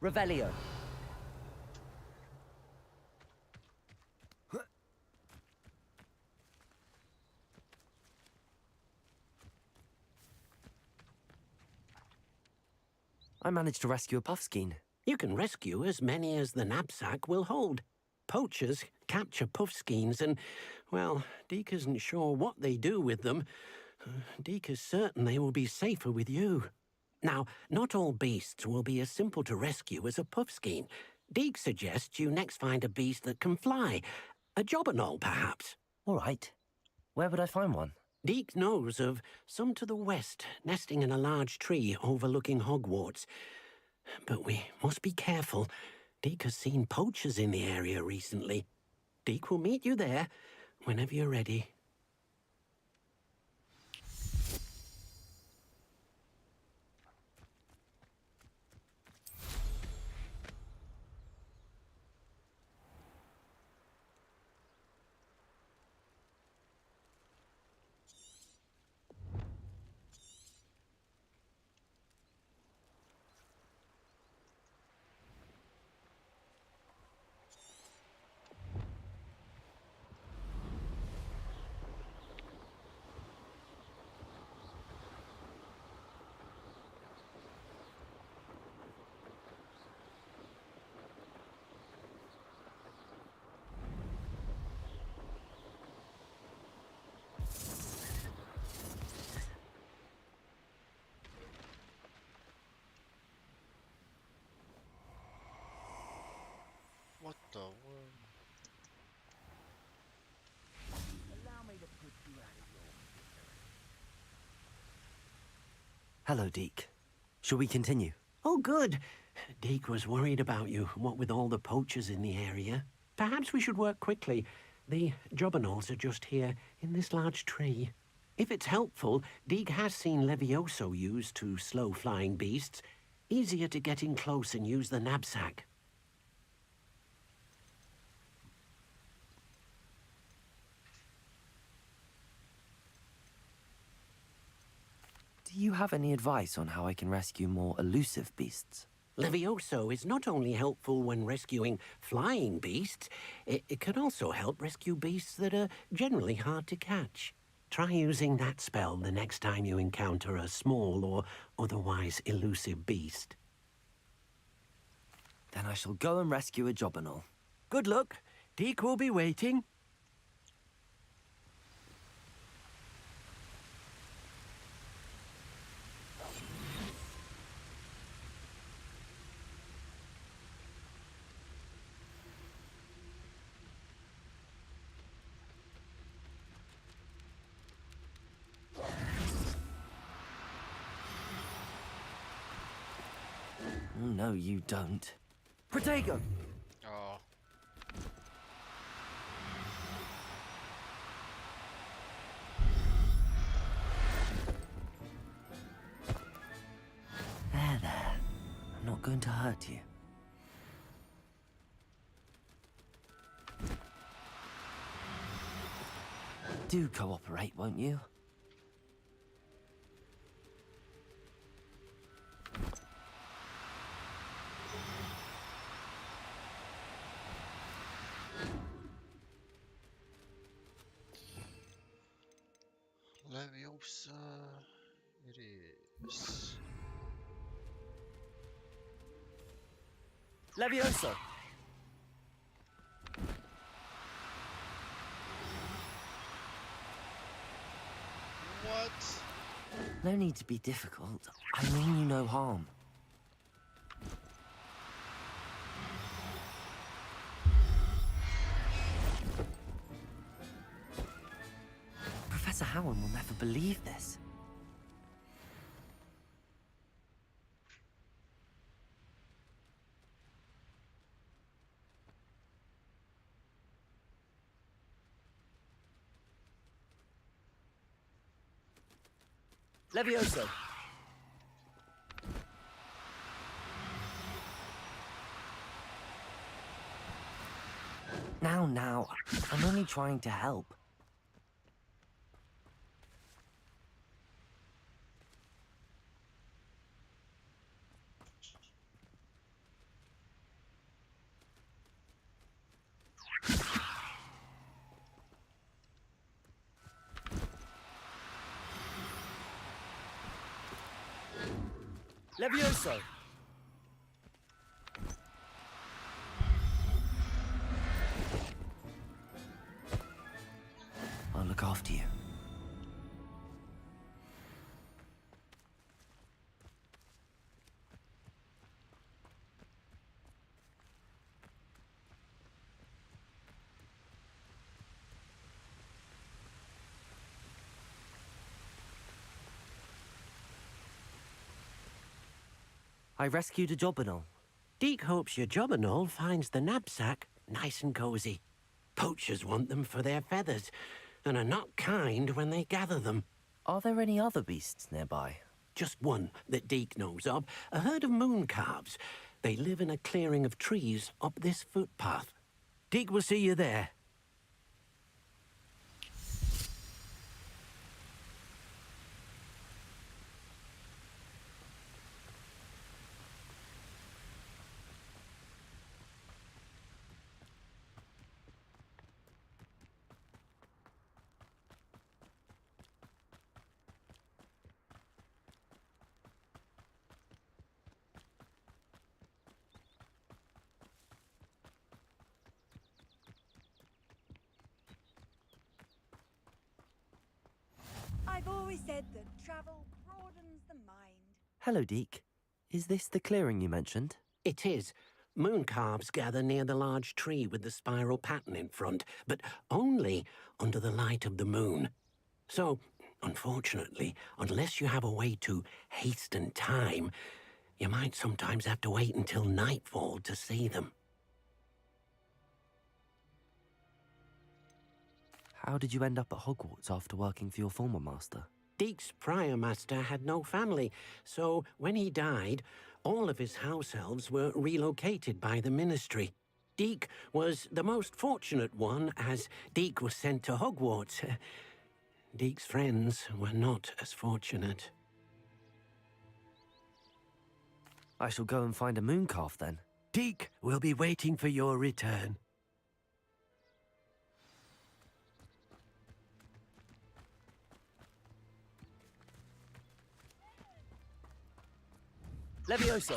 Revelio. I managed to rescue a puffskein. You can rescue as many as the knapsack will hold. Poachers capture puffskeins and, well, Deke isn't sure what they do with them. Deke is certain they will be safer with you. Now, not all beasts will be as simple to rescue as a puffskein. Deke suggests you next find a beast that can fly. A jobberknoll, perhaps. All right. Where would I find one? Deke knows of some to the west, nesting in a large tree overlooking Hogwarts. But we must be careful. Deke has seen poachers in the area recently. Deke will meet you there whenever you're ready. What the world? Allow me to put you out of your Hello, Deke. Shall we continue? Oh, good. Deke was worried about you, what with all the poachers in the area. Perhaps we should work quickly. The jobberknolls are just here, in this large tree. If it's helpful, Deke has seen Levioso used to slow flying beasts. Easier to get in close and use the knapsack. Do you have any advice on how I can rescue more elusive beasts? Levioso is not only helpful when rescuing flying beasts, it can also help rescue beasts that are generally hard to catch. Try using that spell the next time you encounter a small or otherwise elusive beast. Then I shall go and rescue a jobberknoll. Good luck. Deke will be waiting. Oh, no, you don't. Protego! Oh. There. I'm not going to hurt you. Do cooperate, won't you? Leviosa. It is. Levioso! What? No need to be difficult. I mean you no harm. Professor Howard will never believe this. Levioso! Now, I'm only trying to help. Levioso! I'll look after you. I rescued a jobberknoll. Deke hopes your jobberknoll finds the knapsack nice and cozy. Poachers want them for their feathers, and are not kind when they gather them. Are there any other beasts nearby? Just one that Deke knows of, a herd of moon calves. They live in a clearing of trees up this footpath. Deke will see you there. I've always said that travel broadens the mind. Hello, Deke. Is this the clearing you mentioned? It is. Mooncalves gather near the large tree with the spiral pattern in front, but only under the light of the moon. So, unfortunately, unless you have a way to hasten time, you might sometimes have to wait until nightfall to see them. How did you end up at Hogwarts after working for your former master? Deek's prior master had no family, so when he died, all of his house elves were relocated by the ministry. Deek was the most fortunate one, as Deek was sent to Hogwarts. Deek's friends were not as fortunate. I shall go and find a mooncalf then. Deek will be waiting for your return. Levioso!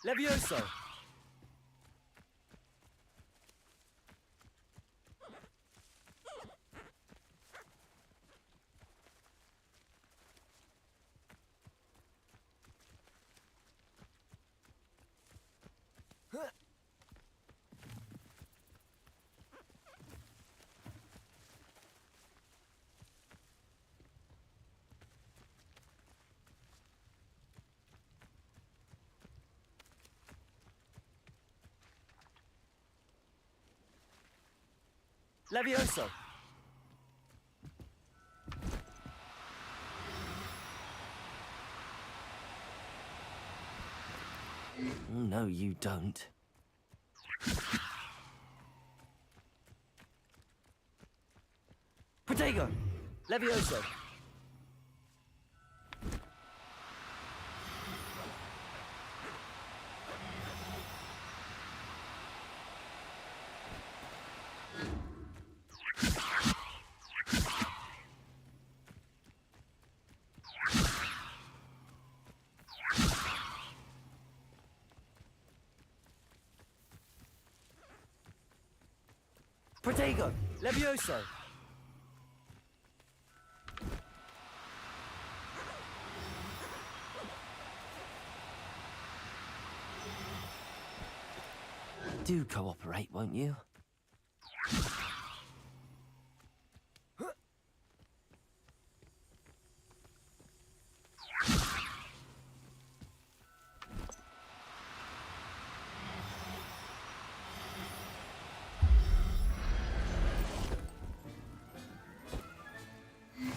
Levioso! Levioso! No, you don't. Protego! Levioso! Protego! Levioso! Do cooperate, won't you?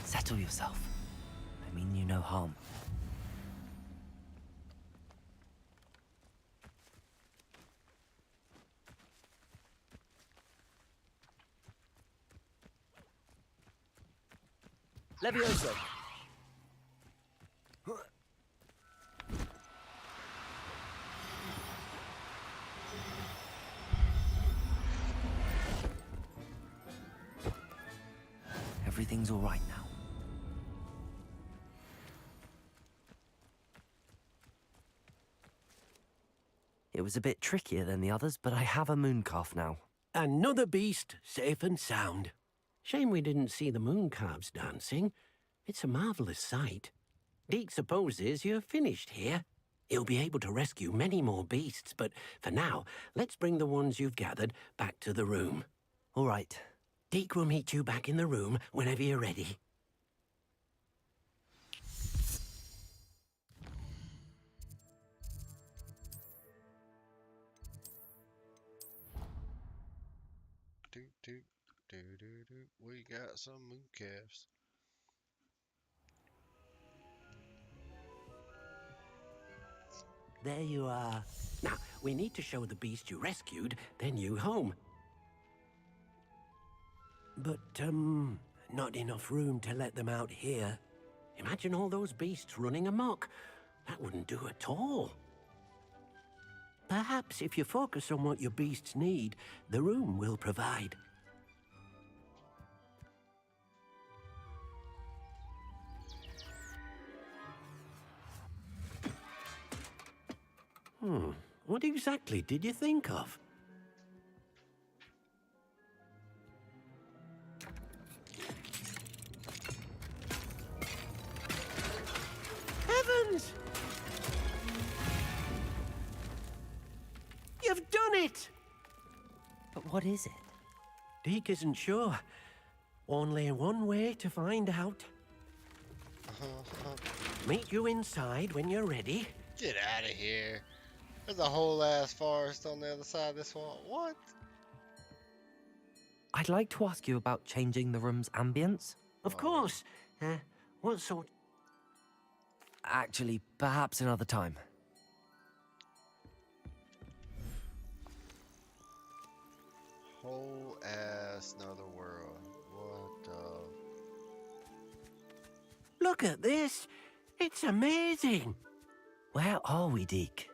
Settle yourself. I mean you no harm. Levioso! Everything's all right now. It was a bit trickier than the others, but I have a mooncalf now. Another beast, safe and sound. Shame we didn't see the mooncalves dancing. It's a marvellous sight. Deke supposes you're finished here. He'll be able to rescue many more beasts, but for now, let's bring the ones you've gathered back to the room. All right. Deke will meet you back in the room whenever you're ready. We got some mooncalves. There you are. Now, we need to show the beast you rescued their new home. But, not enough room to let them out here. Imagine all those beasts running amok. That wouldn't do at all. Perhaps if you focus on what your beasts need, the room will provide. What exactly did you think of? Heavens! You've done it! But what is it? Deke isn't sure. Only one way to find out. Meet you inside when you're ready. Get out of here. There's a whole ass forest on the other side of this swamp. What? I'd like to ask you about changing the room's ambience. Of course. What sort? Actually, perhaps another time. Whole ass another world. What the? Look at this. It's amazing. Where are we, Deke?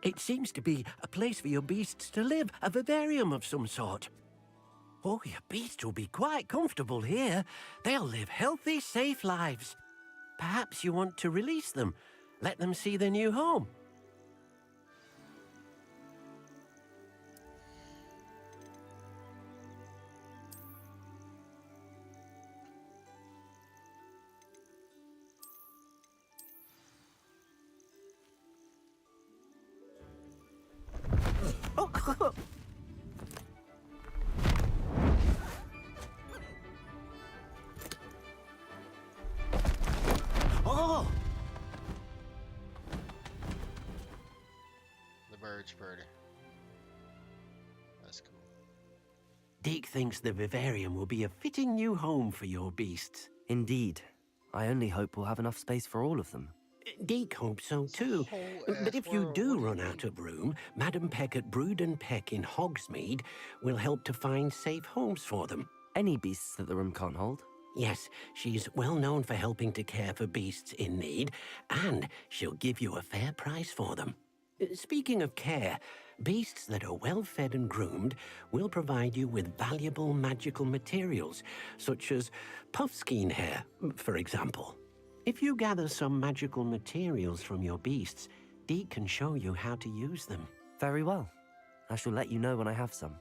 It seems to be a place for your beasts to live, a vivarium of some sort. Oh, your beasts will be quite comfortable here. They'll live healthy, safe lives. Perhaps you want to release them, let them see their new home. Oh! The bird's pretty. That's cool. Deke thinks the vivarium will be a fitting new home for your beasts. Indeed. I only hope we'll have enough space for all of them. Deke hopes so too. But if you do run out of room, Madam Peck at Brood and Peck in Hogsmeade will help to find safe homes for them. Any beasts that the room can't hold? Yes, she's well known for helping to care for beasts in need, and she'll give you a fair price for them. Speaking of care, beasts that are well fed and groomed will provide you with valuable magical materials, such as puffskein hair, for example. If you gather some magical materials from your beasts, Deke can show you how to use them. Very well. I shall let you know when I have some.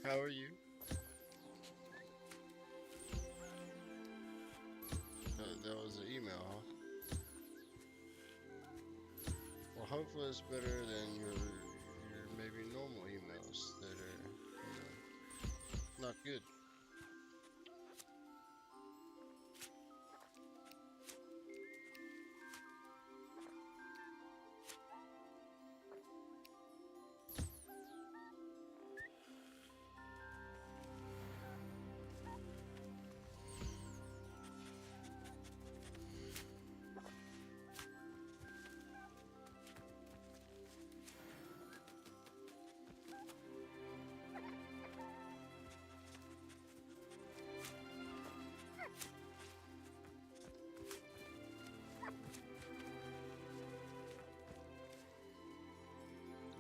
How are you? That was an email, huh? Well, hopefully it's better than your maybe normal emails that are, not good.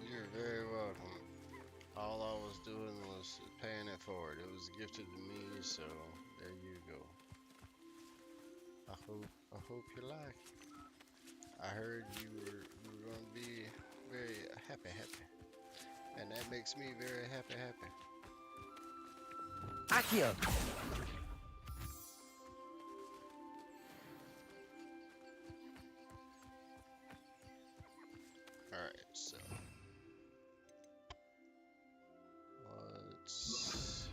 You're very welcome. All I was doing was paying it forward. It was gifted to me, so there you go. I hope you like it. I heard you were gonna be very happy, and that makes me very happy. Accio! All right, so let's.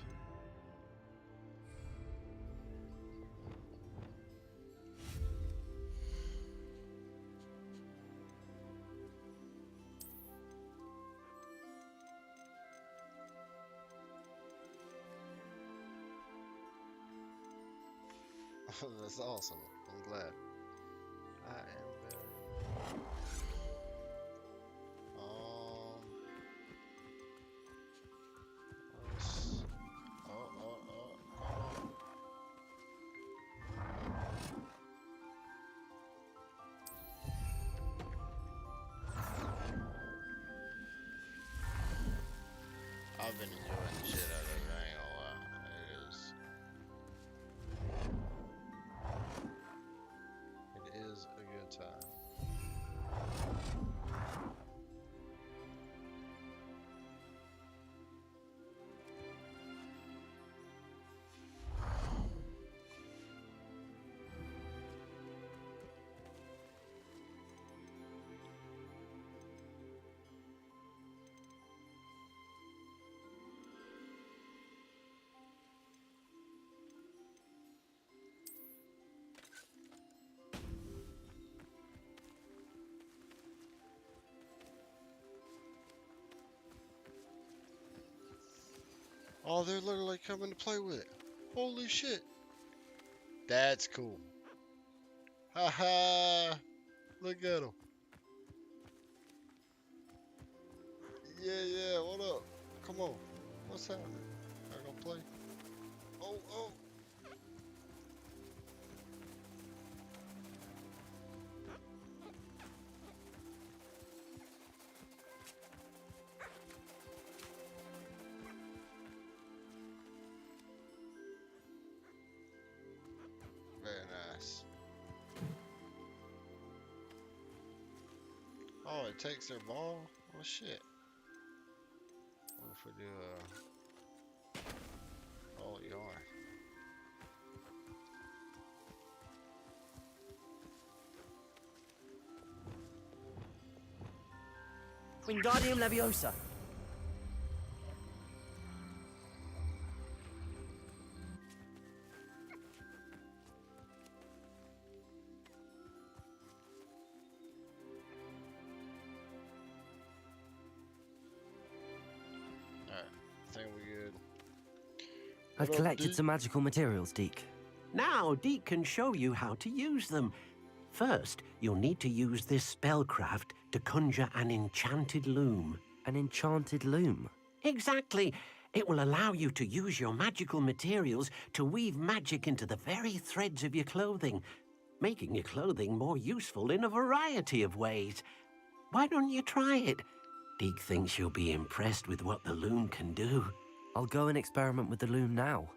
That's awesome. I'm glad. I am better. Let's- oh. I've been enjoying the shit out of it, I ain't gonna lie. It is a good time. Oh, they're literally coming to play with it. Holy shit. That's cool. Haha. Look at them. Yeah, what up? Come on. What's happening? I gonna play? Oh. Very nice. Oh, it takes their ball? Oh shit. What if we do oh, yarn. Wingardium Leviosa. Alright, I think we're good. I've What up, collected dude? some magical materials, Deke. Now, Deke can show you how to use them. First, you'll need to use this spellcraft to conjure an enchanted loom. An enchanted loom? Exactly. It will allow you to use your magical materials to weave magic into the very threads of your clothing, making your clothing more useful in a variety of ways. Why don't you try it? Deke thinks you'll be impressed with what the loom can do. I'll go and experiment with the loom now.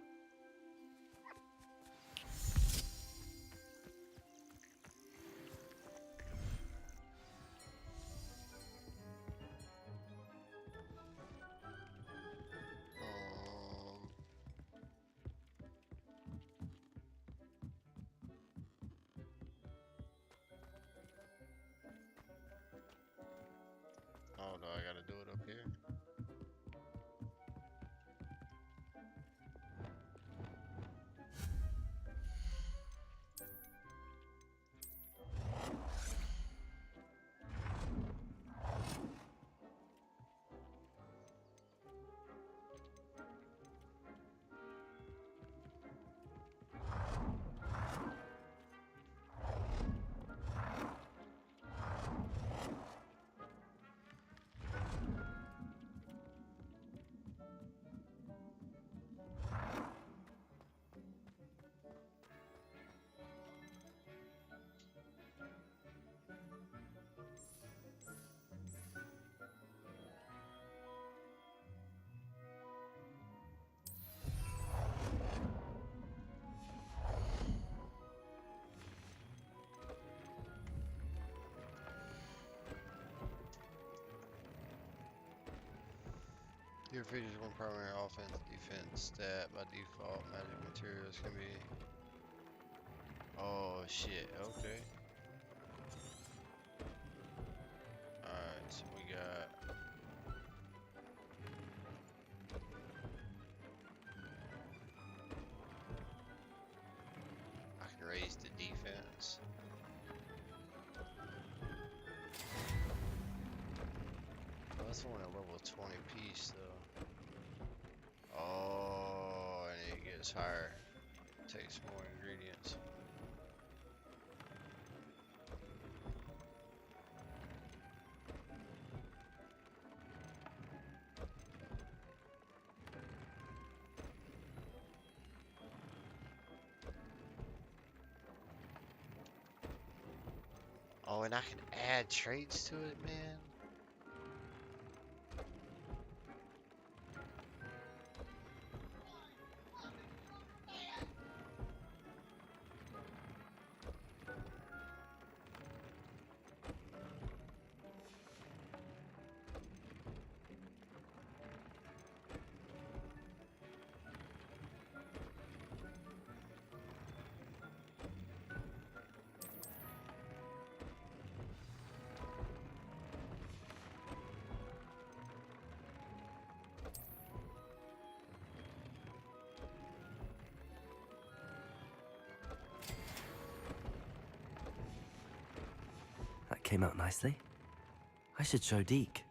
Your features one primary offense defense stat by default. Magic materials can be. Oh shit. Okay. Alright, so we got. I can raise the defense. Oh, that's only a level 20 piece though. Oh, and it gets higher. Takes more ingredients. Oh, and I can add traits to it, man. That came out nicely. I should show Deke.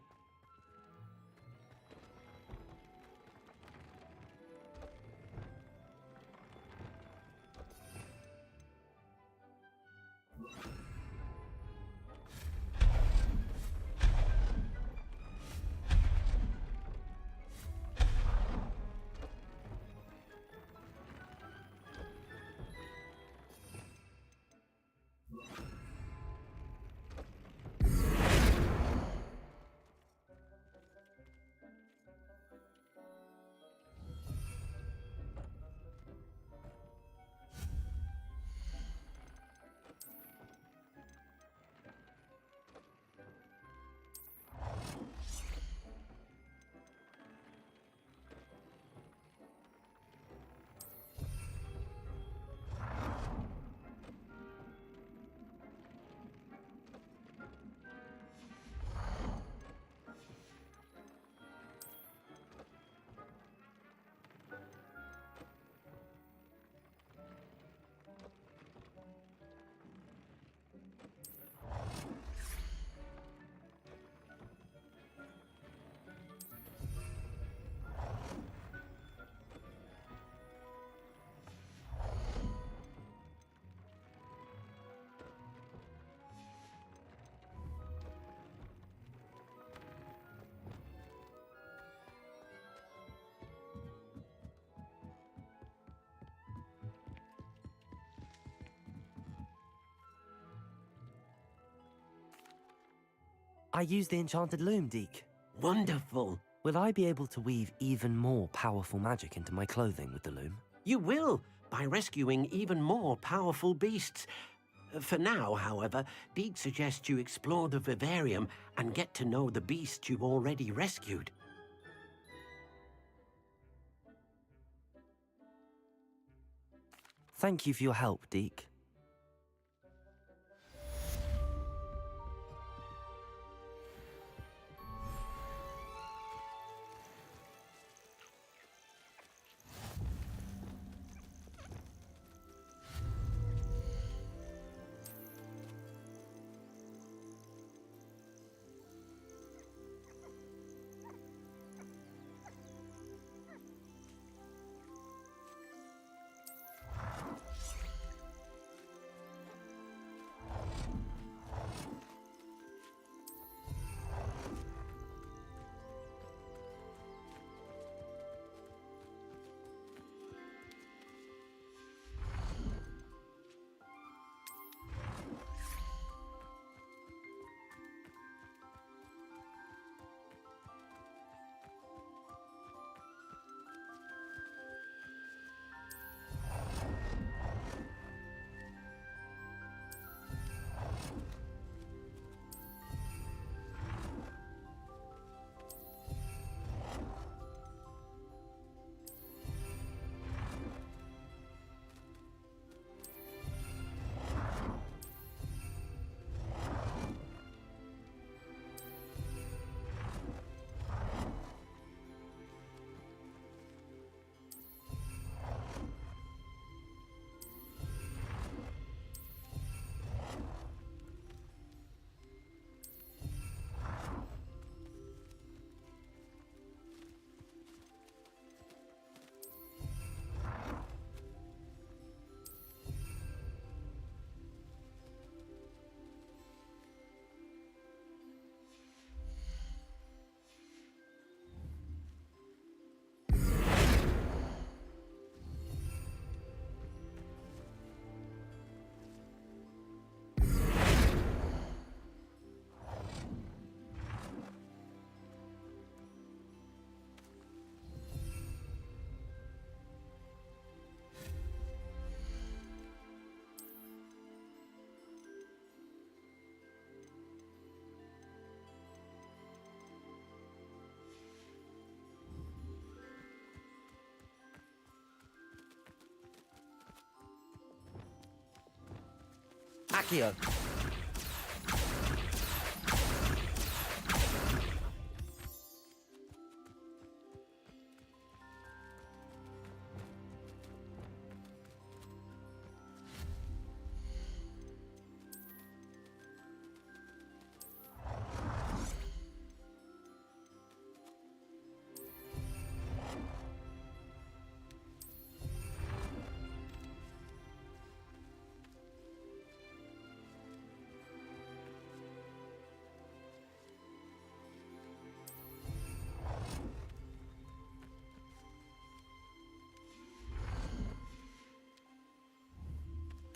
I used the enchanted loom, Deke. Wonderful. Will I be able to weave even more powerful magic into my clothing with the loom? You will, by rescuing even more powerful beasts. For now, however, Deke suggests you explore the vivarium and get to know the beasts you've already rescued. Thank you for your help, Deke. Accio.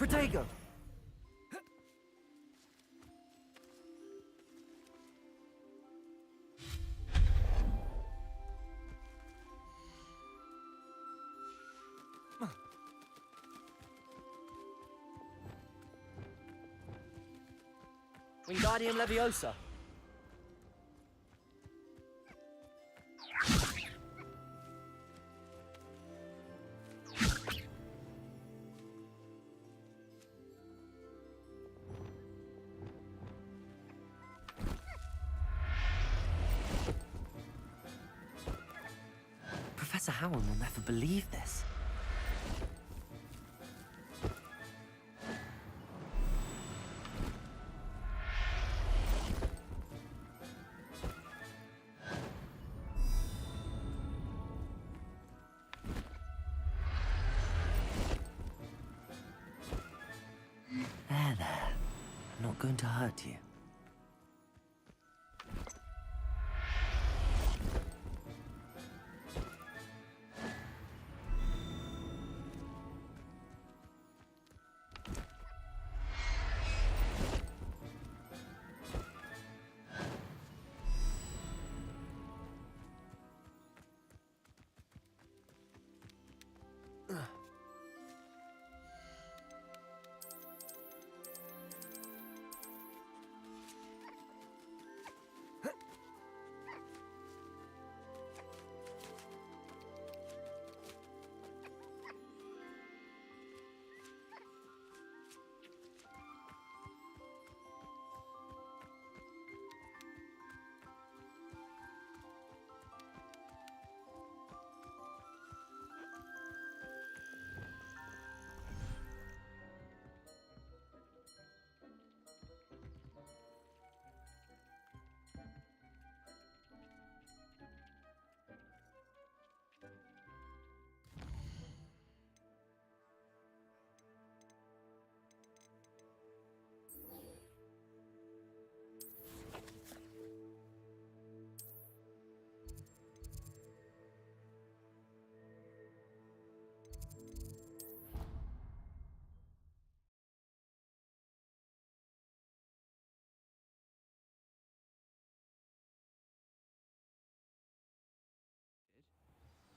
Protego! Wingardium Leviosa. Professor Howard will never believe this. There. I'm not going to hurt you.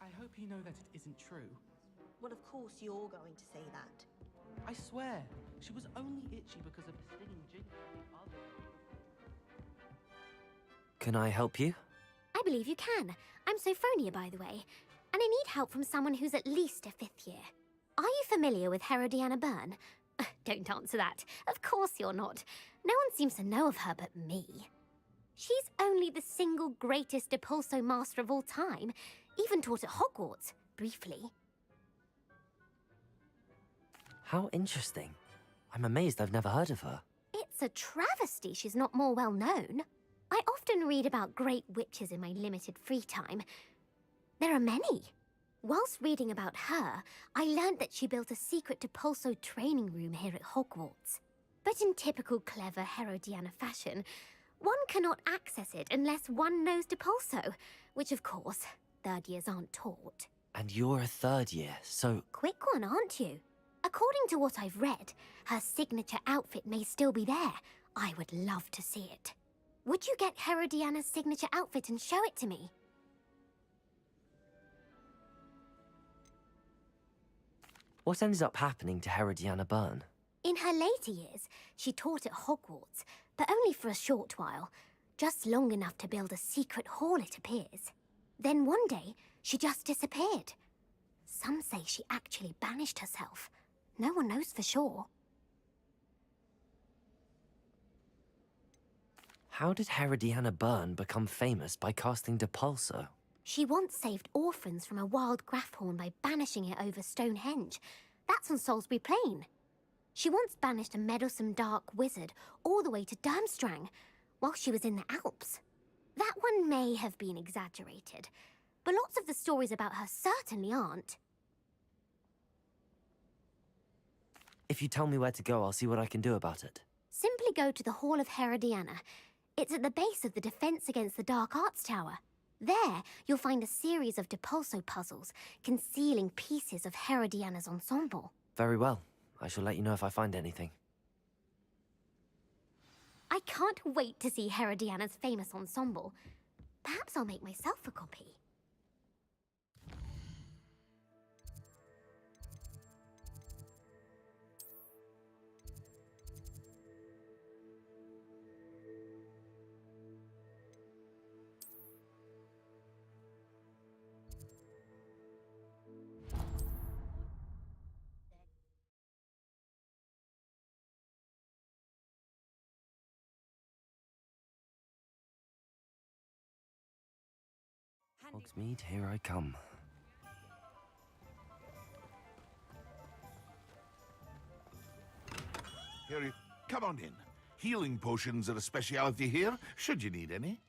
I hope you know that it isn't true. Well, of course you're going to say that. I swear, she was only itchy because of the stinging jingle the other. Can I help you? I believe you can. I'm Sophronia, by the way, and I need help from someone who's at least a 5th year. Are you familiar with Herodiana Byrne? Don't answer that. Of course you're not. No one seems to know of her but me. She's only the single greatest Depulso master of all time, even taught at Hogwarts, briefly. How interesting. I'm amazed I've never heard of her. It's a travesty she's not more well known. I often read about great witches in my limited free time. There are many. Whilst reading about her, I learned that she built a secret Depulso training room here at Hogwarts. But in typical clever Herodiana fashion, one cannot access it unless one knows Depulso, which of course, 3rd years aren't taught. And you're a 3rd year, so... Quick one, aren't you? According to what I've read, her signature outfit may still be there. I would love to see it. Would you get Herodiana's signature outfit and show it to me? What ended up happening to Herodiana Byrne? In her later years, she taught at Hogwarts, but only for a short while. Just long enough to build a secret hall, it appears. Then one day, she just disappeared. Some say she actually banished herself. No one knows for sure. How did Herodiana Byrne become famous by casting Depulso? She once saved orphans from a wild Grafhorn by banishing it over Stonehenge. That's on Salisbury Plain. She once banished a meddlesome dark wizard all the way to Durmstrang while she was in the Alps. That one may have been exaggerated, but lots of the stories about her certainly aren't. If you tell me where to go, I'll see what I can do about it. Simply go to the Hall of Herodiana. It's at the base of the Defense Against the Dark Arts Tower. There, you'll find a series of Depulso puzzles concealing pieces of Herodiana's ensemble. Very well. I shall let you know if I find anything. I can't wait to see Herodiana's famous ensemble. Perhaps I'll make myself a copy. Hogsmeade, here I come. Harry, come on in. Healing potions are a speciality here, should you need any.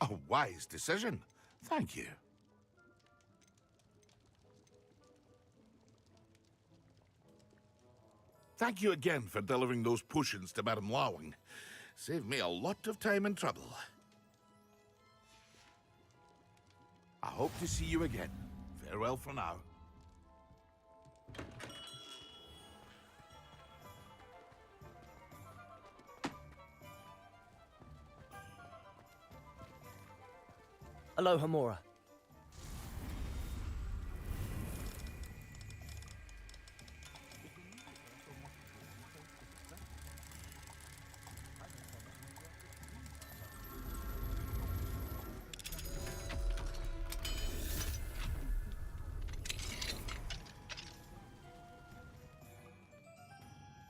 A wise decision. Thank you. Thank you again for delivering those potions to Madame Lawing. Saved me a lot of time and trouble. I hope to see you again. Farewell for now. Aloha, Mora.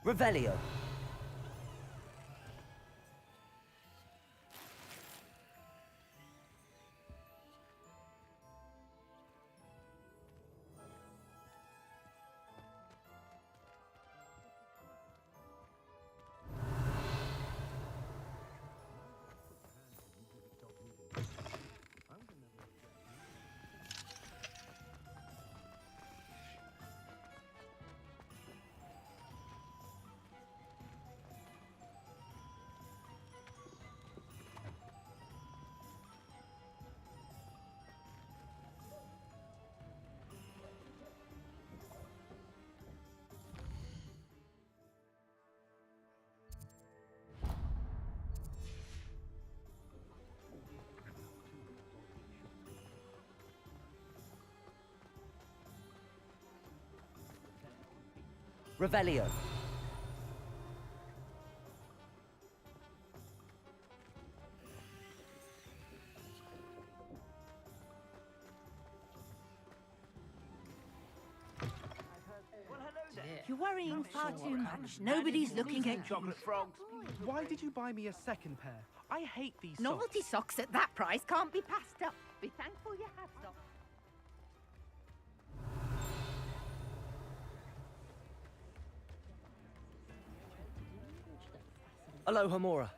Revelio. Revelio. You're worrying far too much. Nobody's looking at chocolate frogs. Why did you buy me a second pair? I hate these Novelty socks at that price can't be passed up. Be thankful you have them. Aloha, Mora.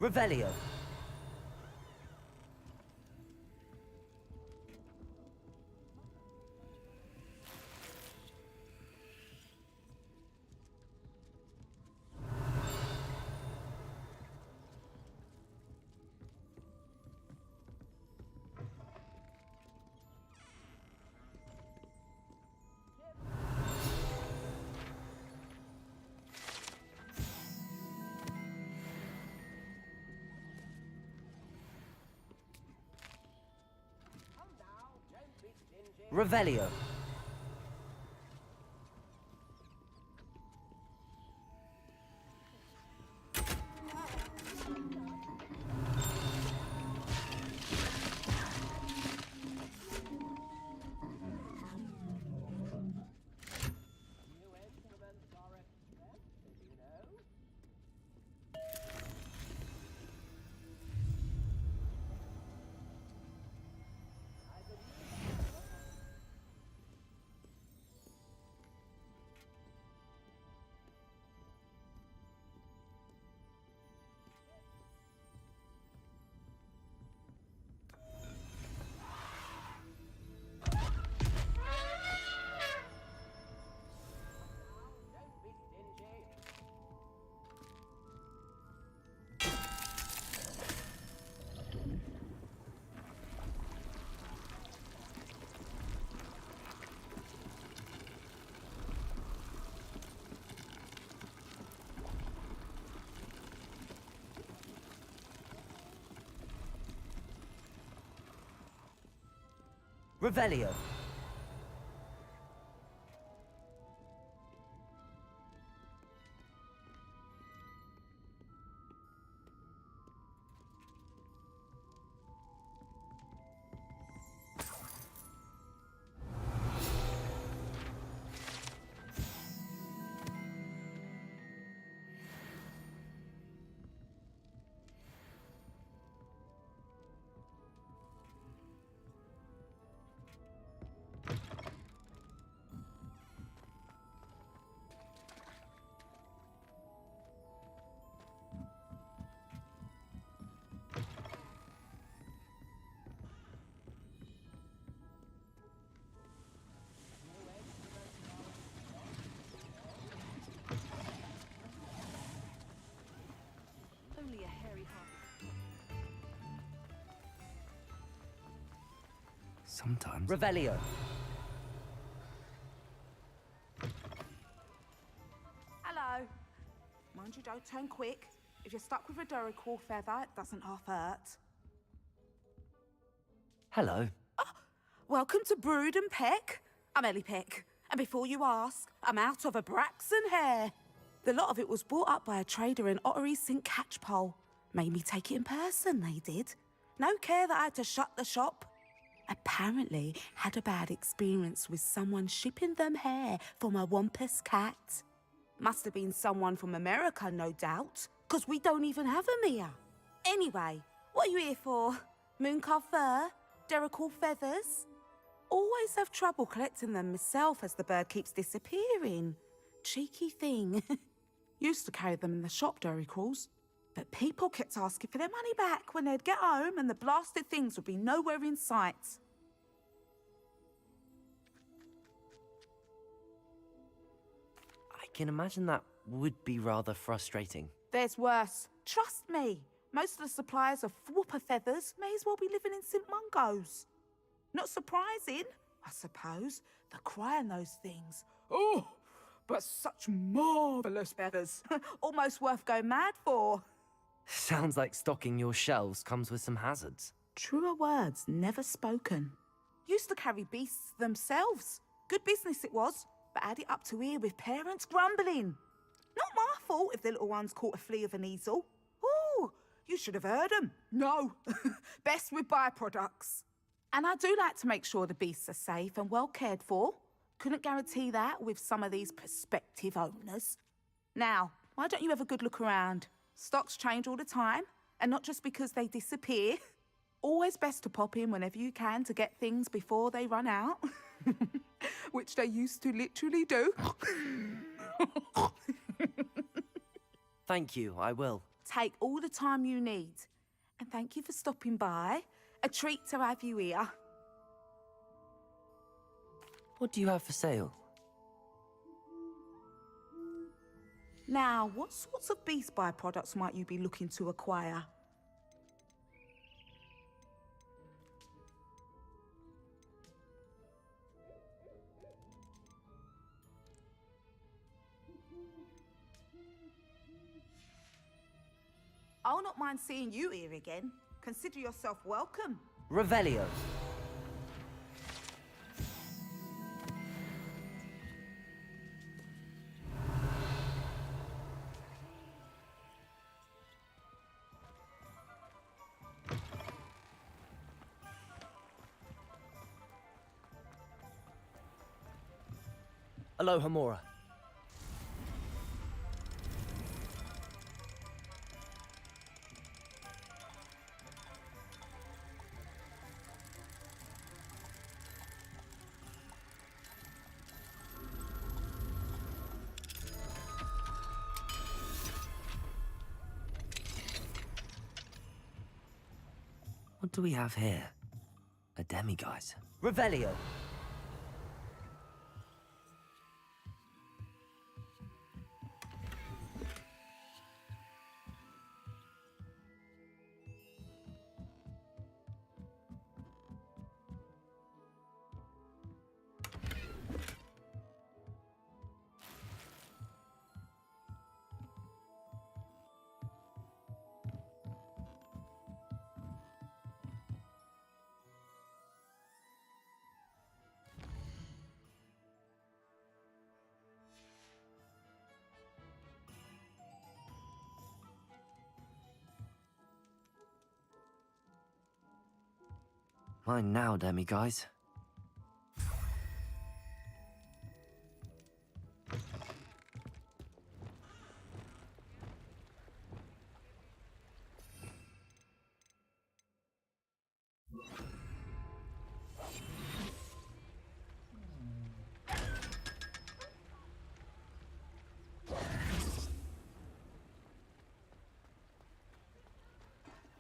Revelio. Revelio. Revelio. Only a hairy heart. Sometimes. Revelio. Hello. Mind you, don't turn quick. If you're stuck with a Duracell feather, it doesn't half hurt. Hello. Welcome to Brood and Peck. I'm Ellie Peck. And before you ask, I'm out of a Braxton hair. The lot of it was bought up by a trader in Ottery St. Catchpole. Made me take it in person, they did. No care that I had to shut the shop. Apparently had a bad experience with someone shipping them hair for my Wampus cat. Must have been someone from America, no doubt, because we don't even have them here. Anyway, what are you here for? Mooncalf fur? Duracell feathers? Always have trouble collecting them myself as the bird keeps disappearing. Cheeky thing. Used to carry them in the shop, Duracalls. But people kept asking for their money back when they'd get home and the blasted things would be nowhere in sight. I can imagine that would be rather frustrating. There's worse. Trust me. Most of the suppliers of whooper feathers may as well be living in St. Mungo's. Not surprising, I suppose, the cry on those things. Oh, but such marvellous feathers. Almost worth going mad for. Sounds like stocking your shelves comes with some hazards. Truer words never spoken. Used to carry beasts themselves. Good business it was, but had it up to here with parents grumbling. Not my fault if the little ones caught a flea of an easel. Ooh, you should have heard them. No, best with byproducts. And I do like to make sure the beasts are safe and well cared for. Couldn't guarantee that with some of these prospective owners. Now, why don't you have a good look around? Stocks change all the time, and not just because they disappear. Always best to pop in whenever you can to get things before they run out. Which they used to literally do. Thank you, I will. Take all the time you need. And thank you for stopping by. A treat to have you here. What do you have for sale? Now, what sorts of beast byproducts might you be looking to acquire? I'll not mind seeing you here again. Consider yourself welcome. Revelio. Aloha Mora. What do we have here? A demiguise. Revelio. Mine now, demiguise.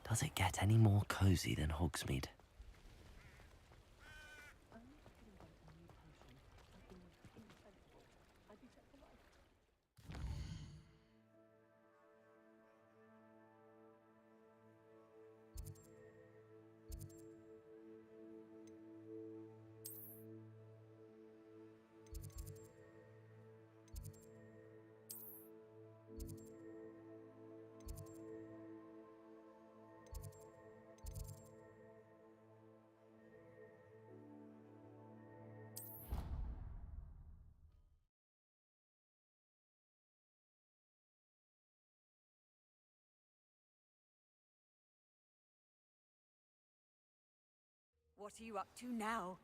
Does it get any more cozy than Hogsmeade? What are you up to now?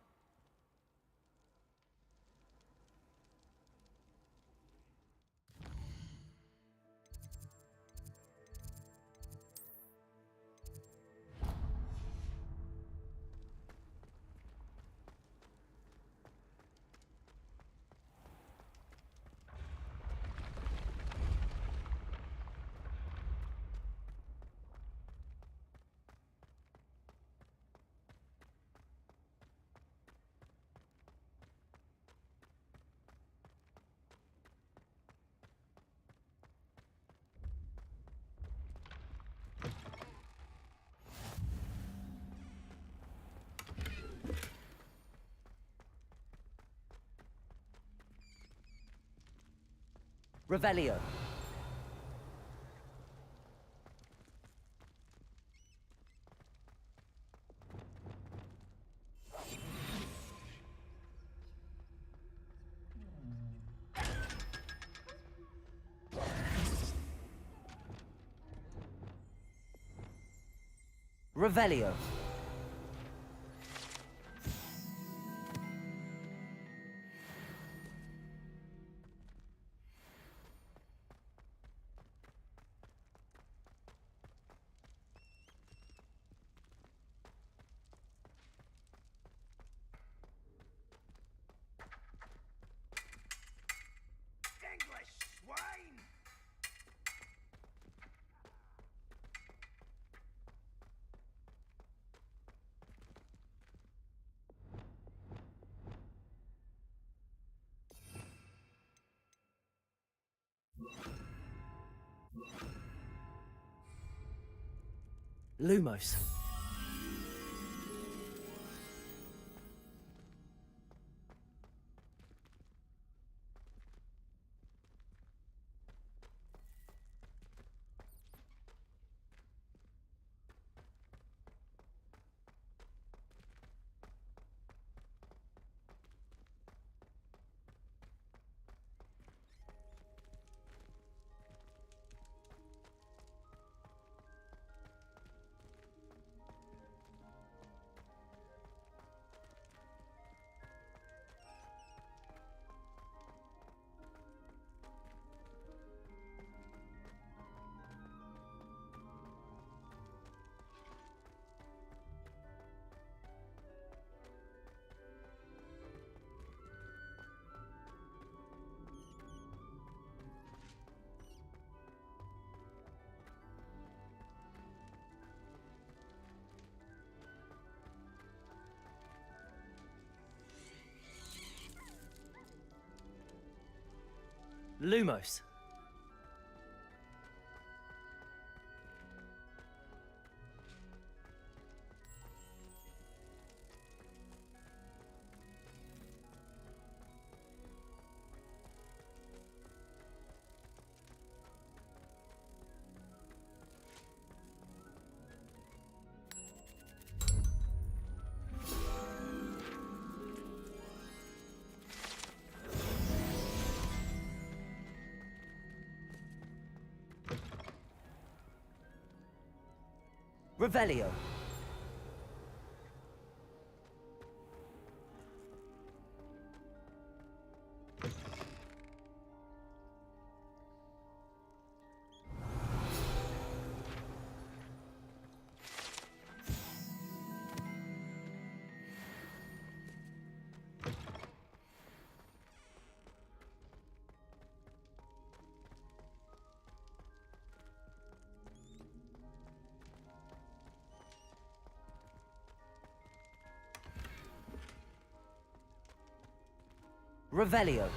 Revelio. Revelio. English swine! Lumos. Lumos. Revelio. Revelio.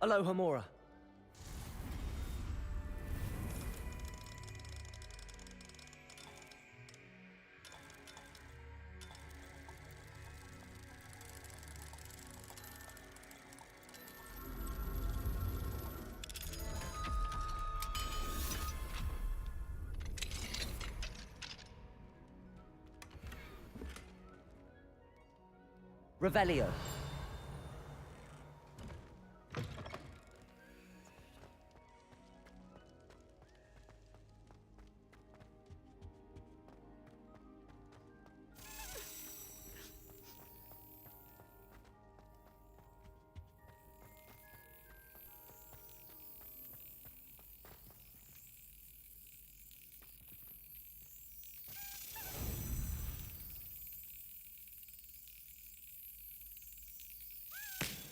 Aloha Mora. Revelio.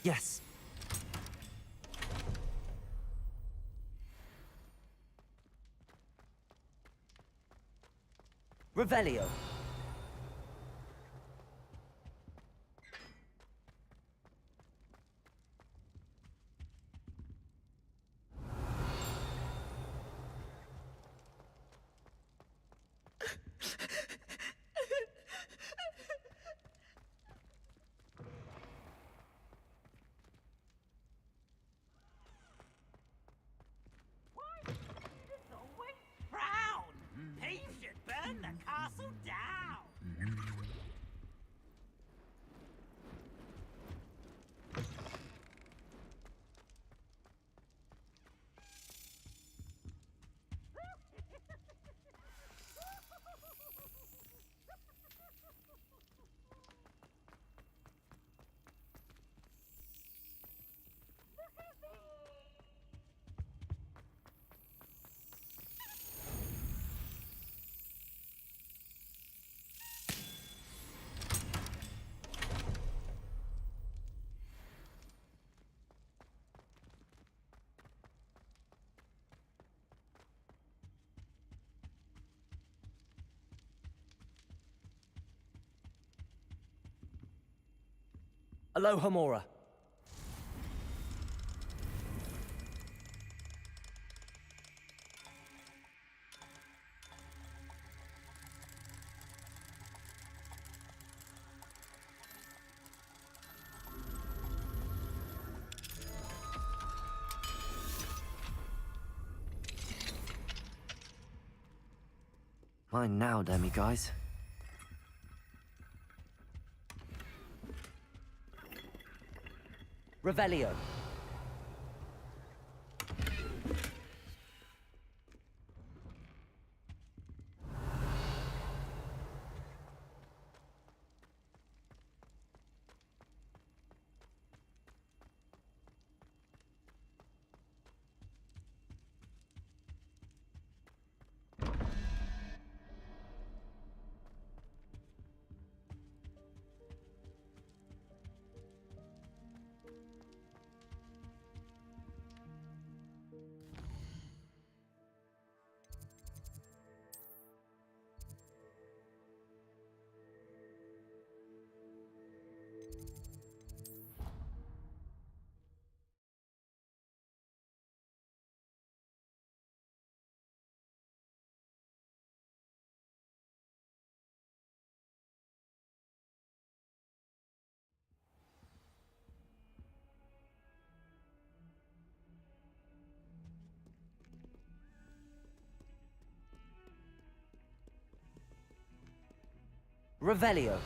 Yes. Revelio. Frown! He should burn the castle down! Aloha Mora. Mine now, demi-guys. Revelio. Revelio.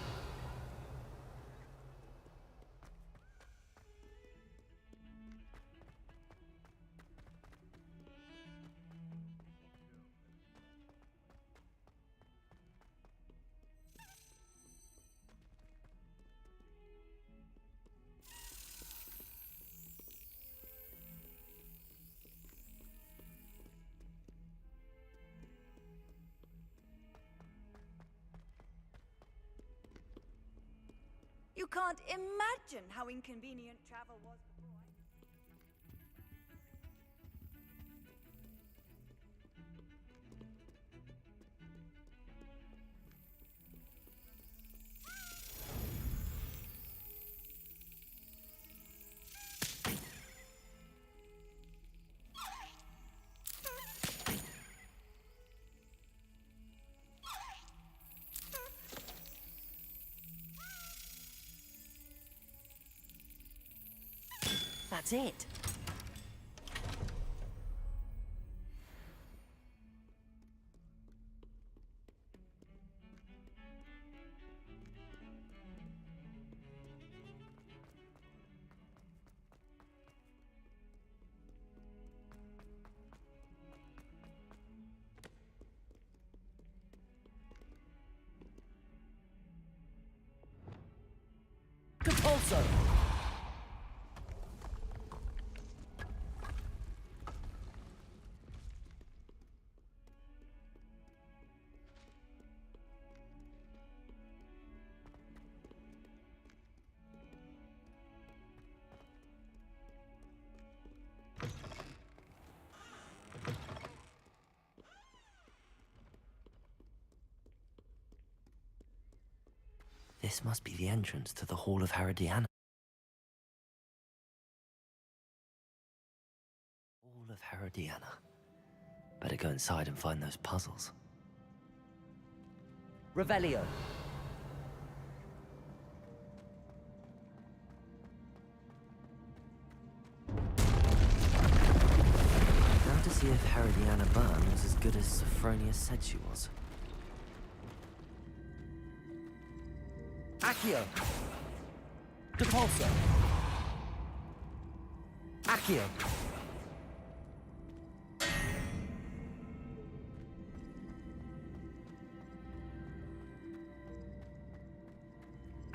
You can't imagine how inconvenient travel was before I... That's it. Compulso. This must be the entrance to the Hall of Herodiana. Hall of Herodiana. Better go inside and find those puzzles. Revelio. Now to see if Herodiana Byrne was as good as Sophronia said she was. Accio! Depulso! Accio!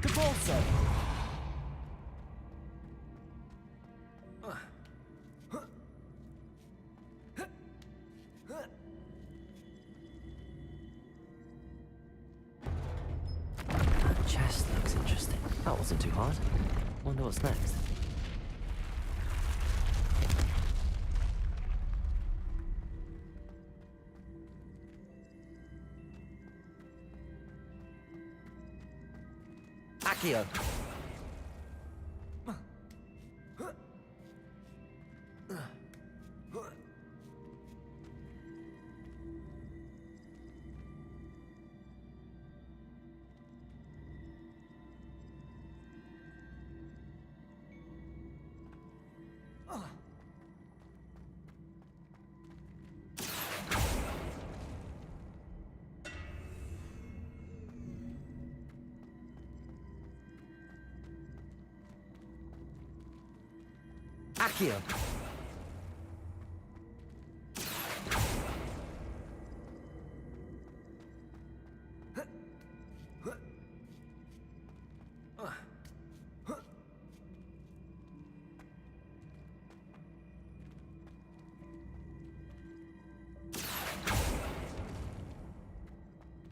Depulso! That chest looks interesting. That wasn't too hard. Wonder what's next. Accio! Accio.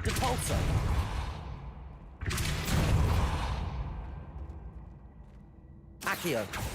Depulso. Accio.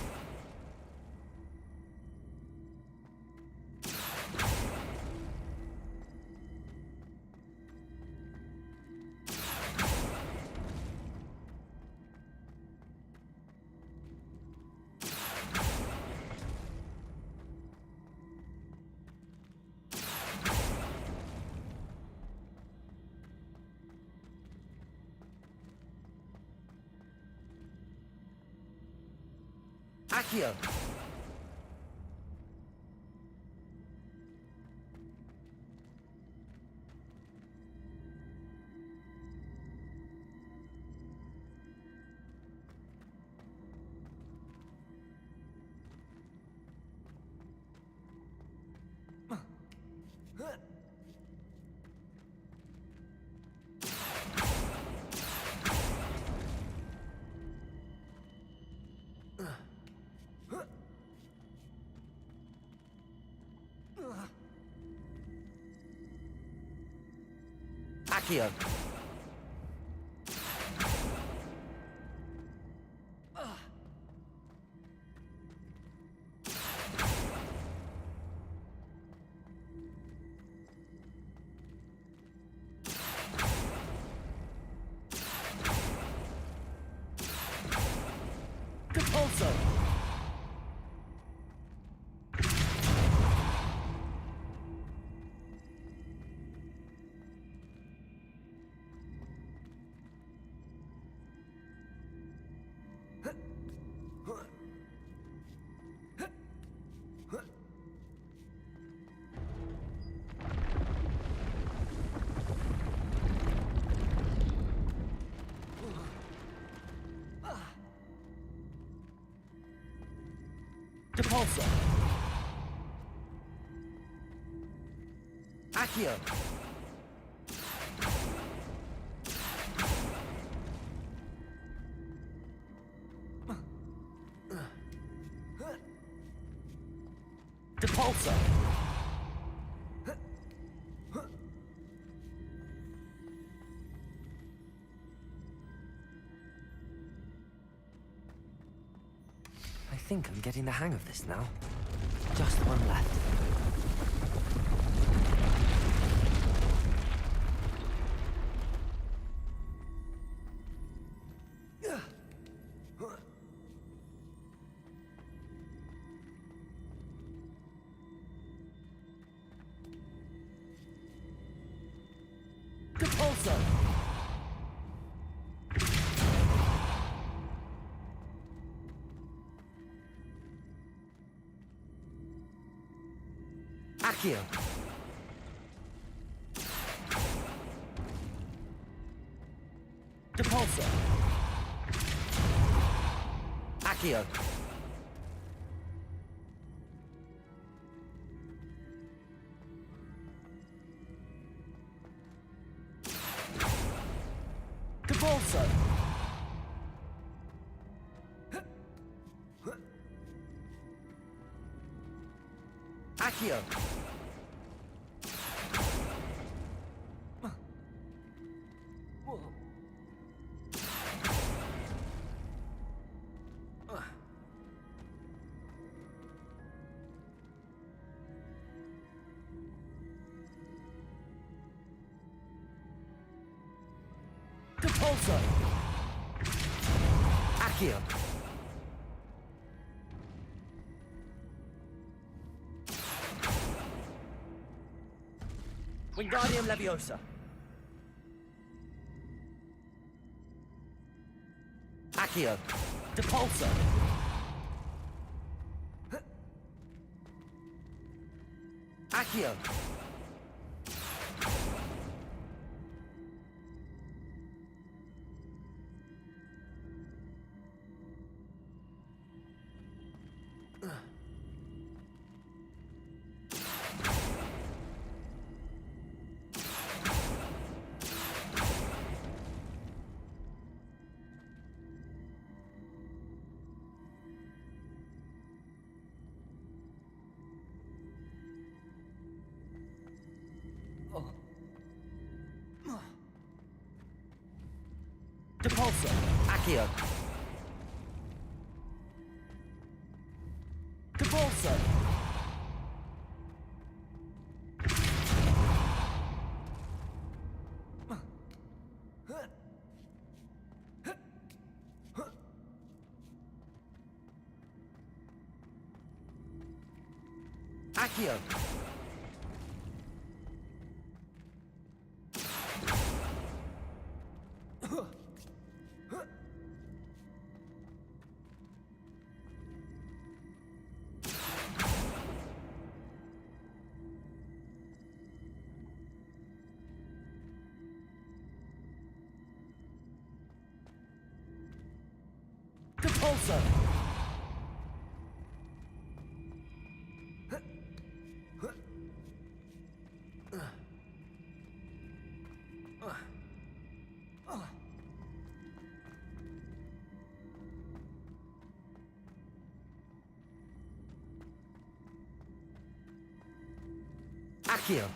Accio. Accio. Depulso. Depulso. Accio. Depulso. I think I'm getting the hang of this now. Just one left. Depulso. Accio. Depulso. Accio. Depulso. Accio. Depulso. Accio. Wingardium Leviosa. Accio. Depulso. Accio. Ugh. Depulsor. Accio. Depulsor. Accio. Depulsor. Accio.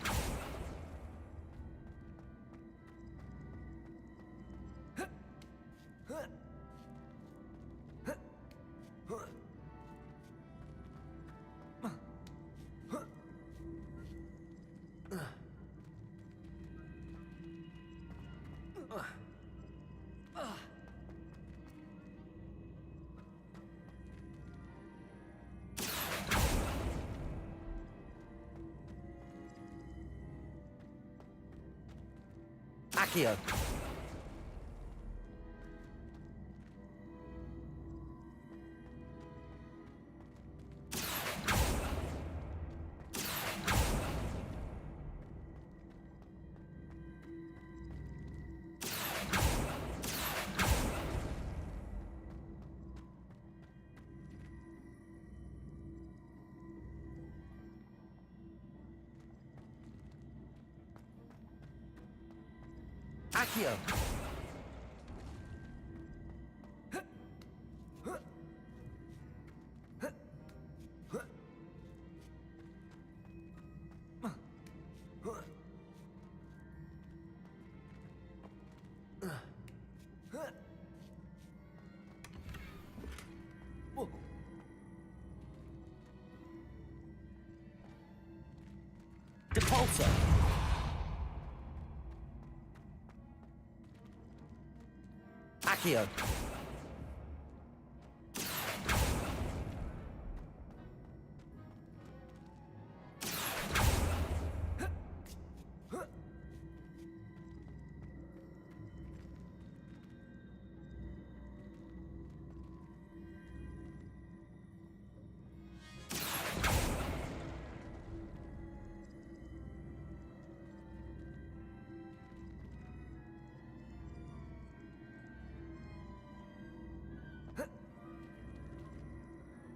Accio. Accio. Depulsor. Accio.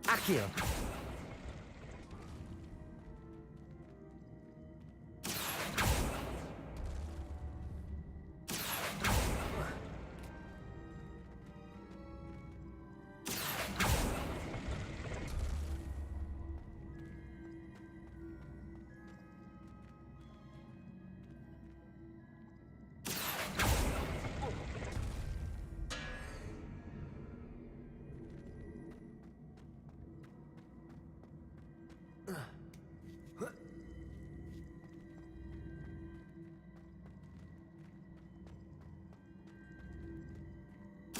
Accio.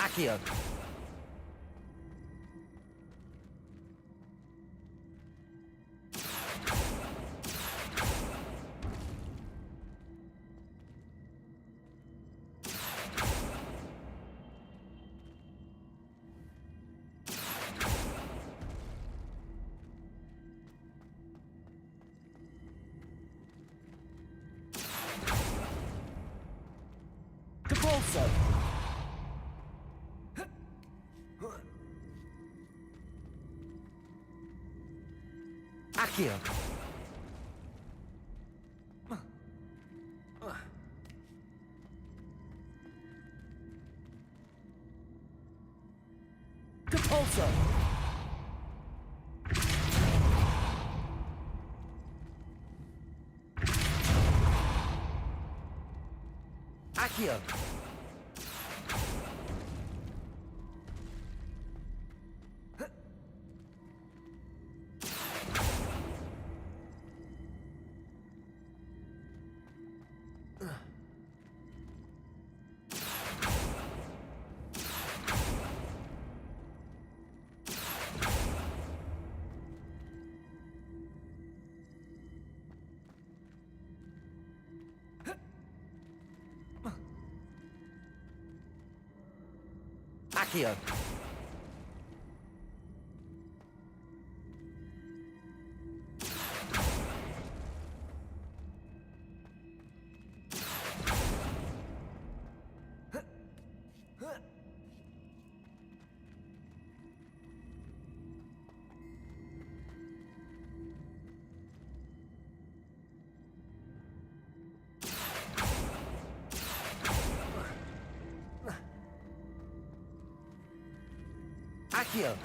Accio. Depulsor. Accio. Depulsor. Accio. Accio. Accio.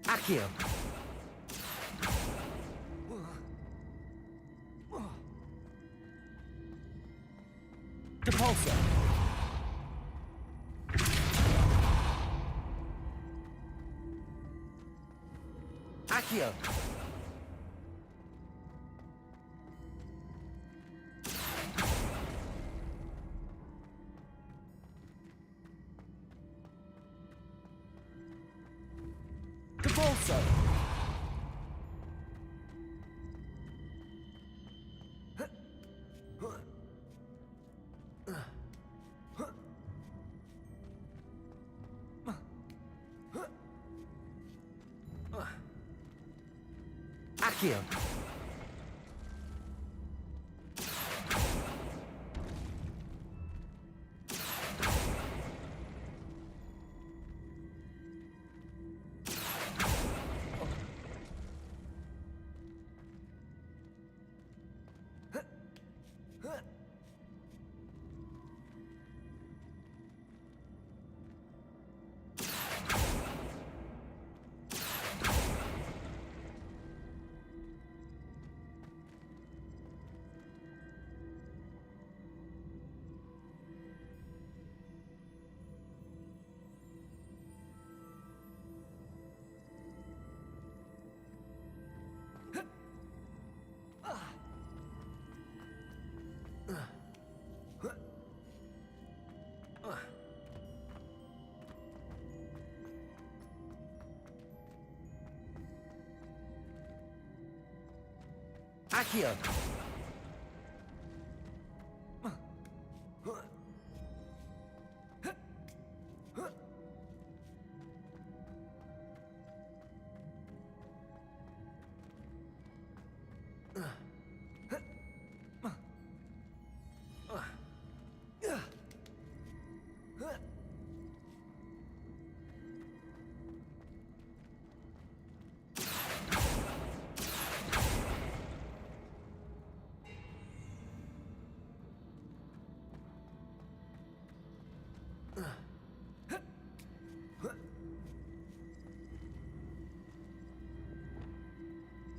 Accio. Depulso. Accio. Depulso. Accio. Accio.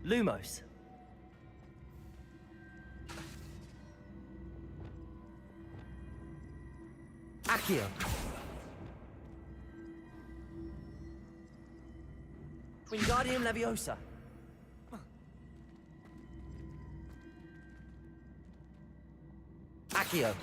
Lumos. Accio. Wingardium Leviosa. Accio.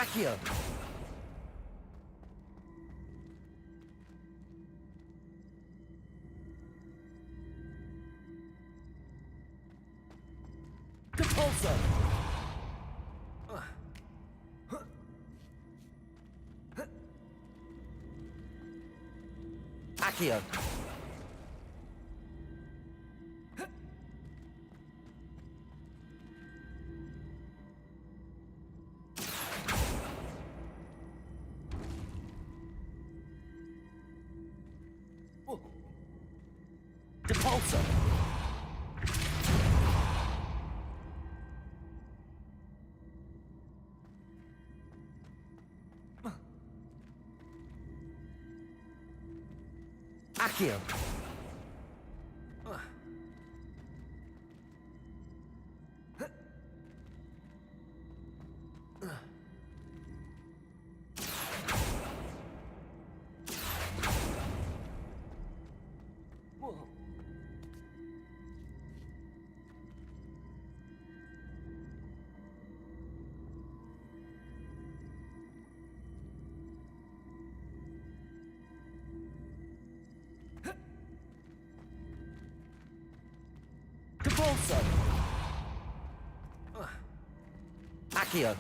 Accio. Depulso! Accio! Depulso! Accio! Depulso! Accio!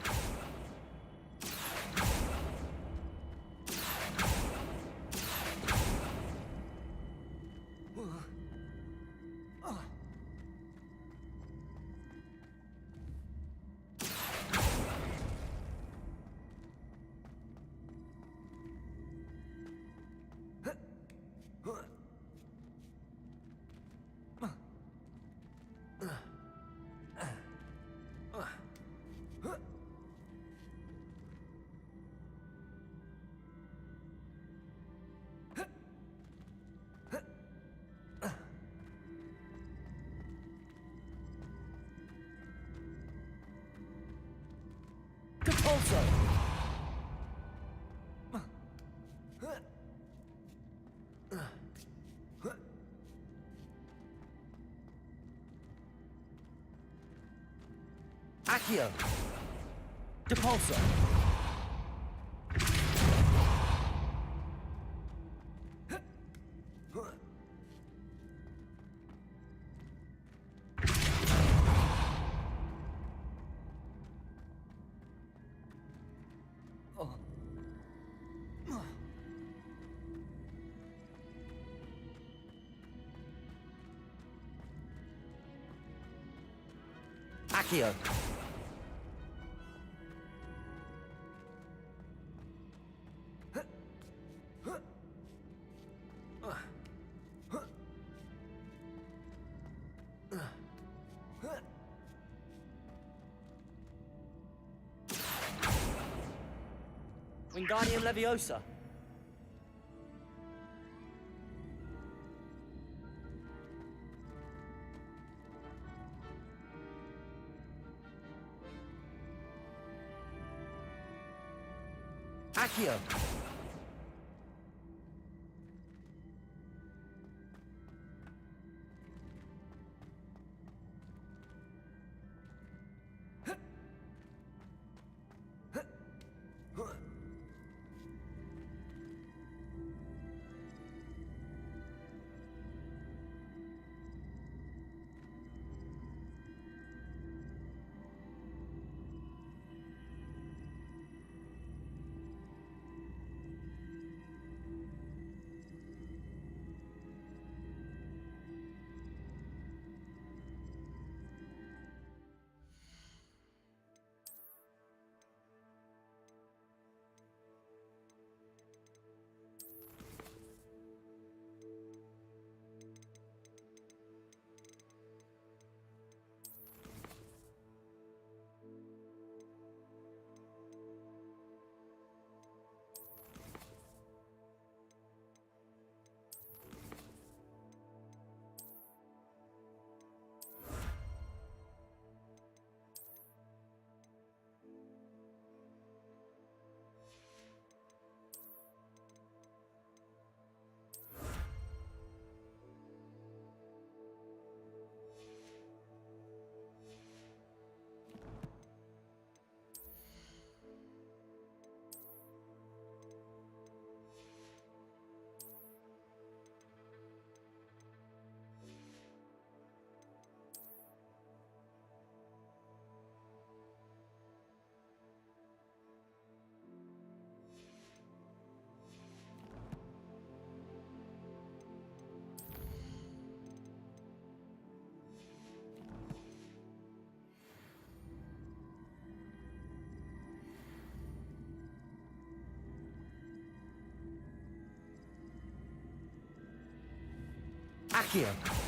Depulso! Accio! Depulso! Accio! Wingardium Leviosa! Accio! Accio.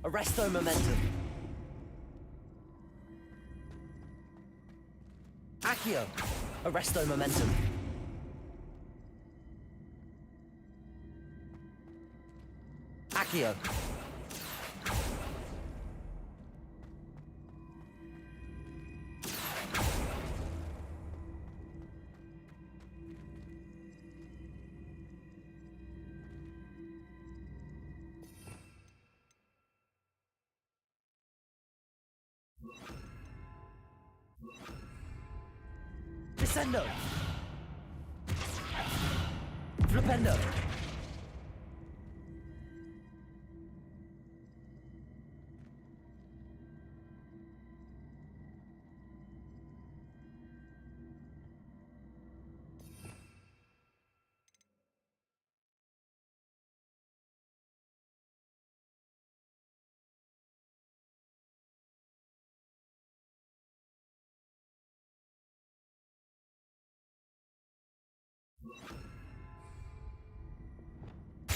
Arresto momentum. Accio. Arresto momentum. Accio. Descendo. Flipendo.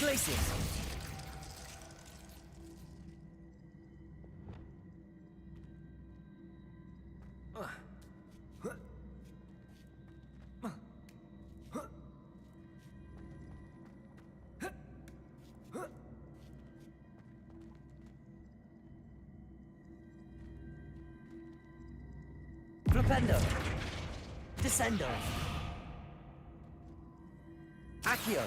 Glacius. Flipendo. Descendo. Accio.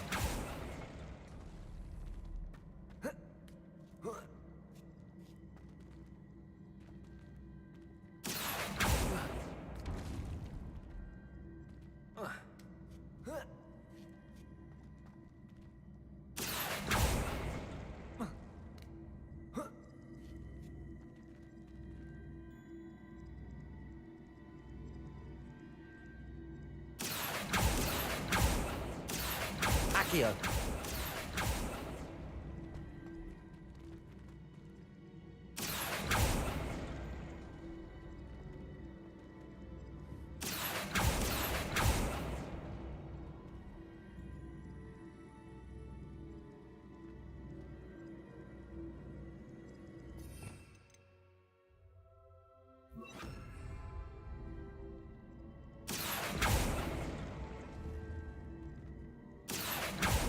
Accio.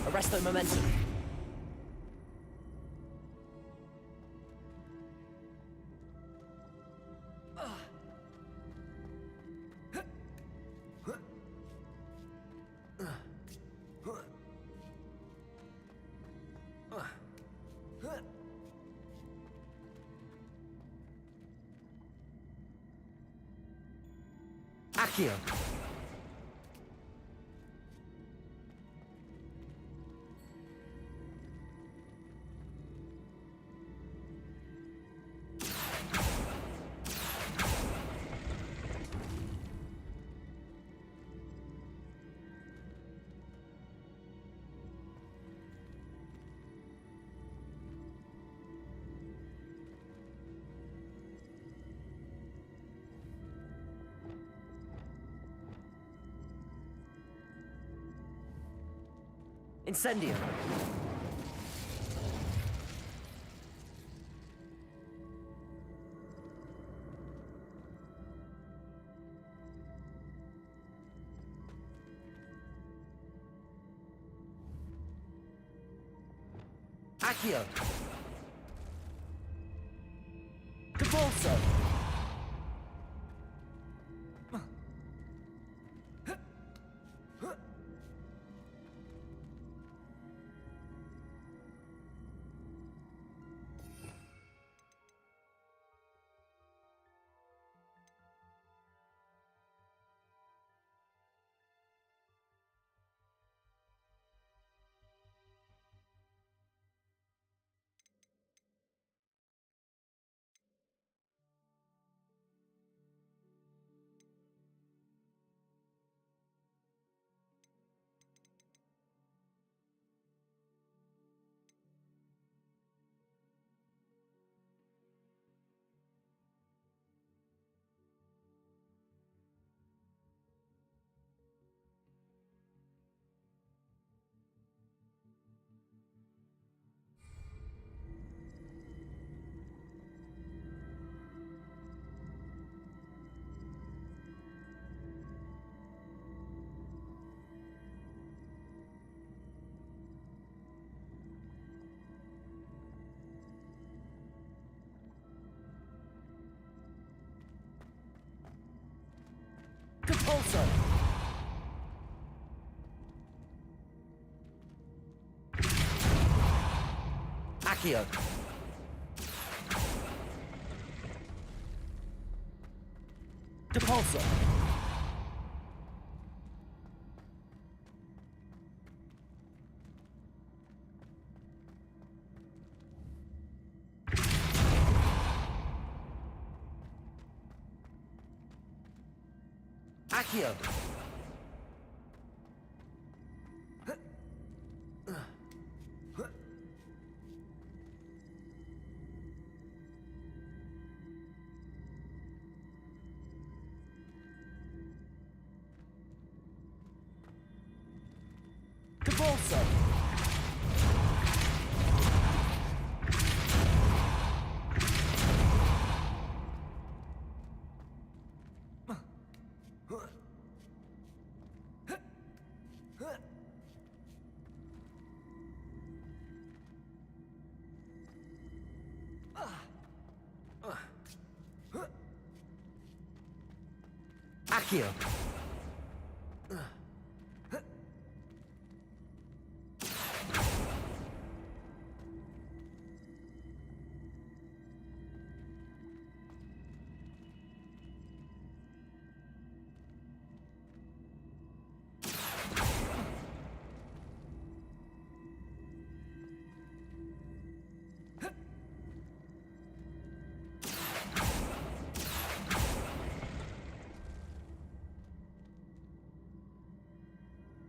Arresto momentum. Accio. Incendio. Accio. Convulso. Depulso! Accio! Depulso! Accio! Depulso! Accio!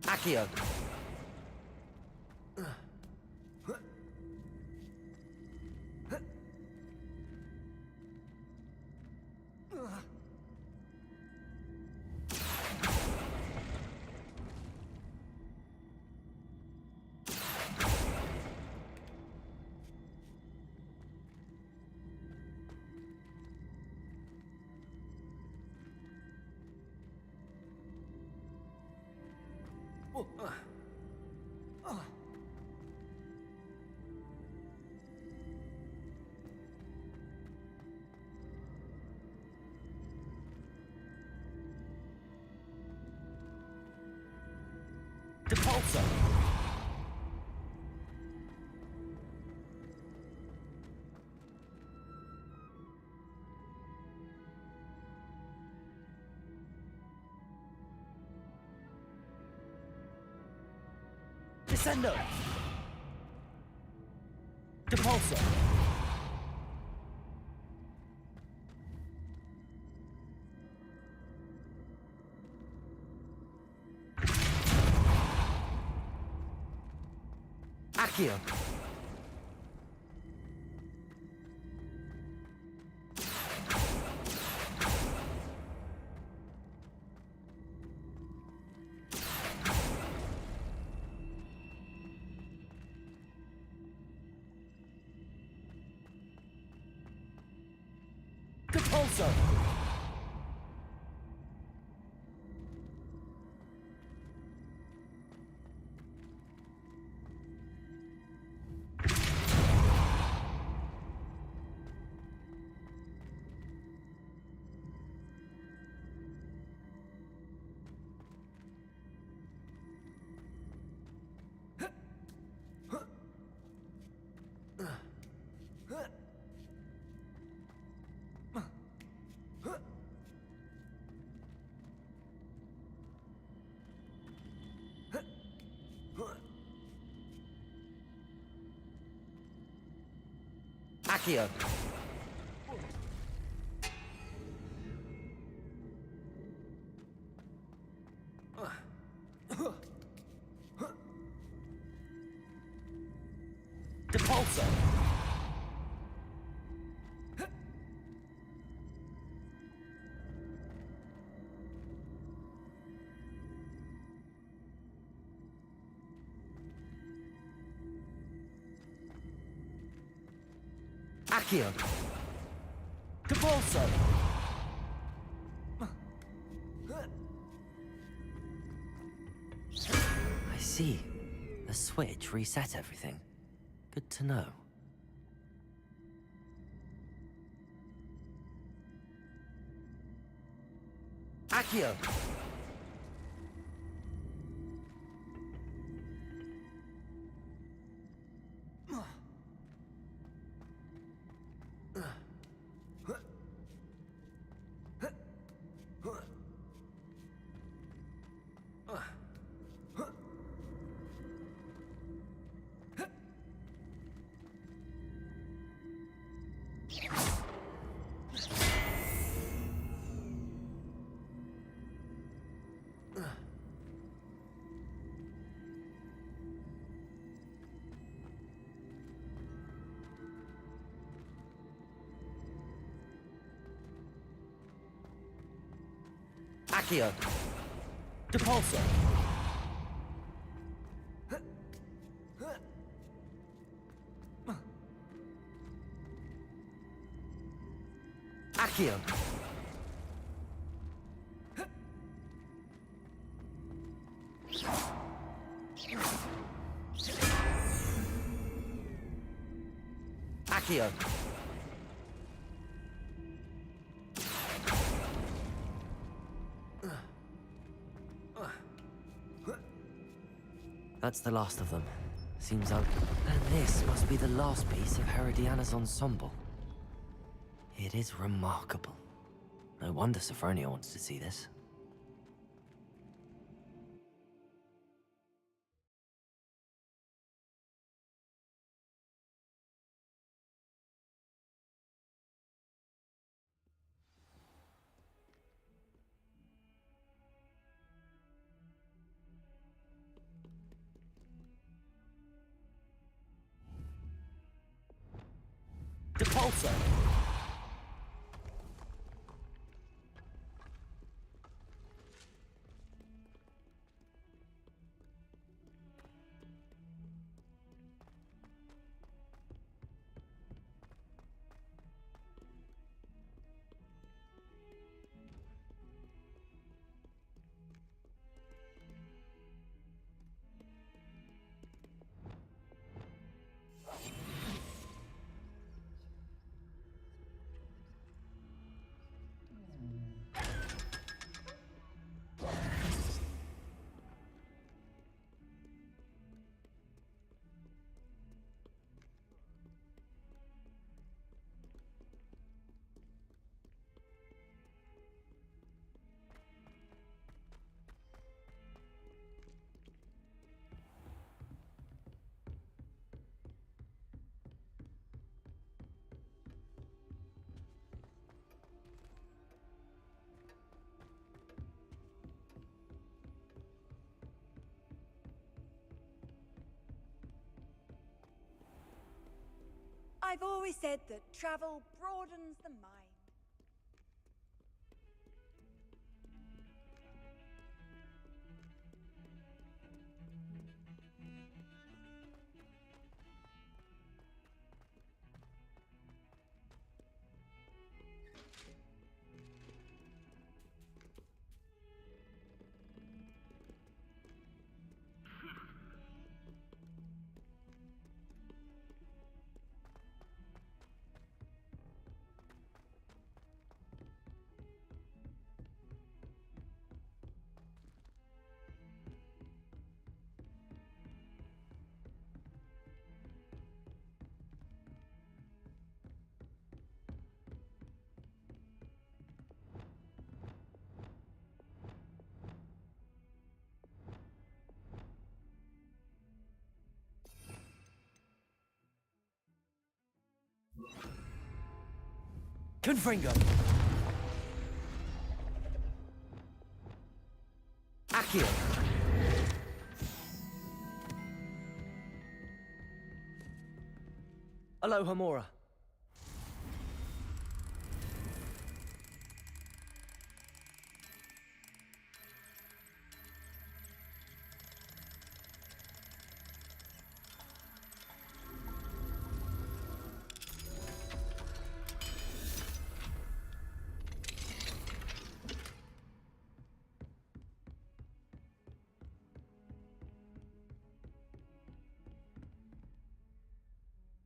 Accio! Depulso! Descendo! Depulso! Accio! Depulso! Accio! Depulso! Accio! Depulso! I see. The switch reset everything. Good to know. Accio! Accio. Depulso. Accio. Accio. That's the last of them. Seems like... And this must be the last piece of Herodiana's ensemble. It is remarkable. No wonder Sophronia wants to see this. Depulso! I've always said that travel broadens the mind. Confringo! Accio! Aloha Mora.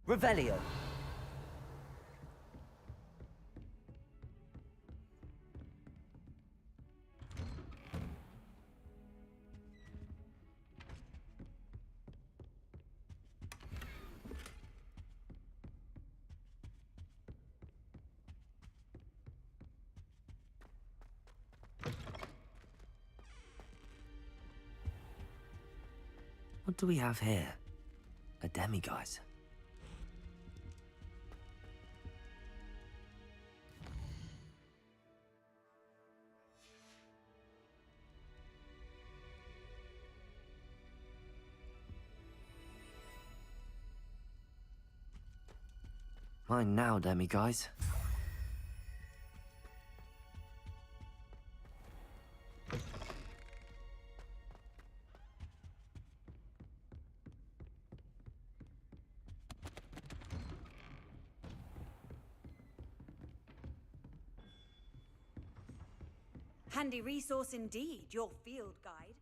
Revelio. What do we have here? A demiguise. Mine now, demiguise. Handy resource indeed, your field guide.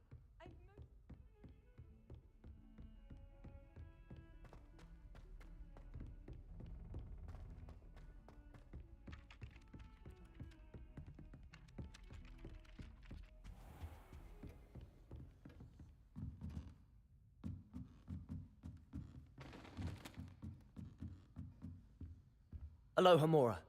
Aloha, Mora.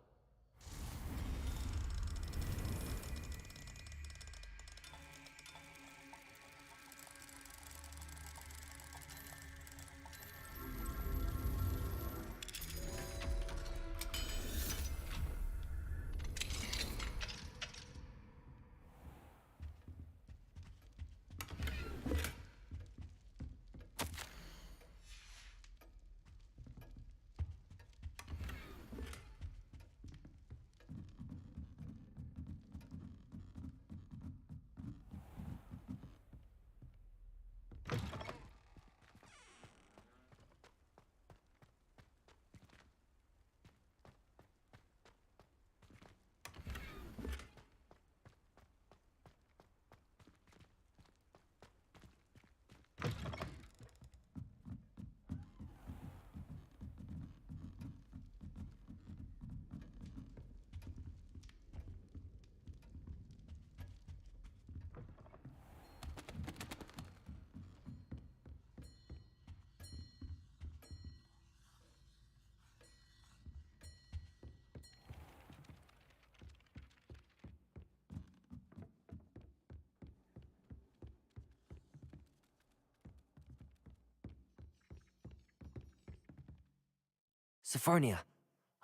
Sophronia,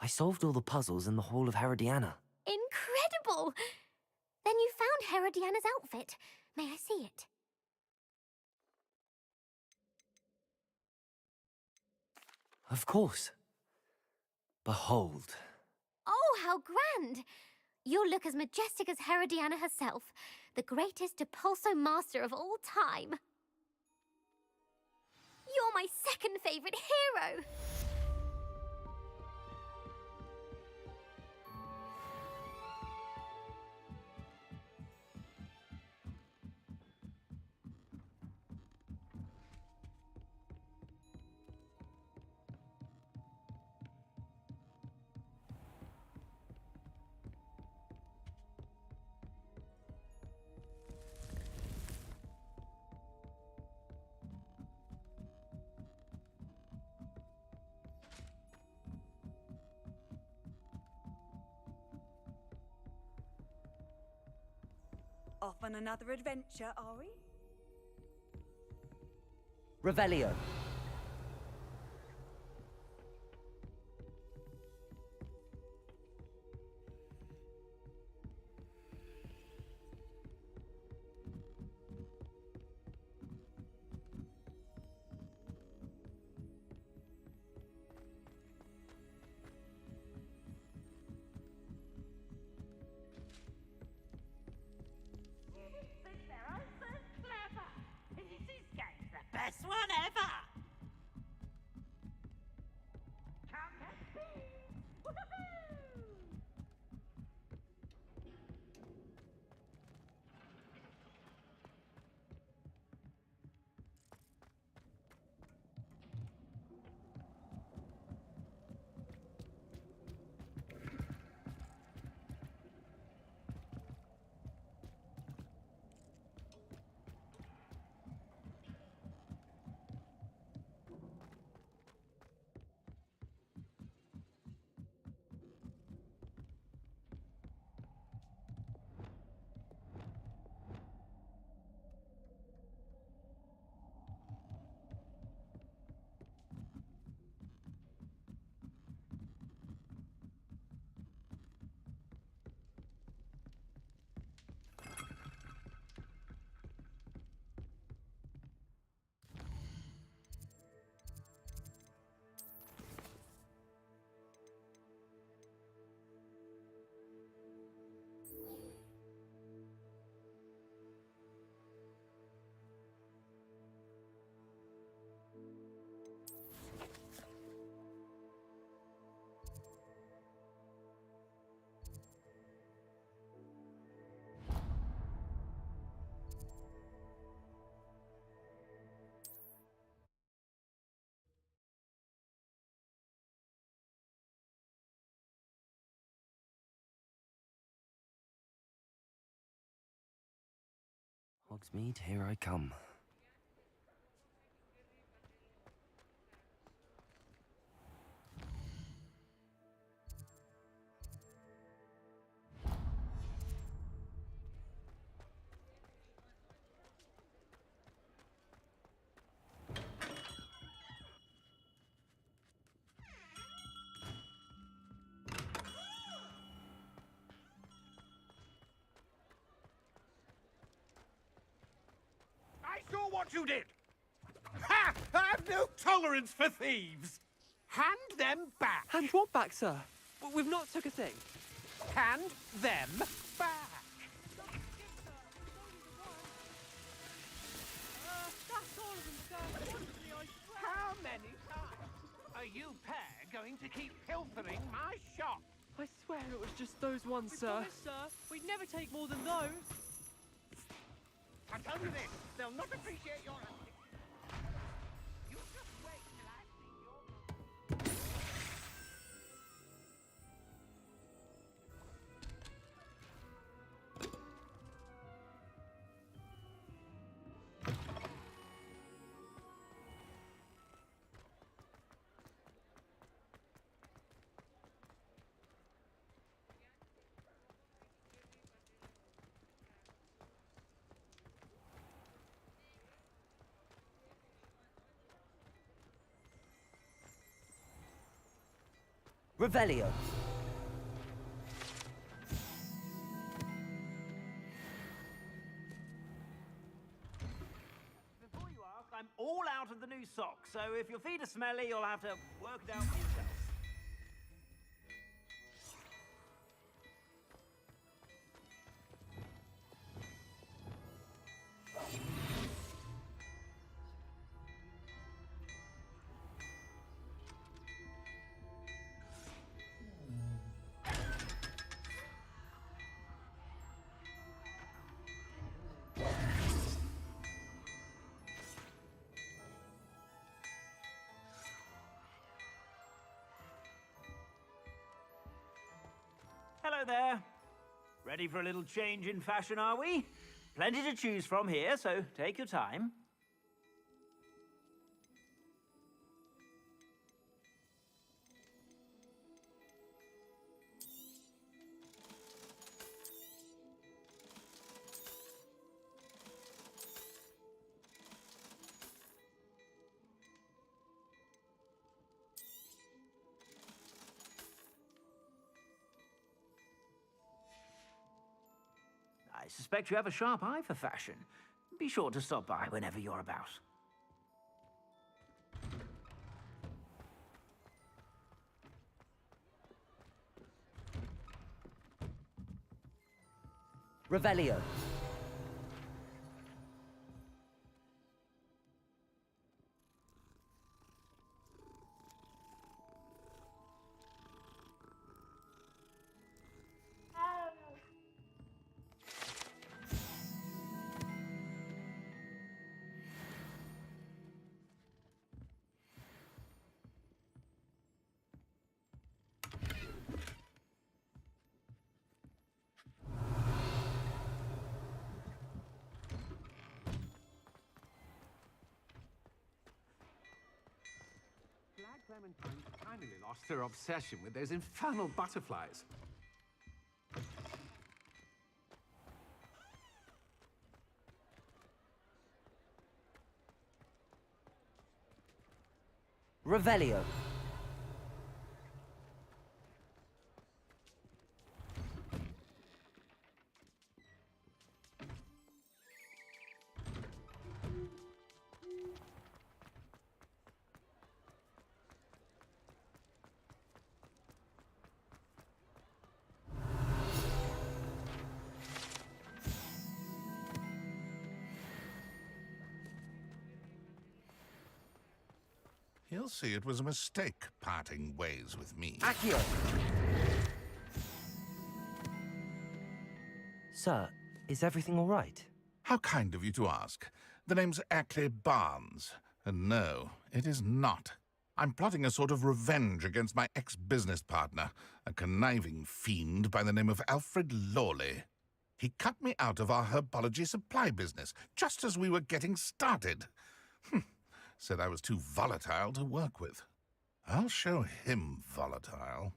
I solved all the puzzles in the Hall of Herodiana. Incredible! Then you found Herodiana's outfit. May I see it? Of course. Behold. Oh, how grand! You'll look as majestic as Herodiana herself, the greatest Depulso master of all time. You're my second favorite hero! Off on another adventure, are we? Revelio. Best one ever! Hogsmeade, here I come. I saw what you did! Ha! I have no tolerance for thieves! Hand them back! Hand what back, sir? We've not took a thing. Hand them back! That's all of them, sir. Honestly, I swear. How many times are you pair going to keep pilfering my shop? I swear it was just those ones, sir. Promise, sir. We'd never take more than those. I tell you this, they'll not appreciate your antics. You just wait till I see your... Revelio. Before you ask, I'm all out of the new socks, so if your feet are smelly, you'll have to work it out for yourself. Hello there. Ready for a little change in fashion, are we? Plenty to choose from here, so take your time. I suspect you have a sharp eye for fashion. Be sure to stop by whenever you're about. Revelio. Clementine finally lost her obsession with those infernal butterflies. Revelio. He'll see it was a mistake parting ways with me. Accio. Sir, is everything all right? How kind of you to ask. The name's Ackley Barnes. And no, it is not. I'm plotting a sort of revenge against my ex-business partner, a conniving fiend by the name of Alfred Lawley. He cut me out of our herbology supply business, just as we were getting started. Said I was too volatile to work with. I'll show him volatile.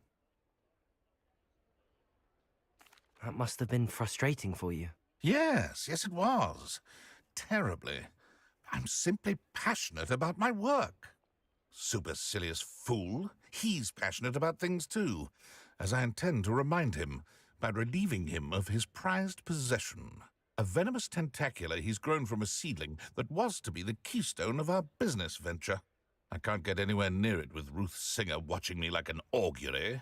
That must have been frustrating for you. Yes, it was. Terribly. I'm simply passionate about my work. Supercilious fool. He's passionate about things too, as I intend to remind him by relieving him of his prized possession. A venomous tentacula he's grown from a seedling that was to be the keystone of our business venture. I can't get anywhere near it with Ruth Singer watching me like an augury.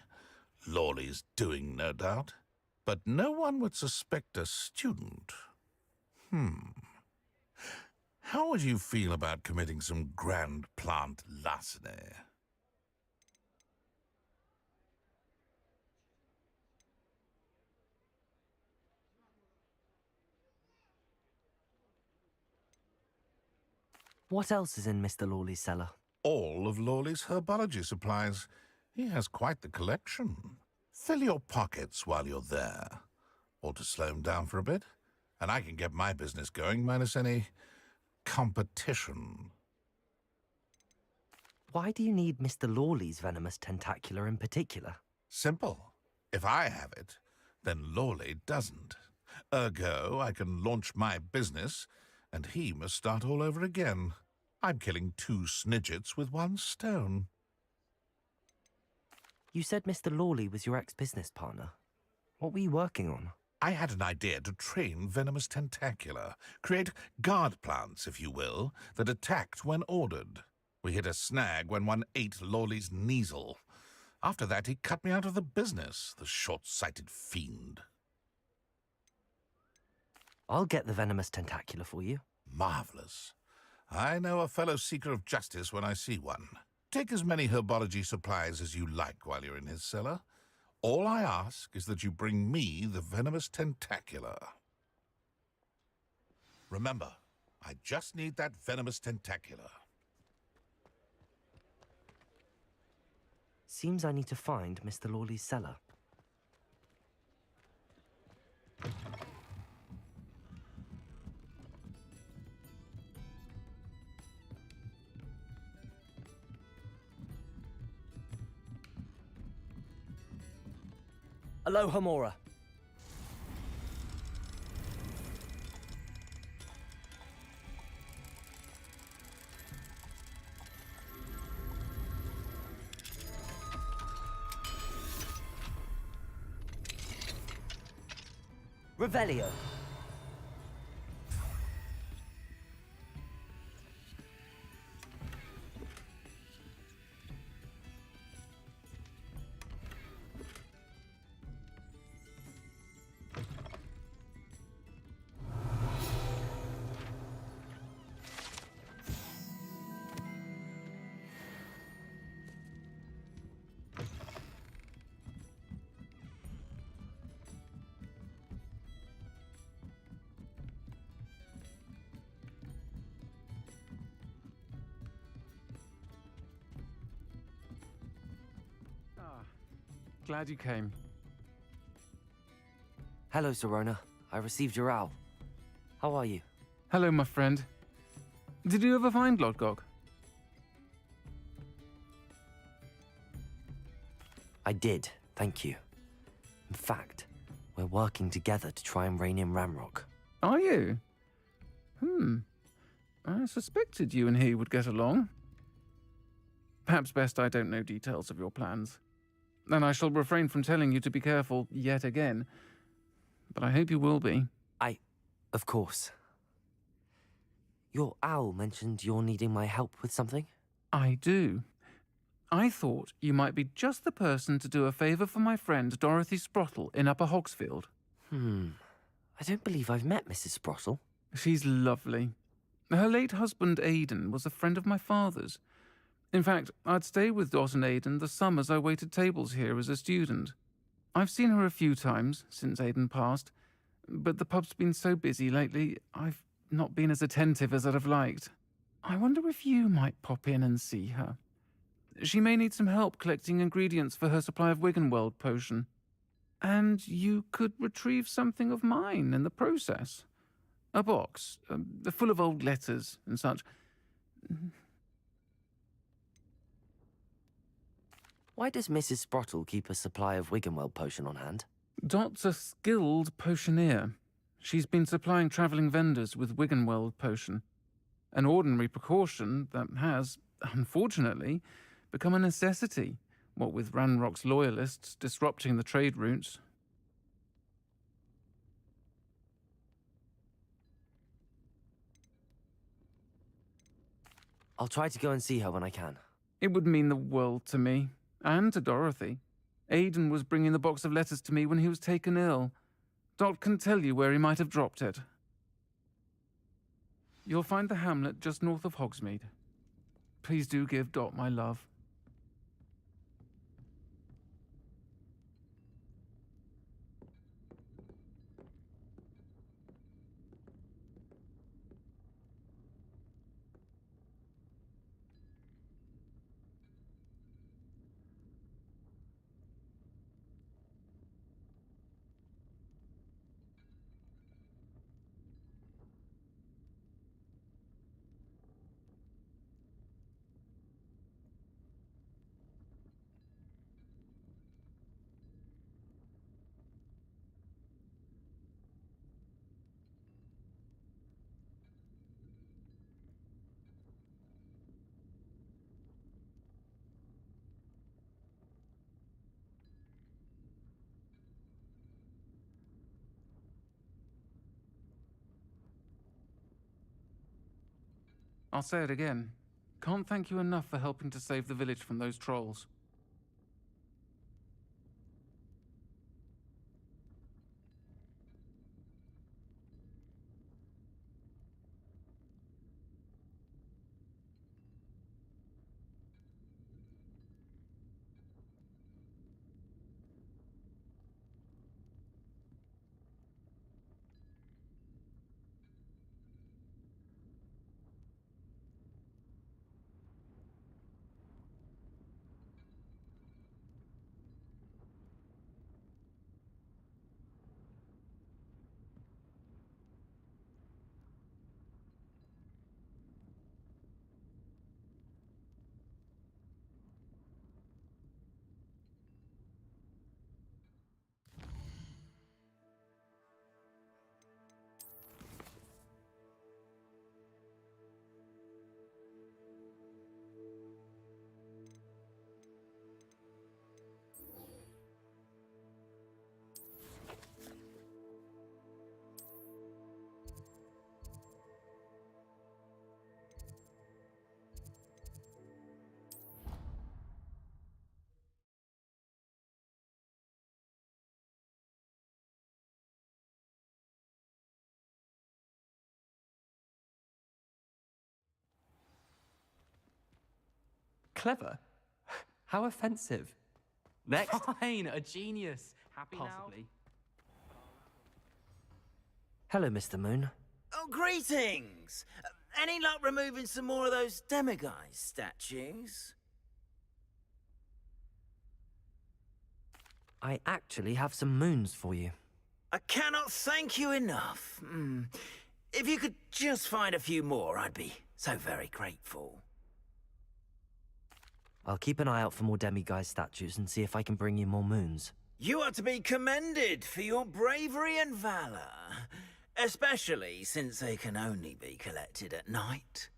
Lawley's doing, no doubt. But no one would suspect a student. How would you feel about committing some grand plant larceny? What else is in Mr. Lawley's cellar? All of Lawley's herbology supplies. He has quite the collection. Fill your pockets while you're there. Or to slow him down for a bit, and I can get my business going minus any competition. Why do you need Mr. Lawley's venomous tentacula in particular? Simple. If I have it, then Lawley doesn't. Ergo, I can launch my business, and he must start all over again. I'm killing 2 snidgets with 1 stone. You said Mr. Lawley was your ex-business partner. What were you working on? I had an idea to train venomous tentacula, create guard plants, if you will, that attacked when ordered. We hit a snag when one ate Lawley's Kneasel. After that, he cut me out of the business, the short-sighted fiend. I'll get the venomous tentacula for you. Marvelous. I know a fellow seeker of justice when I see one. Take as many herbology supplies as you like while you're in his cellar. All I ask is that you bring me the venomous tentacula. Remember, I just need that venomous tentacula. Seems I need to find Mr. Lawley's cellar. Aloha Mora. Revelio. Glad you came. Hello, Serona. I received your owl. How are you? Hello, my friend. Did you ever find Lodgok? I did, thank you. In fact, we're working together to try and rein in Ranrock. Are you? I suspected you and he would get along. Perhaps best I don't know details of your plans. And I shall refrain from telling you to be careful yet again. But I hope you will be. Of course. Your owl mentioned you're needing my help with something? I do. I thought you might be just the person to do a favour for my friend Dorothy Sprottle in Upper Hogsfield. I don't believe I've met Mrs. Sprottle. She's lovely. Her late husband Aidan was a friend of my father's. In fact, I'd stay with Dot and Aidan the summers I waited tables here as a student. I've seen her a few times since Aidan passed, but the pub's been so busy lately, I've not been as attentive as I'd have liked. I wonder if you might pop in and see her. She may need some help collecting ingredients for her supply of Wiggenweld potion. And you could retrieve something of mine in the process. A box, full of old letters and such. Why does Mrs. Sprottle keep a supply of Wiggenweld potion on hand? Dot's a skilled potioneer. She's been supplying travelling vendors with Wiggenweld potion. An ordinary precaution that has, unfortunately, become a necessity, what with Ranrock's loyalists disrupting the trade routes. I'll try to go and see her when I can. It would mean the world to me, and to Dorothy. Aidan was bringing the box of letters to me when he was taken ill. Dot can tell you where he might have dropped it. You'll find the hamlet just north of Hogsmeade. Please do give Dot my love. I'll say it again. Can't thank you enough for helping to save the village from those trolls. Clever? How offensive. Next. Fine, a genius. Happy Possibly. now? Hello, Mr. Moon. Oh, greetings! Any luck removing some more of those demiguise statues? I actually have some moons for you. I cannot thank you enough. If you could just find a few more, I'd be so very grateful. I'll keep an eye out for more demiguise statues and see if I can bring you more moons. You are to be commended for your bravery and valor, especially since they can only be collected at night.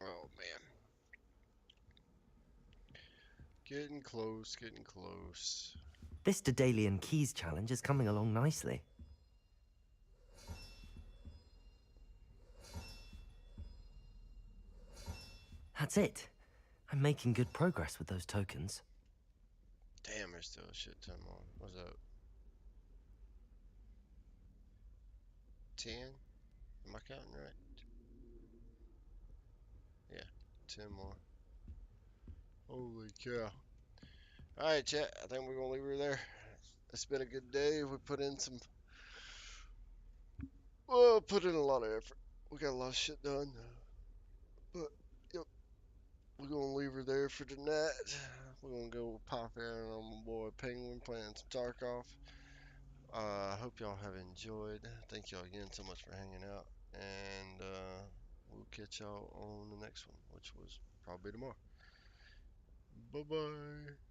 Oh man. Getting close, getting close. This Daedalian Keys challenge is coming along nicely. That's it. I'm making good progress with those tokens. Damn, there's still a shit ton more. What's up? 10? Am I counting right? Yeah, 10 more. Holy cow. Alright, chat. I think we're going to leave her there. It's been a good day. We put in some. Well, put in a lot of effort. We got a lot of shit done. But, yep. We're going to leave her there for tonight. We're going to go pop in on my boy Penguin playing some Tarkov. I hope y'all have enjoyed. Thank y'all again so much for hanging out. And we'll catch y'all on the next one, which was probably tomorrow. Bye-bye.